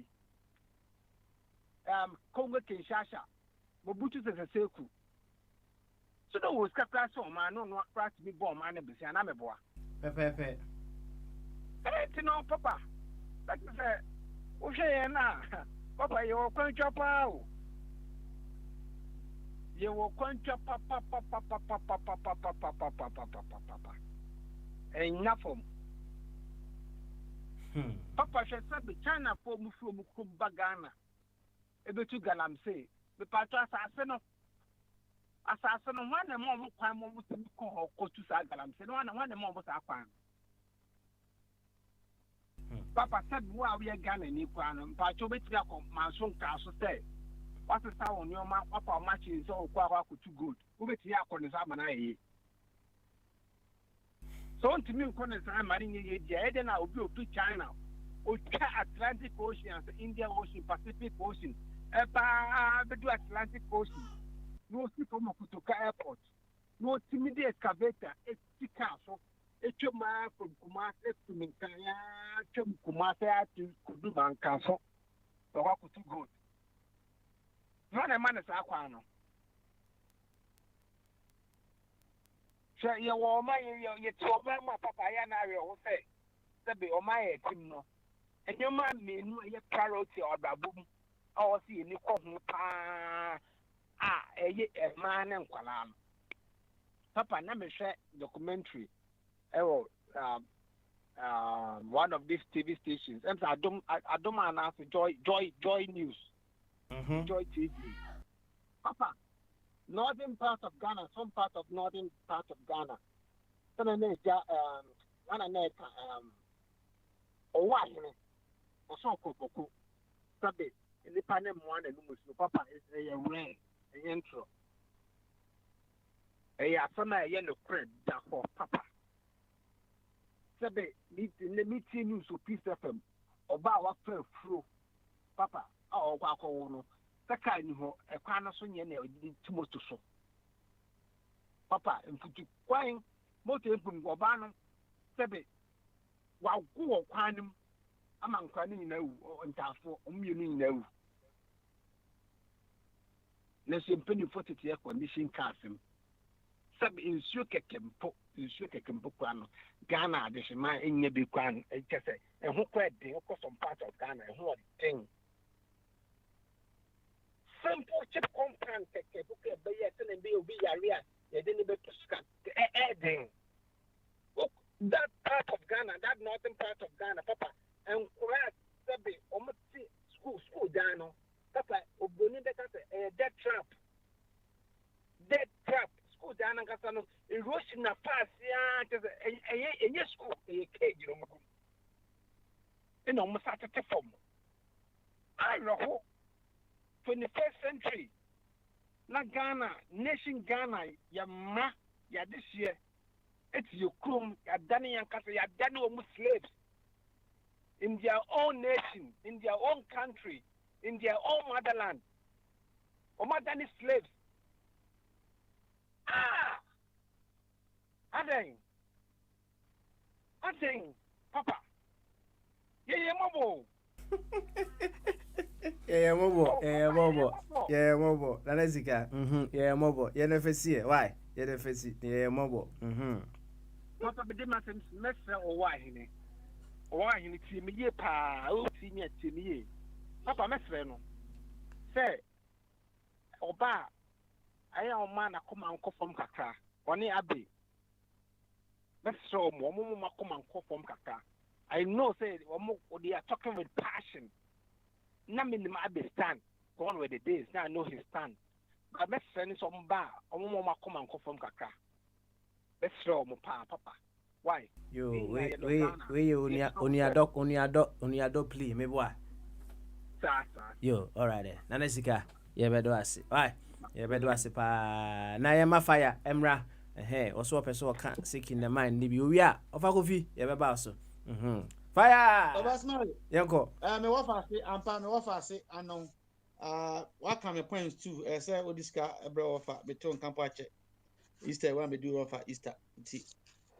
Speaker 2: Congo Kinshasa. Mobutu is a circle. So no was class on man, no crack to be born, man, and be an ameboa.
Speaker 1: Pepe.
Speaker 2: No, Papa. That is a Oceana. Papa, you're going to papa. You will going to papa. Enough of Papa shall say China for Mufu Bagana. Ebe to Galam say, the Patra Assassin one and more crime almost to call to Sagalam, said one and more was our crime. Papa said, while we are Ghana in Equan, Pacho Betriaco, my son castle say, what is our on your mouth? Papa matching is all quite too good. Who bet Yakon is Amana? So to me, I'm marrying a dead and I will go to China. Atlantic Ocean, Indian Ocean, Pacific Ocean, Atlantic Ocean. No see from Kutuka Airport. No timid excavator, it's castle. It's your man from Kumasi to Minkaya, to Kumasi to Kuduman Castle. The walk too good. Not a man is Aquano. Sure, you are my, you told my papa, and I will say, that be on my team. And your man mean your parrot or baboon, or see any coffin. A man and Kalam. Papa, never share documentary. One of these TV stations. And I don't announce Joy News. Joy TV. Papa, northern part of Ghana, some part of northern part of Ghana.
Speaker 13: nipa ne mmoa na numu so papa ɛyɛ rare ɛyɛ ntoro ɛyɛ asɛm a ɛyɛ no korɛ da hɔ papa sɛbe meeting news o peace fm ɔba a wafa afuro papa a ɔkɔ akɔwo no sɛ kaa ni hɔ ɛkwan no so nyɛ na ɔde ti moto so papa mfutu kwan moto empum ɔbaa no sɛbe wago wɔ kwan no mu ama nkwa no nyinaa wu ntaafo ɔmmienu nyinaa wu na sɛ mpanimfoɔ tete air condition cars mu sɛbe nsuo kɛkɛmpo kwan no Ghana adehyema ɛnyɛ bi kwan ɛkyɛ sɛ ɛho kɔ ɛden wokɔ some part of Ghana ɛho ɔden simple chip compound kɛkɛ bukɛ ɛbɛyɛ sɛ na ɛbɛyɛ obi yare a yɛde ne bɛto sika ɛden that part of Ghana, that northern part of Ghana, papa, and correct, sabi, almost school down, papa, oboni beka say, dead trap, school down and kasano, erosion na pass, yeah, just a school, a cage, you know, in almost at a form. I know, 21st century, na Ghana, nation Ghana, ya this year. It's your crew, you're done almost slaves in their own nation, in their own country, in their own motherland. Omadani slaves. I think, Papa. Yeah, Mobo.
Speaker 1: Yeah, Mobo. Nanezika. Yeah, Mobo. Yeah, never see it. Why? Yeah, never see. Yeah, Mobo.
Speaker 13: Not a bit of semester or why in Timmy pa, oh, senior Timmy. Papa Mesreno. Say, Oba, I am man a come and call from Kaka, one abbey. Let's show Momo come and call from Kaka. I know, say, they are talking with passion. Namin the Abbey stand, gone with the days, now I know his stand. But best friend is on bar, or Momo come and call from Kaka. Let's show Papa. Why?
Speaker 1: You uniado plea, me boy. Yo, all right then. Nanesika, yeah, bedoasi. Why? Yeah, bedoasi pa. Na yema fire, Emra. Also a person can't seek in the mind. We are of a coffee, yeah, babaso. Fire! Yanko.
Speaker 3: Me wafasi, ampa me wafasi, ano. What can me points to? Say, what this car, a bro offer, between Campache. Easter, when we do offer Easter.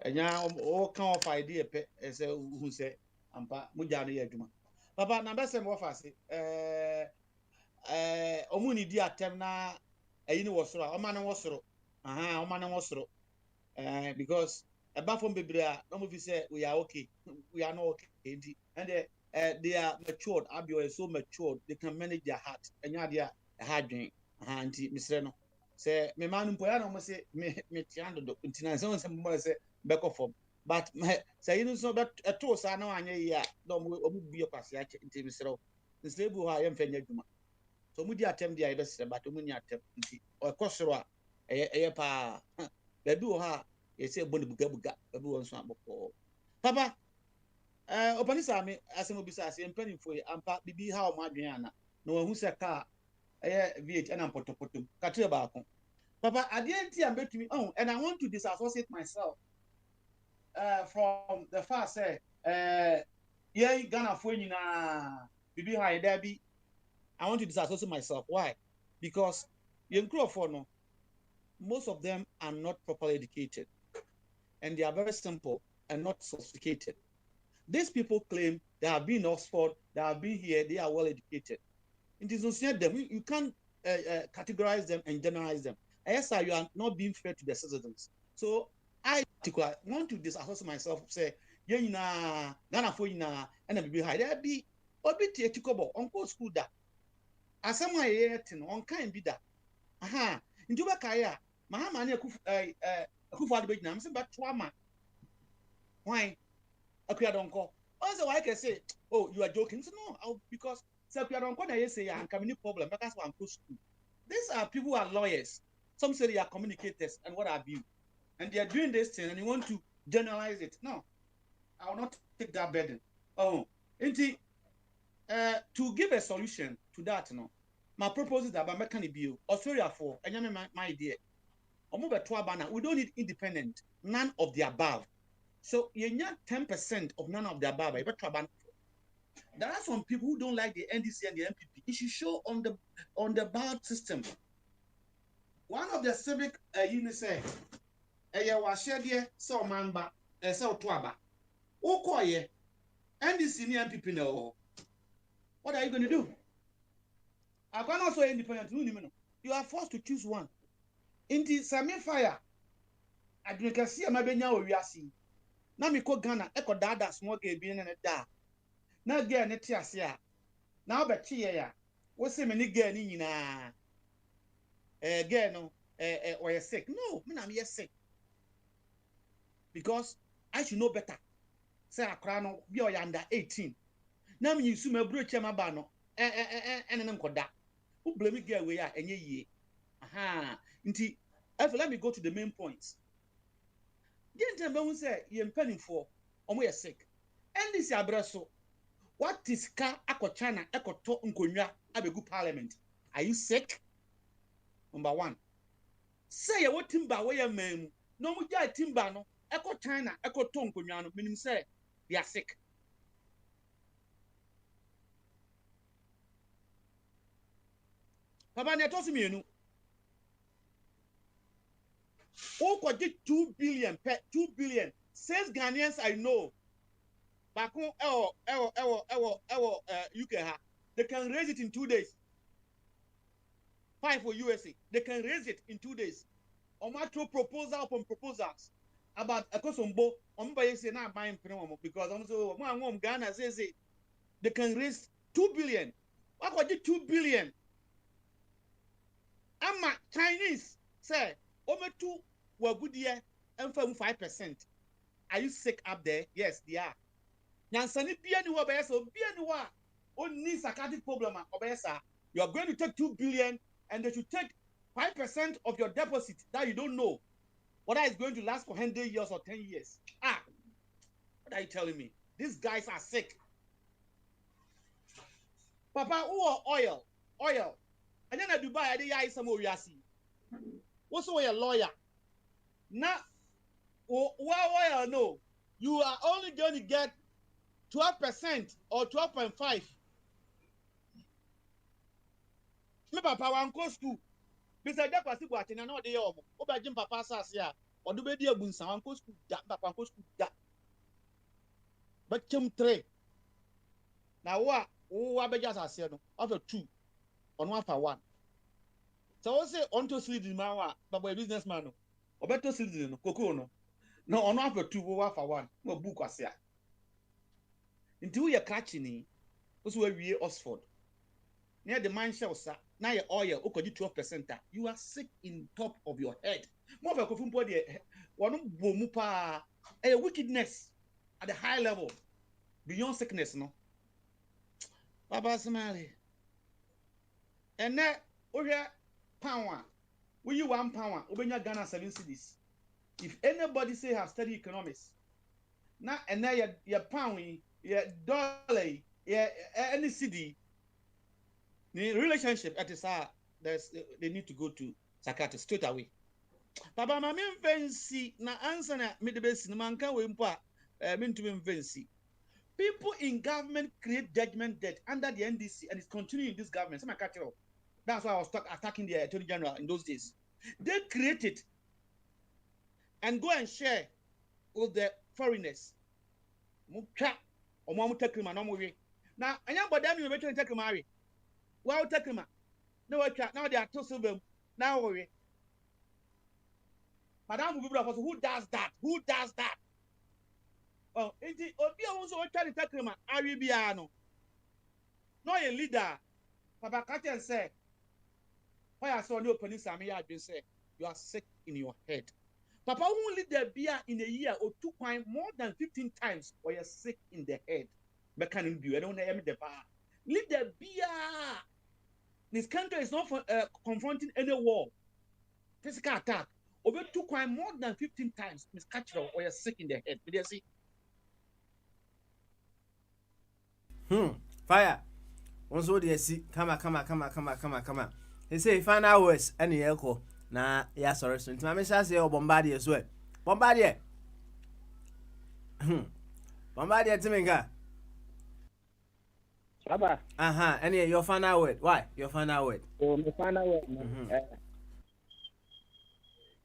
Speaker 3: And now, all kind of idea, as who say, Ampa, Mujani Yajuma. Papa, number seven wafasi, Omuni dia temna, a universal, a man was so. A man was so. Because a bathroom baby, no movie say we are okay, we are not okay. And they are matured, Abio is so matured, they can manage their heart. And you are a hard drink, Auntie Miss Reno. Say, me man, Poyano must say, me tiando, Intina, some more say, back off. But say, you know, so that a toast, I know, and yeah, don't be a passage into Miss Row. The slave who I am Fenjuma. So, would you attempt the idea, but when you attempt, or Cosra, a pa, they do her. You say buga everyone's not before. Papa, Opanisa, as a mobisa, and penny for you, and be how Madriana. No one who said car, V8 and Potopoto, Katrabacon. Papa, I didn't see and bet me on, and I want to disassociate myself from the fast say, yeah, Ghana for you na Bibi High Debbie. I want to disassociate myself. Why? Because young Crawford, no, most of them are not properly educated. And they are very simple and not sophisticated. These people claim they have been in Oxford, they have been here, they are well educated. It is not them. You can't categorize them and generalize them. Yes, you are not being fair to the citizens. So I want to disassociate myself. Say, yeah, Ghana for you na, and be high. There be a tikobo on school that. As someone here, on kind be that. Aha, in Juba Kaya, Mahamani who for the big name, but trauma. Why? Okay, I don't call. Also, I can say, oh, you are joking. So, no, because I don't call. I say, I'm coming problem. That's why I'm close to. These are people who are lawyers. Some say they are communicators and what have you. And they are doing this thing and you want to generalize it. No, I will not take that burden. Oh, indeed,
Speaker 8: To give a solution to that, no, my purpose is about making bill. Australia for, and my idea. We don't need independent, none of the above. So you need 10% of none of the above. There are some people who don't like the NDC and the MPP. It should show on the ballot system. One of the civic units say, was shared here, so mamba, so twaba. Okoye, NDC and MPP no. What are you going to do? I can also independent. You are forced to choose one. In the semi fire, I drink a sea, my benya or yasi. Now me ko Ghana, echo dada smoke a being and a da. Now get a tiasia. Now bet ya. What's the many girl in girl no or you're sick? No, I'm yes sick. Because I should know better. Say a crown be under 18. Now me you sume bro chema bano and an uncle that. Who blame me girl we are and ye. Aha. Inti, let me go to the main points. Gentlemen say you're penning for or we are sick. And this abraso. What is ka China to nkonya abegu parliament? Are you sick? Number one. Say you what timber where you man. No mu ja timber no. China to nkonya no. Meaning say they are sick. Papa ne tosi mienu. O ko 2 billion per 2 billion. 6 Ghanaians I know. Back on UK ha. They can raise it in 2 days. 5 for USA. They can raise it in 2 days. On my throw proposal upon proposals about a Kosombo. On by say not buying because I'm so Ghana says they can raise 2 billion. What was it 2 billion? I'm Chinese say over 2 were good year and 5%. Are you sick up there? Yes, they are. Nansani biani wa bayasa biani wa only psychiatric problem obesa. You are going to take 2 billion and they should take 5% of your deposit that you don't know whether it's going to last for 100 years or 10 years. Ah, what are you telling me? These guys are sick. Papa, who are oil. And then at Dubai, I did some Oriasi. What's a lawyer? Now, oil, no. You are only going to get 12% or 12.5. Me papa wan go school. Mr. Jakwasi Boache na no dey omo. Oba jim papa asase a odo be di abunsa wan go school da papa go school da. But chem 3. Na wo abeja asase no. After 2 on one for 1. So we say onto citizen man wa baba businessman no. Obeto citizen no koko no. No on after 2 wo for 1. No book ase a. Nti wo ye catch ni. Wo so wie Oxford. Near the mine shells, now your oil, 12%. You are sick in top of your head. More of a coffin body, one bomupa, a wickedness at the high level, beyond sickness, no. Baba Smiley. And that, power, will you £1, open your Ghana 7 cities. If anybody say have studied economics, now and now your pound, your dollar, your any city. The relationship at they need to go to psychiatrist straight away. Papa mami fancy na answer na me de besi na manka we mpo a me ntumi fancy. People in government create judgment debt under the NDC and it's continuing in this government. Some catch up. That's why I was attacking the Attorney General in those days. They create it and go and share with the foreigners. Muka or mamu take him and now anybody me better take him marry. Well, take him. No, now they are too silver. Now worry. Madam, who does that? Who does that? Oh, it is Obia also trying to take him. Arabiano. No, a leader. Papa Katian said, why I saw no opening Sammy had been said, you are sick in your head. Papa won't lead the beer in a year or 2 times more than 15 times, or you're sick in the head. But can you do? I don't know the bar. Lead the beer. This country is not confronting any war, physical attack. Over 2 times more than 15 times, Miss Catcher, or you're sick in the head. Did you see?
Speaker 1: Fire. once what you see, come. He say final words any echo. Na ya sorry so. Ntima me sha say o Bombardier so. Bombardier. Bombardier timinga.
Speaker 6: Baba.
Speaker 1: Any your final word. Why? Your final word.
Speaker 6: Oh, my final word.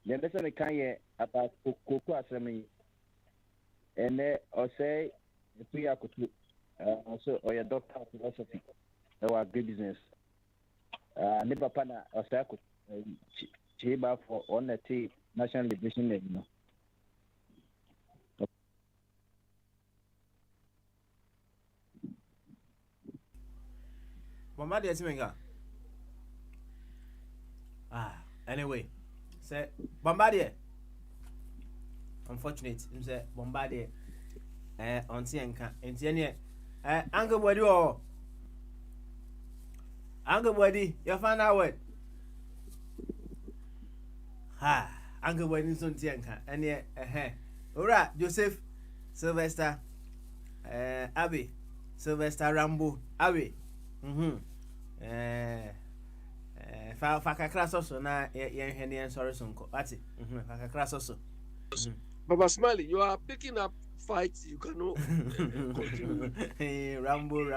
Speaker 6: The lesson can ye about Cocoa Assembly. And or say, if we are also or your doctor of philosophy, our great business. Never pana or say, Chiba for on the national liberation.
Speaker 1: Bombardier timinga. Anyway, say Bombardier. Unfortunate, him say Bombardier. On Tienka, and Tienye. Uncle Body or Uncle Body, your final word. Uncle Body is on Tienka, and yet, Alright, Joseph Sylvester, Abby, Sylvester Rambo, Abby. Fakakras also na yen sorry sonko. That's it. Fakakras also.
Speaker 11: Baba Smiley, you are picking up fights you cannot continue.
Speaker 1: Hey, Rambo.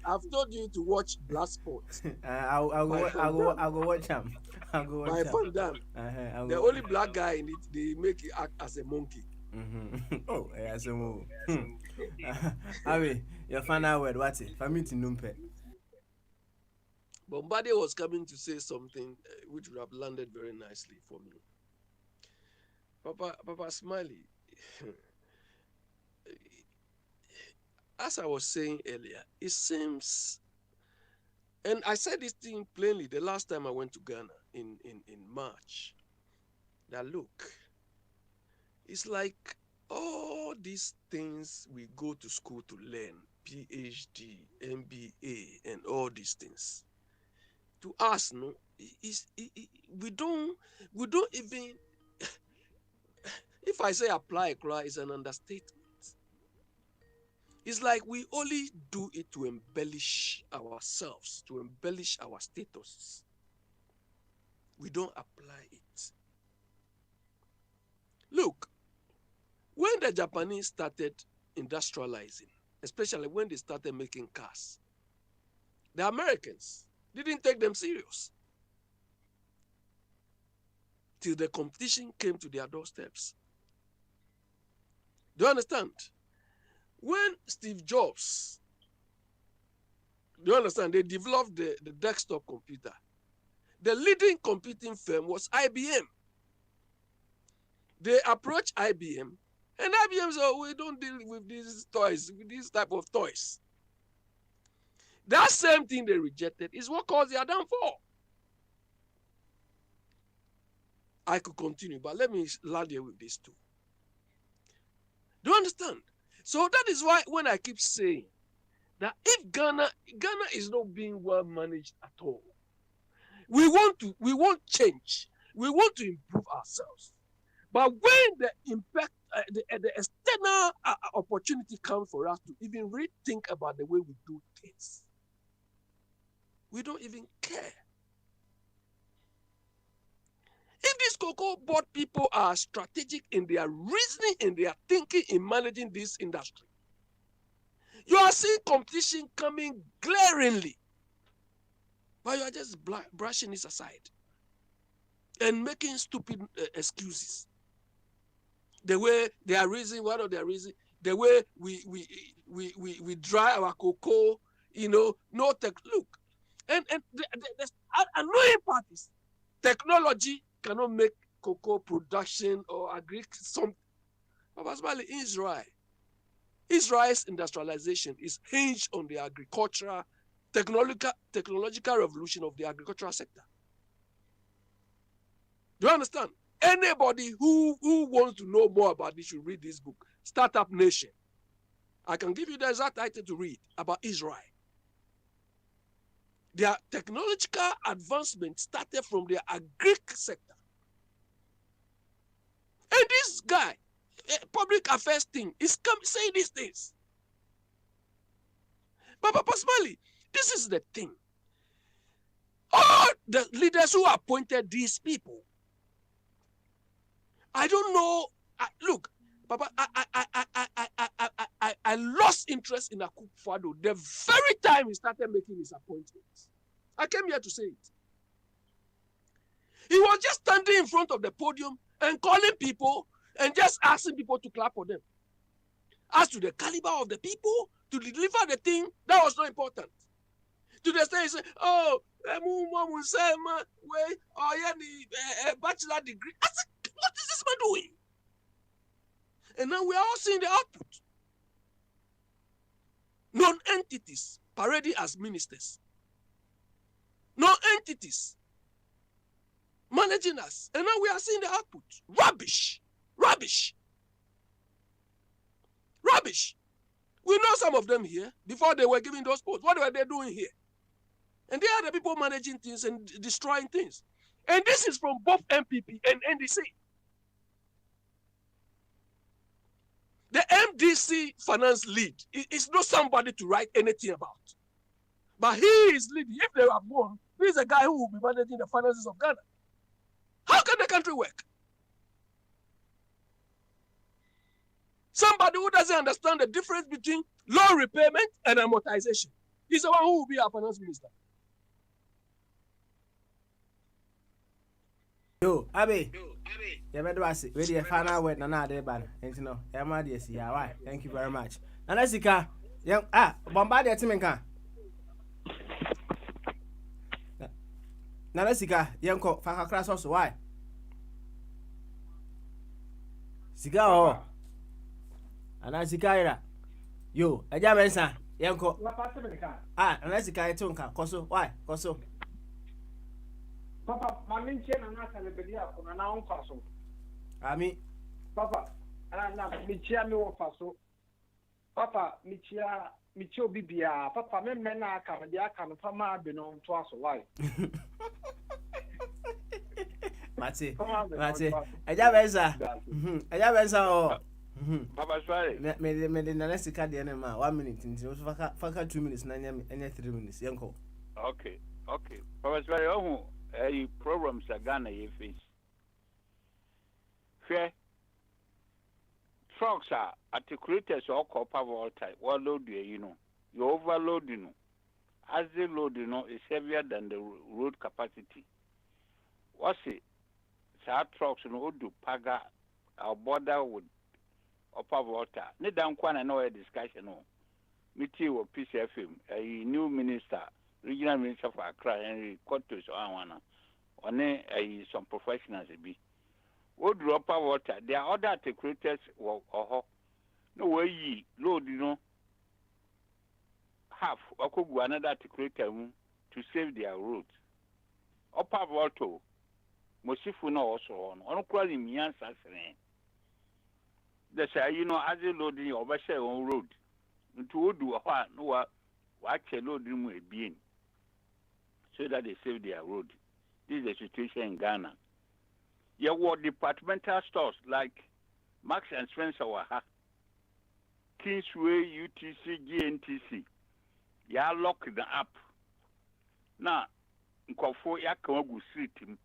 Speaker 11: I've told you to watch Blood Sport.
Speaker 1: I'll go watch him.
Speaker 11: By Van Damme. The only black guy in it, they make it act as a monkey.
Speaker 1: Oh, as a move. Abi, your final word, what's it? For me to numpe.
Speaker 11: Bombardier was coming to say something which would have landed very nicely for me. Papa Smiley, as I was saying earlier, it seems, and I said this thing plainly the last time I went to Ghana in March, that look, it's like all these things we go to school to learn, PhD, MBA, and all these things. To us, no, we don't even. If I say apply, it's an understatement. It's like we only do it to embellish ourselves, to embellish our status. We don't apply it. Look, when the Japanese started industrializing, especially when they started making cars, the Americans didn't take them serious till the competition came to their doorsteps. Do you understand? When Steve Jobs, do you understand, they developed the desktop computer, the leading computing firm was IBM. They approached IBM, and IBM said, we don't deal with these toys, with this type of toys. That same thing they rejected is what caused their downfall. I could continue, but let me land here with this too. Do you understand? So that is why when I keep saying that if Ghana is not being well managed at all, we want change, we want to improve ourselves. But when the impact, the external opportunity comes for us to even rethink about the way we do things, we don't even care. If these cocoa board people are strategic in their reasoning, in their thinking, in managing this industry, you are seeing competition coming glaringly, but you are just brushing it aside and making stupid excuses. The way they are reasoning, one of their reasons, the way we dry our cocoa, no tech. Look, and the annoying part is technology cannot make cocoa production or agree something. But Israel's industrialization is hinged on the agricultural, technological revolution of the agricultural sector. Do you understand? Anybody who wants to know more about this should read this book, Startup Nation. I can give you the exact title to read about Israel. Their technological advancement started from the agric sector. And this guy, public affairs thing is saying these things. But Papa Smiley, this is the thing. All the leaders who appointed these people, I don't know. Look, Papa, I lost interest in Akufo-Addo the very time he started making his appointments. I came here to say it. He was just standing in front of the podium and calling people and just asking people to clap for them. As to the caliber of the people to deliver the thing, that was not important. To the extent he said, oh, bachelor degree. I said, what is this man doing? And now we are all seeing the output. Non-entities parading as ministers. Non-entities managing us. And now we are seeing the output. Rubbish. Rubbish. Rubbish. We know some of them here before they were giving those posts. What were they doing here? And they are the people managing things and destroying things. And this is from both MPP and NDC. The MDC finance lead is not somebody to write anything about. But he is leading. If they are born, he is a guy who will be managing the finances of Ghana. How can the country work? Somebody who doesn't understand the difference between loan repayment and amortization. He's the one who will be our finance minister.
Speaker 1: Yo, Abby. Yeah, but what's it? Ready? Final word, Nana Deban. And you know, Yamadi, yeah, why? Thank you very much. Nana Sika, young Bombardier Timinka. Nana Sika, young cock, Faka class also, why? Sika, Nana Sika, yo, a Jamansa, young cock. Nana Sika, Tonka, Coso, why? Coso.
Speaker 13: Papa, my main chain and I can be here for an hour castle.
Speaker 1: I mean,
Speaker 13: Papa, and I'm not Michia me faso. Papa, Michio Bibia, Papa, men are coming, they are coming from my been on twice a while.
Speaker 1: Mate, a Javansa, a Javansa,
Speaker 12: Papa, sorry.
Speaker 1: Made the Nalesica the enemy 1 minute until Faka 2 minutes, and 3 minutes, Yanko.
Speaker 12: Okay. Papa, sorry, problems are Ghana you face. Fair trucks are articulators or copper voltage. What load you know? You overload, you know. As the load, you know, is heavier than the road capacity. What's it? Our trucks, you know, do paga our border with upper voltage. Need down Kwana know a discussion. No, meeting with PCFM, a new minister. Regional Minister for Accra Henry Kotos Awana on some professionals be. What drop of water? There are other articulators or no way ye load, you know. Half or could go another articulator to save their roads. Upper Volto Mosifuno also on calling me answers. They say, you know, as you loading over share on road to do a while, no, watch a loading will be in. So that they save their road. This is the situation in Ghana. You have departmental stores like Max and Spencer Waha, Kingsway, UTC, GNTC. You are locked up. Now, in Kofo, Yakawagu Street,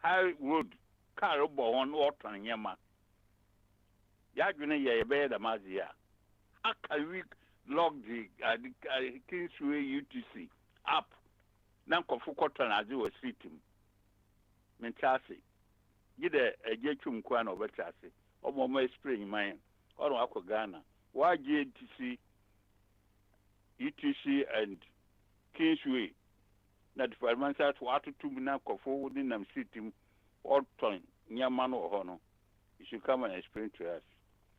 Speaker 12: High Road, Karobo, on water and Yama. Yaguna, ya bear the Mazia. How can we log the Kingsway UTC up? Now, Kofukotan as you were sitting. Mentasi. Get a Jechum Kwan over Chassi, or more spring mine, or Wako Ghana. Why GNTC, UTC, and Kingsway? Now, the department says what to now Kofu within them sitting all time, Yaman or Hono. You should come and explain to us.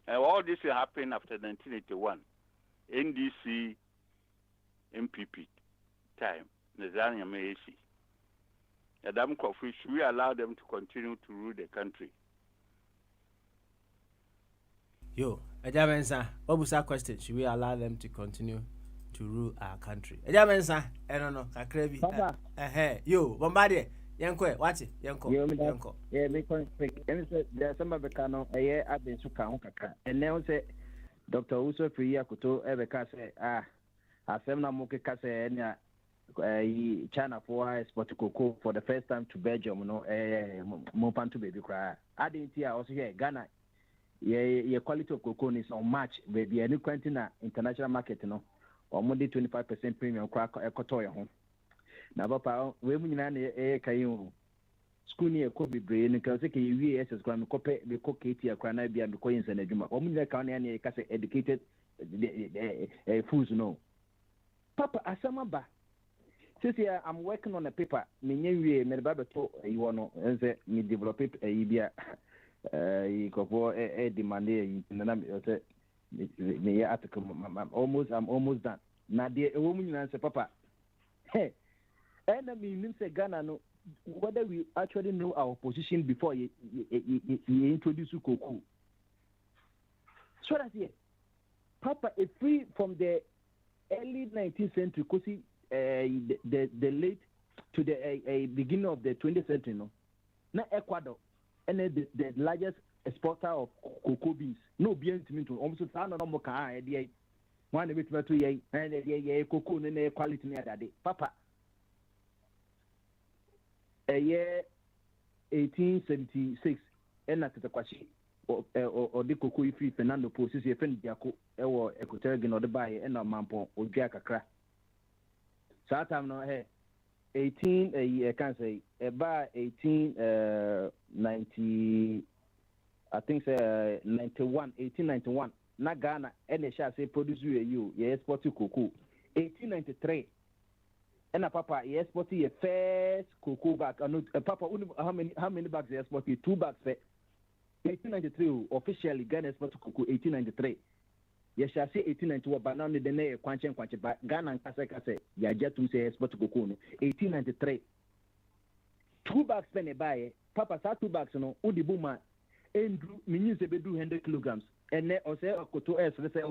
Speaker 12: And all this will happen after 1981. NDC MPP time. Nazania Macy. Adam Kofi, should we allow them to continue to rule the country?
Speaker 1: Yo, Ejamensa, what was that question? Should we allow them to continue to rule our country? Ejamensa, I don't know, Kakrebi. Yo, Bombardier, Yanko, what? Yanko.
Speaker 6: Yeah, because there's some of the canon, a year I've been so count, and now say Dr. Uso Priya Kuto, Ebeka say, Asemna Moke Kase, China for sport cocoa for the first time to Belgium, no, Mopan to baby cry. I didn't hear also here, Ghana. Yeah, quality of cocoa is on match, baby, any quantina international market, no, or more than 25% premium crack equatoria home. Now, Papa, women and Kayu. School near Kobe Brain, and can say UAS Gram Cope, the Cockati, a Cranabia, and the Coins and a Juma. Omnia County and a educated fools no. Papa, Asamaba. Since I'm working on a paper, Minion, Medbaba, you want to say, me develop it a year. You go a demand in the article. I'm almost done. Now, the woman answer, Papa. Hey, enemy means a Ghana no. Whether we actually know our position before you introduce Cocoa. So that's it. Papa, is free from the early 19th century, because the late to the beginning of the 20th century, no. Now Ecuador, and the largest exporter of cocoa beans. No beans to me to almost no more car idea. One of it to ye and the cocoa and quality near that day. Papa. A year 1876, and at the Kwashi or the Cocoa free Fernando Post is a friend Jaco or Equatorial or the Bay and a Mampo or Jackacra. So I'm not here 18, I can't say about 1890, I think 1891. Na Ghana, and they shall say produce you, yes, export to cocoa. 1893. And Papa, he exported a first cocoa bag. Papa, how many bags he exported? 2 bags. 1893 officially Ghana exported cocoa. 1893. Yes, I say 1891, but now the name Quanchen, but Ghana and Kase, ya just to say export cocoa. 1893. 2 bags penny buy. Papa, sa 2 bags no. Udi buma. Andrew, minus a bedu 100 kilograms. And then also cocoa as let's say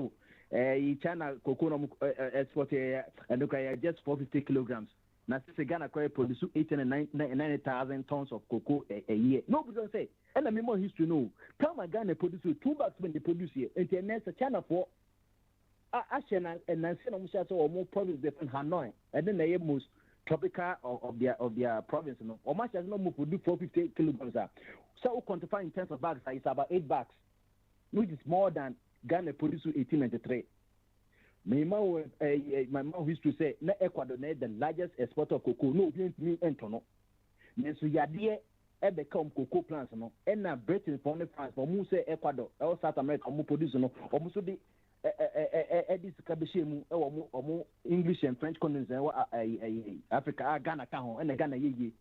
Speaker 6: China cocoa export and look at just 450 kilograms. Now since Ghana produce 890,000 tons of cocoa a year. Nobody don't say. And I mean more history no. Come Ghana produce 2 bags when they produce here. And then next China for Ashena and Nancy or more province different Hanoi. And then they most tropical of their province no. Or much as no more produce 450 kilograms. So quantify in terms of bags it's about 8 bags. Which is more than Ghana produced in 1893. My mom used to say, "Na Ecuador is the largest exporter of cocoa. No, we me entono. So yadie ebe come cocoa plants no. And na Britain for France, for mu say Ecuador, or South America, mu produce no. Or mu so the this kabeshi mu, or mu English and French colonies Africa, Ghana can ho, and Ghana ye.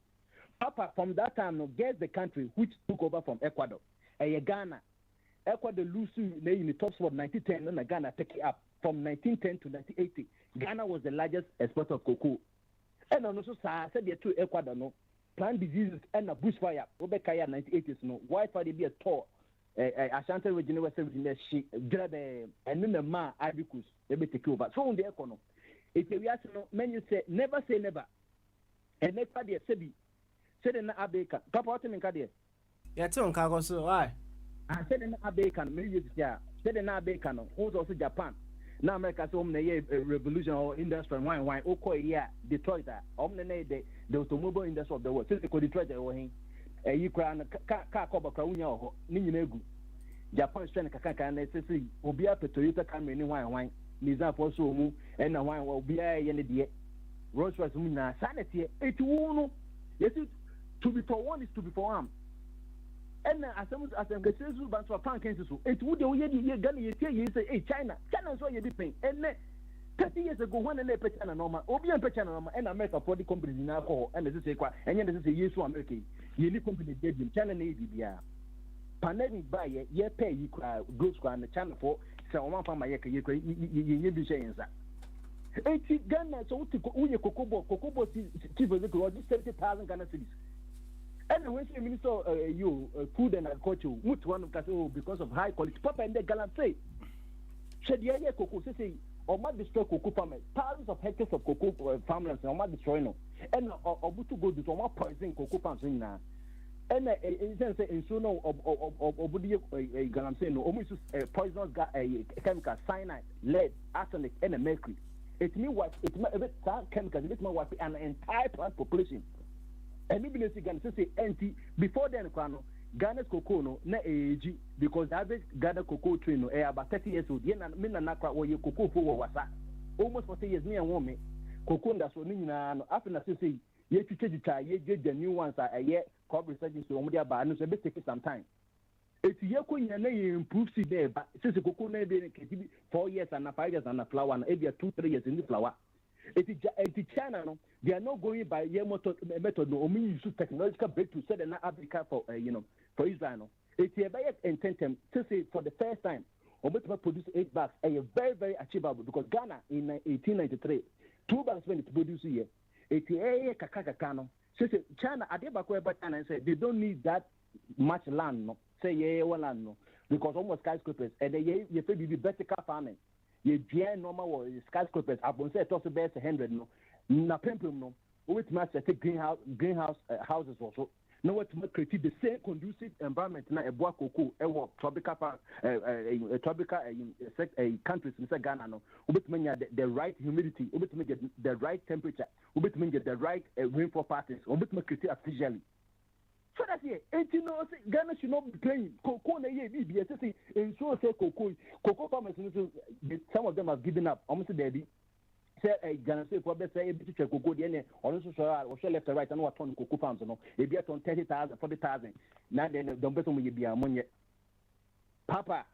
Speaker 6: Papa from that time no, guess the country which took over from Ecuador, Ghana. Ecuador lose in the top spot 1910, and Ghana take it up from 1910 to 1980. Ghana was the largest exporter of cocoa. And also, I said the two Ecuador no plant diseases and a bushfire. Obekaya 1980s no wildfire be a tour. Ashanti region was Virginia she grab and then the ma Ibicus they be take over. So on the economy, if we ask no many say never say never. And next day sebi said na abeka. Papa what mean ka there?
Speaker 1: Yeah, tell Kago so why?
Speaker 6: I said in Abekan, maybe said in Abekan, also Japan. Now America so many revolution or industry wine, Okoya, Detroit, the automobile industry of the world. Since they could Detroit, you can car cover Kaunya, Ninegu. Japan strength Kaka and SSC will be up to Toyota Camry in wine, Niza for so and the wine will be a year. Rose was sanity, it won't. Yes, to be for one is to be for one. And as I'm going to say, but for Frankenstein, it would be Ghana. You say, hey, China is what you're paying. And 30 years ago, when they pay China normal, Obian pay China normal, and America for the companies in alcohol, and this is a and then this is a year to America. You need company gave him China Navy, yeah. Pandemic by ye pay you growth and the China for so one from my year, you be saying that. 80 Ghana, so to Cocobo, chief of the 70,000 Ghana cities. And when the minister food and agriculture, which one of because of high quality, Papa and the Galant say, said the cocoa say, Oma destroy cocoa farmers. Thousands of hectares of cocoa farmlands. Oma destroy no. And obutu go do Oma poison cocoa farms na. And in sense in so no obudi galam say no. Omo use poisonous chemical cyanide, lead, arsenic, and mercury. It means what? It means chemicals. It means what? An entire plant population. And even if you can say anti before then, Ghana's cocoa no na age because the average Ghana cocoa tree no about 30 years old. Yena mina nakra wo ye cocoa for wasa almost 40 years me and woman cocoa that's so nina no after na say ye twitwa ye the new ones are ye crop research so omo dia ba no so be take some time. It ye ko nya na ye improve see there but since cocoa na be 4 years and 5 years and a flower and maybe 2-3 years in the flower. It is China no they are not going by your method no only use technological breakthrough said in Africa for for Israel no it is by intention to say for the first time Obama produce 8 bags a very very achievable because Ghana in 1893 2 bags when it produce here it is kaka no so China adebako eba China and say they don't need that much land no say land no because almost skyscrapers and they you say be vertical farming ye dua normal was skyscrapers abon say to be 100 no na pempem no with ma set greenhouse houses also no what to create the same conducive environment na eboa cocoa e tropical tropical countries in Ghana no with the right humidity with the right temperature with the right rainfall patterns with create artificially. So that's it. And you know, Ghana should not be playing. Cocoa na ye be say in so say cocoa farmers some of them have given up. Almost daddy. Say Ghana say for say a bit of cocoa the also so left and right and what ton cocoa farms no. E be on 30,000, 40,000. Now then don't bet on you be among Papa,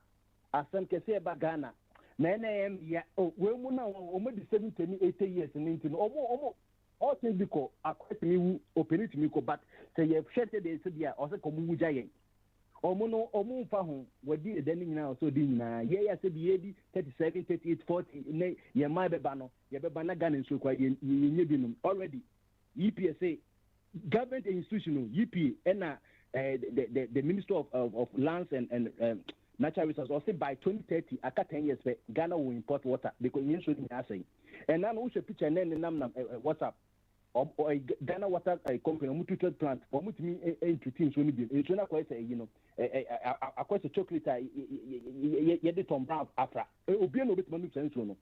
Speaker 6: as some can say about Ghana. Na ya we mu na o mo di 70 80 years into no all things because akwet me operate me ko but say you share the say dia o say ko mu jayen omo no omo fa ho wadi edani nyina so di nyina ye ya say bi 37 38 40 ne ye ma beba no ye beba na Ghana so kwa ye nye binum already EPSA government institution EPA and the Minister of Lands and Natural Resources also by 2030 aka 10 years Ghana will import water because you should be saying and now we should picture and nam WhatsApp or Ghana water company treated plant or mutimi into things when you na quite say across the chocolate ye de Tom Brown after obi no bit manu sense no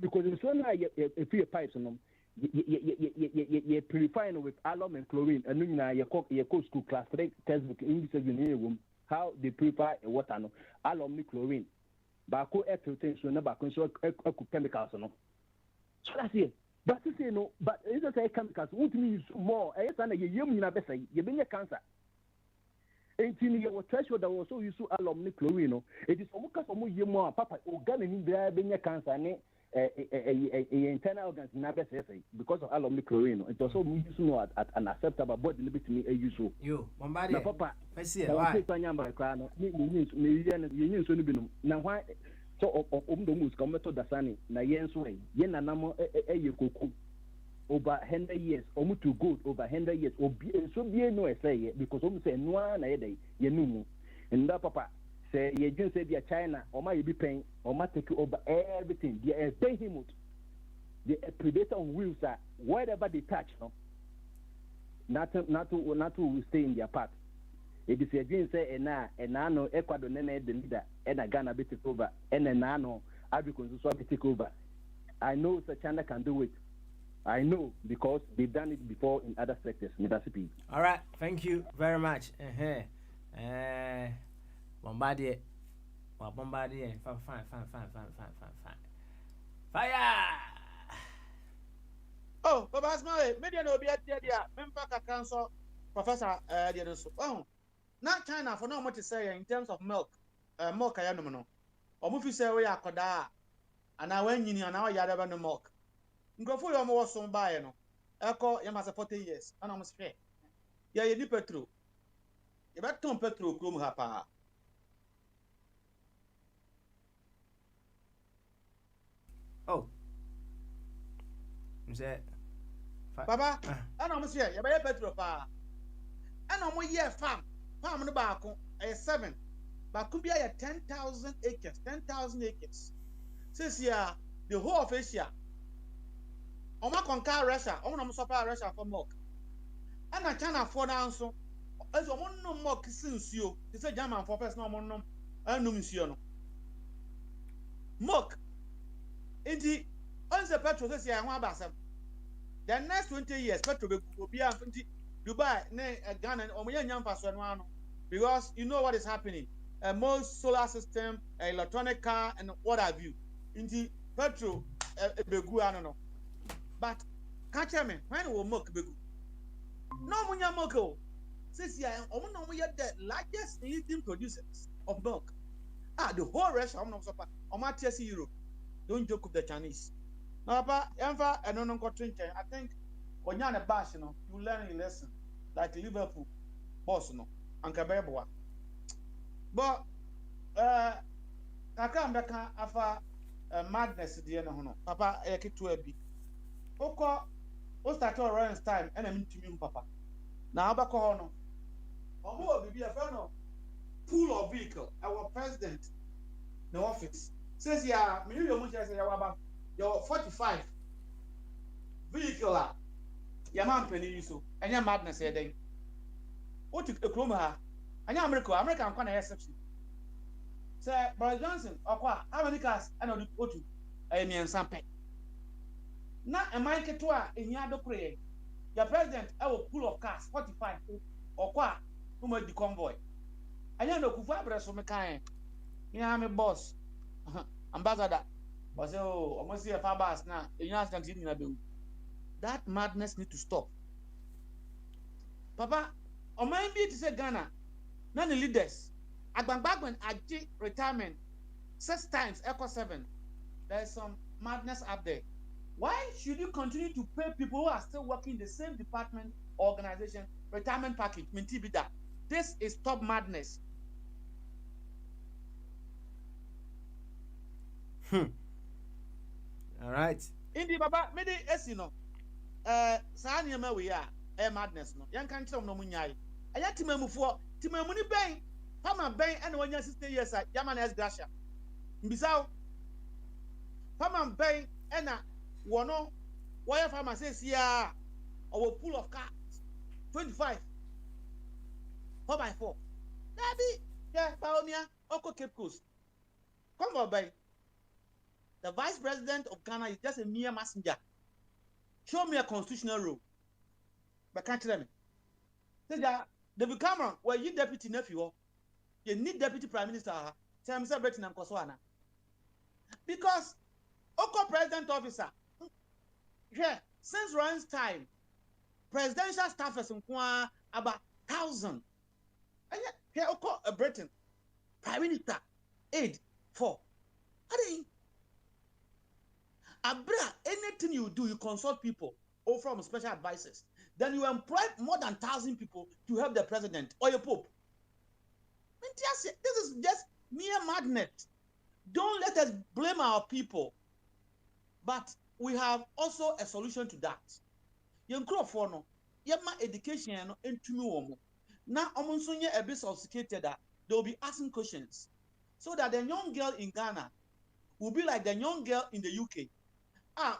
Speaker 6: because in so na ye free pipes no ye purify with alum and chlorine and na ye cook school class 3 textbook English room how they purify water no alum and chlorine ba ko air filtration na ba ko so chemicals no so that's it. But you say no, but it's a chemicals won't mean more. I say na ye yem na be say ye be cancer. Enti ye wo threshold that also use alum chlorine no. It is omuka so mo yem more papa organ ni bia be cancer ne internal organs na be say because of alum chlorine no. It also use no at an acceptable body limit me use so.
Speaker 1: Yo, bombardie.
Speaker 6: Na papa.
Speaker 1: Pesi why?
Speaker 6: Say nyamba kra no. Ni ye so no bi no. Na why so do mus come to the sunny na yen so yen na namo cocoa over 100 years to good over 100 years obi so be no say because say no na ye ye numu and that papa say ye jun say dia China o ma ye bi pen o ma take over everything they pay him out the predator on wheels are whatever they touch no not to stay in their path. It is a dream say and no Ecuador nene the leader and a Ghana be take over and a nano Africans so be take over. I know China can do it. I know because they've done it before in other sectors.
Speaker 1: All right, thank you very much. Bombardie. Fine. Fire!
Speaker 3: Oh, Baba Smile, media no be at the idea. Memphaka Council, Professor Oh. Not China for no what to say in terms of milk. Milk I no. Or movie say we are koda. And I went in an hour yada no milk. Go for your more son by no. Echo Yamasa 40 years. And almost fair. Yeah, you dip petrol. You bet Tom Petro Krum Hapa.
Speaker 1: Oh. Is that
Speaker 3: Baba? I almost here. You buy petrol pa. And no more year farm. Farm no back a 7. But could be a 10,000 acres. 10,000 acres. Since yeah, the whole of Asia. Oma conquer Russia, Oma supply Russia for milk. And I China for now so. As a one no milk since you, it's a German for first no more no, and no mission. Milk. Indeed, once the petrol says, I want about some. The next 20 years, petrol will be out Dubai, Ghana, or because you know what is happening. Most solar system, electronic car, and what have you. Indeed, petrol, I don't know. But catch me, when will milk be good? No, when you're milk, since you are the largest leading producers of milk. The whole rest of them are not Europe. Don't joke with the Chinese. Now, Papa, I don't know what to I think when you're on a bash, you learn a lesson like Liverpool, Boston, and Cabeboa. But, I can't back after madness, dear no, Papa, I get to a bit. Okay, what's that all around time? And I'm to me, Papa. Now, back on. Or who will be a friend of pool of vehicle, our president, the office. Says, yeah, me you much as your 45 vehicle, your man penny so, and your madness here then. What took a chroma? And your American kind of exception. Sir, Boris Johnson, or what? How many cars? I know what to I mean, some pay. Now, a Mike Toa in Yado Cray, your president, our pool of cars, 45 or what? Who made the convoy? I don't know who Fabras from a kind. Yeah, I'm a boss. Ambassador. But say, oh, almost see a Fabas now. That madness need to stop. Papa, or maybe to say Ghana, none of the leaders. At Bangbagan, at retirement, 6 times, Echo 7. There's some madness up there. Why should you continue to pay people who are still working in the same department, organization, retirement package? This is top madness.
Speaker 1: All right.
Speaker 3: Indi baba, me de esino. Saa nneɛma we a madness no. Yan kan kyerɛ no munyai. Aya timamufo, timamu ni bɛn. Pama bɛn ɛna wanya 60 years a Yaman S Gracia. Mbisao. Pama bɛn ɛna wono wire farmer says here our pool of cars 25 4x4. Daddy, yeah, Paonia, Oko Cape Coast. Come on, baby. The vice president of Ghana is just a mere messenger. Show me a constitutional rule. But can't tell me. Say that David Cameron, where you deputy nephew, you need deputy prime minister. Tell me something and Koswana. Because Oko president officer, yeah, since Ryan's time, presidential staff is about 1,000. And yet, here Oko Britain, prime minister, aid for. Abra, anything you do, you consult people or from special advisors. Then you employ more than 1,000 people to help the president or your pope. This is just mere madness. Don't let us blame our people. But we have also a solution to that. Young for no, yema education no entumi womo. Now omonsonya a bit sophisticated that they will be asking questions, so that the young girl in Ghana will be like the young girl in the UK.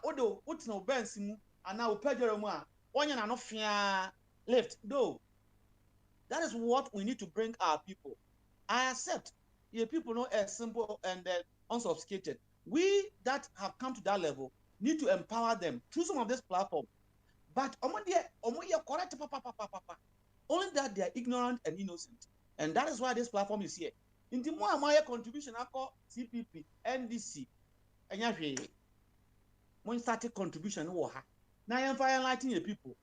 Speaker 3: Odo what's no bensimu and now pejoroma onya na no fia left. No, that is what we need to bring our people. I accept your people know as simple and unsophisticated. We that have come to that level need to empower them through some of this platform. But correct, only that they are ignorant and innocent. And that is why this platform is here. In the more my contribution, I call CPP, NDC, and when started contribution, now I'm enlightening the people.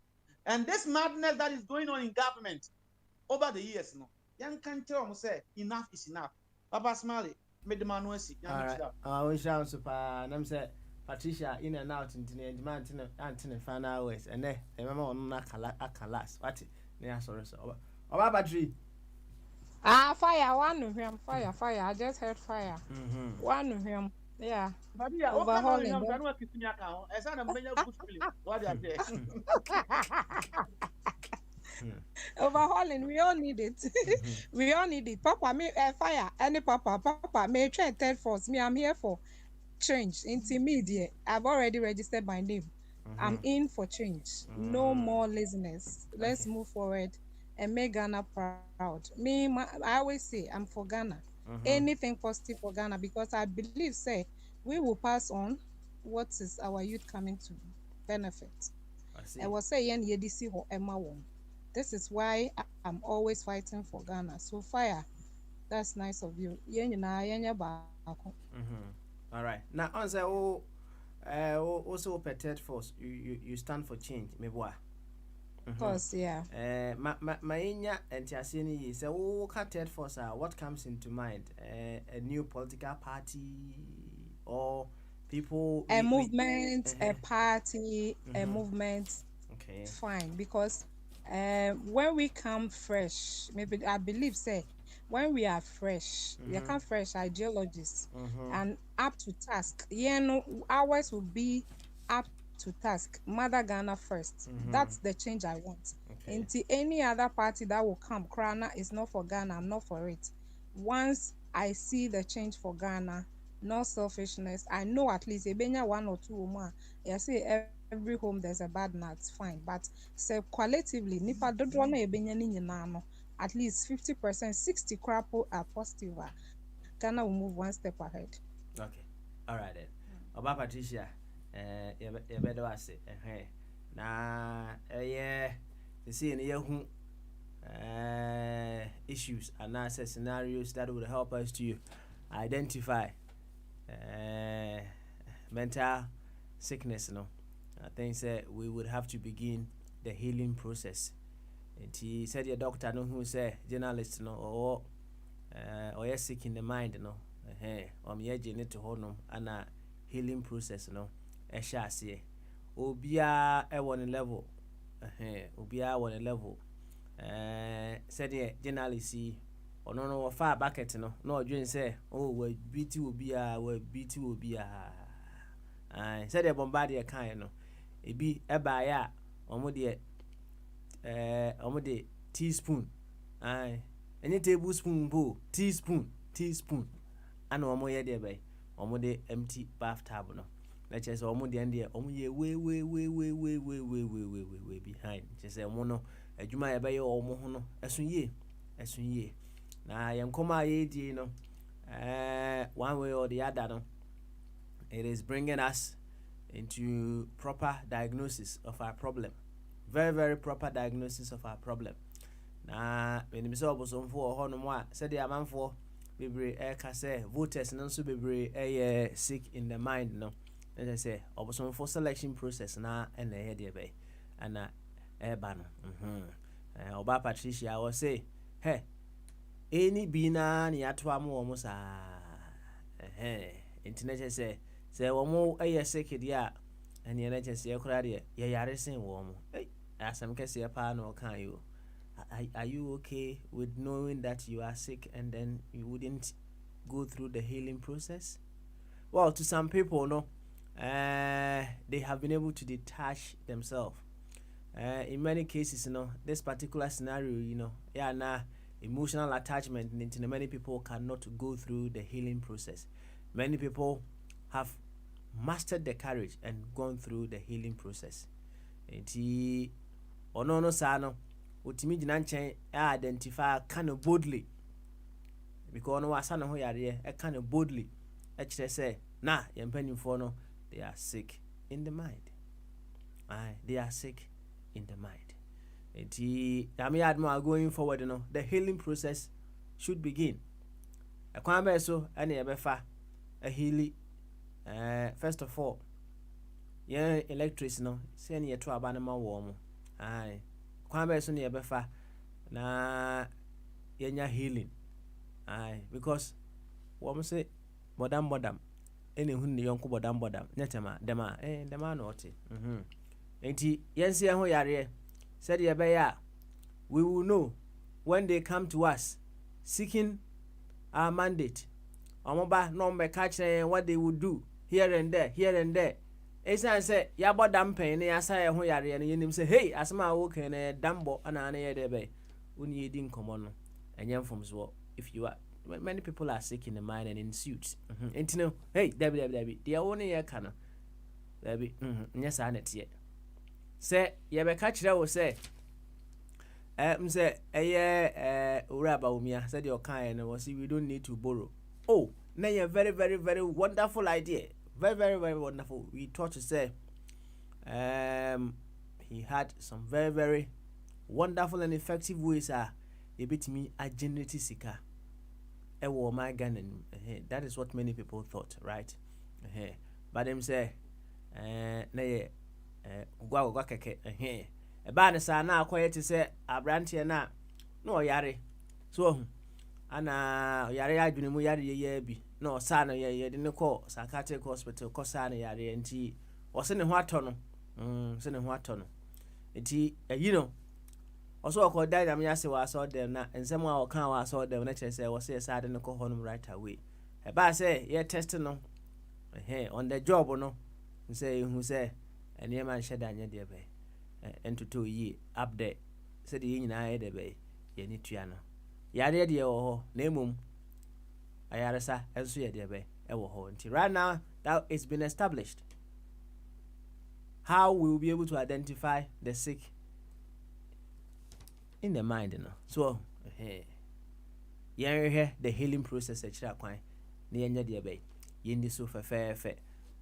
Speaker 3: And this madness that is going on in government over the years, no, young can tell me say enough is enough. Papa Smiley made the man see.
Speaker 1: All right. We shall super. And I'm saying Patricia in and out into the demand and final hours. And then remember on last. What? Yeah, sorry. So, about battery.
Speaker 10: Fire. One of him. Fire. I just heard fire. One of him. Yeah. Overhauling. Overhauling, we all need it. We all need it. Papa, me fire. Any papa, may try third force. Me, I'm here for. change. Intermediate. I've already registered my name. I'm in for change. No more laziness. Let's move forward and make Ghana proud. I always say I'm for Ghana. Anything positive for Ghana because I believe, say, we will pass on what is our youth coming to benefit.
Speaker 1: I see.
Speaker 10: I was saying, this is why I'm always fighting for Ghana. So fire, that's nice of you.
Speaker 1: All right. Now, answer also per force. You stand for change, me boy.
Speaker 10: Of course, yeah.
Speaker 1: My and Tiasini is a third force. What comes into mind? A new political party or people?
Speaker 10: A movement, a party, a movement. Okay. Fine, because when we come fresh, maybe I believe say when we are fresh, we come fresh ideologists and up to task. Ours will be up to task. Mother Ghana first. That's the change I want. Okay. Into any other party that will come, Krana is not for Ghana. I'm not for it. Once I see the change for Ghana, no selfishness. I know at least ebenya 1 or 2 more. I say every home there's a bad nut, fine. But say qualitatively, nipa dodo na ebenya ni nyina no. At least 50%, 60 crapple are positive. Ghana will move one step ahead.
Speaker 1: Okay, all right then. Oba Patricia, you better was it. Na yeah, you see in here issues and answer scenarios that would help us to identify mental sickness. I think we would have to begin the healing process. And he said your doctor who say journalist or you're sick in the mind or me to hold and a healing process shall say obia one level obia one level said the journalist or no far bucket no doing say we beat you be said the bombardier kind it be a buyer or the teaspoon any tablespoon bowl teaspoon and one more there by the empty bathtub let's just almost the end there way behind just a mono a juma by your mono as soon ye now I am come one way or the other it is bringing us into proper diagnosis of our problem. Very, very proper diagnosis of our problem. Na when we saw was on for Honoma, said the amount for Bibri Kase voters and also Bibri sick in the mind. No, as I say, also for selection process na and the head bay and a banner. Oba Patricia, I will say, hey, any bina niatwa mo almost internet say one more sick idea. And the NHS, your credit, Yarison warm. As some case, your panel can you? Are you okay with knowing that you are sick and then you wouldn't go through the healing process? Well, to some people, no, they have been able to detach themselves. In many cases, this particular scenario, emotional attachment, and many people cannot go through the healing process. Many people have mastered the courage and gone through the healing process. Enti ono sano utimi gina nchen identify kind of boldly because ono wasana ho yare kind of boldly kire say na yempanimfo no they are sick in the mind. They are sick in the mind. Enti yami admo going forward the healing process should begin. Ekwan be so ene yebefa a healing. First of all, electricity say near to abanama warm. Kwame so near befa na yenya healing. Because what say bodam any hunni yonko bodam netema dema not. Enti yensi ho yare said ye beya we will know when they come to us seeking our mandate. Omoba no me catch what they would do here and there. Esan say ya bodam pen na ya say ho yare no yenim say hey asema wo kan dambo ana na ye de be uni edi nkomo no enyem from so if you are many people are sick in the mind and in suits. And you know, hey, Debbie, the only year can Debbie, yes, I net yet. Say, you be catch that was say. Say, Uraba Umia said your kind was we don't need to borrow. Oh, now a very, very, very wonderful idea. Very, very, very wonderful. We thought to say, he had some very, very wonderful and effective ways. A bit me a generate sika. My gun, that is what many people thought, right? But them say, nay, go keke, a banner sa now quiet to say a branch na no yare. So, ana yare I do no yare ye be no sana ye didn't call psychiatric hospital cosana yare and tea or sending what tunnel. Sending what tunnel. You know. Also, I called them. I saw them, and someone I saw them. Next, I was sad and go home right away. A bar say, yeah, testing no. On the job or no. Say, who say, and your man shed on your dear bay. And to 2 years update. Said the union I had a bay. Ye need Triana. Yada dear or name I had a as we dear bay. Until right now, that it's been established. How we will be able to identify the sick in the mind, you know. So, yeah, the healing process at Chakwan, near the bay. Yendi so fair.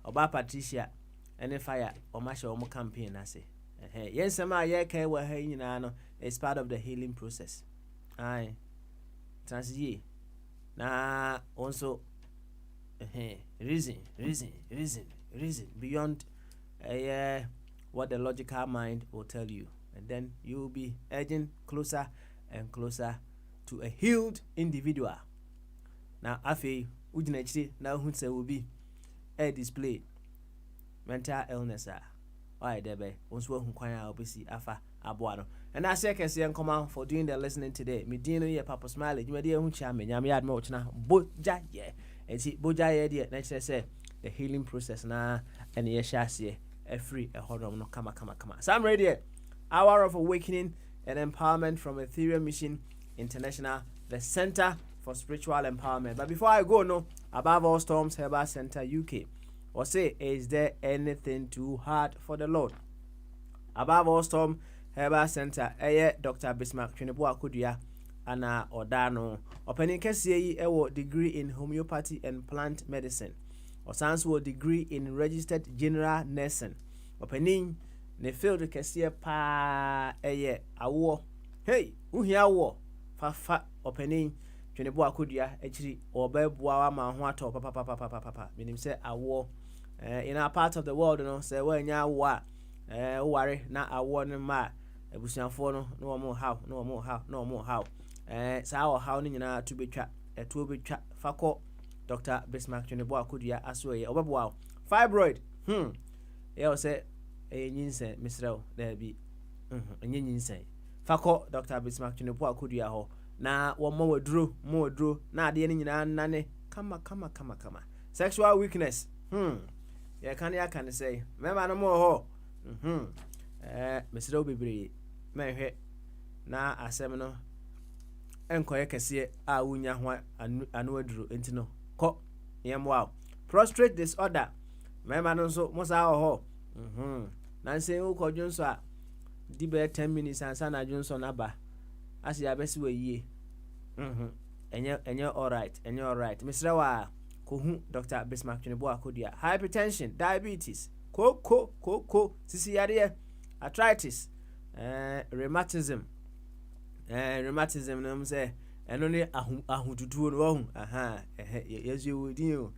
Speaker 1: Oba Patricia, and fire, or Masha or campaign, I say. Yes, some are yeah, were hanging on, it's part of the healing process. Aye, Transye. Now, also, reason, beyond what the logical mind will tell you. And then you will be edging closer and closer to a healed individual. Now, Afi, Ujinachi, now who say will be a display mental illness. Why, Debe, once we're obviously Afa Abuano. And I say, can see and come out for doing the listening today. Medina, ye Papa Smiley, you may dear Huncham, and Yamiad Mochna, Boja, yeah, and see Boja, dear, next say the healing process now, and ye shall a free, a horror, no, come. So I'm ready. Hour of Awakening and Empowerment from Ethereum Mission International, the Center for Spiritual Empowerment. But before I go, no, Above All Storms Herbal Center UK. Or say, is there anything too hard for the Lord? Above All Storm Herbal Center, Dr. Bismarck Chunebua Kudia, Anna Odano, opening KCA degree in homeopathy and plant medicine, or sans degree in registered general nursing, opening ne field kɛseɛ paa awo hey uhia awo fa opening Twenebo akodua akiri ɔbɛboa ma ho atɔ papa menim sɛ awo in our part of the world no sɛ wanya awo a ware na awo no ma abusuafo no na ɔmo how saa how no nyinaa to betwa fakɔ Dr. Bismarck Twenebo akodua aso ɔbɛboa fibroid sɛ nyinse misrao there be nyinse fako Dr. Bismarck Twenebo akodua ho na wo mo waduro na ade ne nyina nane kama sexual weakness ya kan say mema no mo ho misrao bebre mehwe na asem no enkoye kese a wunya ho anu aduro enti no ko yemwa prostrate disorder mema no so mo sa ho Nancy Uko Johnson, Dibe 10 minutes and Sana Johnson Abba. As ya best way ye. And you're all right. Mr. Wa, Kuhu, Dr. Bismarck Twenebo Akodia. Hypertension, diabetes, co, CCRD, arthritis, rheumatism, no say, and only a to do wrong. Yes, you would do.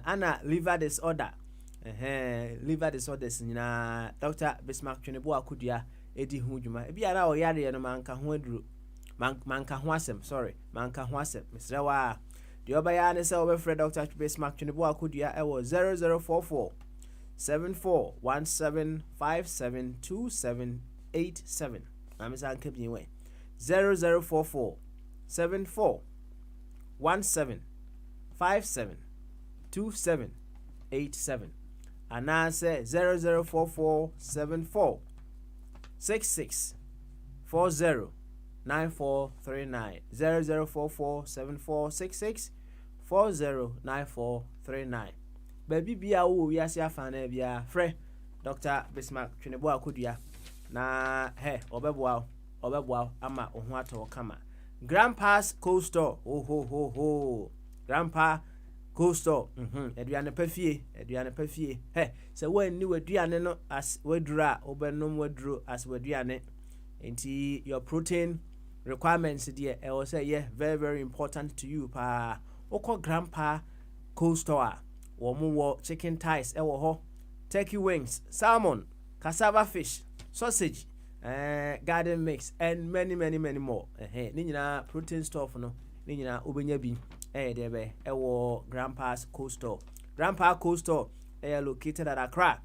Speaker 1: Anna, liver disorder. Liver disorders na Dr. Bismarck Twenebo Akodia edi hu dwuma e bia na o yare no manka ho aduro manka ho asem Mr. Wa the obaya ne se obefre Dr. Bismarck Twenebo Akodia e wo 0044 7417572787 na me san ka bi we 0044 7417572787 and I say 0044746640 409439 00447466 409439. Baby bia wo wiase afana bia frɛ Dr. Bismarck Twinebo akodua na obeboa ama ohun ato kama. Grandpa's Cold Store. Oh ho ho ho. Grandpa Cold Store. Aduane pafie. Se when ni waduane no as wadura obenom waduro as waduane. Enti your protein requirements there I will say very very important to you pa. Oko Grandpa Cold Store. Wo chicken thighs ewo ho. Turkey wings, salmon, cassava fish, sausage, garden mix, and many more. Ni nyina protein stuff no. Ni nyina obenya bi. Debe ewo Grandpa's Cold Store. Grandpa Cold Store located at Accra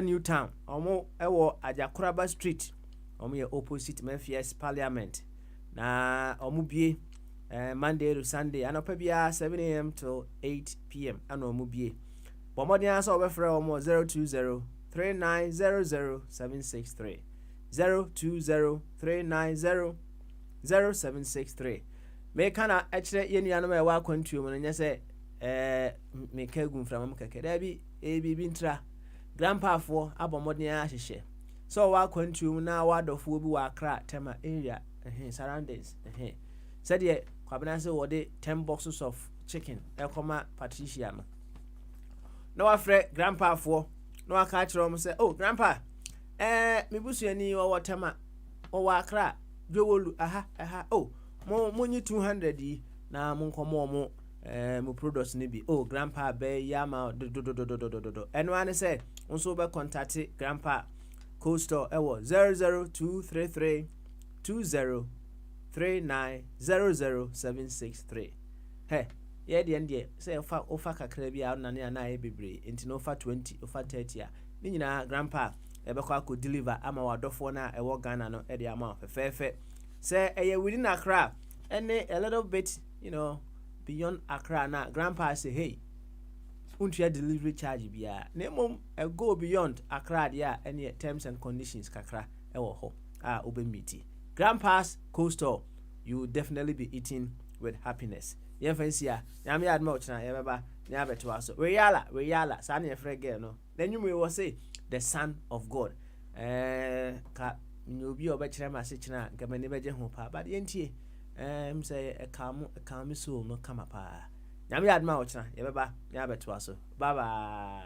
Speaker 1: New Town. Omo ewo Ajakuraba Street. Omo ye opposite Memphis Parliament. Na omo bie Monday to Sunday. Anopa bia 7 a.m. till 8 p.m. Ano omo bie. Bomodi answer obefre omo 02039000763 02039000763. Me kana ekire yenuano ma wa kwantuo no nya se me ka gu mframa m keke da bi bibi ntra grandpa fo abomodi ahyehe so wa kwantuo na wa dofo bi wa Accra tema area surroundings said ye kwabena se wode 10 boxes of chicken ekoma Patricia no no afre grandpa fo no aka kire om say oh grandpa me busuani wo tema wo wa Accra dwowolu aha oh mo nyi 200 yi na mo nkomo mo mo products ni bi oh grandpa be yama do eno ane say unso be contact Grandpa Cold Store ewo 00233 2039000763 ye de say ofa kakra bi a na e bebre enti no ofa 20 ofa 30 a ni nyina grandpa e be kwa ko deliver ama wadofo na ewo Ghana no e de ama fefefe say within Accra and a little bit beyond Accra na grandpa say hey untia delivery charge bia na mom go beyond Accra dia any terms and conditions kakra ewo ho obemiti. Grandpa's Cold Store, you will definitely be eating with happiness. Yen fancy ya me adma ochina ye beba nya beto aso we yala sa na frɛ girl no then you will say the son of God ka nyobi obekire ma se kina gamani beje ho pa but yentie say a calm soul no come up nya me adma ochina ye beba nya beto aso bye bye.